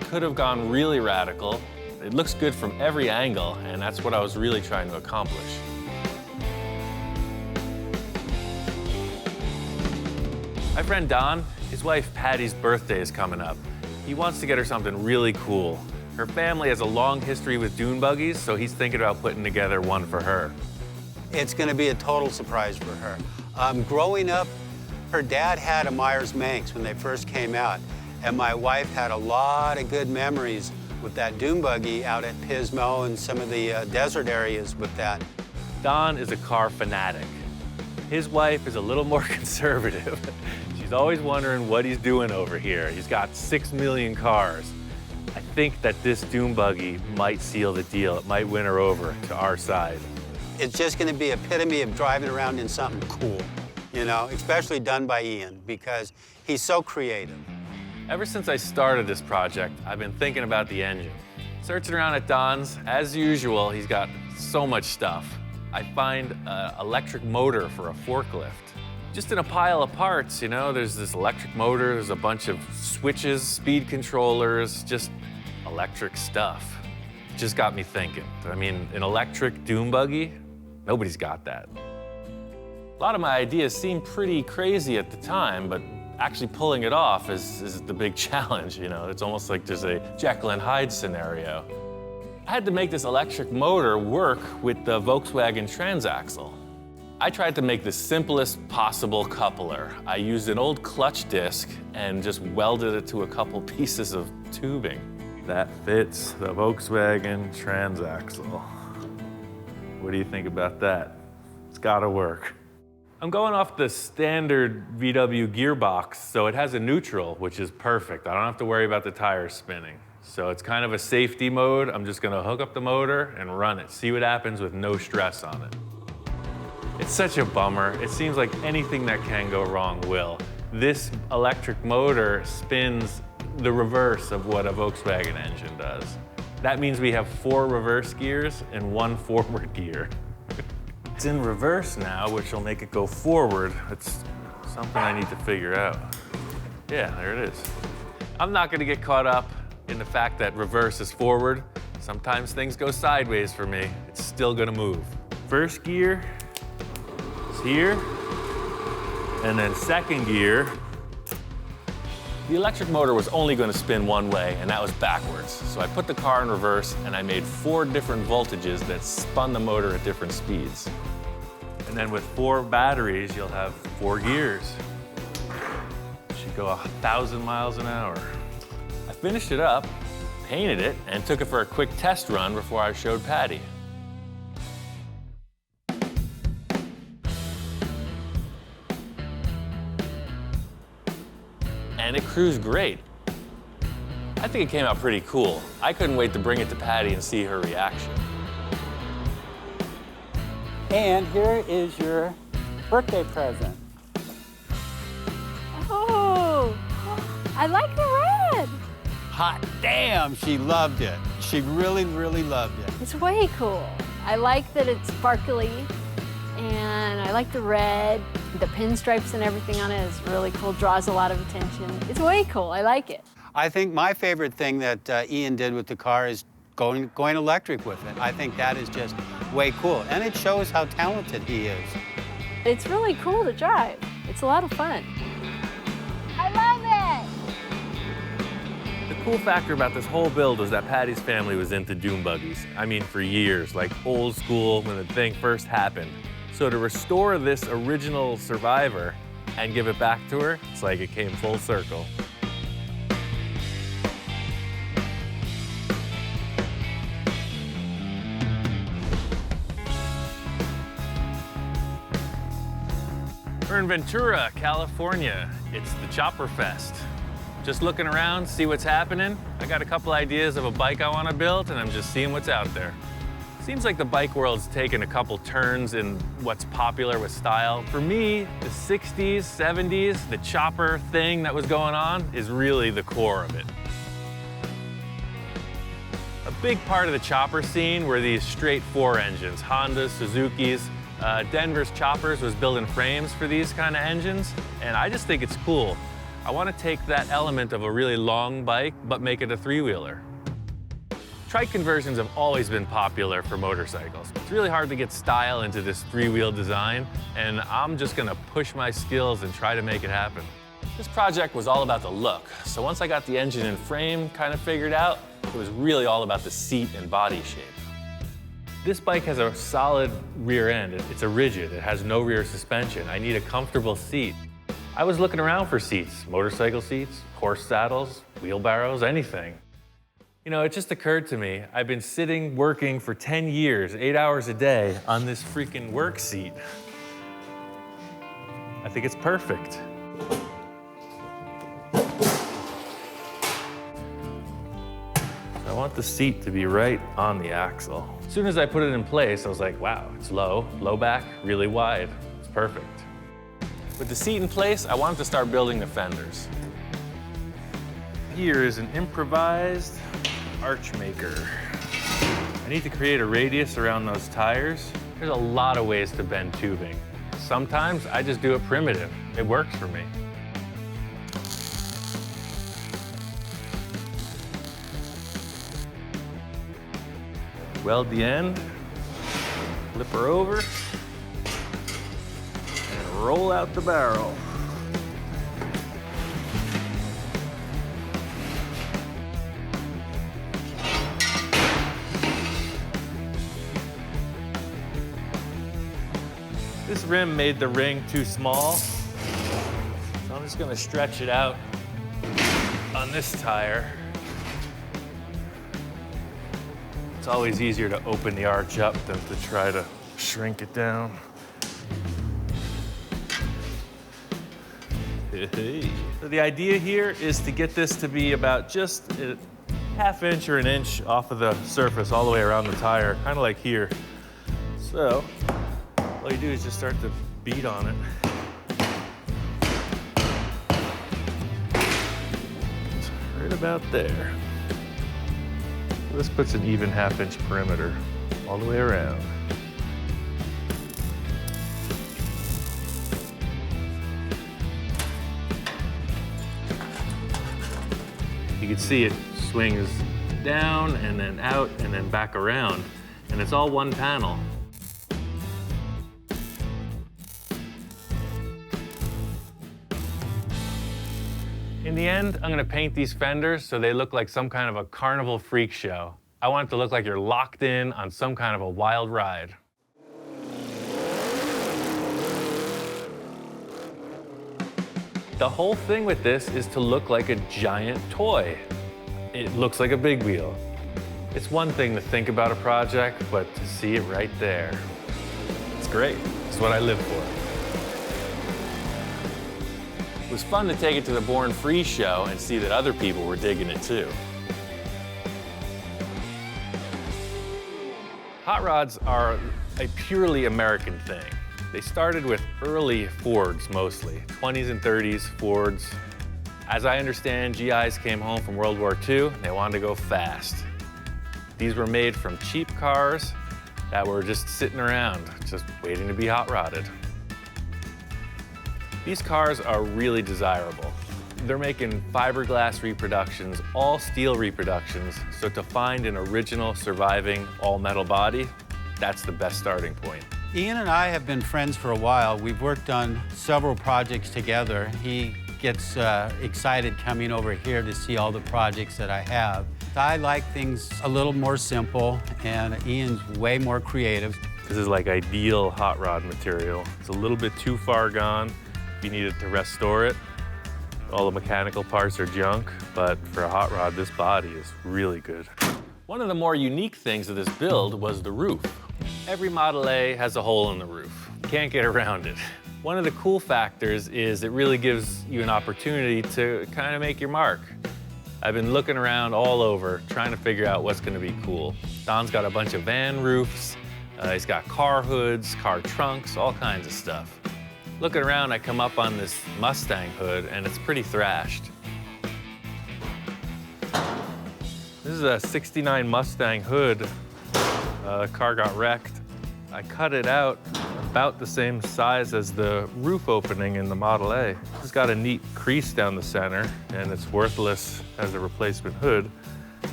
Could have gone really radical. It looks good from every angle, and that's what I was really trying to accomplish. My friend Don, his wife Patty's birthday is coming up. He wants to get her something really cool. Her family has a long history with dune buggies, so he's thinking about putting together one for her. It's going to be a total surprise for her. Growing up, her dad had a Myers Manx when they first came out, And my wife had a lot of good memories with that dune buggy out at Pismo and some of the desert areas with that. Don is a car fanatic. His wife is a little more conservative. She's always wondering what he's doing over here. He's got 6 million cars. I think that this dune buggy might seal the deal. It might win her over to our side. It's just going to be epitome of driving around in something cool, you know, especially done by Ian, because he's so creative. Ever since I started this project, I've been thinking about the engine. Searching around at Don's, as usual, he's got so much stuff. I find an electric motor for a forklift. Just in a pile of parts, you know, there's this electric motor, there's a bunch of switches, speed controllers, just electric stuff. Just got me thinking. I mean, an electric dune buggy, nobody's got that. A lot of my ideas seem pretty crazy at the time, but actually pulling it off is the big challenge, you know? It's almost like there's a Jekyll and Hyde scenario. I had to make this electric motor work with the Volkswagen transaxle. I tried to make the simplest possible coupler. I used an old clutch disc and just welded it to a couple pieces of tubing. That fits the Volkswagen transaxle. What do you think about that? It's gotta work. I'm going off the standard VW gearbox, so it has a neutral, which is perfect. I don't have to worry about the tires spinning. So it's kind of a safety mode. I'm just gonna hook up the motor and run it, see what happens with no stress on it. It's such a bummer. It seems like anything that can go wrong will. This electric motor spins the reverse of what a Volkswagen engine does. That means we have 4 reverse gears and 1 forward gear. It's in reverse now, which will make it go forward. It's something I need to figure out. Yeah, there it is. I'm not gonna get caught up in the fact that reverse is forward. Sometimes things go sideways for me. It's still gonna move. First gear is here, and then second gear. The electric motor was only gonna spin one way, and that was backwards. So I put the car in reverse, and I made 4 different voltages that spun the motor at different speeds. And then with 4 batteries, you'll have 4 gears. Should go 1,000 miles an hour. I finished it up, painted it, and took it for a quick test run before I showed Patty. And it cruised great. I think it came out pretty cool. I couldn't wait to bring it to Patty and see her reaction. And here is your birthday present. Oh, I like the red. Hot damn, she loved it. She really, really loved it. It's way cool. I like that it's sparkly, and I like the red. The pinstripes and everything on it is really cool, draws a lot of attention. It's way cool, I like it. I think my favorite thing that Ian did with the car is going electric with it. I think that is just way cool, and it shows how talented he is. It's really cool to drive. It's a lot of fun. I love it! The cool factor about this whole build was that Patty's family was into dune buggies. I mean, for years, like old school when the thing first happened. So to restore this original survivor and give it back to her, it's like it came full circle. We're in Ventura, California. It's the Chopper Fest. Just looking around, see what's happening. I got a couple ideas of a bike I want to build, and I'm just seeing what's out there. Seems like the bike world's taken a couple turns in what's popular with style. For me, the 60s, 70s, the chopper thing that was going on is really the core of it. A big part of the chopper scene were these straight 4 engines, Hondas, Suzuki's. Denver's Choppers was building frames for these kind of engines, and I just think it's cool. I want to take that element of a really long bike, but make it a 3-wheeler. Trike conversions have always been popular for motorcycles. It's really hard to get style into this 3-wheel design, and I'm just gonna push my skills and try to make it happen. This project was all about the look, so once I got the engine and frame kind of figured out, it was really all about the seat and body shape. This bike has a solid rear end. It's a rigid, it has no rear suspension. I need a comfortable seat. I was looking around for seats, motorcycle seats, horse saddles, wheelbarrows, anything. You know, it just occurred to me, I've been sitting, working for 10 years, 8 hours a day on this freaking work seat. I think it's perfect. I want the seat to be right on the axle. As soon as I put it in place, I was like, wow, it's low back, really wide. It's perfect. With the seat in place, I wanted to start building the fenders. Here is an improvised arch maker. I need to create a radius around those tires. There's a lot of ways to bend tubing. Sometimes I just do it primitive. It works for me. Weld the end, flip her over, and roll out the barrel. This rim made the ring too small, so I'm just gonna stretch it out on this tire. It's always easier to open the arch up than to try to shrink it down. So the idea here is to get this to be about just a ½ inch or an inch off of the surface all the way around the tire, kind of like here. So all you do is just start to beat on it. It's right about there. This puts an even ½ inch perimeter all the way around. You can see it swings down and then out and then back around, and it's all one panel. In the end, I'm gonna paint these fenders so they look like some kind of a carnival freak show. I want it to look like you're locked in on some kind of a wild ride. The whole thing with this is to look like a giant toy. It looks like a big wheel. It's one thing to think about a project, but to see it right there, it's great. It's what I live for. It was fun to take it to the Born Free show and see that other people were digging it too. Hot rods are a purely American thing. They started with early Fords mostly, 20s and 30s Fords. As I understand, GIs came home from World War II and they wanted to go fast. These were made from cheap cars that were just sitting around, just waiting to be hot rodded. These cars are really desirable. They're making fiberglass reproductions, all steel reproductions, so to find an original surviving all-metal body, that's the best starting point. Ian and I have been friends for a while. We've worked on several projects together. He gets excited coming over here to see all the projects that I have. I like things a little more simple, and Ian's way more creative. This is like ideal hot rod material. It's a little bit too far gone. If you needed to restore it, all the mechanical parts are junk, but for a hot rod, this body is really good. One of the more unique things of this build was the roof. Every Model A has a hole in the roof. You can't get around it. One of the cool factors is it really gives you an opportunity to kind of make your mark. I've been looking around all over, trying to figure out what's gonna be cool. Don's got a bunch of van roofs, he's got car hoods, car trunks, all kinds of stuff. Looking around, I come up on this Mustang hood, and it's pretty thrashed. This is a '69 Mustang hood. The car got wrecked. I cut it out about the same size as the roof opening in the Model A. It's got a neat crease down the center, and it's worthless as a replacement hood.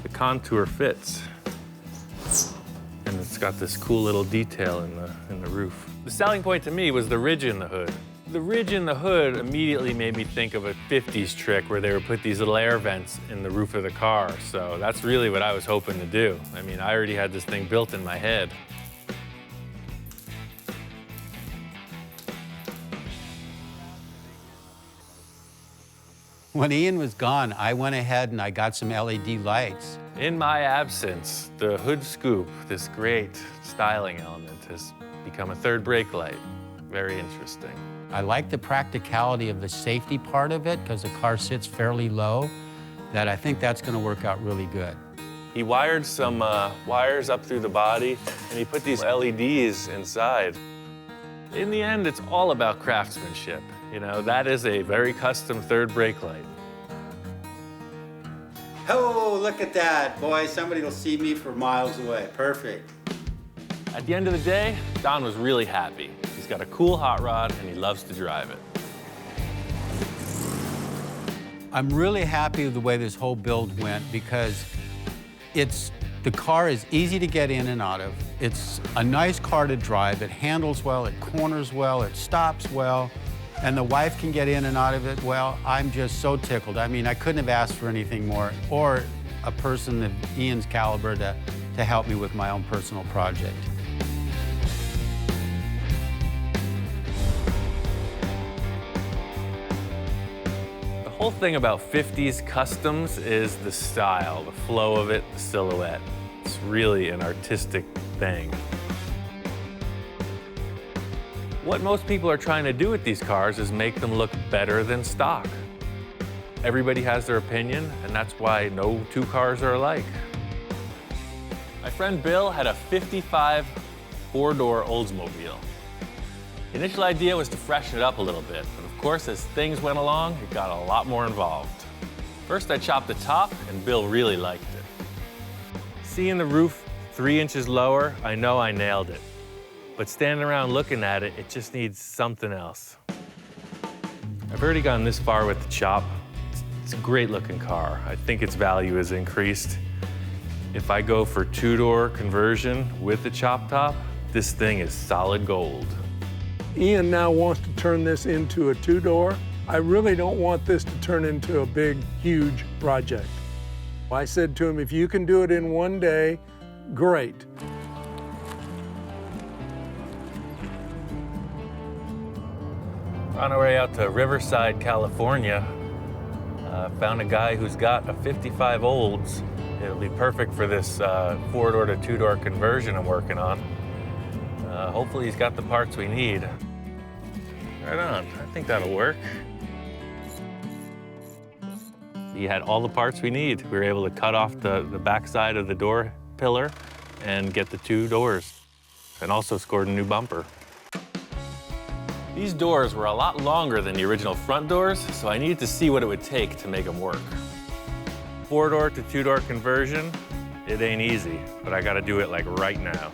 The contour fits. And it's got this cool little detail in the roof. The selling point to me was the ridge in the hood. The ridge in the hood immediately made me think of a 50s trick where they would put these little air vents in the roof of the car. So that's really what I was hoping to do. I mean, I already had this thing built in my head. When Ian was gone, I went ahead and I got some LED lights. In my absence, the hood scoop, this great styling element, has become a third brake light. Very interesting. I like the practicality of the safety part of it because the car sits fairly low, that I think that's going to work out really good. He wired some wires up through the body, and he put these LEDs inside. In the end, it's all about craftsmanship. You know, that is a very custom third brake light. Oh, look at that. Boy, somebody will see me from miles away. Perfect. At the end of the day, Don was really happy. He's got a cool hot rod, and he loves to drive it. I'm really happy with the way this whole build went because the car is easy to get in and out of. It's a nice car to drive. It handles well, it corners well, it stops well, and the wife can get in and out of it well. I'm just so tickled. I mean, I couldn't have asked for anything more, or a person of Ian's caliber to help me with my own personal project. The whole thing about 50s customs is the style, the flow of it, the silhouette. It's really an artistic thing. What most people are trying to do with these cars is make them look better than stock. Everybody has their opinion, and that's why no two cars are alike. My friend Bill had a 55 four-door Oldsmobile. The initial idea was to freshen it up a little bit, but of course, as things went along, it got a lot more involved. First, I chopped the top, and Bill really liked it. Seeing the roof 3 inches lower, I know I nailed it. But standing around looking at it, it just needs something else. I've already gone this far with the chop. It's a great-looking car. I think its value has increased. If I go for two-door conversion with the chop top, this thing is solid gold. Ian now wants to turn this into a two-door. I really don't want this to turn into a big, huge project. I said to him, if you can do it in one day, great. On our way out to Riverside, California, found a guy who's got a 55 Olds. It'll be perfect for this four-door to two-door conversion I'm working on. Hopefully he's got the parts we need. Right on, I think that'll work. He had all the parts we need. We were able to cut off the backside of the door pillar and get the two doors, and also scored a new bumper. These doors were a lot longer than the original front doors, so I needed to see what it would take to make them work. Four-door to two-door conversion, it ain't easy, but I gotta do it like right now.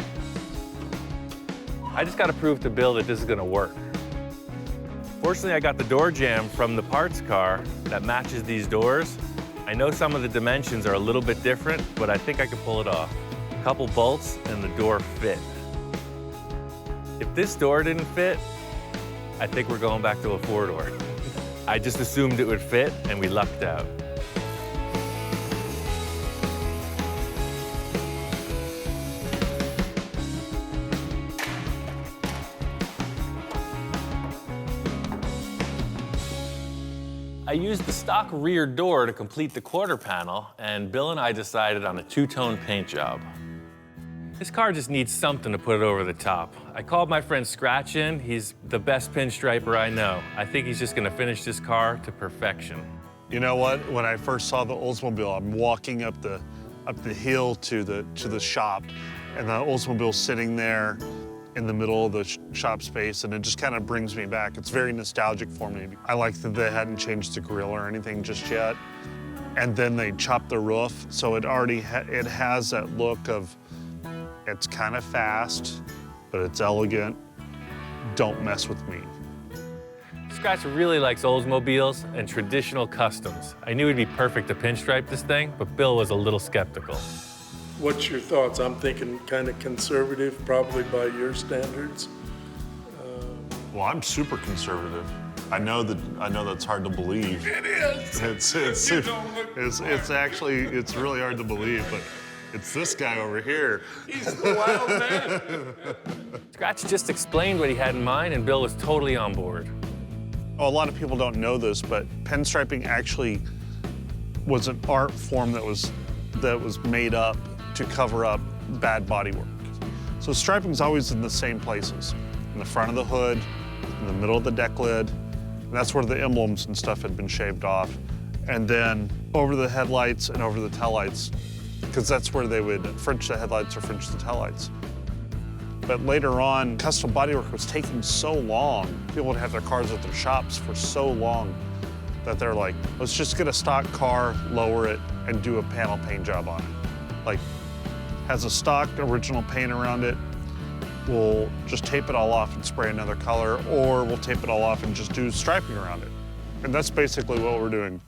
I just gotta prove to Bill that this is gonna work. Fortunately, I got the door jamb from the parts car that matches these doors. I know some of the dimensions are a little bit different, but I think I can pull it off. A couple bolts and the door fit. If this door didn't fit, I think we're going back to a four-door. I just assumed it would fit, and we lucked out. I used the stock rear door to complete the quarter panel, and Bill and I decided on a two-tone paint job. This car just needs something to put it over the top. I called my friend Scratch in. He's the best pinstriper I know. I think he's just gonna finish this car to perfection. You know what? When I first saw the Oldsmobile, I'm walking up the hill to the shop, and the Oldsmobile's sitting there in the middle of the shop space, and it just kind of brings me back. It's very nostalgic for me. I like that they hadn't changed the grille or anything just yet, and then they chopped the roof, so it already it has that look of, it's kind of fast, but it's elegant. Don't mess with me. Scratch really likes Oldsmobiles and traditional customs. I knew it'd be perfect to pinstripe this thing, but Bill was a little skeptical. What's your thoughts? I'm thinking kind of conservative, probably by your standards. Well, I'm super conservative. I know that's hard to believe. It is. It's actually really hard to believe, but it's this guy over here. He's the wild man. Scratch just explained what he had in mind, and Bill was totally on board. Oh, a lot of people don't know this, but pinstriping actually was an art form that was made up to cover up bad bodywork. So striping's always in the same places, in the front of the hood, in the middle of the deck lid, and that's where the emblems and stuff had been shaved off. And then over the headlights and over the taillights, because that's where they would French the headlights or French the taillights. But later on, custom bodywork was taking so long, people would have their cars at their shops for so long that they're like, let's just get a stock car, lower it, and do a panel paint job on it. Like, has a stock original paint around it, we'll just tape it all off and spray another color, or we'll tape it all off and just do striping around it. And that's basically what we're doing.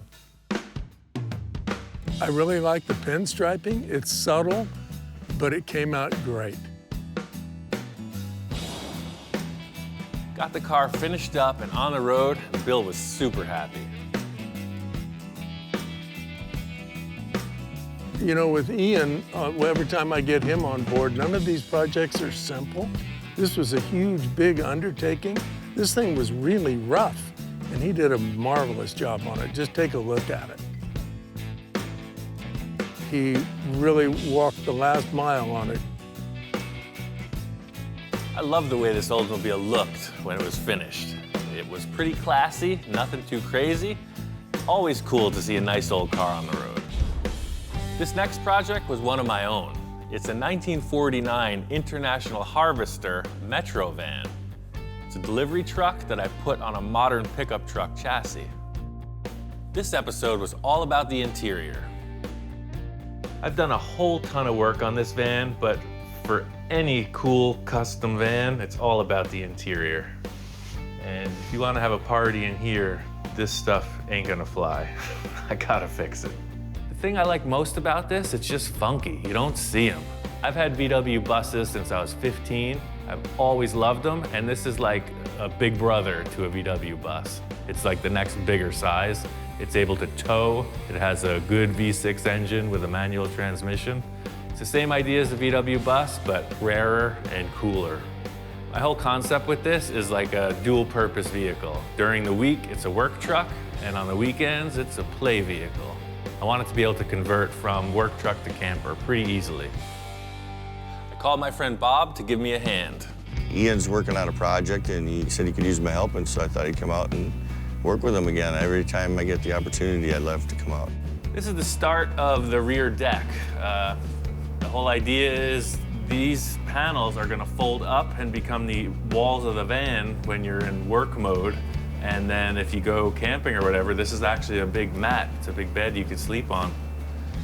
I really like the pinstriping. It's subtle, but it came out great. Got the car finished up and on the road, and Bill was super happy. You know, with Ian, every time I get him on board, none of these projects are simple. This was a huge, big undertaking. This thing was really rough, and he did a marvelous job on it. Just take a look at it. He really walked the last mile on it. I love the way this Oldsmobile looked when it was finished. It was pretty classy, nothing too crazy. Always cool to see a nice old car on the road. This next project was one of my own. It's a 1949 International Harvester Metro van. It's a delivery truck that I put on a modern pickup truck chassis. This episode was all about the interior. I've done a whole ton of work on this van, but for any cool custom van, it's all about the interior. And if you want to have a party in here, this stuff ain't gonna fly. I gotta fix it. The thing I like most about this, it's just funky. You don't see them. I've had VW buses since I was 15. I've always loved them, and this is like a big brother to a VW bus. It's like the next bigger size. It's able to tow. It has a good V6 engine with a manual transmission. It's the same idea as the VW bus, but rarer and cooler. My whole concept with this is like a dual-purpose vehicle. During the week, it's a work truck, and on the weekends, it's a play vehicle. I want it to be able to convert from work truck to camper pretty easily. I called my friend Bob to give me a hand. Ian's working on a project, and he said he could use my help, and so I thought he'd come out and work with him again. Every time I get the opportunity, I'd love to come out. This is the start of the rear deck. The whole idea is these panels are gonna fold up and become the walls of the van when you're in work mode. And then if you go camping or whatever, this is actually a big mat. It's a big bed you could sleep on.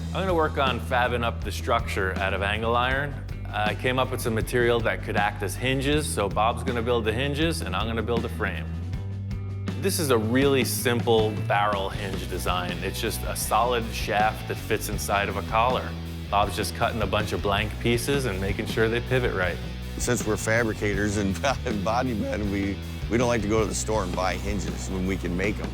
I'm gonna work on fabbing up the structure out of angle iron. I came up with some material that could act as hinges, so Bob's gonna build the hinges and I'm gonna build a frame. This is a really simple barrel hinge design. It's just a solid shaft that fits inside of a collar. Bob's just cutting a bunch of blank pieces and making sure they pivot right. Since we're fabricators and body men, we don't like to go to the store and buy hinges when we can make them.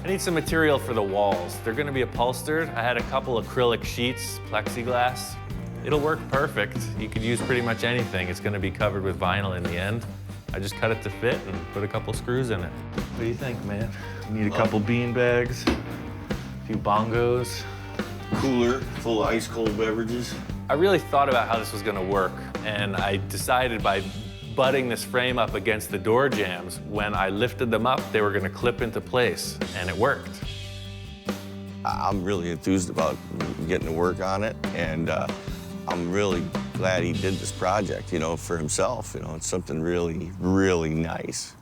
I need some material for the walls. They're gonna be upholstered. I had a couple acrylic sheets, plexiglass. It'll work perfect. You could use pretty much anything. It's gonna be covered with vinyl in the end. I just cut it to fit and put a couple screws in it. What do you think, man? You need a couple bean bags, a few bongos. Cooler, full of ice cold beverages. I really thought about how this was gonna work, and I decided by butting this frame up against the door jambs, when I lifted them up, they were gonna clip into place, and it worked. I'm really enthused about getting to work on it, and I'm really glad he did this project, you know, for himself. You know, it's something really, really nice.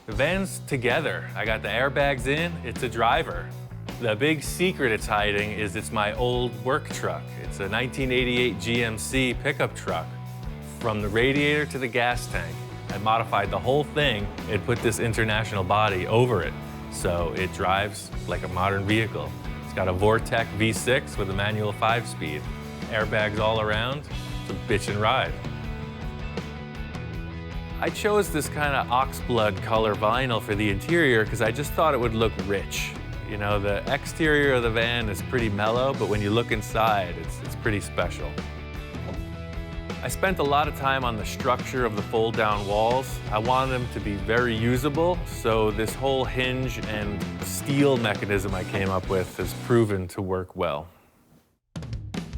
The van's together. I got the airbags in, it's a driver. The big secret it's hiding is it's my old work truck. It's a 1988 GMC pickup truck. From the radiator to the gas tank, I modified the whole thing and put this international body over it, so it drives like a modern vehicle. It's got a Vortec V6 with a manual 5-speed. Airbags all around. It's a bitchin' ride. I chose this kind of oxblood color vinyl for the interior because I just thought it would look rich. You know, the exterior of the van is pretty mellow, but when you look inside, it's pretty special. I spent a lot of time on the structure of the fold-down walls. I wanted them to be very usable, so this whole hinge and steel mechanism I came up with has proven to work well.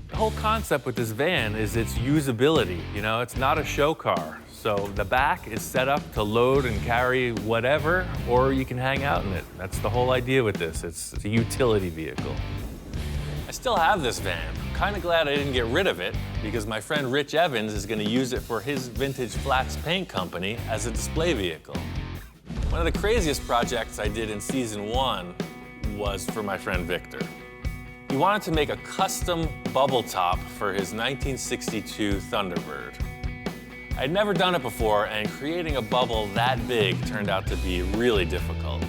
The whole concept with this van is its usability. You know, it's not a show car. So the back is set up to load and carry whatever, or you can hang out in it. That's the whole idea with this. It's a utility vehicle. I still have this van. I'm kind of glad I didn't get rid of it because my friend Rich Evans is going to use it for his vintage flats paint company as a display vehicle. One of the craziest projects I did in season 1 was for my friend Victor. He wanted to make a custom bubble top for his 1962 Thunderbird. I'd never done it before, and creating a bubble that big turned out to be really difficult.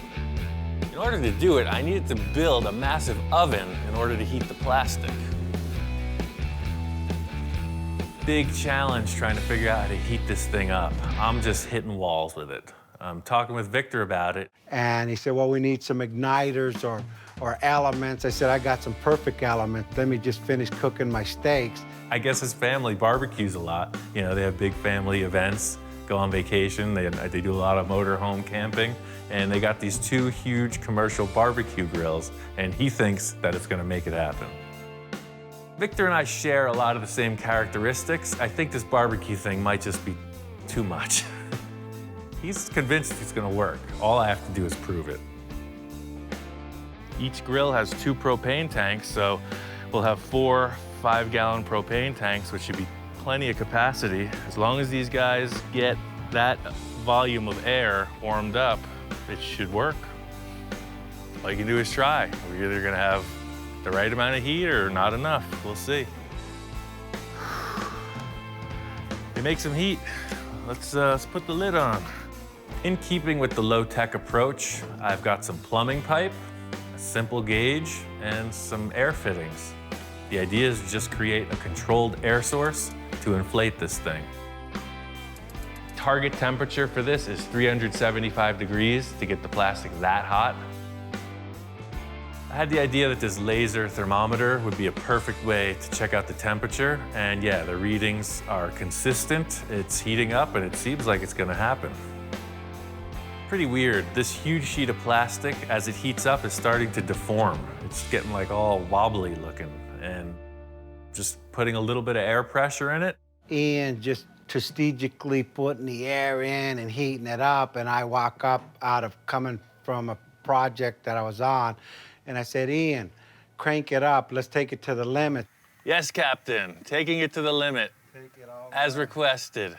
In order to do it, I needed to build a massive oven in order to heat the plastic. Big challenge trying to figure out how to heat this thing up. I'm just hitting walls with it. I'm talking with Victor about it. And he said, well, we need some igniters or elements. I said, I got some perfect elements. Let me just finish cooking my steaks. I guess his family barbecues a lot. You know, they have big family events, go on vacation. They do a lot of motorhome camping. And they got these 2 huge commercial barbecue grills, and he thinks that it's gonna make it happen. Victor and I share a lot of the same characteristics. I think this barbecue thing might just be too much. He's convinced it's gonna work. All I have to do is prove it. Each grill has 2 propane tanks, so we'll have 4 5-gallon propane tanks, which should be plenty of capacity. As long as these guys get that volume of air warmed up, it should work. All you can do is try. We're either gonna have the right amount of heat or not enough. We'll see. We make some heat. Let's put the lid on. In keeping with the low-tech approach, I've got some plumbing pipe, a simple gauge, and some air fittings. The idea is to just create a controlled air source to inflate this thing. Target temperature for this is 375 degrees to get the plastic that hot. I had the idea that this laser thermometer would be a perfect way to check out the temperature, and yeah, the readings are consistent. It's heating up, and it seems like it's gonna happen. Pretty weird. This huge sheet of plastic, as it heats up, is starting to deform. It's getting like all wobbly looking, and just putting a little bit of air pressure in it. Ian just strategically putting the air in and heating it up, and I walk up out of coming from a project that I was on, and I said, Ian, crank it up, let's take it to the limit. Yes, Captain, taking it to the limit, as requested.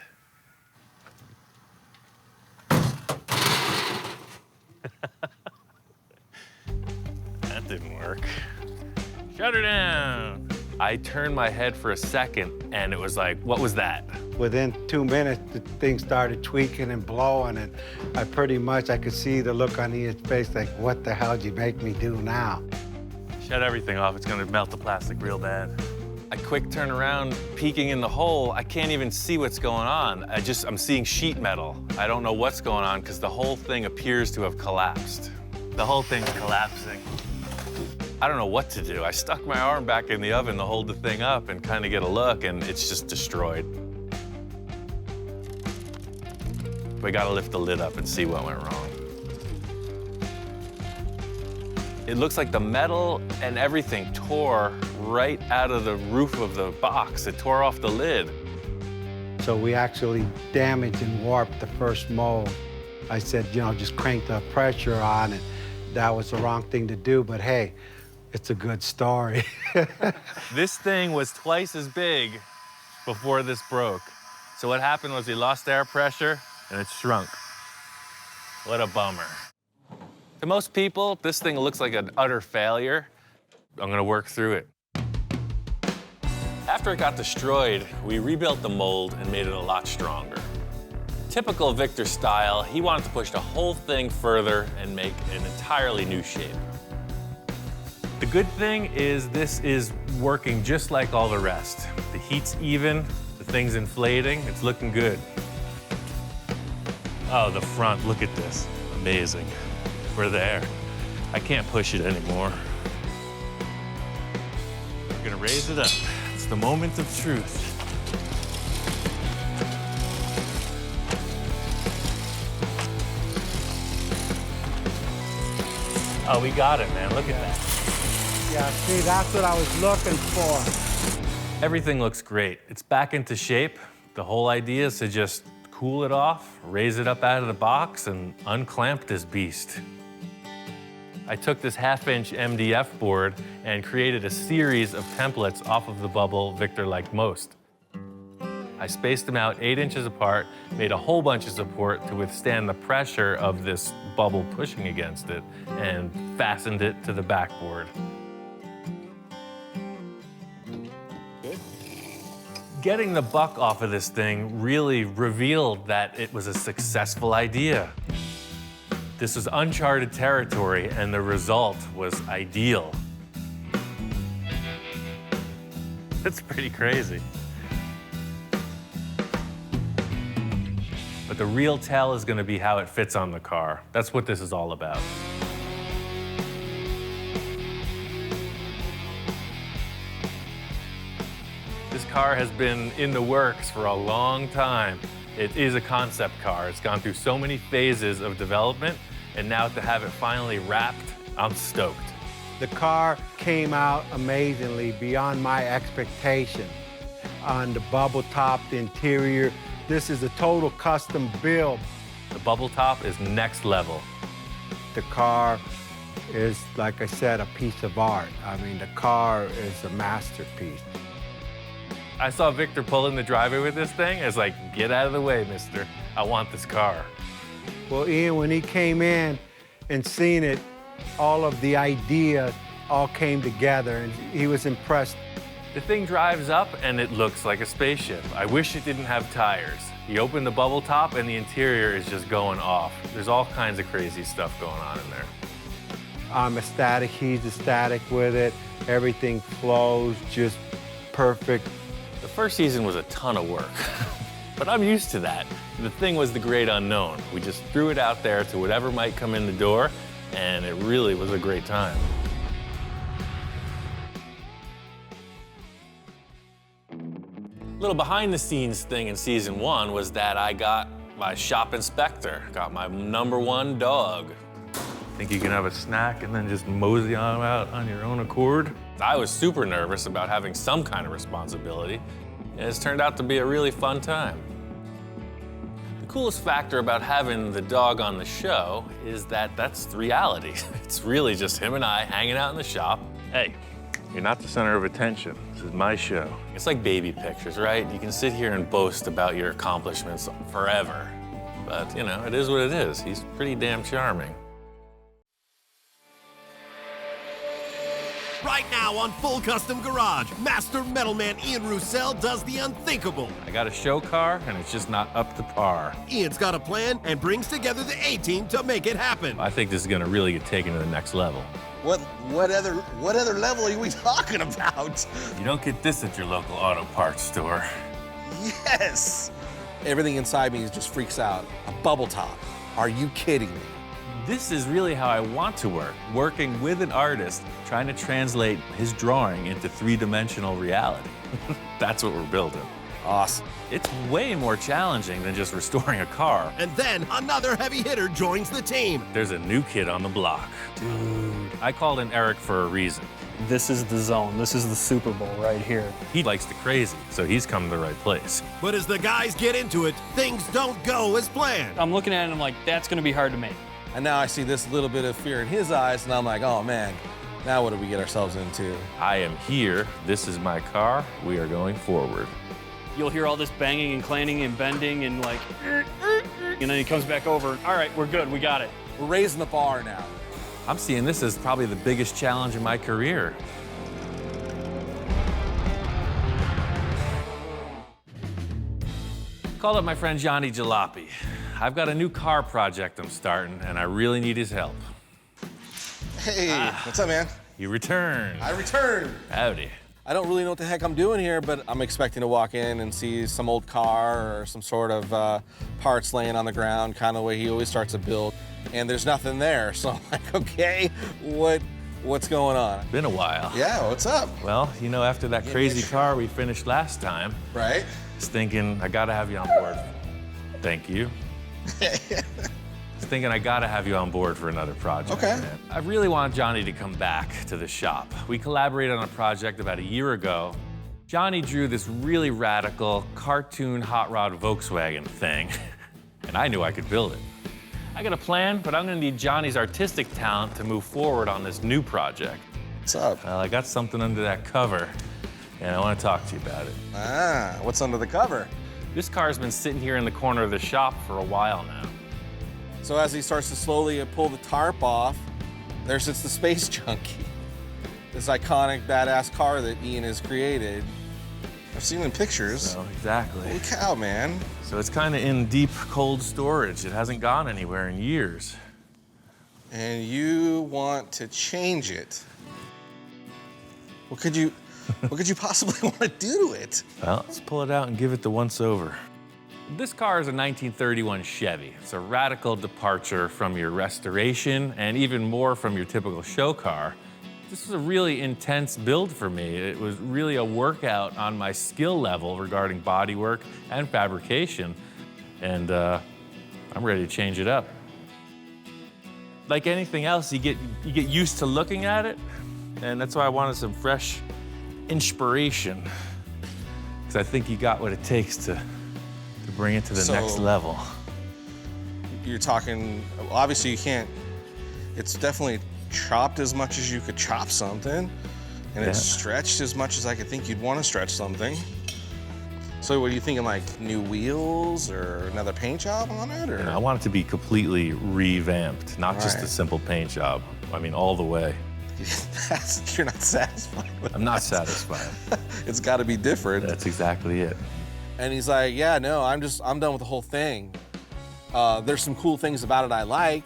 That didn't work. Shut her down. I turned my head for a second, and it was like, what was that? Within 2 minutes, the thing started tweaking and blowing, and I could see the look on Ian's face, like, what the hell did you make me do now? Shut everything off. It's gonna melt the plastic real bad. I quick turn around, peeking in the hole. I can't even see what's going on. I'm seeing sheet metal. I don't know what's going on because the whole thing appears to have collapsed. The whole thing's collapsing. I don't know what to do. I stuck my arm back in the oven to hold the thing up and kind of get a look, and it's just destroyed. We gotta lift the lid up and see what went wrong. It looks like the metal and everything tore right out of the roof of the box. It tore off the lid. So we actually damaged and warped the first mold. I said, you know, just crank the pressure on, and that was the wrong thing to do, but hey, it's a good story. This thing was twice as big before this broke. So what happened was we lost air pressure and it shrunk. What a bummer. To most people, this thing looks like an utter failure. I'm gonna work through it. After it got destroyed, we rebuilt the mold and made it a lot stronger. Typical Victor style, he wanted to push the whole thing further and make an entirely new shape. The good thing is this is working just like all the rest. The heat's even, the thing's inflating, it's looking good. Oh, the front, look at this. Amazing. We're there. I can't push it anymore. We're gonna raise it up. It's the moment of truth. Oh, we got it, man. Look at that. Yeah, see, that's what I was looking for. Everything looks great. It's back into shape. The whole idea is to just cool it off, raise it up out of the box, and unclamp this beast. I took this 1/2-inch MDF board and created a series of templates off of the bubble Victor liked most. I spaced them out 8 inches apart, made a whole bunch of support to withstand the pressure of this bubble pushing against it, and fastened it to the backboard. Getting the buck off of this thing really revealed that it was a successful idea. This was uncharted territory, and the result was ideal. That's pretty crazy. But the real tell is going to be how it fits on the car. That's what this is all about. This car has been in the works for a long time. It is a concept car. It's gone through so many phases of development, and now to have it finally wrapped, I'm stoked. The car came out amazingly beyond my expectation. On the bubble top, the interior, this is a total custom build. The bubble top is next level. The car is, like I said, a piece of art. I mean, the car is a masterpiece. I saw Victor pull in the driveway with this thing. I was like, get out of the way, mister. I want this car. Well, Ian, when he came in and seen it, all of the ideas all came together, and he was impressed. The thing drives up, and it looks like a spaceship. I wish it didn't have tires. You open the bubble top, and the interior is just going off. There's all kinds of crazy stuff going on in there. I'm ecstatic. He's ecstatic with it. Everything flows just perfect. The first season was a ton of work, but I'm used to that. The thing was the great unknown. We just threw it out there to whatever might come in the door, and it really was a great time. Little behind the scenes thing in season 1 was that I got my shop inspector, got my #1 dog. Think you can have a snack and then just mosey on out on your own accord? I was super nervous about having some kind of responsibility, and it's turned out to be a really fun time. The coolest factor about having the dog on the show is that that's reality. It's really just him and I hanging out in the shop. Hey, you're not the center of attention. This is my show. It's like baby pictures, right? You can sit here and boast about your accomplishments forever. But, you know, it is what it is. He's pretty damn charming. Right now on Full Custom Garage, Master Metalman Ian Roussel does the unthinkable. I got a show car, and it's just not up to par. Ian's got a plan and brings together the A-team to make it happen. I think this is gonna really get taken to the next level. What other level are we talking about? You don't get this at your local auto parts store. Yes! Everything inside me just freaks out. A bubble top. Are you kidding me? This is really how I want to work, working with an artist, trying to translate his drawing into 3-dimensional reality. That's what we're building. Awesome. It's way more challenging than just restoring a car. And then another heavy hitter joins the team. There's a new kid on the block. Dude. I called in Eric for a reason. This is the zone. This is the Super Bowl right here. He likes the crazy, so he's come to the right place. But as the guys get into it, things don't go as planned. I'm looking at it and I'm like, that's gonna be hard to make. And now I see this little bit of fear in his eyes, and I'm like, oh man, now what did we get ourselves into? I am here. This is my car. We are going forward. You'll hear all this banging and clanging and bending and like, and then he comes back over. All right, we're good. We got it. We're raising the bar now. I'm seeing this as probably the biggest challenge in my career. Called up my friend Johnny Jalopy. I've got a new car project I'm starting, and I really need his help. Hey, what's up, man? you return. I return. Howdy. I don't really know what the heck I'm doing here, but I'm expecting to walk in and see some old car or some sort of parts laying on the ground, kind of the way he always starts a build, and there's nothing there. So I'm like, okay, what's going on? Been a while. Yeah, what's up? Well, you know, after that crazy car we finished last time, right? I was thinking, I gotta have you on board. Thank you. Thinking I gotta have you on board for another project. Okay. Man. I really want Johnny to come back to the shop. We collaborated on a project about a year ago. Johnny drew this really radical cartoon hot rod Volkswagen thing, and I knew I could build it. I got a plan, but I'm gonna need Johnny's artistic talent to move forward on this new project. What's up? Well, I got something under that cover, and I wanna talk to you about it. Ah, what's under the cover? This car's been sitting here in the corner of the shop for a while now. So as he starts to slowly pull the tarp off, there sits the Space Junkie. This iconic, badass car that Ian has created. I've seen it in pictures. So, exactly. Holy cow, man. So it's kind of in deep, cold storage. It hasn't gone anywhere in years. And you want to change it. What could you possibly want to do to it? Well, let's pull it out and give it the once-over. This car is a 1931 Chevy. It's a radical departure from your restoration and even more from your typical show car. This was a really intense build for me. It was really a workout on my skill level regarding bodywork and fabrication, and I'm ready to change it up. Like anything else, you get used to looking at it, and that's why I wanted some fresh inspiration, because I think you got what it takes to bring it to the next level. You're talking, obviously you can't, it's definitely chopped as much as you could chop something, and it's stretched as much as I could think you'd want to stretch something. So what are you thinking, like new wheels or another paint job on it? Or? I want it to be completely revamped, not just a simple paint job. I mean, all the way. You're not satisfied with I'm not satisfied. It's got to be different. That's exactly it. And he's like, yeah, no, I'm done with the whole thing. There's some cool things about it I like,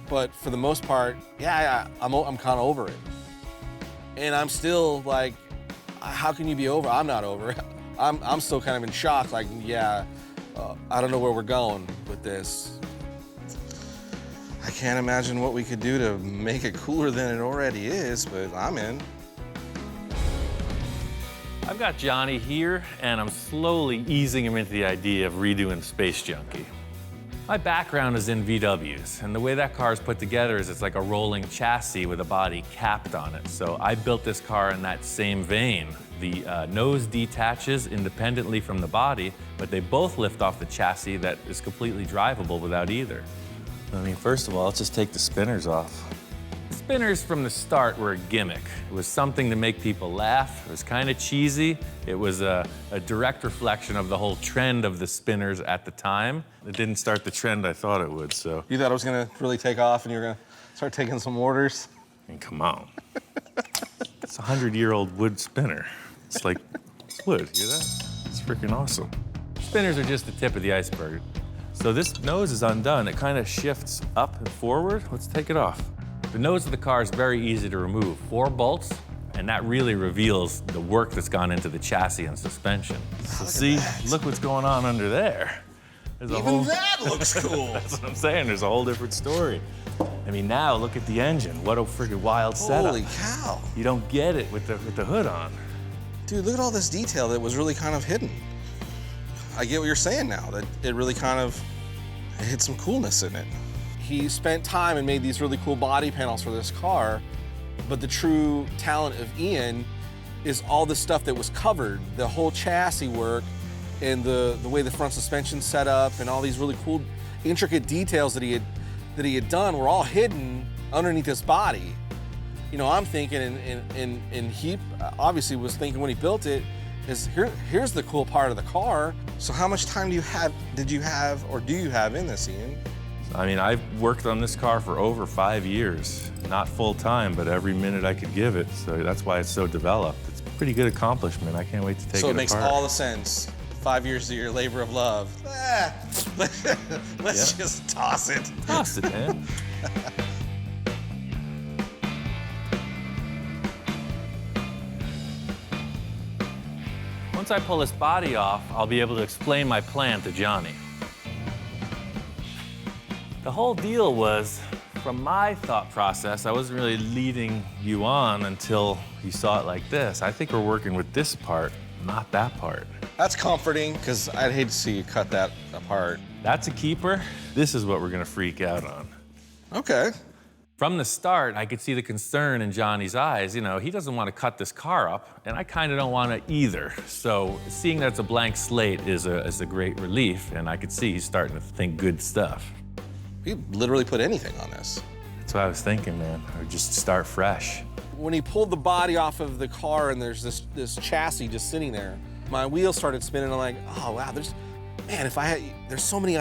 but for the most part, yeah, I'm kind of over it. And I'm still like, how can you be over? I'm not over it. I'm still kind of in shock, like, yeah, I don't know where we're going with this. I can't imagine what we could do to make it cooler than it already is, but I'm in. I've got Johnny here, and I'm slowly easing him into the idea of redoing Space Junkie. My background is in VWs, and the way that car is put together is it's like a rolling chassis with a body capped on it. So I built this car in that same vein. The nose detaches independently from the body, but they both lift off the chassis that is completely drivable without either. I mean, first of all, let's just take the spinners off. Spinners from the start were a gimmick. It was something to make people laugh. It was kind of cheesy. It was a direct reflection of the whole trend of the spinners at the time. It didn't start the trend I thought it would, so. You thought it was gonna really take off and you were gonna start taking some orders? I mean, come on. It's a 100-year-old wood spinner. It's like, it's wood, hear that? It's freaking awesome. Spinners are just the tip of the iceberg. So this nose is undone. It kind of shifts up and forward. Let's take it off. The nose of the car is very easy to remove. 4 bolts, and that really reveals the work that's gone into the chassis and suspension. So see, look what's going on under there. There's a Even that looks cool. That's what I'm saying, there's a whole different story. I mean, now look at the engine. What a freaking wild setup. Holy cow. You don't get it with the hood on. Dude, look at all this detail that was really kind of hidden. I get what you're saying now, that it really kind of hit some coolness in it. He spent time and made these really cool body panels for this car, but the true talent of Ian is all the stuff that was covered, the whole chassis work and the way the front suspension's set up and all these really cool, intricate details that he had done were all hidden underneath his body. You know, I'm thinking, and he obviously was thinking when he built it, is here's the cool part of the car. So how much time do you have in this, Ian? I mean, I've worked on this car for over 5 years. Not full time, but every minute I could give it. So that's why it's so developed. It's a pretty good accomplishment. I can't wait to take it apart. So it makes all the sense. 5 years of your labor of love. Let's just toss it. Toss it, man. Once I pull this body off, I'll be able to explain my plan to Johnny. The whole deal was, from my thought process, I wasn't really leading you on until you saw it like this. I think we're working with this part, not that part. That's comforting, because I'd hate to see you cut that apart. That's a keeper. This is what we're gonna freak out on. Okay. From the start, I could see the concern in Johnny's eyes. You know, he doesn't want to cut this car up, and I kind of don't want to either. So seeing that it's a blank slate is a great relief, and I could see he's starting to think good stuff. He literally put anything on this. That's what I was thinking, man. Or just start fresh. When he pulled the body off of the car and there's this chassis just sitting there, my wheels started spinning. I'm like, oh wow, there's so many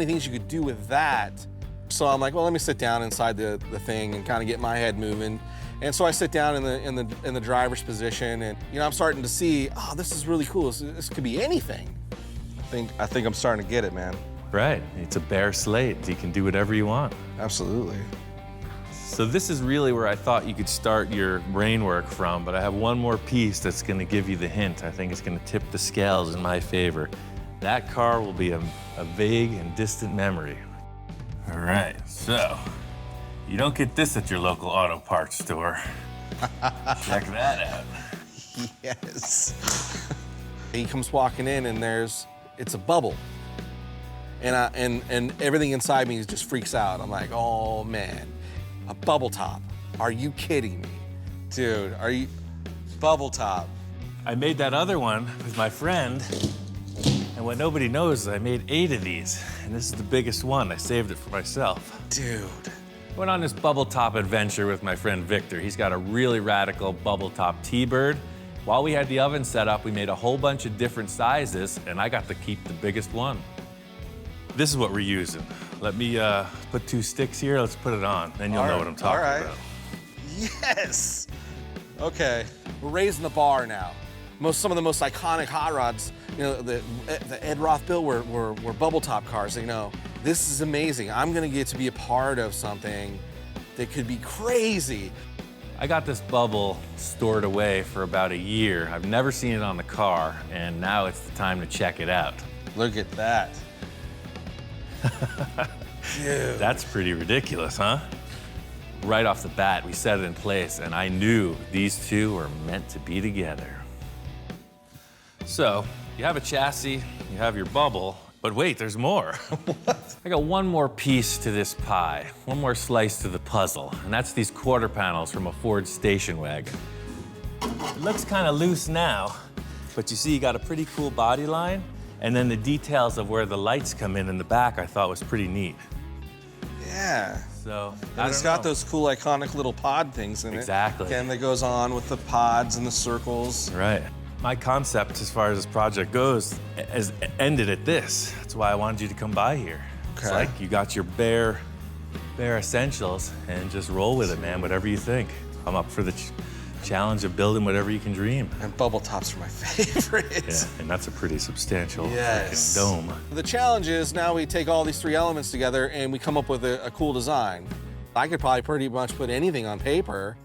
things you could do with that. So I'm like, well, let me sit down inside the thing and kind of get my head moving. And so I sit down in the driver's position, and I'm starting to see, oh, this is really cool. This could be anything. I think I'm starting to get it, man. Right. It's a bare slate. You can do whatever you want. Absolutely. So this is really where I thought you could start your brain work from, but I have one more piece that's going to give you the hint. I think it's going to tip the scales in my favor. That car will be a vague and distant memory. All right, so you don't get this at your local auto parts store. Check that out. Yes. He comes walking in, and it's a bubble. And everything inside me just freaks out. I'm like, oh man, a bubble top. Are you kidding me? Dude, bubble top. I made that other one with my friend, and what nobody knows is I made 8 of these, and this is the biggest one. I saved it for myself. Dude. I went on this bubble top adventure with my friend Victor. He's got a really radical bubble top T-bird. While we had the oven set up, we made a whole bunch of different sizes, and I got to keep the biggest one. This is what we're using. Let me put 2 sticks here. Let's put it on, then you'll know what I'm talking about. Yes. Okay, we're raising the bar now. Some of the most iconic hot rods, the Ed Roth built were bubble top cars. This is amazing. I'm gonna get to be a part of something that could be crazy. I got this bubble stored away for about a year. I've never seen it on the car, and now it's the time to check it out. Look at that. Dude. That's pretty ridiculous, huh? Right off the bat, we set it in place, and I knew these two were meant to be together. So, you have a chassis, you have your bubble, but wait, there's more. What? I got one more piece to this pie, one more slice to the puzzle, and that's these quarter panels from a Ford station wagon. It looks kind of loose now, but you see you got a pretty cool body line, and then the details of where the lights come in the back I thought was pretty neat. Yeah. So, and it's got those cool, iconic little pod things in it. Exactly. And that goes on with the pods and the circles. Right. My concept, as far as this project goes, has ended at this. That's why I wanted you to come by here. Okay. It's like you got your bare essentials, and just roll with it, man, whatever you think. I'm up for the challenge of building whatever you can dream. And bubble tops are my favorite. Yeah, and that's a pretty substantial yes. freaking dome. The challenge is now we take all these 3 elements together and we come up with a cool design. I could probably pretty much put anything on paper,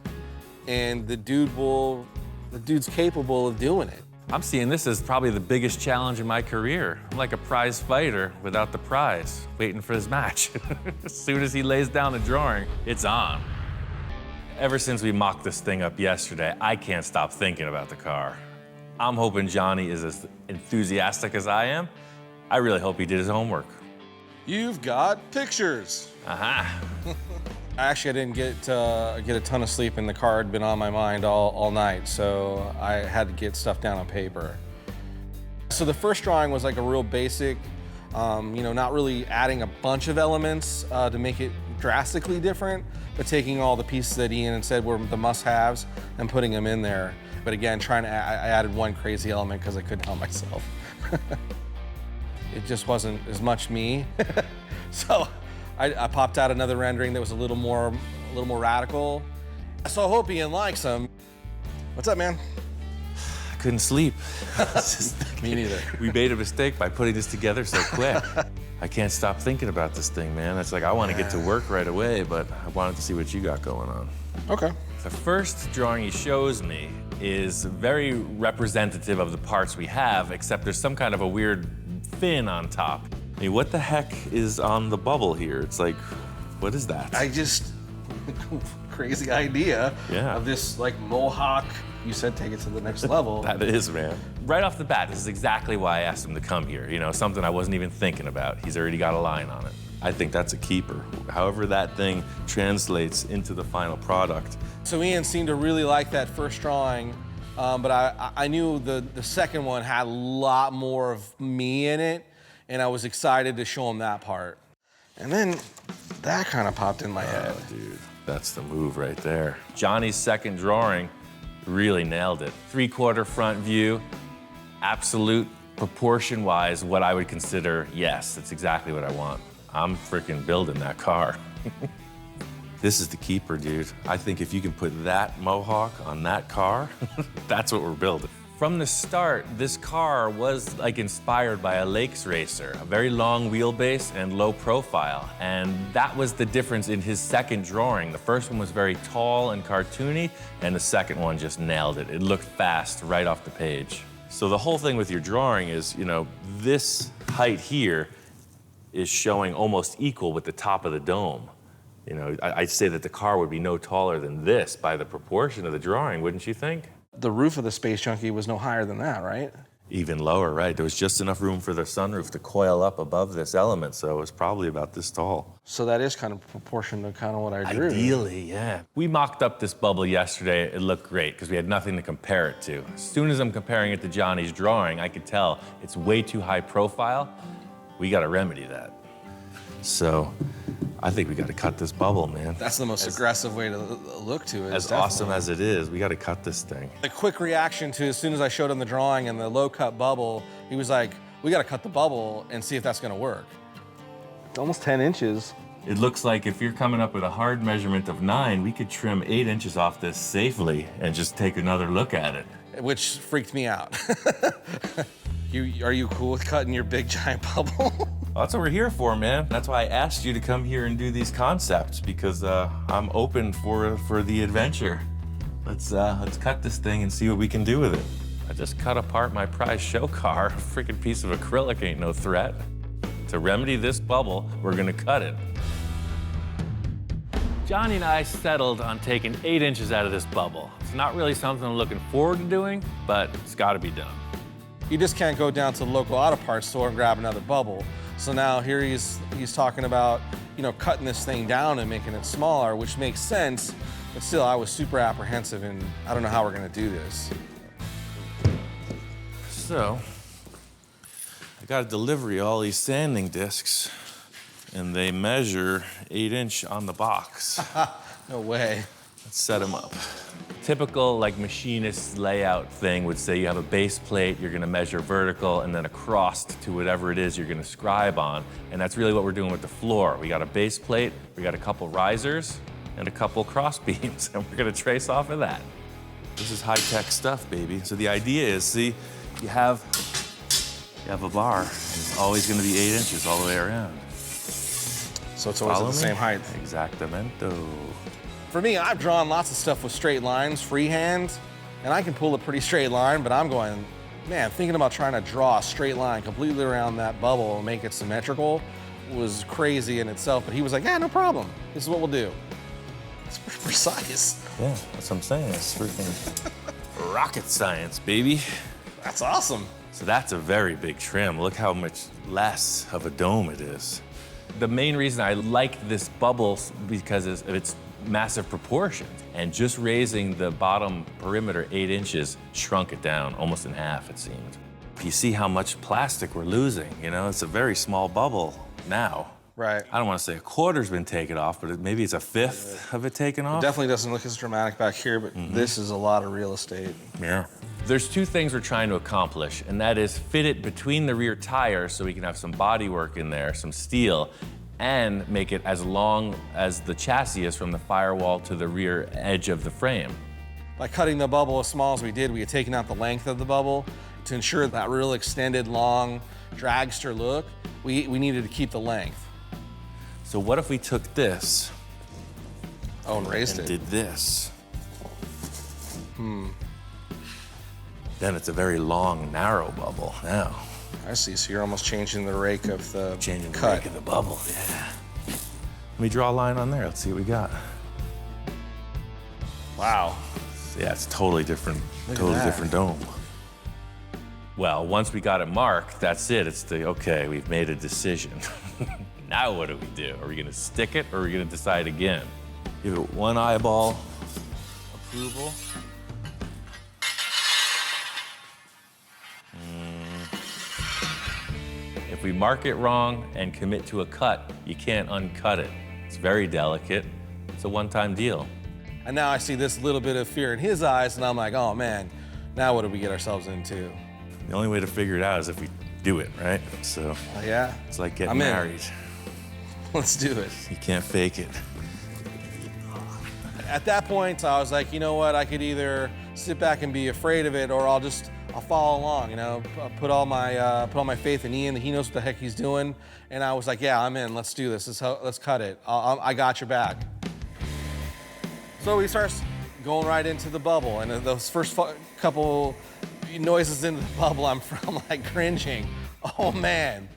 and the dude's capable of doing it. I'm seeing this as probably the biggest challenge in my career. I'm like a prize fighter without the prize, waiting for his match. As soon as he lays down the drawing, it's on. Ever since we mocked this thing up yesterday, I can't stop thinking about the car. I'm hoping Johnny is as enthusiastic as I am. I really hope he did his homework. You've got pictures. Aha. Actually, I didn't get a ton of sleep, and the car had been on my mind all night, so I had to get stuff down on paper. So the first drawing was like a real basic, not really adding a bunch of elements to make it drastically different, but taking all the pieces that Ian had said were the must-haves and putting them in there. But again, I added one crazy element because I couldn't help myself. It just wasn't as much me. So I popped out another rendering that was a little more radical. So I hope Ian likes them. What's up, man? I couldn't sleep. Me neither. We made a mistake by putting this together so quick. I can't stop thinking about this thing, man. It's like I want to get to work right away, but I wanted to see what you got going on. Okay. The first drawing he shows me is very representative of the parts we have, except there's some kind of a weird fin on top. I mean, what the heck is on the bubble here? It's like, what is that? I just, crazy idea of this like mohawk. You said take it to the next level. That is, man. Right off the bat, this is exactly why I asked him to come here. You know, something I wasn't even thinking about. He's already got a line on it. I think that's a keeper. However that thing translates into the final product. So Ian seemed to really like that first drawing, but I knew the second one had a lot more of me in it, and I was excited to show him that part. And then that kind of popped in my head. Oh, dude, that's the move right there. Johnny's second drawing really nailed it. 3/4 front view, absolute proportion-wise, what I would consider, yes, that's exactly what I want. I'm freaking building that car. This is the keeper, dude. I think if you can put that mohawk on that car, that's what we're building. From the start, this car was like inspired by a lakes racer, a very long wheelbase and low profile. And that was the difference in his second drawing. The first one was very tall and cartoony, and the second one just nailed it. It looked fast right off the page. So the whole thing with your drawing is, you know, this height here is showing almost equal with the top of the dome. You know, I'd say that the car would be no taller than this by the proportion of the drawing, wouldn't you think? The roof of the Space Junkie was no higher than that, right? Even lower, right? There was just enough room for the sunroof to coil up above this element, so it was probably about this tall. So that is kind of proportion to kind of what I drew. Ideally, yeah. We mocked up this bubble yesterday. It looked great because we had nothing to compare it to. As soon as I'm comparing it to Johnny's drawing, I could tell it's way too high profile. We got to remedy that. So I think we got to cut this bubble, man. That's the most aggressive way to look to it. As awesome as it is, we got to cut this thing. A quick reaction to as soon as I showed him the drawing and the low cut bubble, he was like, we got to cut the bubble and see if that's going to work. It's almost 10 inches. It looks like if you're coming up with a hard measurement of 9, we could trim 8 inches off this safely and just take another look at it. Which freaked me out. Are you cool with cutting your big giant bubble? Well, that's what we're here for, man. That's why I asked you to come here and do these concepts, because I'm open for the adventure. Let's cut this thing and see what we can do with it. I just cut apart my prize show car. A freaking piece of acrylic ain't no threat. To remedy this bubble, we're gonna cut it. Johnny and I settled on taking 8 inches out of this bubble. It's not really something I'm looking forward to doing, but it's gotta be done. You just can't go down to the local auto parts store and grab another bubble. So now here he's talking about, you know, cutting this thing down and making it smaller, which makes sense, but still I was super apprehensive and I don't know how we're gonna do this. So, I got a delivery of all these sanding discs, and they measure 8 inch on the box. No way. Let's set them up. Typical like machinist layout thing would say you have a base plate, you're gonna measure vertical, and then across to whatever it is you're gonna scribe on. And that's really what we're doing with the floor. We got a base plate, we got a couple risers, and a couple cross beams, and we're gonna trace off of that. This is high-tech stuff, baby. So the idea is, see, you have a bar, and it's always gonna be 8 inches all the way around. So it's always at the same height. Exactamento. For me, I've drawn lots of stuff with straight lines, freehand, and I can pull a pretty straight line, but I'm going, man, thinking about trying to draw a straight line completely around that bubble and make it symmetrical was crazy in itself, but he was like, yeah, no problem. This is what we'll do. It's pretty precise. Yeah, that's what I'm saying. It's freaking rocket science, baby. That's awesome. So that's a very big trim. Look how much less of a dome it is. The main reason I like this bubble because of its massive proportions, and just raising the bottom perimeter 8 inches shrunk it down almost in half, it seemed. You see how much plastic we're losing, you know? It's a very small bubble now. Right. I don't want to say a quarter's been taken off, but maybe it's a fifth of it taken off. It definitely doesn't look as dramatic back here, but this is a lot of real estate. Yeah. There's two things we're trying to accomplish, and that is fit it between the rear tires so we can have some body work in there, some steel, and make it as long as the chassis is from the firewall to the rear edge of the frame. By cutting the bubble as small as we did, we had taken out the length of the bubble, To ensure that real extended, long dragster look, we needed to keep the length. So what if we took this and raised it? Did this? Hmm. Then it's a very long, narrow bubble now. I see, so you're almost changing the rake of the Changing the cut. rake of the bubble, yeah. Let me draw a line on there, let's see what we got. Wow. Yeah, it's totally different, Look at totally that. different dome. Well, once we got it marked, that's it. It's okay, we've made a decision. Now what do we do? Are we gonna stick it or are we gonna decide again? Give it one eyeball approval. If we mark it wrong and commit to a cut, you can't uncut it. It's very delicate. It's a one-time deal. And now I see this little bit of fear in his eyes, and I'm like, oh man, now what did we get ourselves into? The only way to figure it out is if we do it, right? So Yeah. it's like getting I'm in. married. Let's do it. You can't fake it. At that point, I was like, you know what? I could either sit back and be afraid of it, or I'll follow along. You know, I'll put all my faith in Ian. He knows what the heck he's doing. And I was like, yeah, I'm in. Let's do this. Let's cut it. I got your back. So he starts going right into the bubble, and those first couple noises into the bubble, I'm like cringing. Oh man.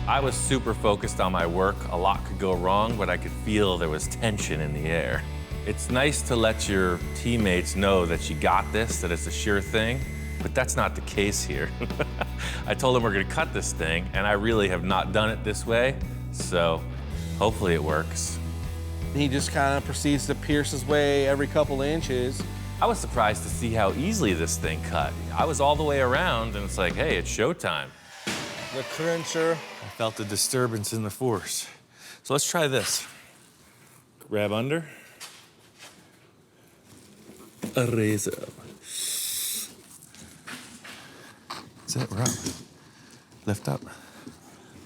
I was super focused on my work. A lot could go wrong, but I could feel there was tension in the air. It's nice to let your teammates know that you got this, that it's a sure thing, but that's not the case here. I told them we're gonna cut this thing, and I really have not done it this way, so hopefully it works. He just kind of proceeds to pierce his way every couple inches. I was surprised to see how easily this thing cut. I was all the way around, and it's like, hey, it's showtime. The cruncher. I felt a disturbance in the force. So let's try this. Grab under. Raise up. That's it, we're up. Lift up.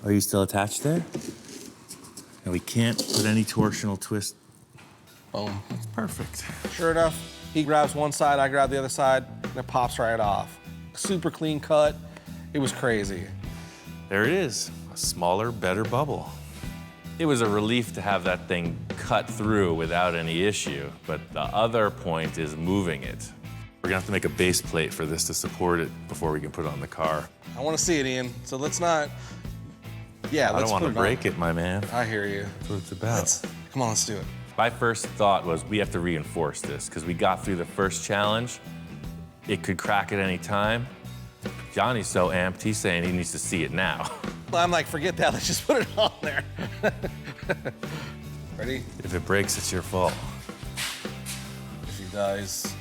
Are you still attached there? And we can't put any torsional twist. Boom. That's perfect. Sure enough, he grabs one side, I grab the other side, and it pops right off. Super clean cut. It was crazy. There it is, a smaller, better bubble. It was a relief to have that thing cut through without any issue, but the other point is moving it. We're gonna have to make a base plate for this to support it before we can put it on the car. I want to see it, Ian. So let's not. Yeah, I let's don't want to put it break on. it, my man. I hear you. That's what it's about. Come on, let's do it. My first thought was we have to reinforce this because we got through the first challenge. It could crack at any time. Johnny's so amped, he's saying he needs to see it now. I'm like, forget that, let's just put it on there. Ready? If it breaks, it's your fault. If he dies,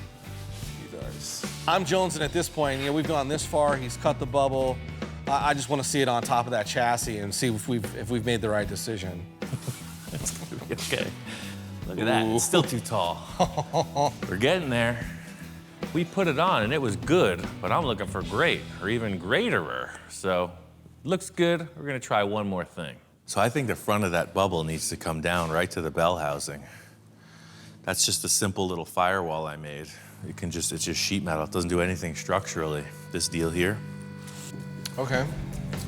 he dies. I'm jonesing at this point. You know, we've gone this far, he's cut the bubble. I just want to see it on top of that chassis and see if we've made the right decision. It's gonna be okay. Look at that, it's still too tall. We're getting there. We put it on and it was good, but I'm looking for great or even greaterer. So, looks good. We're gonna try one more thing. So I think the front of that bubble needs to come down right to the bell housing. That's just a simple little firewall I made. It's just sheet metal. It doesn't do anything structurally. This deal here. Okay.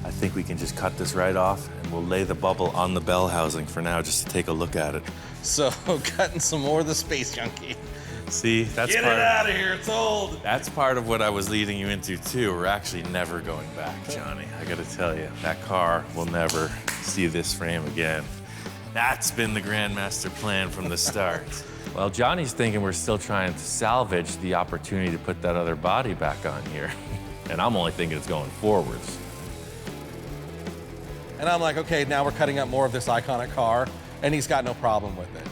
I think we can just cut this right off and we'll lay the bubble on the bell housing for now just to take a look at it. So, cutting some more of the space junkie. See, that's Get part it out of here, it's old. That's part of what I was leading you into too. We're actually never going back, Johnny. I gotta tell you, that car will never see this frame again. That's been the Grandmaster plan from the start. Well, Johnny's thinking we're still trying to salvage the opportunity to put that other body back on here. And I'm only thinking it's going forwards. And I'm like, okay, now we're cutting up more of this iconic car, and he's got no problem with it.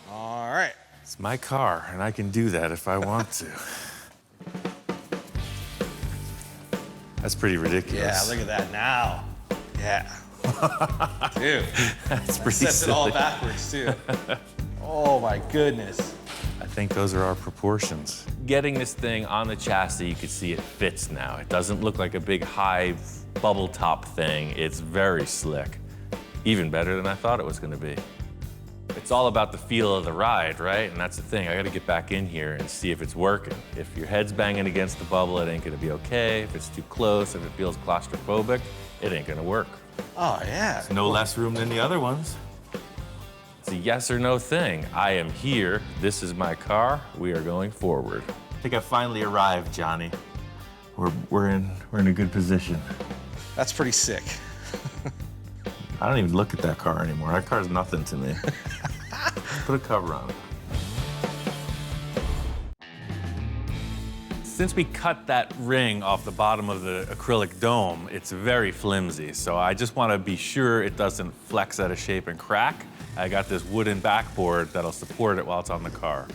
All right. It's my car, and I can do that if I want to. That's pretty ridiculous. Yeah, look at that now. Yeah. Dude. That's pretty sets silly. it all backwards, too. Oh, my goodness. I think those are our proportions. Getting this thing on the chassis, you can see it fits now. It doesn't look like a big high bubble top thing. It's very slick. Even better than I thought it was gonna be. It's all about the feel of the ride, right? And that's the thing. I got to get back in here and see if it's working. If your head's banging against the bubble, it ain't going to be okay. If it's too close, if it feels claustrophobic, it ain't going to work. Oh, yeah. It's no less room than the other ones. It's a yes or no thing. I am here. This is my car. We are going forward. I think I finally arrived, Johnny. We're in a good position. That's pretty sick. I don't even look at that car anymore. That car's nothing to me. Put a cover on it. Since we cut that ring off the bottom of the acrylic dome, it's very flimsy. So I just want to be sure it doesn't flex out of shape and crack. I got this wooden backboard that'll support it while it's on the car.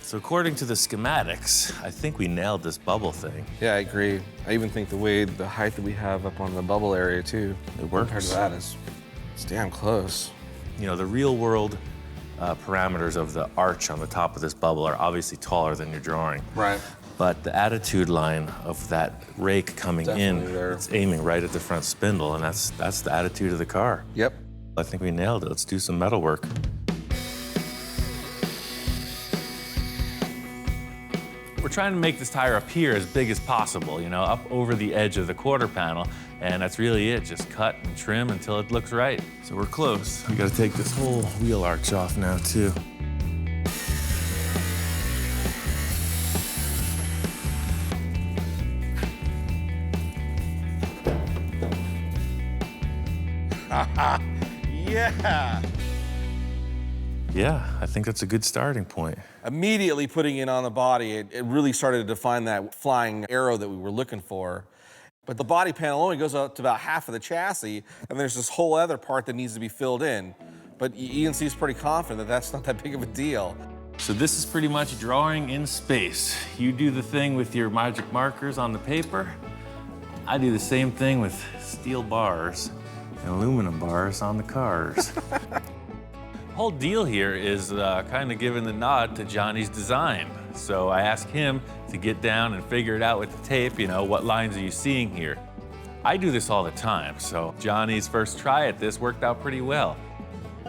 So according to the schematics, I think we nailed this bubble thing. Yeah, I agree. I even think the height that we have up on the bubble area too, it works. Compared to that it's damn close. You know, the real world parameters of the arch on the top of this bubble are obviously taller than your drawing. Right. But the attitude line of that rake coming Definitely there. It's aiming right at the front spindle, and that's the attitude of the car. Yep. I think we nailed it. Let's do some metal work. We're trying to make this tire appear as big as possible, you know, up over the edge of the quarter panel, and that's really it. Just cut and trim until it looks right. So we're close. We gotta take this whole wheel arch off now, too. Yeah. Yeah, I think that's a good starting point. Immediately putting it on the body, it really started to define that flying arrow that we were looking for. But the body panel only goes up to about half of the chassis, and there's this whole other part that needs to be filled in. But Ian seems pretty confident that that's not that big of a deal. So this is pretty much drawing in space. You do the thing with your magic markers on the paper. I do the same thing with steel bars and aluminum bars on the cars. The whole deal here is kind of giving the nod to Johnny's design. So I asked him to get down and figure it out with the tape, you know, what lines are you seeing here? I do this all the time, so Johnny's first try at this worked out pretty well.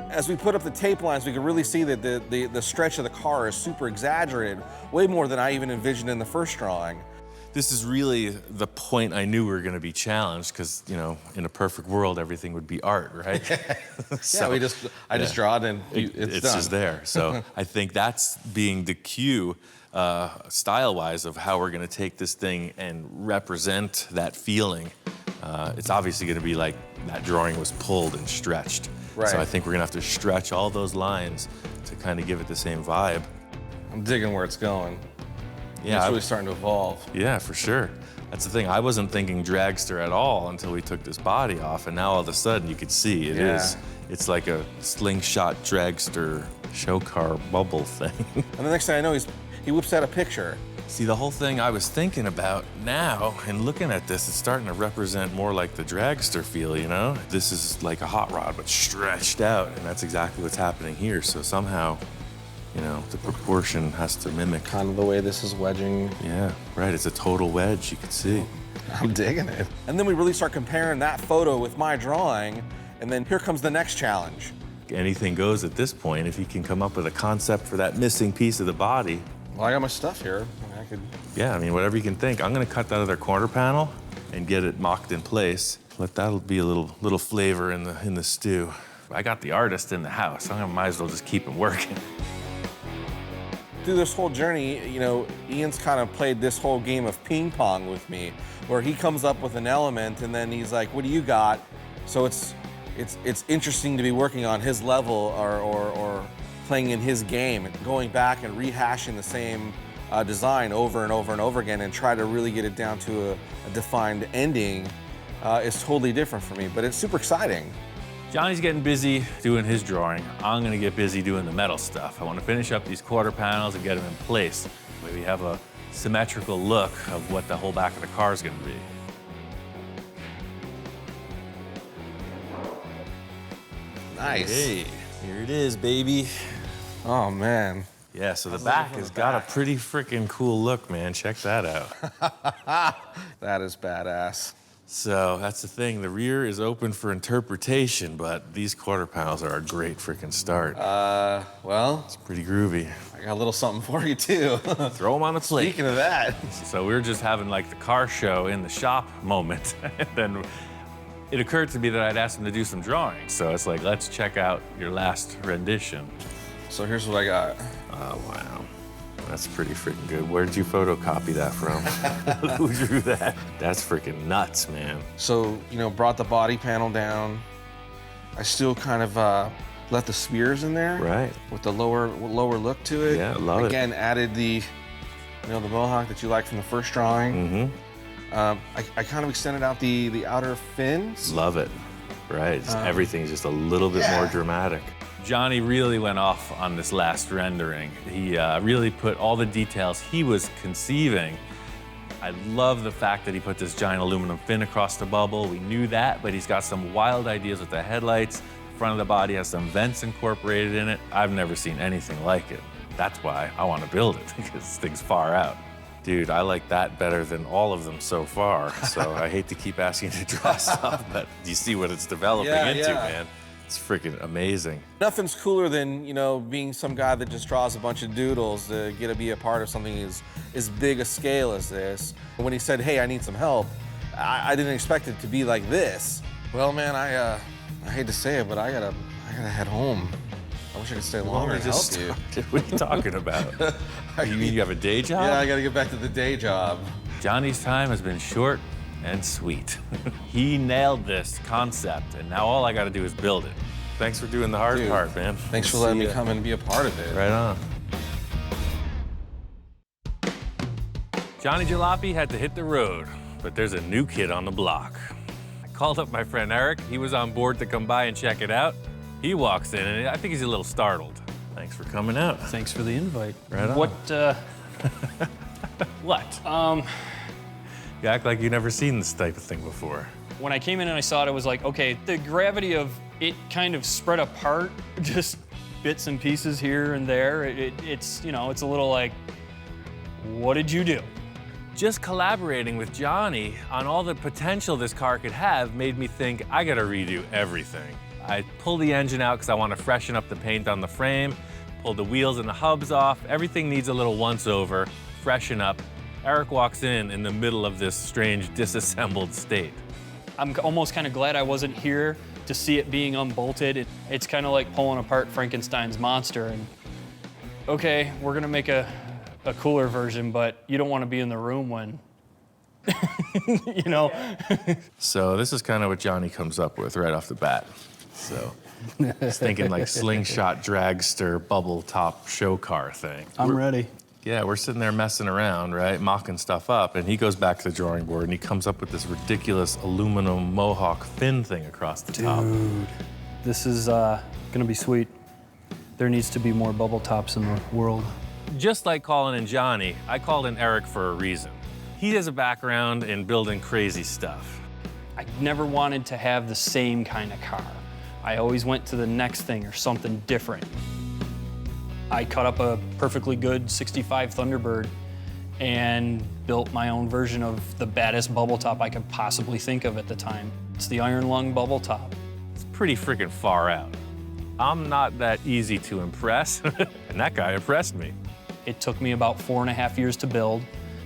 As we put up the tape lines, we could really see that the stretch of the car is super exaggerated, way more than I even envisioned in the first drawing. This is really the point I knew we were going to be challenged because, you know, in a perfect world, everything would be art, right? So, yeah, I just draw it and it's done. Just there. So I think that's being the cue, style-wise, of how we're going to take this thing and represent that feeling. It's obviously going to be like that drawing was pulled and stretched. Right. So I think we're going to have to stretch all those lines to kind of give it the same vibe. I'm digging where it's going. Yeah, it's really starting to evolve. Yeah, for sure. That's the thing. I wasn't thinking dragster at all until we took this body off, and now all of a sudden you could see it is. It's like a slingshot dragster show car bubble thing. And the next thing I know, he whips out a picture. See, the whole thing I was thinking about now, and looking at this, it's starting to represent more like the dragster feel, you know? This is like a hot rod, but stretched out, and that's exactly what's happening here. So somehow, you know, the proportion has to mimic. Kind of the way this is wedging. Yeah, right, it's a total wedge, you can see. I'm digging it. And then we really start comparing that photo with my drawing, and then here comes the next challenge. Anything goes at this point. If you can come up with a concept for that missing piece of the body. Well, I got my stuff here. I could... Yeah, I mean, whatever you can think. I'm gonna cut that other corner panel and get it mocked in place. Let that be a little flavor in the stew. I got the artist in the house. I might as well just keep him working. Through this whole journey, you know, Ian's kind of played this whole game of ping pong with me, where he comes up with an element and then he's like, what do you got? So it's interesting to be working on his level or playing in his game, going back and rehashing the same design over and over and over again and try to really get it down to a defined ending is totally different for me, but it's super exciting. Johnny's getting busy doing his drawing. I'm gonna get busy doing the metal stuff. I wanna finish up these quarter panels and get them in place. That way we have a symmetrical look of what the whole back of the car is gonna be. Nice. Hey, here it is, baby. Oh, man. Yeah, so the back has got a pretty freaking cool look, man. Check that out. That is badass. So that's the thing. The rear is open for interpretation, but these quarter panels are a great freaking start. Well, it's pretty groovy. I got a little something for you too. Throw them on the plate. Speaking of that. So we were just having like the car show in the shop moment. And then it occurred to me that I'd asked him to do some drawing. So it's like, let's check out your last rendition. So here's what I got. Oh, wow. That's pretty freaking good. Where did you photocopy that from? Who drew that? That's freaking nuts, man. So, you know, brought the body panel down. I still kind of left the spears in there. Right. With the lower look to it. Yeah, love it. Again, added the, you know, the mohawk that you liked from the first drawing. Mm-hmm. I kind of extended out the outer fins. Love it. Right. Everything's just a little bit more dramatic. Johnny really went off on this last rendering. He really put all the details he was conceiving. I love the fact that he put this giant aluminum fin across the bubble. We knew that, but he's got some wild ideas with the headlights. The front of the body has some vents incorporated in it. I've never seen anything like it. That's why I want to build it, because this thing's far out. Dude, I like that better than all of them so far. So I hate to keep asking you to draw stuff, but you see what it's developing into, man. It's freaking amazing. Nothing's cooler than, you know, being some guy that just draws a bunch of doodles to get to be a part of something as big a scale as this. When he said, hey, I need some help, I didn't expect it to be like this. Well, man, I hate to say it, but I gotta head home. I wish I could stay longer and help you. What are you talking about? You mean you have a day job? Yeah, I gotta get back to the day job. Johnny's time has been short and sweet. He nailed this concept, and now all I gotta do is build it. Thanks for doing the hard part, man. Thanks for letting me come and be a part of it. Right on. Johnny Jalopy had to hit the road, but there's a new kid on the block. I called up my friend Eric. He was on board to come by and check it out. He walks in, and I think he's a little startled. Thanks for coming out. Thanks for the invite. Right on. What, What? You act like you've never seen this type of thing before. When I came in and I saw it, it was like, okay, the gravity of it kind of spread apart, just bits and pieces here and there. It's, you know, it's a little like, what did you do? Just collaborating with Johnny on all the potential this car could have made me think I gotta redo everything. I pulled the engine out because I want to freshen up the paint on the frame, pulled the wheels and the hubs off. Everything needs a little once-over, freshen up. Eric walks in the middle of this strange disassembled state. I'm almost kind of glad I wasn't here to see it being unbolted. It's kind of like pulling apart Frankenstein's monster. And okay, we're gonna make a cooler version, but you don't want to be in the room when, you know. So this is kind of what Johnny comes up with right off the bat. So he's thinking like slingshot dragster bubble top show car thing. I'm ready. Yeah, we're sitting there messing around, right, mocking stuff up, and he goes back to the drawing board and he comes up with this ridiculous aluminum mohawk fin thing across the top. Dude, this is gonna be sweet. There needs to be more bubble tops in the world. Just like calling in Johnny, I called in Eric for a reason. He has a background in building crazy stuff. I never wanted to have the same kind of car. I always went to the next thing or something different. I cut up a perfectly good 65 Thunderbird and built my own version of the baddest bubble top I could possibly think of at the time. It's the iron lung bubble top. It's pretty freaking far out. I'm not that easy to impress, and that guy impressed me. It took me about 4.5 years to build.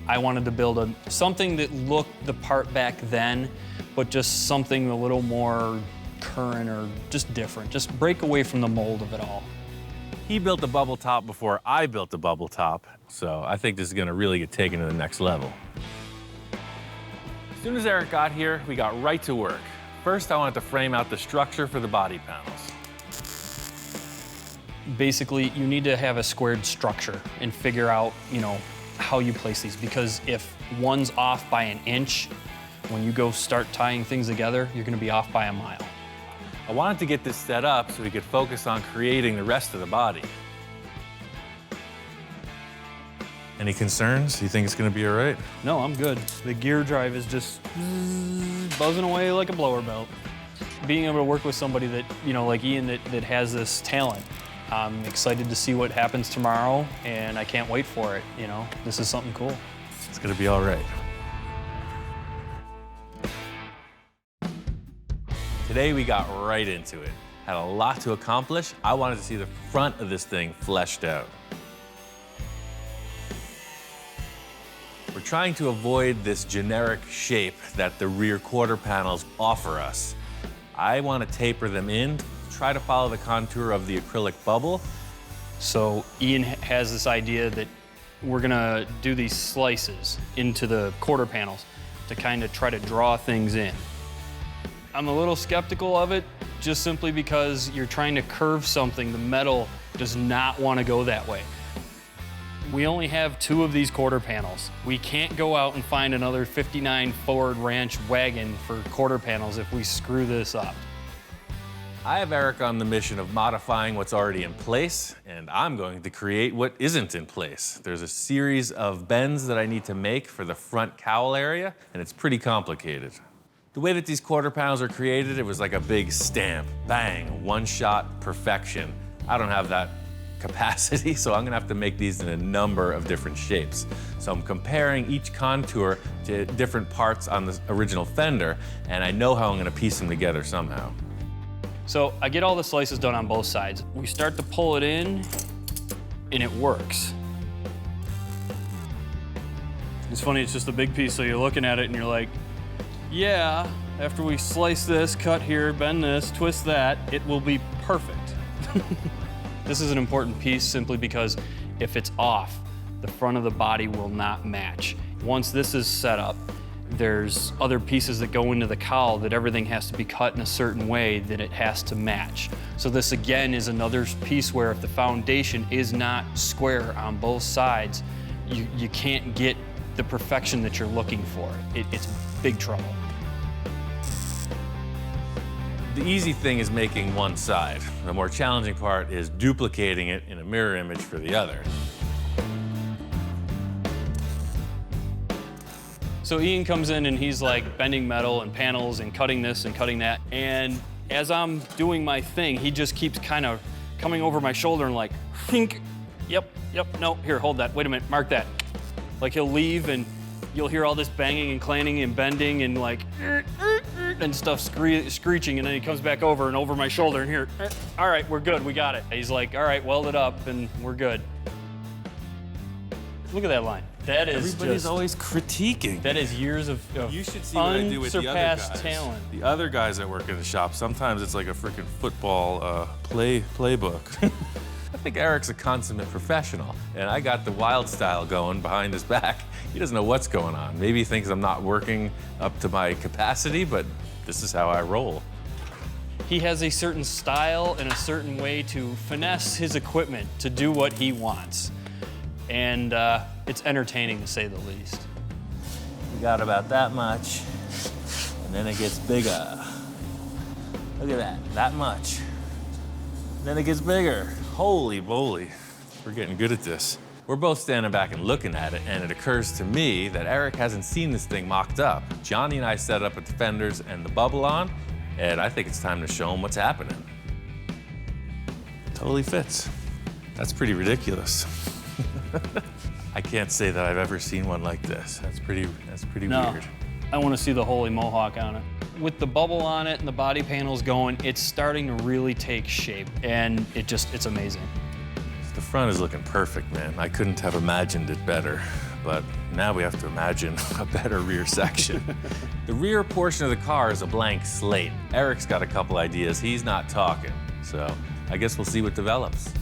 I wanted to build something that looked the part back then, but just something a little more current or just different. Just break away from the mold of it all. He built the bubble top before I built the bubble top, so I think this is gonna really get taken to the next level. As soon as Eric got here, we got right to work. First, I wanted to frame out the structure for the body panels. Basically, you need to have a squared structure and figure out, you know, how you place these, because if one's off by an inch, when you go start tying things together, you're gonna be off by a mile. I wanted to get this set up so we could focus on creating the rest of the body. Any concerns? You think it's gonna be all right? No, I'm good. The gear drive is just buzzing away like a blower belt. Being able to work with somebody that, you know, like Ian, that has this talent, I'm excited to see what happens tomorrow, and I can't wait for it, you know? This is something cool. It's gonna be all right. Today we got right into it. Had a lot to accomplish. I wanted to see the front of this thing fleshed out. We're trying to avoid this generic shape that the rear quarter panels offer us. I want to taper them in, try to follow the contour of the acrylic bubble. So Ian has this idea that we're gonna do these slices into the quarter panels to kind of try to draw things in. I'm a little skeptical of it, just simply because you're trying to curve something. The metal does not want to go that way. We only have 2 of these quarter panels. We can't go out and find another 59 Ford Ranch wagon for quarter panels if we screw this up. I have Eric on the mission of modifying what's already in place, and I'm going to create what isn't in place. There's a series of bends that I need to make for the front cowl area, and it's pretty complicated. The way that these quarter panels are created, it was like a big stamp, bang, one-shot perfection. I don't have that capacity, so I'm gonna have to make these in a number of different shapes. So I'm comparing each contour to different parts on the original fender, and I know how I'm gonna piece them together somehow. So I get all the slices done on both sides. We start to pull it in, and it works. It's funny, it's just a big piece, so you're looking at it and you're like, yeah, after we slice this, cut here, bend this, twist that, it will be perfect. This is an important piece simply because if it's off, the front of the body will not match. Once this is set up, there's other pieces that go into the cowl that everything has to be cut in a certain way that it has to match. So this again is another piece where if the foundation is not square on both sides, you can't get the perfection that you're looking for. It's big trouble. The easy thing is making one side. The more challenging part is duplicating it in a mirror image for the other. So Ian comes in and he's like bending metal and panels and cutting this and cutting that. And as I'm doing my thing, he just keeps kind of coming over my shoulder and like, think, yep, no, here, hold that, wait a minute, mark that. Like he'll leave and you'll hear all this banging and clanging and bending and like, and stuff screeching, and then he comes back over and over my shoulder and here, all right, we're good, we got it. He's like, all right, weld it up and we're good. Look at that line. That is Everybody's just, always critiquing. That is years of you should see what I do with the other guys. Unsurpassed talent. The other guys that work in the shop, sometimes it's like a freaking football playbook. I think Eric's a consummate professional, and I got the wild style going behind his back. He doesn't know what's going on. Maybe he thinks I'm not working up to my capacity, but this is how I roll. He has a certain style and a certain way to finesse his equipment to do what he wants. And it's entertaining to say the least. We got about that much, and then it gets bigger. Look at that much. Then it gets bigger. Holy moly, we're getting good at this. We're both standing back and looking at it, and it occurs to me that Eric hasn't seen this thing mocked up. Johnny and I set up with the fenders and the bubble on, and I think it's time to show him what's happening. Totally fits. That's pretty ridiculous. I can't say that I've ever seen one like this. That's pretty weird. I want to see the holy mohawk on it. With the bubble on it and the body panels going, it's starting to really take shape, and it's amazing. The front is looking perfect, man. I couldn't have imagined it better, but now we have to imagine a better rear section. The rear portion of the car is a blank slate. Eric's got a couple ideas. He's not talking, so I guess we'll see what develops.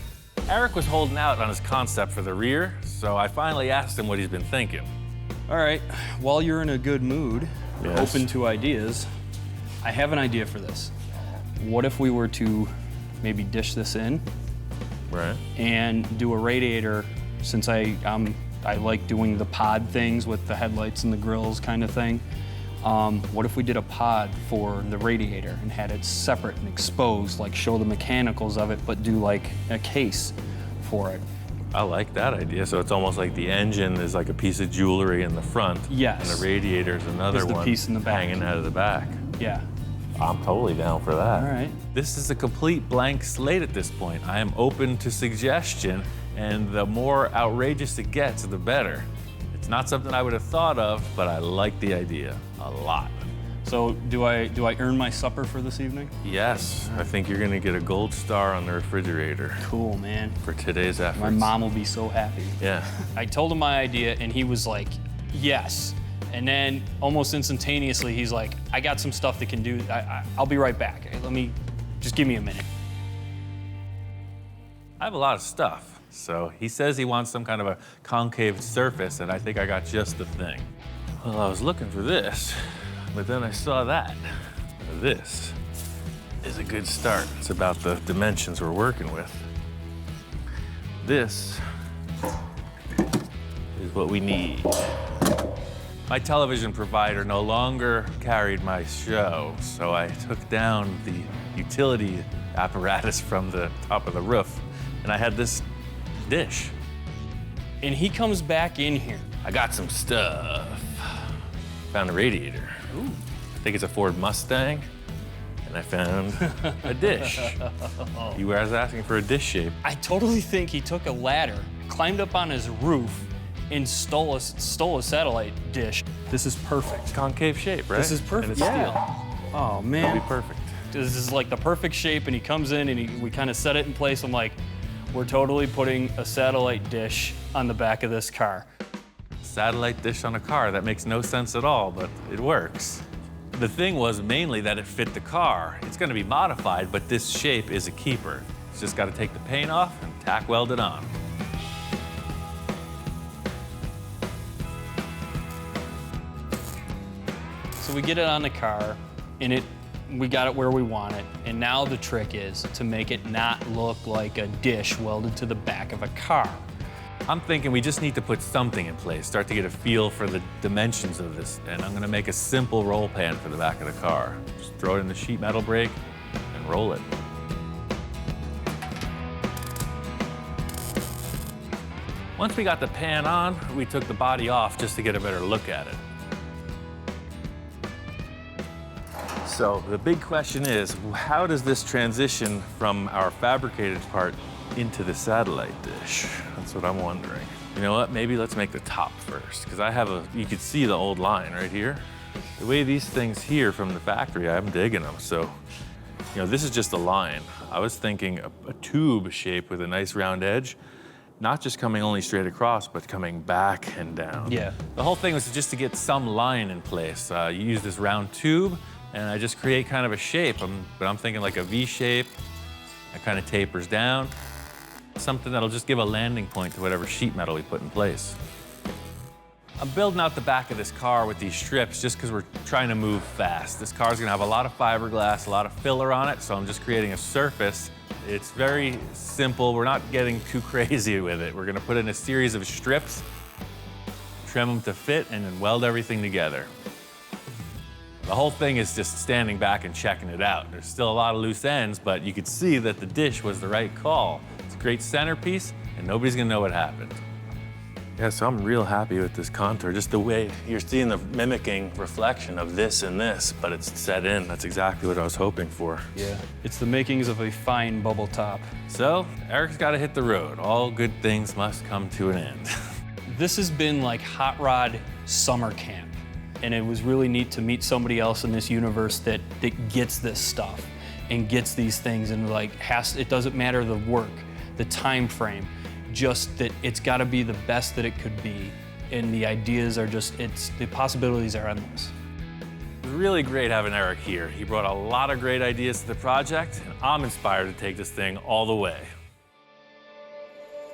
Eric was holding out on his concept for the rear, so I finally asked him what he's been thinking. All right, while you're in a good mood, Yes. open to ideas, I have an idea for this. What if we were to maybe dish this in? Right. And do a radiator, since I like doing the pod things with the headlights and the grills kind of thing. What if we did a pod for the radiator and had it separate and exposed, like show the mechanicals of it, but do like a case for it? I like that idea. So it's almost like the engine is like a piece of jewelry in the front. Yes. And the radiator is another Is the one piece in the back. hanging out of the back. Yeah. I'm totally down for that. All right. This is a complete blank slate at this point. I am open to suggestion, and the more outrageous it gets, the better. It's not something I would have thought of, but I like the idea a lot. So do I earn my supper for this evening? Yes, I think you're gonna get a gold star on the refrigerator. Cool, man. For today's efforts. My mom will be so happy. Yeah. I told him my idea and he was like, yes. And then almost instantaneously, he's like, I got some stuff that can do, I'll be right back. Just give me a minute. I have a lot of stuff. So he says he wants some kind of a concave surface, and I think I got just the thing. Well, I was looking for this, but then I saw that. This is a good start. It's about the dimensions we're working with. This is what we need. My television provider no longer carried my show, so I took down the utility apparatus from the top of the roof, and I had this dish. And he comes back in here. I got some stuff. Found a radiator. Ooh. I think it's a Ford Mustang, and I found a dish. You were asking for a dish shape. I totally think he took a ladder, climbed up on his roof, and stole a satellite dish. This is perfect. Concave shape, right? This is perfect. And it's steel. Oh, man. It'll be perfect. This is like the perfect shape, and he comes in and we kind of set it in place. I'm like, we're totally putting a satellite dish on the back of this car. Satellite dish on a car, that makes no sense at all, but it works. The thing was mainly that it fit the car. It's gonna be modified, but this shape is a keeper. It's just gotta take the paint off and tack weld it on. So we get it on the car, and we got it where we want it. And now the trick is to make it not look like a dish welded to the back of a car. I'm thinking we just need to put something in place, start to get a feel for the dimensions of this, and I'm gonna make a simple roll pan for the back of the car. Just throw it in the sheet metal brake and roll it. Once we got the pan on, we took the body off just to get a better look at it. So the big question is, how does this transition from our fabricated part into the satellite dish? That's what I'm wondering. You know what, maybe let's make the top first, because you could see the old line right here. The way these things here from the factory, I'm digging them. So, this is just a line. I was thinking a tube shape with a nice round edge, not just coming only straight across, but coming back and down. Yeah. The whole thing was just to get some line in place. You use this round tube, and I just create kind of a shape, but I'm thinking like a V shape. It kind of tapers down. Something that'll just give a landing point to whatever sheet metal we put in place. I'm building out the back of this car with these strips just because we're trying to move fast. This car's gonna have a lot of fiberglass, a lot of filler on it, so I'm just creating a surface. It's very simple. We're not getting too crazy with it. We're gonna put in a series of strips, trim them to fit, and then weld everything together. The whole thing is just standing back and checking it out. There's still a lot of loose ends, but you could see that the dish was the right call. It's a great centerpiece, and nobody's gonna know what happened. Yeah, so I'm real happy with this contour, just the way you're seeing the mimicking reflection of this and this, but it's set in. That's exactly what I was hoping for. Yeah, it's the makings of a fine bubble top. So, Eric's gotta hit the road. All good things must come to an end. This has been like hot rod summer camp. And it was really neat to meet somebody else in this universe that gets this stuff and gets these things and it doesn't matter the work, the time frame, just that it's gotta be the best that it could be. And the ideas are the possibilities are endless. It was really great having Eric here. He brought a lot of great ideas to the project, and I'm inspired to take this thing all the way.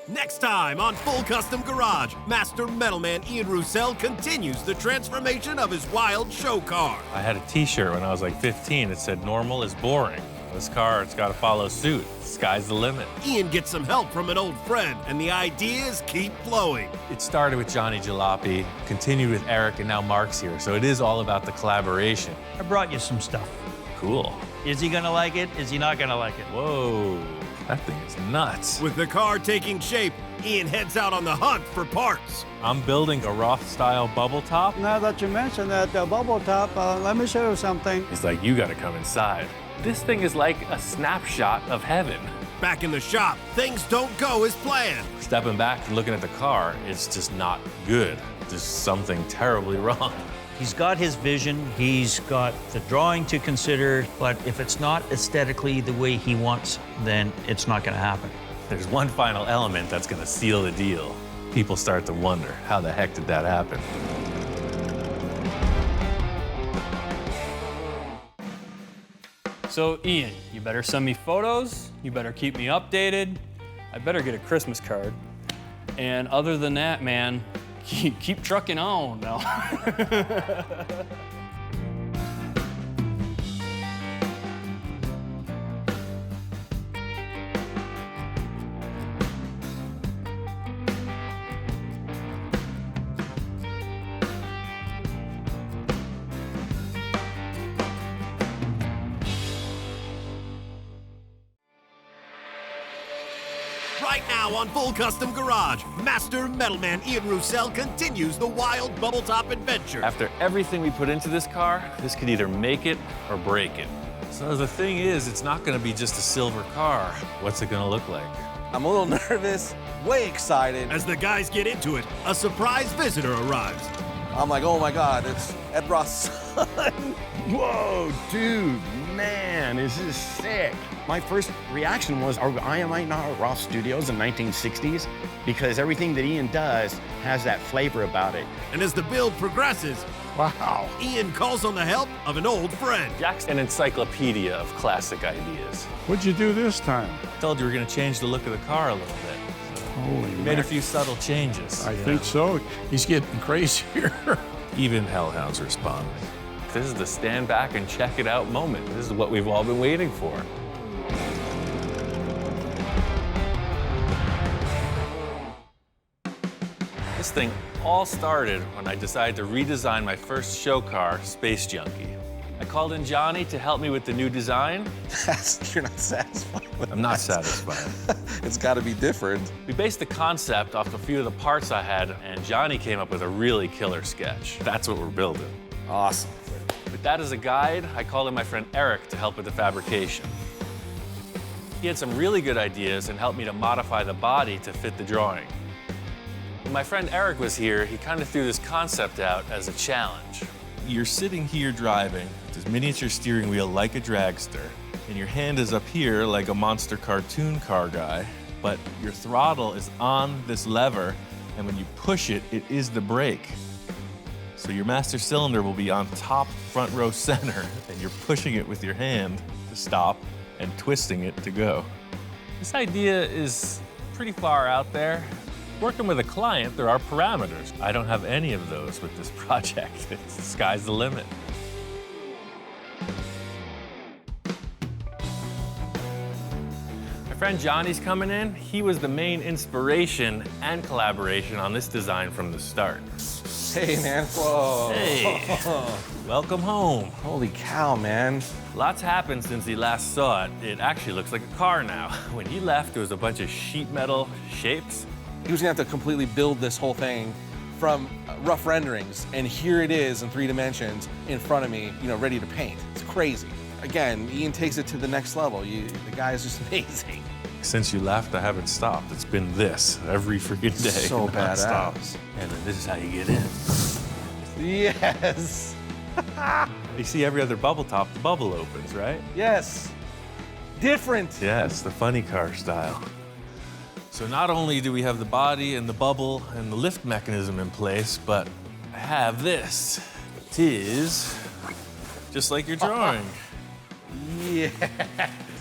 Next time on Full Custom Garage, Master Metalman Ian Roussel continues the transformation of his wild show car. I had a t-shirt when I was like 15 that said normal is boring. This car, it's gotta follow suit. Sky's the limit. Ian gets some help from an old friend, and the ideas keep flowing. It started with Johnny Jalopy, continued with Eric, and now Mark's here. So it is all about the collaboration. I brought you some stuff. Cool. Is he gonna like it? Is he not gonna like it? Whoa, that thing is nuts. With the car taking shape, Ian heads out on the hunt for parts. I'm building a Roth-style bubble top. Now that you mentioned that bubble top, let me show you something. He's like, you gotta come inside. This thing is like a snapshot of heaven. Back in the shop, things don't go as planned. Stepping back and looking at the car, it's just not good. There's something terribly wrong. He's got his vision, he's got the drawing to consider, but if it's not aesthetically the way he wants, then it's not gonna happen. There's one final element that's gonna seal the deal. People start to wonder, how the heck did that happen? So Ian, you better send me photos, you better keep me updated, I better get a Christmas card. And other than that, man, keep trucking on now. Right now on Full Custom Garage, Master Metalman Ian Roussel continues the wild bubble top adventure. After everything we put into this car, this could either make it or break it. So the thing is, it's not gonna be just a silver car. What's it gonna look like? I'm a little nervous, way excited. As the guys get into it, a surprise visitor arrives. I'm like, oh my God, it's Ed Roth's son. Whoa, dude, man, this is sick. My first reaction was, am I not at Roth Studios in 1960s? Because everything that Ian does has that flavor about it. And as the build progresses, wow, Ian calls on the help of an old friend. Jack's an encyclopedia of classic ideas. What'd you do this time? I told you we're gonna change the look of the car a little bit. Holy We made a few subtle changes. I think so. He's getting crazier. Even Hellhound's responding. This is the stand back and check it out moment. This is what we've all been waiting for. This thing all started when I decided to redesign my first show car, Space Junkie. I called in Johnny to help me with the new design. You're not satisfied with I'm not satisfied. It's gotta be different. We based the concept off a few of the parts I had, and Johnny came up with a really killer sketch. That's what we're building. Awesome. With that as a guide, I called in my friend Eric to help with the fabrication. He had some really good ideas and helped me to modify the body to fit the drawing. When my friend Eric was here, he kind of threw this concept out as a challenge. You're sitting here driving with this miniature steering wheel like a dragster, and your hand is up here like a monster cartoon car guy, but your throttle is on this lever, and when you push it, it is the brake. So your master cylinder will be on top front row center, and you're pushing it with your hand to stop and twisting it to go. This idea is pretty far out there. Working with a client, there are parameters. I don't have any of those with this project. The sky's the limit. My friend Johnny's coming in. He was the main inspiration and collaboration on this design from the start. Hey, man. Whoa. Hey. Welcome home. Holy cow, man. Lots happened since he last saw it. It actually looks like a car now. When he left, there was a bunch of sheet metal shapes. He was gonna have to completely build this whole thing from rough renderings, and here it is in 3 dimensions in front of me, ready to paint. It's crazy. Again, Ian takes it to the next level. The guy is just amazing. Since you left, I haven't stopped. It's been this every freaking day. So nonstop. badass. And then this is how you get in. Yes. You see every other bubble top, the bubble opens, right? Yes. Different. Yes, the funny car style. So not only do we have the body and the bubble and the lift mechanism in place, but I have this. It is just like your drawing. Yeah.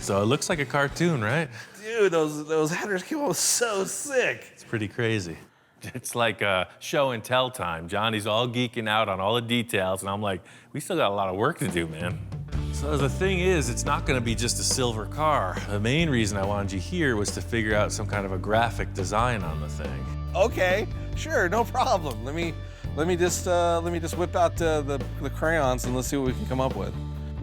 So it looks like a cartoon, right? Dude, those headers came out so sick. It's pretty crazy. It's like a show and tell time. Johnny's all geeking out on all the details, and I'm like, we still got a lot of work to do, man. So the thing is, it's not gonna be just a silver car. The main reason I wanted you here was to figure out some kind of a graphic design on the thing. Okay, sure, no problem. Let me just whip out the crayons and let's see what we can come up with.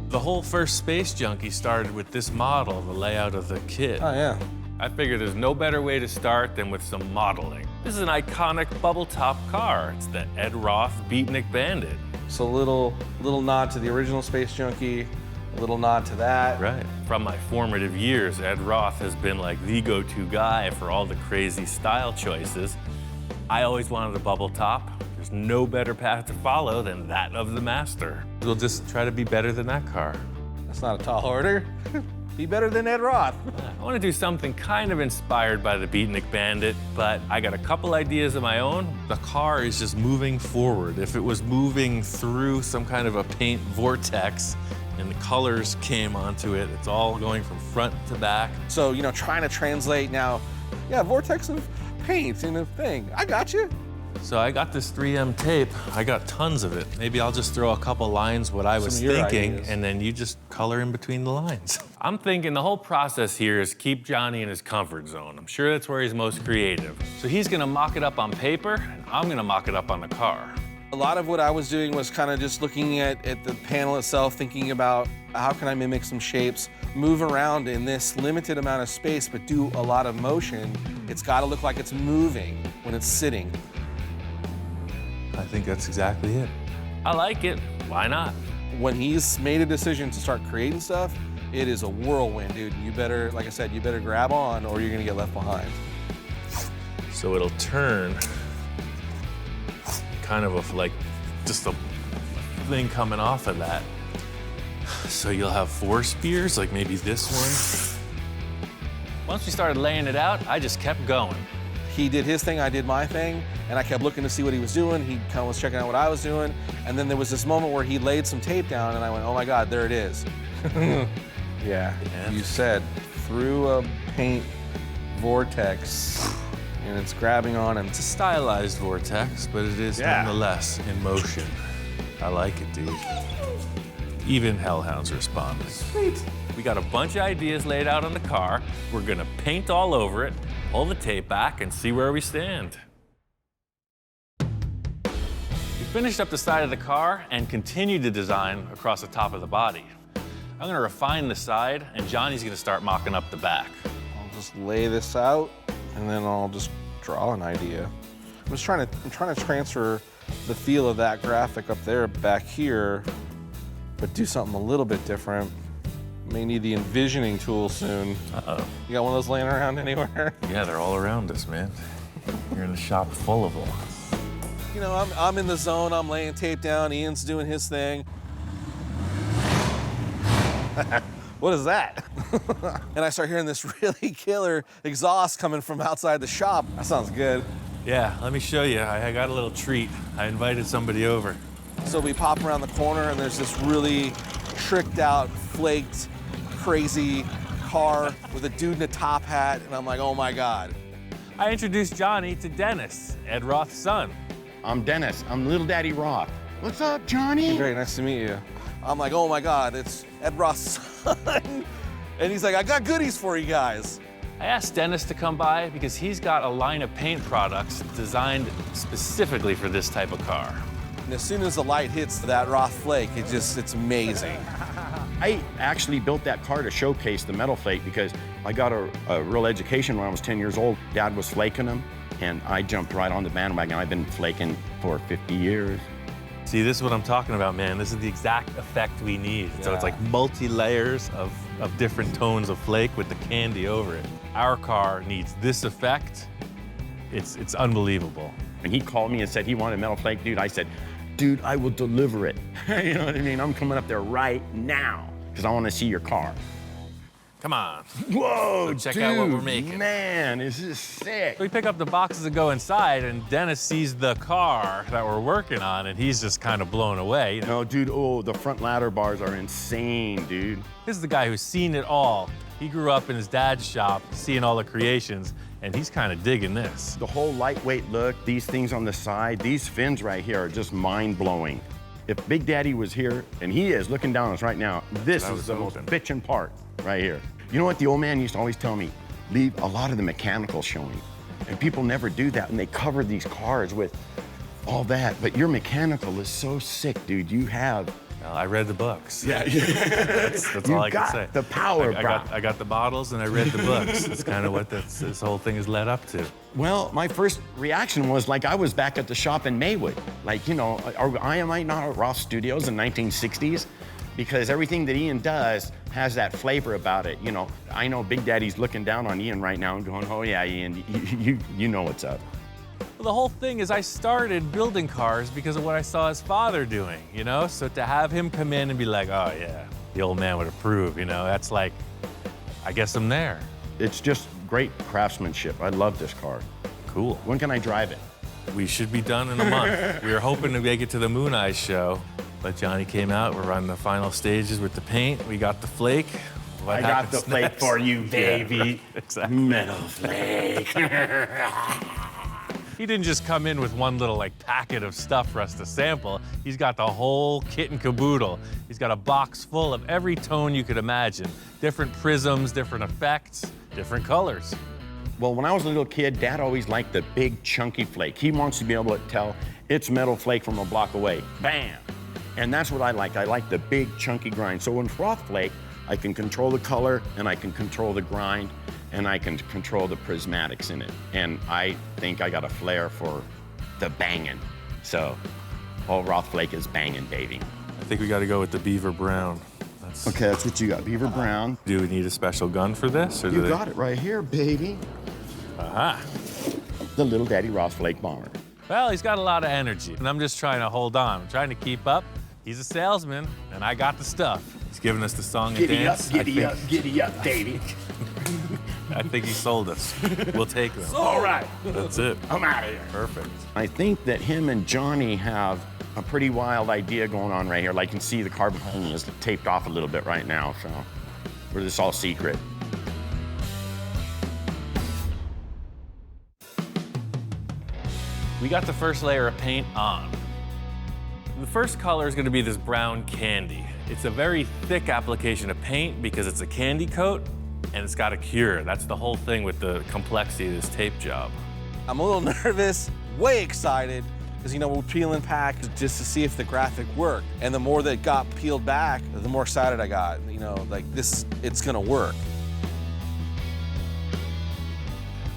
The whole first Space Junkie started with this model, the layout of the kit. Oh yeah. I figured there's no better way to start than with some modeling. This is an iconic bubble top car. It's the Ed Roth Beatnik Bandit. So a little nod to the original Space Junkie, a little nod to that. Right. From my formative years, Ed Roth has been like the go-to guy for all the crazy style choices. I always wanted a bubble top. There's There's no better path to follow than that of the master. We'll just try to be better than that car. That's not a tall order. Be better than Ed Roth. I want to do something kind of inspired by the Beatnik Bandit, but I got a couple ideas of my own. The car is just moving forward. If it was moving through some kind of a paint vortex and the colors came onto it, it's all going from front to back. So, you know, trying to translate now, yeah, vortex of paint in a thing. I got you. So I got this 3M tape. I got tons of it. Maybe I'll just throw a couple lines what I was thinking, and then you just color in between the lines. I'm thinking the whole process here is keep Johnny in his comfort zone. I'm sure that's where he's most creative. So he's gonna mock it up on paper, and I'm gonna mock it up on the car. A lot of what I was doing was kind of just looking at the panel itself, thinking about how can I mimic some shapes, move around in this limited amount of space, but do a lot of motion. It's gotta look like it's moving when it's sitting. I think that's exactly it. I like it. Why not? When he's made a decision to start creating stuff, it is a whirlwind, dude. You better, like I said, you better grab on or you're gonna get left behind. So it'll turn kind of like just a thing coming off of that. So you'll have 4 spears, like maybe this one. Once we started laying it out, I just kept going. He did his thing, I did my thing, and I kept looking to see what he was doing. He kind of was checking out what I was doing, and then there was this moment where he laid some tape down, and I went, oh my God, there it is. Yeah, you said through a paint vortex, and it's grabbing on him. It's a stylized vortex, but it is nonetheless in motion. I like it, dude. Even hellhounds respond. Sweet. We got a bunch of ideas laid out on the car. We're gonna paint all over it, pull the tape back, and see where we stand. We finished up the side of the car and continued to design across the top of the body. I'm gonna refine the side, and Johnny's gonna start mocking up the back. I'll just lay this out, and then I'll just draw an idea. I'm trying to transfer the feel of that graphic up there back here, but do something a little bit different. May need the envisioning tool soon. Uh-oh. You got one of those laying around anywhere? Yeah, they're all around us, man. You're in a shop full of them. You know, I'm in the zone, I'm laying tape down, Ian's doing his thing. What is that? And I start hearing this really killer exhaust coming from outside the shop. That sounds good. Yeah, let me show you. I got a little treat. I invited somebody over. So we pop around the corner and there's this really tricked out, flaked, crazy car with a dude in a top hat, and I'm like, oh my God. I introduced Johnny to Dennis, Ed Roth's son. I'm Dennis, I'm Little Daddy Roth. What's up, Johnny? Great, nice to meet you. I'm like, oh my God, it's Ed Roth's son. And he's like, I got goodies for you guys. I asked Dennis to come by because he's got a line of paint products designed specifically for this type of car. And as soon as the light hits that Roth flake, it's amazing. I actually built that car to showcase the metal flake because I got a real education when I was 10 years old. Dad was flaking them, and I jumped right on the bandwagon. I've been flaking for 50 years. See, this is what I'm talking about, man. This is the exact effect we need. So it's like multi-layers of different tones of flake with the candy over it. Our car needs this effect. It's unbelievable. And he called me and said he wanted metal flake, dude. I said, dude, I will deliver it. You know what I mean? I'm coming up there right now because I want to see your car. Come on. Whoa, Check dude, out what we're making. Man, this is sick. We pick up the boxes and go inside, and Dennis sees the car that we're working on, and he's just kind of blown away. No, dude, oh, the front ladder bars are insane, dude. This is the guy who's seen it all. He grew up in his dad's shop, seeing all the creations, and he's kind of digging this. The whole lightweight look, these things on the side, these fins right here are just mind-blowing. If Big Daddy was here, and he is looking down on us right now, this is the most bitchin' part right here. You know what the old man used to always tell me? Leave a lot of the mechanical showing. And people never do that, and they cover these cars with all that. But your mechanical is so sick, dude. You have... Well, I read the books. Yeah. That's all I can say. The power, bro. I got the bottles and I read the books. That's kind of what this whole thing is led up to. Well, my first reaction was like I was back at the shop in Maywood. Like, you know, I might not at Roth Studios in 1960s because everything that Ian does has that flavor about it. You know, I know Big Daddy's looking down on Ian right now and going, oh yeah, Ian, you know what's up. Well, the whole thing is I started building cars because of what I saw his father doing, you know? So to have him come in and be like, oh yeah, the old man would approve, you know? That's like, I guess I'm there. It's just great craftsmanship. I love this car. Cool. When can I drive it? We should be done in a month. We were hoping to make it to the Moon Eyes show, but Johnny came out. We're on the final stages with the paint. We got the flake. What I got the happens flake next? for you, baby. Yeah, exactly. Metal flake. He didn't just come in with one little like packet of stuff for us to sample. He's got the whole kit and caboodle. He's got a box full of every tone you could imagine. Different prisms, different effects, different colors. Well, when I was a little kid, Dad always liked the big chunky flake. He wants to be able to tell it's metal flake from a block away. Bam! And that's what I like. I like the big chunky grind. So in froth flake, I can control the color and I can control the grind and I can control the prismatics in it. And I think I got a flair for the banging. So all Roth flake is banging, baby. I think we got to go with the beaver brown. Okay, that's what you got, beaver brown. Do we need a special gun for this? Or You got it right here, baby. Aha. The little Daddy Roth flake bomber. Well, he's got a lot of energy, and I'm just trying to hold on. I'm trying to keep up. He's a salesman, and I got the stuff. He's giving us the song and dance. Giddy up, baby. I think he sold us. We'll take them. All right. That's it. I'm out of here. Perfect. I think that him and Johnny have a pretty wild idea going on right here. Like you can see the car behind me is taped off a little bit right now, so we're just all secret. We got the first layer of paint on. The first color is going to be this brown candy. It's a very thick application of paint because it's a candy coat and it's got a cure. That's the whole thing with the complexity of this tape job. I'm a little nervous, way excited, because you know we're peeling pack just to see if the graphic worked. And the more that got peeled back, the more excited I got. You know, like this, it's gonna work.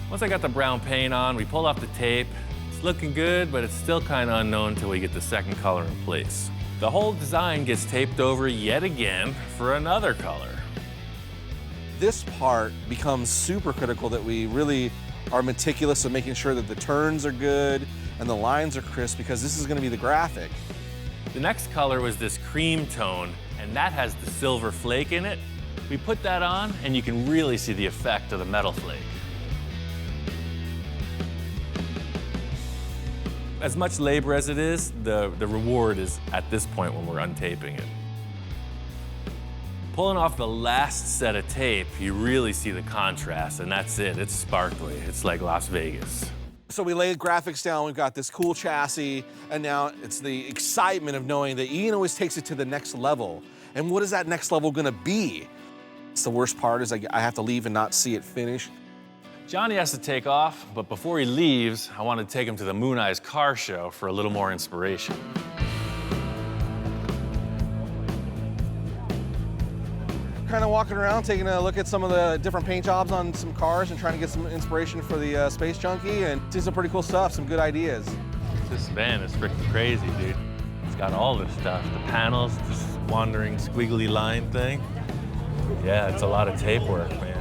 Once I got the brown paint on, we pulled off the tape. It's looking good, but it's still kind of unknown until we get the second color in place. The whole design gets taped over yet again for another color. This part becomes super critical that we really are meticulous in making sure that the turns are good and the lines are crisp, because this is gonna be the graphic. The next color was this cream tone, and that has the silver flake in it. We put that on, and you can really see the effect of the metal flake. As much labor as it is, the reward is at this point when we're untaping it. Pulling off the last set of tape, you really see the contrast, and that's it. It's sparkly. It's like Las Vegas. So we laid graphics down, we've got this cool chassis, and now it's the excitement of knowing that Ian always takes it to the next level. And what is that next level gonna be? It's the worst part is I have to leave and not see it finish. Johnny has to take off, but before he leaves, I want to take him to the Moon Eyes car show for a little more inspiration. Kind of walking around, taking a look at some of the different paint jobs on some cars and trying to get some inspiration for the Space Junkie, and see some pretty cool stuff, some good ideas. This van is freaking crazy, dude. It's got all this stuff. The panels, this wandering squiggly line thing. Yeah, it's a lot of tape work, man.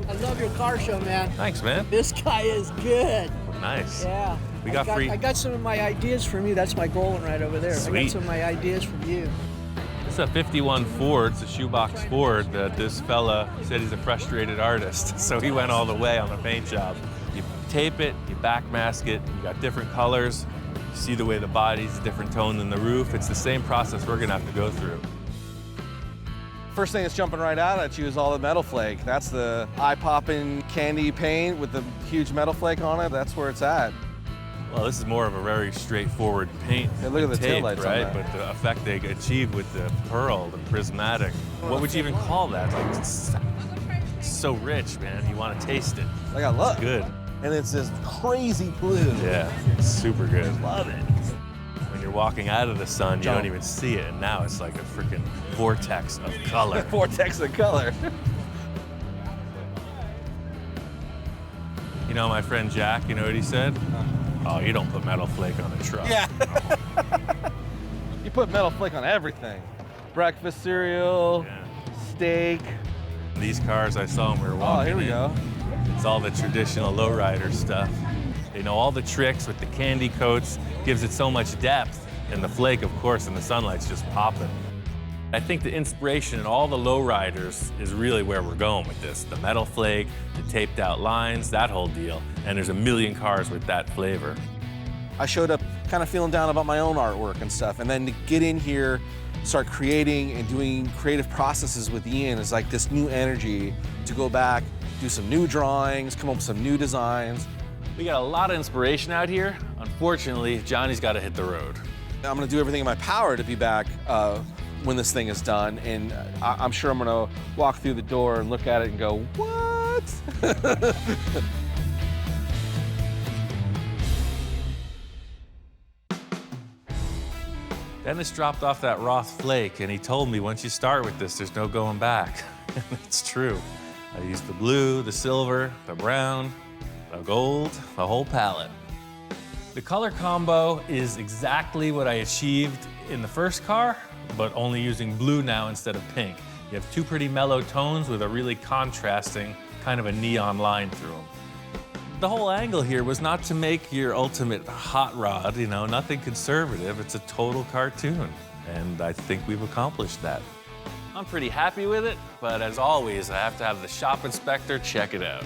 I love your car show, man. Thanks, man. This guy is good. Nice. Yeah. We got free. I got some of my ideas from you. That's my goal right over there. Sweet. I got some of my ideas from you. This is a 51 Ford. It's a shoebox Ford that this fella said he's a frustrated artist. So he went all the way on the paint job. You tape it, you backmask it, you got different colors. You see the way the body's a different tone than the roof. It's the same process we're gonna have to go through. First thing that's jumping right out at you is all the metal flake. That's the eye-popping candy paint with the huge metal flake on it. That's where it's at. Well, this is more of a very straightforward paint. Yeah, look at the tape, taillights on right? that. But the effect they achieved with the pearl, the prismatic. What would you even call that? Like, it's so rich, man. You want to taste it. I got look. It's good. And it's this crazy blue. Yeah, it's super good. Love it. When you're walking out of the sun, you Jump. don't even see it, and now it's like a freaking vortex of color. Vortex of color. You know my friend Jack, you know what he said? Oh, you don't put metal flake on a truck. Yeah. You put metal flake on everything. Breakfast cereal, steak. These cars, I saw when we were walking Oh, here we in. go. It's all the traditional lowrider stuff. You know, all the tricks with the candy coats gives it so much depth, and the flake, of course, in the sunlight's just popping. I think the inspiration in all the lowriders is really where we're going with this. The metal flake, the taped out lines, that whole deal. And there's a million cars with that flavor. I showed up kind of feeling down about my own artwork and stuff, and then to get in here, start creating and doing creative processes with Ian is like this new energy to go back, do some new drawings, come up with some new designs. We got a lot of inspiration out here. Unfortunately, Johnny's got to hit the road. I'm gonna do everything in my power to be back when this thing is done, and I'm sure I'm gonna walk through the door and look at it and go, what? Dennis dropped off that Roth flake, and he told me once you start with this, there's no going back. It's true. I used the blue, the silver, the brown, the gold, the whole palette. The color combo is exactly what I achieved in the first car, but only using blue now instead of pink. You have two pretty mellow tones with a really contrasting kind of a neon line through them. The whole angle here was not to make your ultimate hot rod, you know, nothing conservative. It's a total cartoon, and I think we've accomplished that. I'm pretty happy with it, but as always, I have to have the shop inspector check it out.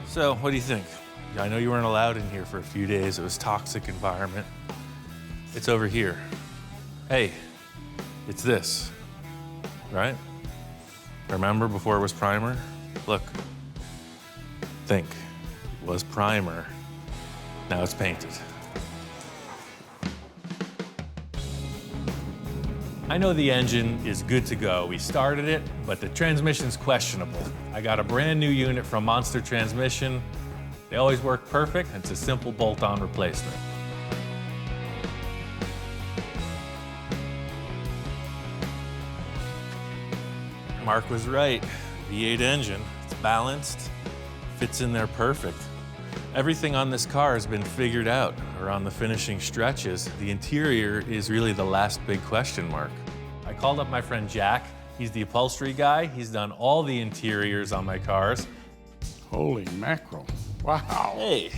So, what do you think? I know you weren't allowed in here for a few days. It was a toxic environment. It's over here. Hey, it's this, right? Remember before it was primer? Look, think. It was primer. Now it's painted. I know the engine is good to go. We started it, but the transmission's questionable. I got a brand new unit from Monster Transmission. They always work perfect. It's a simple bolt-on replacement. Mark was right. V8 engine, it's balanced, fits in there perfect. Everything on this car has been figured out around the finishing stretches. The interior is really the last big question mark. I called up my friend Jack. He's the upholstery guy. He's done all the interiors on my cars. Holy mackerel. Wow. Hey,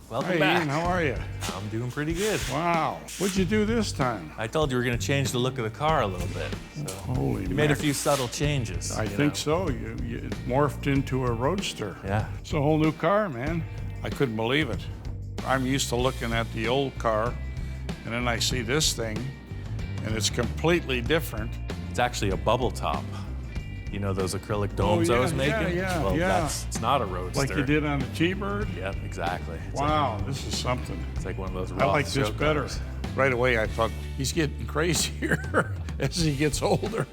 welcome hey, back. Ian, how are you? I'm doing pretty good. Wow. What'd you do this time? I told you we're going to change the look of the car a little bit. So Holy you made a few subtle changes. I think so. You morphed into a roadster. Yeah. It's a whole new car, man. I couldn't believe it. I'm used to looking at the old car, and then I see this thing, and it's completely different. It's actually a bubble top. You know those acrylic domes I was making? Well, it's not a roadster. Like you did on the T-Bird? Yep, exactly. Wow, this is something. It's like one of those I Roth like this show better. cars. Right away, I thought, he's getting crazier as he gets older.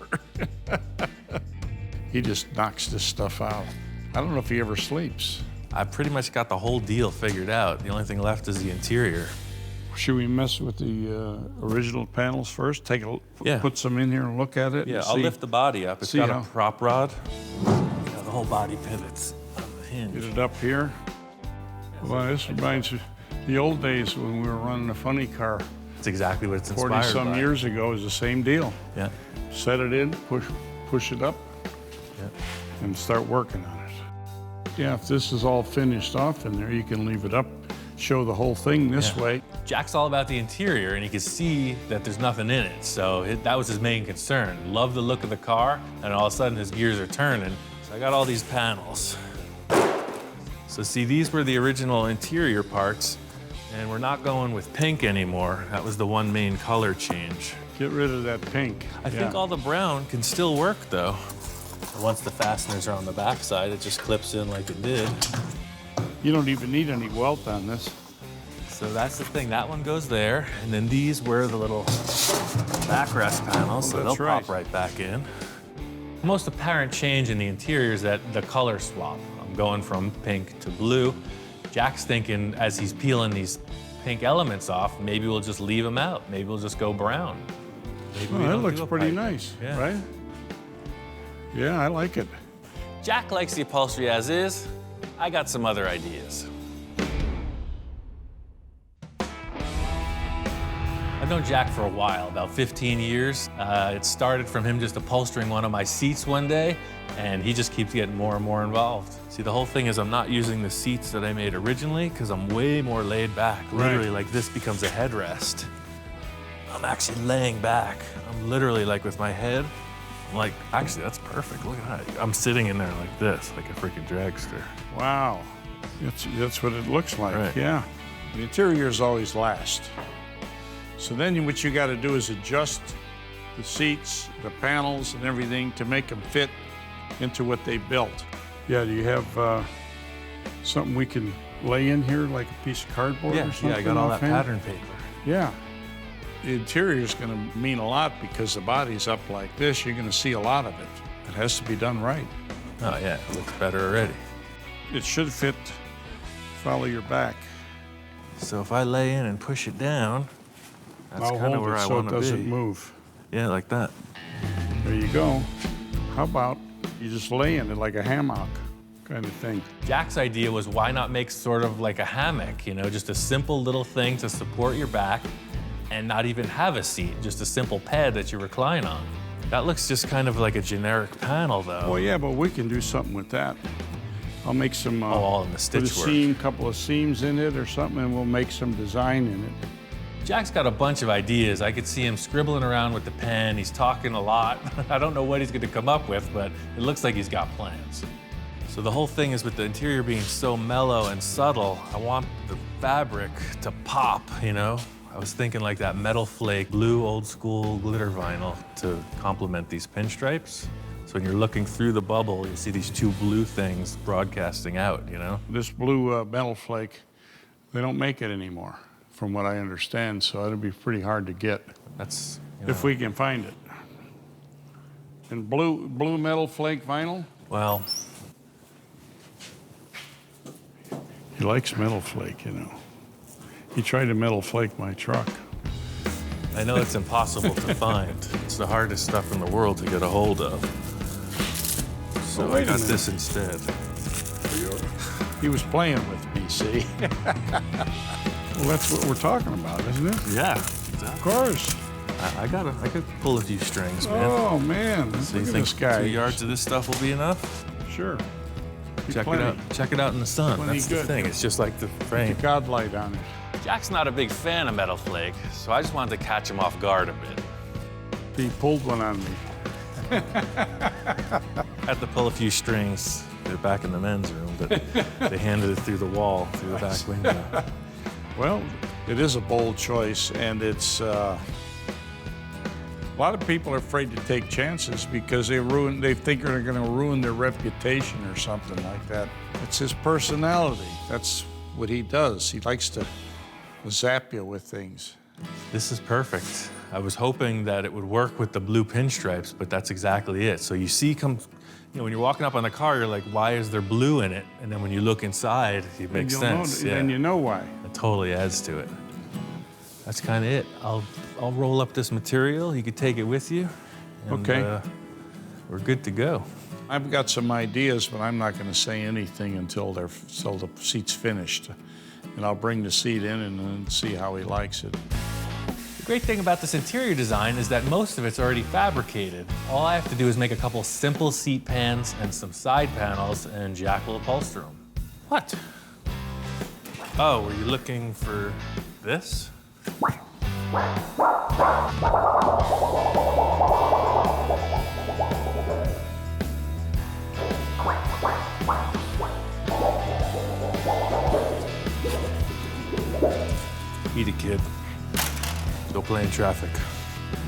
He just knocks this stuff out. I don't know if he ever sleeps. I pretty much got the whole deal figured out. The only thing left is the interior. Should we mess with the original panels first? Put some in here and look at it? Yeah, and I'll see, lift the body up. It's see got how- a prop rod. You know, the whole body pivots on the hinge. Get it up here. Well, this reminds me the old days when we were running a funny car. It's exactly what it's inspired 40-some by. years ago is the same deal. Yeah. Set it in, push it up, Yeah. and start working on it. Yeah, if this is all finished off in there, you can leave it up, show the whole thing this way. Jack's all about the interior, and he could see that there's nothing in it. So that was his main concern. Loved the look of the car, and all of a sudden his gears are turning. So I got all these panels. So see, these were the original interior parts, and we're not going with pink anymore. That was the one main color change. Get rid of that pink. I think all the brown can still work, though. Once the fasteners are on the back side, it just clips in like it did. You don't even need any welt on this. So that's the thing, that one goes there, and then these were the little backrest panels, so they'll pop right back in. The most apparent change in the interior is that the color swap. I'm going from pink to blue. Jack's thinking as he's peeling these pink elements off, maybe we'll just leave them out. Maybe we'll just go brown. Maybe we that don't looks do a pretty pipe. nice, Yeah. right? Yeah, I like it. Jack likes the upholstery as is. I got some other ideas. I've I've known Jack for a while, about 15 years. It started from him just upholstering one of my seats one day, and he just keeps getting more and more involved. See, the whole thing is I'm not using the seats that I made originally because I'm way more laid back. Literally, like this becomes a headrest. I'm actually laying back. I'm literally like with my head. I'm like, actually, that's perfect. Look at that. I'm sitting in there like this, like a freaking dragster. Wow. That's what it looks like, Right. yeah. The interior is always last. So then what you got to do is adjust the seats, the panels, and everything to make them fit into what they built. Yeah, do you have something we can lay in here, like a piece of cardboard or something? Yeah, I got all that offhand? pattern paper. Yeah. The interior is going to mean a lot because the body's up like this. You're going to see a lot of it. It has to be done right. Oh yeah, it looks better already. It should fit, follow your back. So if I lay in and push it down, that's I'll kind of hold where it I so want it to be. doesn't move. Yeah, like that. There you go. How about you just lay in it like a hammock kind of thing? Jack's idea was why not make sort of like a hammock, you know, just a simple little thing to support your back and not even have a seat, just a simple pad that you recline on. That looks just kind of like a generic panel though. Well, yeah, but we can do something with that. I'll make some, all in the stitch put a work. seam, couple of seams in it or something, and we'll make some design in it. Jack's got a bunch of ideas. I could see him scribbling around with the pen. He's talking a lot. I don't know what he's going to come up with, but it looks like he's got plans. So the whole thing is with the interior being so mellow and subtle, I want the fabric to pop, you know? I was thinking like that metal flake, blue old school glitter vinyl to complement these pinstripes. So when you're looking through the bubble, you see these two blue things broadcasting out, you know? This blue metal flake, they don't make it anymore, from what I understand, so it'll be pretty hard to get. That's, if we can find it. And blue metal flake vinyl? Well, he likes metal flake, you know. He tried to metal flake my truck. I know it's impossible to find. It's the hardest stuff in the world to get a hold of. So Oh, I wait a got minute. this instead. He was playing with me, see? Well, that's what we're talking about, isn't it? Yeah. Of course. I could pull a few strings, man. Oh, man. So you Look at think this guy. 2 yards of this stuff will be enough? Sure. Check Plenty. it out. Check it out in the sun. Plenty That's the good. thing. It's just like the frame. Put the God light on it. Jack's not a big fan of metal flake, so I just wanted to catch him off guard a bit. He pulled one on me. Had to pull a few strings. They're back in the men's room, but they handed it through the wall, through the back window. Well, it is a bold choice, and it's a lot of people are afraid to take chances because they think they're going to ruin their reputation or something like that. It's his personality. That's what he does. He likes to zap you with things. This is perfect. I was hoping that it would work with the blue pinstripes, but that's exactly it. So you see, when you're walking up on the car, you're like, why is there blue in it? And then when you look inside, it makes sense. Then you know why. It totally adds to it. That's kind of it. I'll roll up this material. You could take it with you. And, Okay. We're good to go. I've got some ideas, but I'm not going to say anything until the seat's finished. And I'll bring the seat in and then see how he likes it. The great thing about this interior design is that most of it's already fabricated. All I have to do is make a couple simple seat pans and some side panels, and Jack will upholster them. What? Oh, were you looking for this? Eat it, kid. Go play in traffic.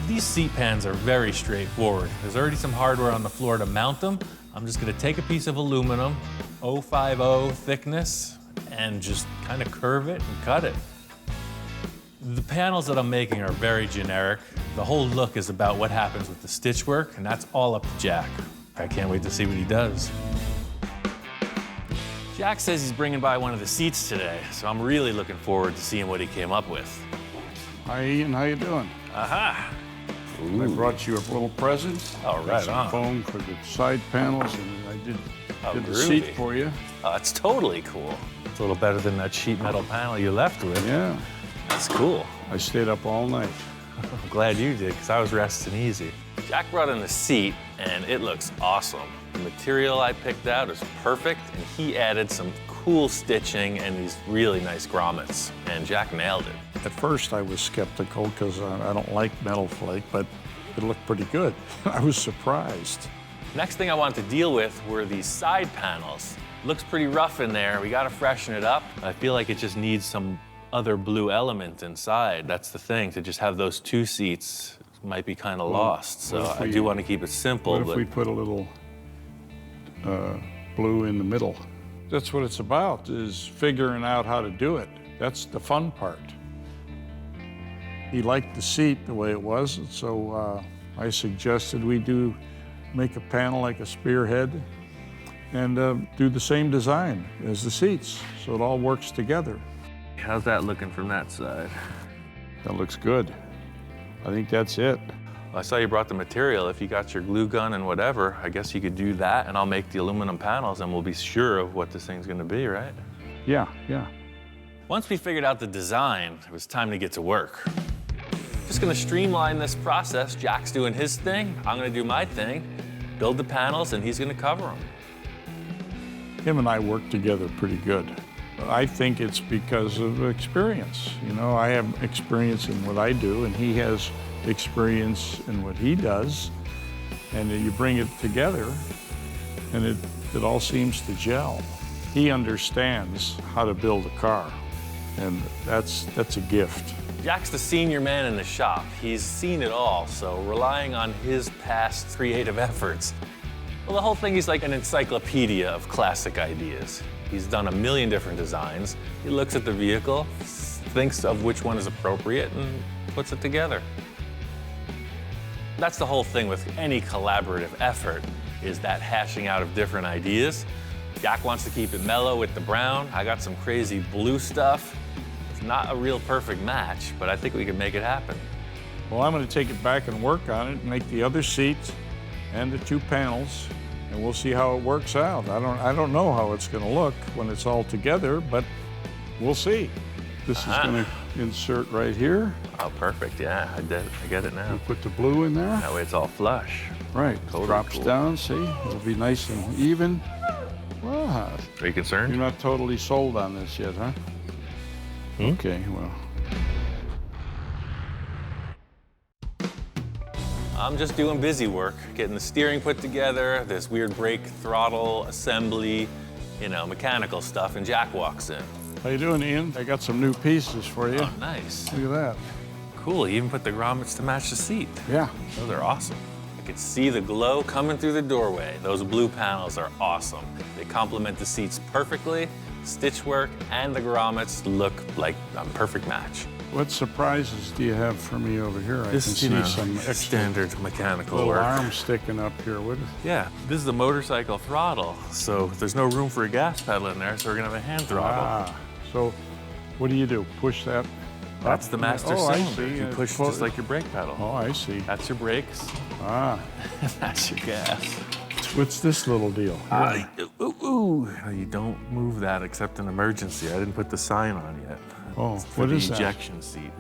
These seat pans are very straightforward. There's already some hardware on the floor to mount them. I'm just gonna take a piece of aluminum, 050 thickness, and just kind of curve it and cut it. The panels that I'm making are very generic. The whole look is about what happens with the stitch work, and that's all up to Jack. I can't wait to see what he does. Jack says he's bringing by one of the seats today, so I'm really looking forward to seeing what he came up with. Hi, Ian. How you doing? Aha! I brought you a little present. Oh, Got right some on. foam for the side panels, and I did the groovy. seat for you. Oh, it's totally cool. It's a little better than that sheet metal panel you left with. Yeah. It's cool. I stayed up all night. I'm glad you did, because I was resting easy. Jack brought in the seat, and it looks awesome. The material I picked out is perfect, and he added some cool stitching and these really nice grommets, and Jack nailed it. At first, I was skeptical because I don't like metal flake, but it looked pretty good. I was surprised. Next thing I wanted to deal with were these side panels. Looks pretty rough in there. We got to freshen it up. I feel like it just needs some other blue element inside. That's the thing, to just have those two seats might be kind of lost. So I do want to keep it simple. What if we put a little blue in the middle? That's what it's about, is figuring out how to do it. That's the fun part. He liked the seat the way it was, and so I suggested we make a panel like a spearhead and do the same design as the seats, so it all works together. How's that looking from that side? That looks good. I think that's it. Well, I saw you brought the material. If you got your glue gun and whatever, I guess you could do that, and I'll make the aluminum panels, and we'll be sure of what this thing's gonna be, right? Yeah, yeah. Once we figured out the design, it was time to get to work. Just gonna streamline this process. Jack's doing his thing, I'm gonna do my thing, build the panels, and he's gonna cover them. Him and I work together pretty good. I think it's because of experience. You know, I have experience in what I do, and he has experience in what he does, and you bring it together, and it all seems to gel. He understands how to build a car, and that's a gift. Jack's the senior man in the shop. He's seen it all, so relying on his past creative efforts. Well, the whole thing is like an encyclopedia of classic ideas. He's done a million different designs. He looks at the vehicle, thinks of which one is appropriate, and puts it together. That's the whole thing with any collaborative effort, is that hashing out of different ideas. Jack wants to keep it mellow with the brown. I got some crazy blue stuff. It's not a real perfect match, but I think we can make it happen. Well, I'm going to take it back and work on it, make the other seat and the two panels, and we'll see how it works out. I don't know how it's going to look when it's all together, but we'll see. This is going to insert right here. Oh, perfect. Yeah, I get it now. You put the blue in there. That way it's all flush. Right. Totally Drops cool. down. See, it'll be nice and even. Wow. Are you concerned? You're not totally sold on this yet, huh? Okay. Well. I'm just doing busy work, getting the steering put together, this weird brake throttle assembly, you know, mechanical stuff, and Jack walks in. How you doing, Ian? I got some new pieces for you. Oh, nice. Look at that. Cool, you even put the grommets to match the seat. Yeah. Those are awesome. I could see the glow coming through the doorway. Those blue panels are awesome. They complement the seats perfectly. Stitch work and the grommets look like a perfect match. What surprises do you have for me over here? I can see some extra standard mechanical little work. arms sticking up here. What is Yeah, this is a motorcycle throttle, so there's no room for a gas pedal in there, so we're gonna have a hand throttle. Ah, so what do? Push that? That's the master I cylinder. see. You push just like your brake pedal. Oh, I see. That's your brakes. Ah. That's your gas. What's this little deal? You don't move that except in emergency. I didn't put the sign on yet. Oh, It's for what the is that? ejection seat.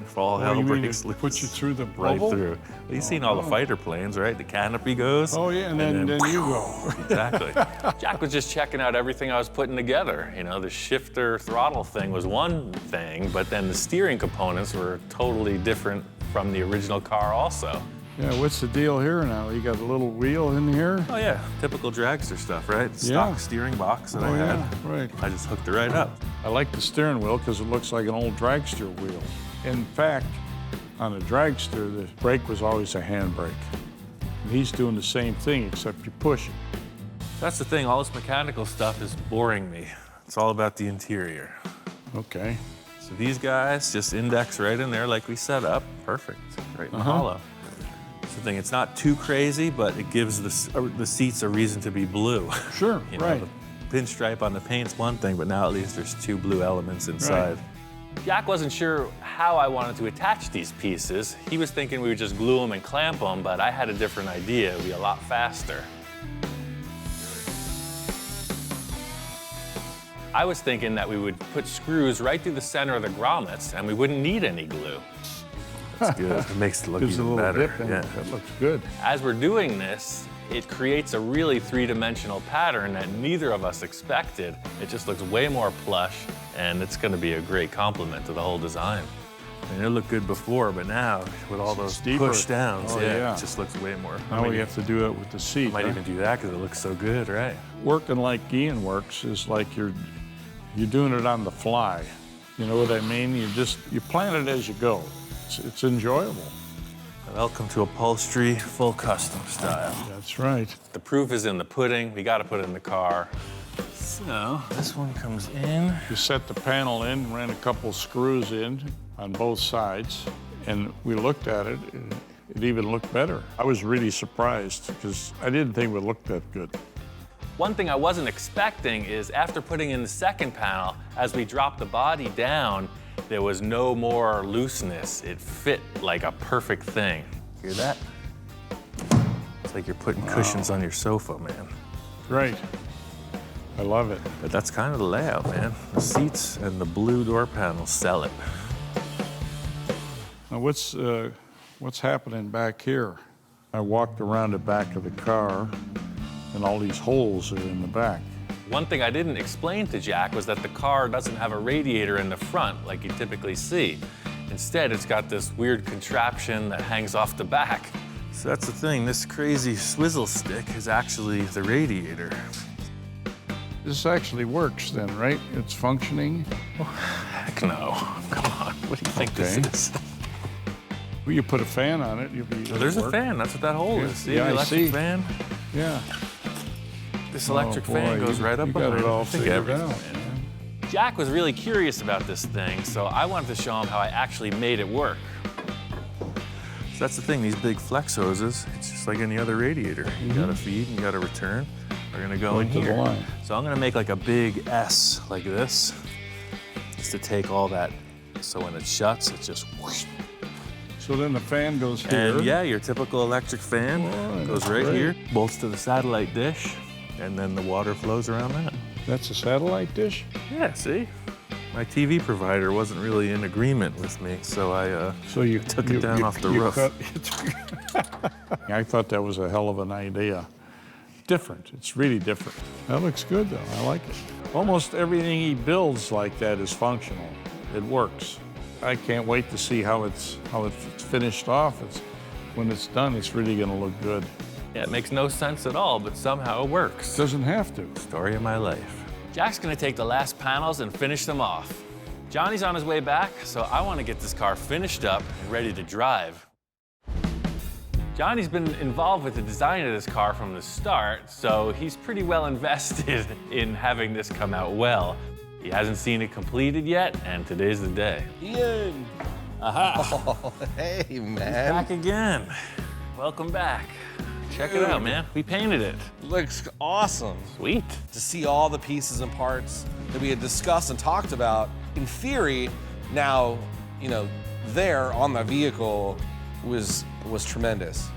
If all Oh, hell you mean breaks to loose. put you through the right bubble? through. Well, you've seen all the fighter planes, right? The canopy goes. Oh yeah, and then you go. Exactly. Jack was just checking out everything I was putting together. You know, the shifter throttle thing was one thing, but then the steering components were totally different from the original car also. Yeah, what's the deal here now? You got a little wheel in here? Oh yeah, typical dragster stuff, right? Stock steering box that I had. Yeah, right. I just hooked it right up. I like the steering wheel because it looks like an old dragster wheel. In fact, on a dragster, the brake was always a handbrake. And he's doing the same thing, except you push it. That's the thing, all this mechanical stuff is boring me. It's all about the interior. Okay. So these guys just index right in there like we set up. Perfect, right in the hollow. That's the thing, it's not too crazy, but it gives the seats a reason to be blue. Sure, You know, right. The pinstripe on the paint's one thing, but now at least there's two blue elements inside. Jack wasn't sure how I wanted to attach these pieces. He was thinking we would just glue them and clamp them, but I had a different idea. It would be a lot faster. I was thinking that we would put screws right through the center of the grommets and we wouldn't need any glue. That's good. It makes it look There's a even little better. dip in Yeah. it. That looks good. As we're doing this, it creates a really three-dimensional pattern that neither of us expected. It just looks way more plush, and it's going to be a great complement to the whole design. And it looked good before, but now with all those push downs, it just looks way more. Now we have to do it with the seat. I might even do that because it looks so good, right? Working like Ian works is like you're doing it on the fly. You know what I mean? You plan it as you go. It's enjoyable. Welcome to upholstery, full custom style. That's right. The proof is in the pudding. We got to put it in the car. So this one comes in. You set the panel in, ran a couple screws in on both sides, and we looked at it. It even looked better. I was really surprised because I didn't think it would look that good. One thing I wasn't expecting is after putting in the second panel, as we dropped the body down, there was no more looseness. It fit like a perfect thing. Hear that? It's like you're putting cushions on your sofa, man. Great. I love it. But that's kind of the layout, man. The seats and the blue door panels sell it. Now what's happening back here? I walked around the back of the car, and all these holes are in the back. One thing I didn't explain to Jack was that the car doesn't have a radiator in the front like you typically see. Instead, it's got this weird contraption that hangs off the back. So that's the thing, this crazy swizzle stick is actually the radiator. This actually works then, right? It's functioning? Oh, heck no. Come on, what do you think this is? Well, you put a fan on it, you'll be. So there's a fan, that's what that hole is. See, yeah, the electric I see. fan? Yeah. This electric fan boy, goes right up you behind got it all I think figured everything, out. man. Jack was really curious about this thing, so I wanted to show him how I actually made it work. So that's the thing, these big flex hoses, it's just like any other radiator. You gotta feed and you gotta return. We're gonna go in to the here. line. So I'm gonna make like a big S like this, just to take all that, so when it shuts, it just whoosh. So then the fan goes here. And yeah, your typical electric fan goes right here, bolts to the satellite dish, and then the water flows around that. That's a satellite dish? Yeah, see? My TV provider wasn't really in agreement with me, so I took it down off the roof. I thought that was a hell of an idea. Different, it's really different. That looks good though, I like it. Almost everything he builds like that is functional. It works. I can't wait to see how it's finished off. When it's done, it's really gonna look good. Yeah, it makes no sense at all, but somehow it works. Doesn't have to. Story of my life. Jack's gonna take the last panels and finish them off. Johnny's on his way back, so I wanna get this car finished up and ready to drive. Johnny's been involved with the design of this car from the start, so he's pretty well invested in having this come out well. He hasn't seen it completed yet, and today's the day. Ian! Aha! Oh, hey, man. Back again. Welcome back. Check it out, man. We painted it. Looks awesome. Sweet. To see all the pieces and parts that we had discussed and talked about, in theory, now, you know, there on the vehicle was tremendous.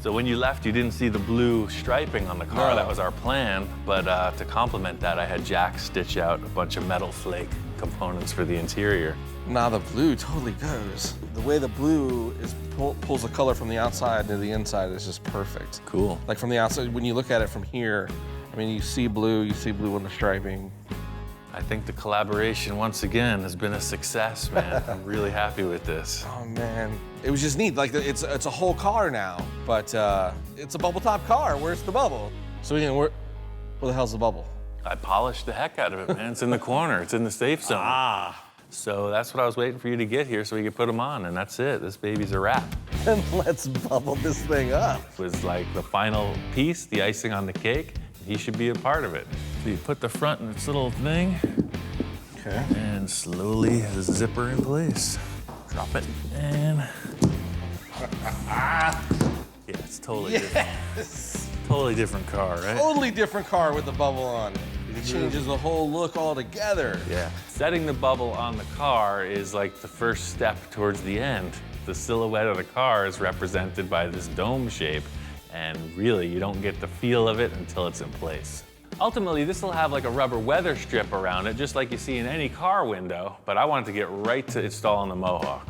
So when you left, you didn't see the blue striping on the car. No. That was our plan. But to complement that, I had Jack stitch out a bunch of metal flake components for the interior. Now the blue totally goes. The way the blue is pulls the color from the outside to the inside is just perfect. Cool. Like from the outside, when you look at it from here, I mean, you see blue on the striping. I think the collaboration, once again, has been a success, man. I'm really happy with this. Oh, man. It was just neat. Like, it's a whole car now, but it's a bubble top car. Where's the bubble? So, Ian, where the hell's the bubble? I polished the heck out of it, man. It's in the corner. It's in the safe zone. Ah. So that's what I was waiting for you to get here so we could put them on, and that's it. This baby's a wrap. And let's bubble this thing up. It was like the final piece, the icing on the cake. He should be a part of it. So you put the front in its little thing. Okay. And slowly zipper in place. Drop it, and... yeah, it's totally different. Totally different car, right? Totally different car with the bubble on it. It changes the whole look altogether. Yeah. Setting the bubble on the car is like the first step towards the end. The silhouette of the car is represented by this dome shape, and really, you don't get the feel of it until it's in place. Ultimately, this will have like a rubber weather strip around it, just like you see in any car window, but I wanted to get right to installing the Mohawk.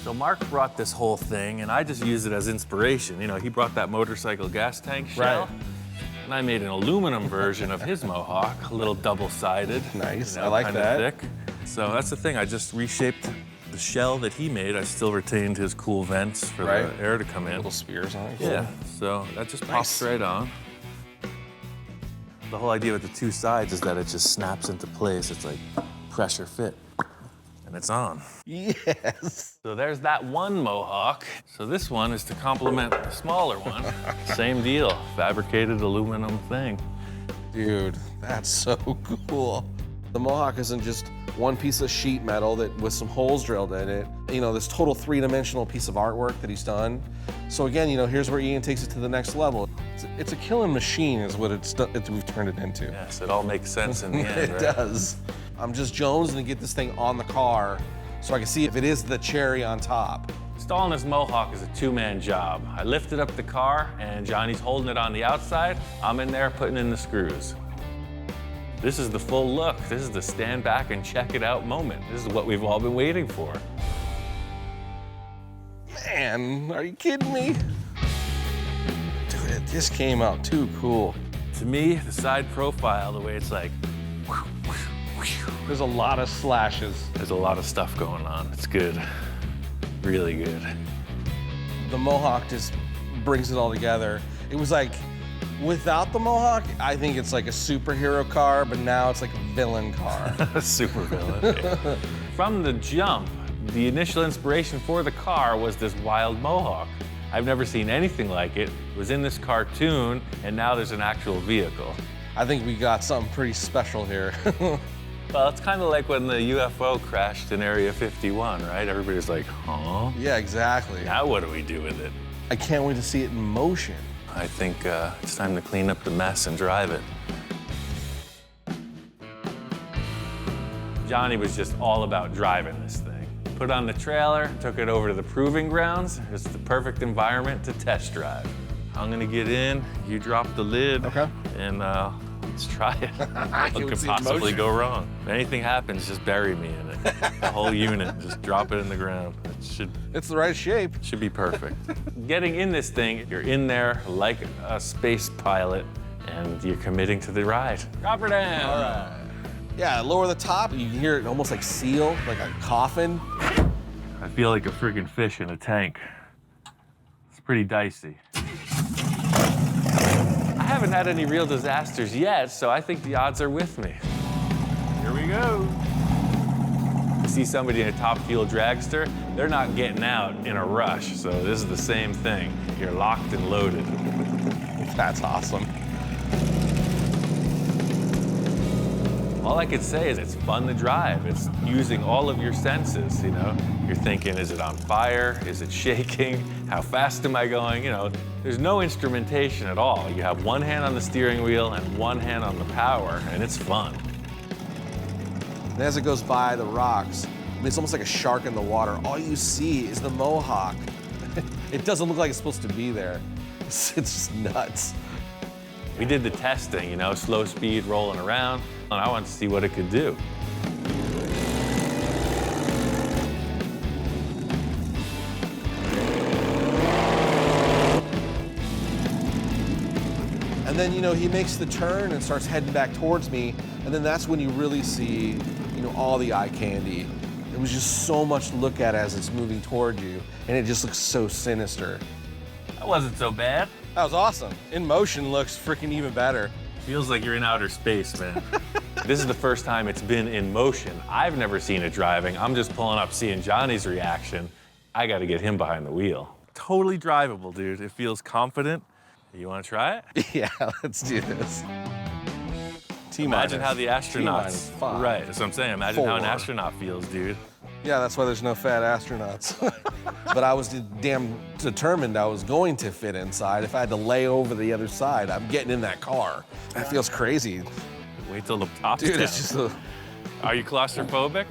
So Mark brought this whole thing, and I just used it as inspiration. You know, he brought that motorcycle gas tank shell, and I made an aluminum version of his Mohawk, a little double-sided. Nice, you know, I like kinda that. thick. So that's the thing, I just reshaped the shell that he made. I still retained his cool vents for the air to come in. Little spears on it. Yeah, so that just pops right on. The whole idea with the two sides is that it just snaps into place. It's like pressure fit, and it's on. Yes. So there's that one Mohawk. So this one is to complement the smaller one. Same deal, fabricated aluminum thing. Dude, that's so cool. The Mohawk isn't just one piece of sheet metal that with some holes drilled in it. You know, this total three-dimensional piece of artwork that he's done. So again, you know, here's where Ian takes it to the next level. It's a killing machine is what we've turned it into. Yes, it all makes sense in the end, It does. I'm just jonesing to get this thing on the car so I can see if it is the cherry on top. Installing this Mohawk is a two-man job. I lifted up the car, and Johnny's holding it on the outside. I'm in there putting in the screws. This is the full look. This is the stand back and check it out moment. This is what we've all been waiting for. Man, are you kidding me? Dude, this came out too cool. To me, the side profile, the way it's like, there's a lot of slashes. There's a lot of stuff going on. It's good, really good. The Mohawk just brings it all together. It was like, without the Mohawk, I think it's like a superhero car, but now it's like a villain car. A super villain. Yeah. From the jump, the initial inspiration for the car was this wild Mohawk. I've never seen anything like it. It was in this cartoon, and now there's an actual vehicle. I think we got something pretty special here. Well, it's kind of like when the UFO crashed in Area 51, right? Everybody's like, huh? Yeah, exactly. Now what do we do with it? I can't wait to see it in motion. I think it's time to clean up the mess and drive it. Johnny was just all about driving this thing. Put on the trailer, took it over to the proving grounds. It's the perfect environment to test drive. I'm gonna get in, you drop the lid, and let's try it. What could possibly go wrong? If anything happens, just bury me in it. The whole unit, just drop it in the ground. It's the right shape. Should be perfect. Getting in this thing, you're in there like a space pilot, and you're committing to the ride. Drop her down. All right. Yeah, lower the top, you can hear it almost like seal, like a coffin. I feel like a friggin' fish in a tank. It's pretty dicey. I haven't had any real disasters yet, so I think the odds are with me. Here we go. You see somebody in a top fuel dragster, they're not getting out in a rush, so this is the same thing. You're locked and loaded. That's awesome. All I could say is it's fun to drive. It's using all of your senses, you know? You're thinking, is it on fire? Is it shaking? How fast am I going? You know, there's no instrumentation at all. You have one hand on the steering wheel and one hand on the power, and it's fun. And as it goes by the rocks, I mean, it's almost like a shark in the water. All you see is the Mohawk. It doesn't look like it's supposed to be there. It's just nuts. We did the testing, you know, slow speed rolling around, and I wanted to see what it could do. And then, you know, he makes the turn and starts heading back towards me, and then that's when you really see, you know, all the eye candy. It was just so much to look at as it's moving toward you, and it just looks so sinister. That wasn't so bad. That was awesome. In motion looks freaking even better. Feels like you're in outer space, man. This is the first time it's been in motion. I've never seen it driving. I'm just pulling up, seeing Johnny's reaction. I got to get him behind the wheel. Totally drivable, dude. It feels confident. You want to try it? Yeah, let's do this. Imagine how the astronauts. T-5, right, that's what I'm saying. Imagine how an 4. astronaut feels, dude. Yeah, that's why there's no fat astronauts. But I was damn determined I was going to fit inside. If I had to lay over the other side, I'm getting in that car. That feels crazy. Wait till the top's Dude, down. it's just a... Are you claustrophobic?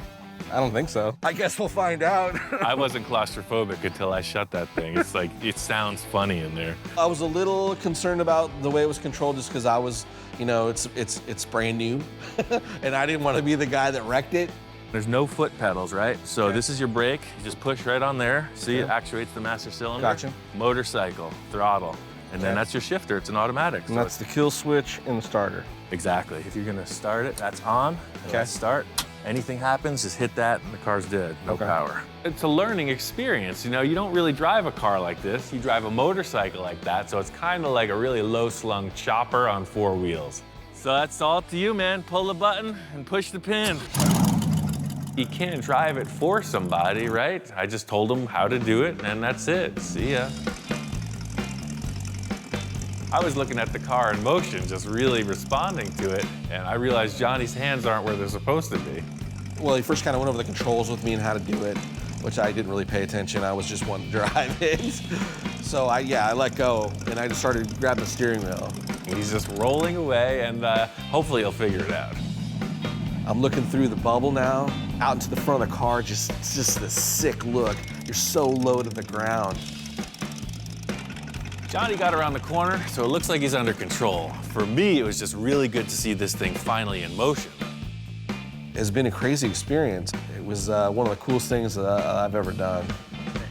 I don't think so. I guess we'll find out. I wasn't claustrophobic until I shut that thing. It's like, it sounds funny in there. I was a little concerned about the way it was controlled just because I was, you know, it's brand new. And I didn't want to be the guy that wrecked it. There's no foot pedals, right? So this is your brake. You just push right on there. See, it actuates the master cylinder. Gotcha. Motorcycle, throttle. And then that's your shifter. It's an automatic. And that's the kill switch in the starter. Exactly. If you're gonna start it, that's on. Okay. Start. Anything happens, just hit that and the car's dead. No power. It's a learning experience. You know, you don't really drive a car like this. You drive a motorcycle like that, so it's kind of like a really low-slung chopper on 4 wheels. So that's all up to you, man. Pull the button and push the pin. You can't drive it for somebody, right? I just told them how to do it, and that's it. See ya. I was looking at the car in motion, just really responding to it, and I realized Johnny's hands aren't where they're supposed to be. Well, he first kind of went over the controls with me and how to do it, which I didn't really pay attention. I was just wanting to drive it. So I let go, and I just started grabbing the steering wheel. He's just rolling away, and hopefully he'll figure it out. I'm looking through the bubble now, out into the front of the car, it's just this sick look. You're so low to the ground. Johnny got around the corner, so it looks like he's under control. For me, it was just really good to see this thing finally in motion. It's been a crazy experience. It was one of the coolest things that I've ever done.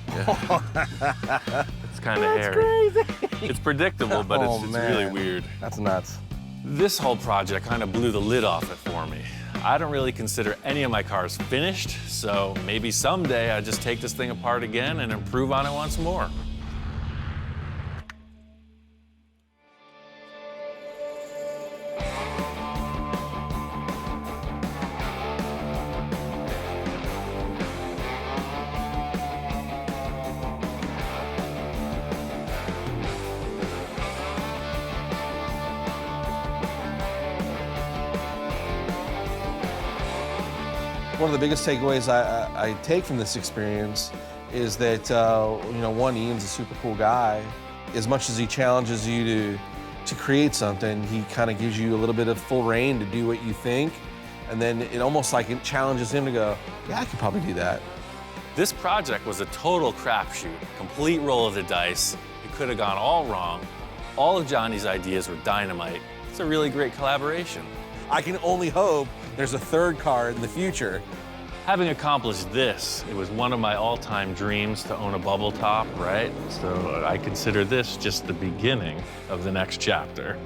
Yeah. It's kind of hairy. Crazy. It's predictable, but it's really weird. That's nuts. This whole project kind of blew the lid off it for me. I don't really consider any of my cars finished, so maybe someday I just take this thing apart again and improve on it once more. One of the biggest takeaways I take from this experience is that, you know, one, Ian's a super cool guy. As much as he challenges you to create something, he kind of gives you a little bit of full reign to do what you think. And then it almost like it challenges him to go, yeah, I could probably do that. This project was a total crapshoot, complete roll of the dice. It could have gone all wrong. All of Johnny's ideas were dynamite. It's a really great collaboration. I can only hope there's a third car in the future. Having accomplished this, it was one of my all-time dreams to own a bubble top, right? So I consider this just the beginning of the next chapter.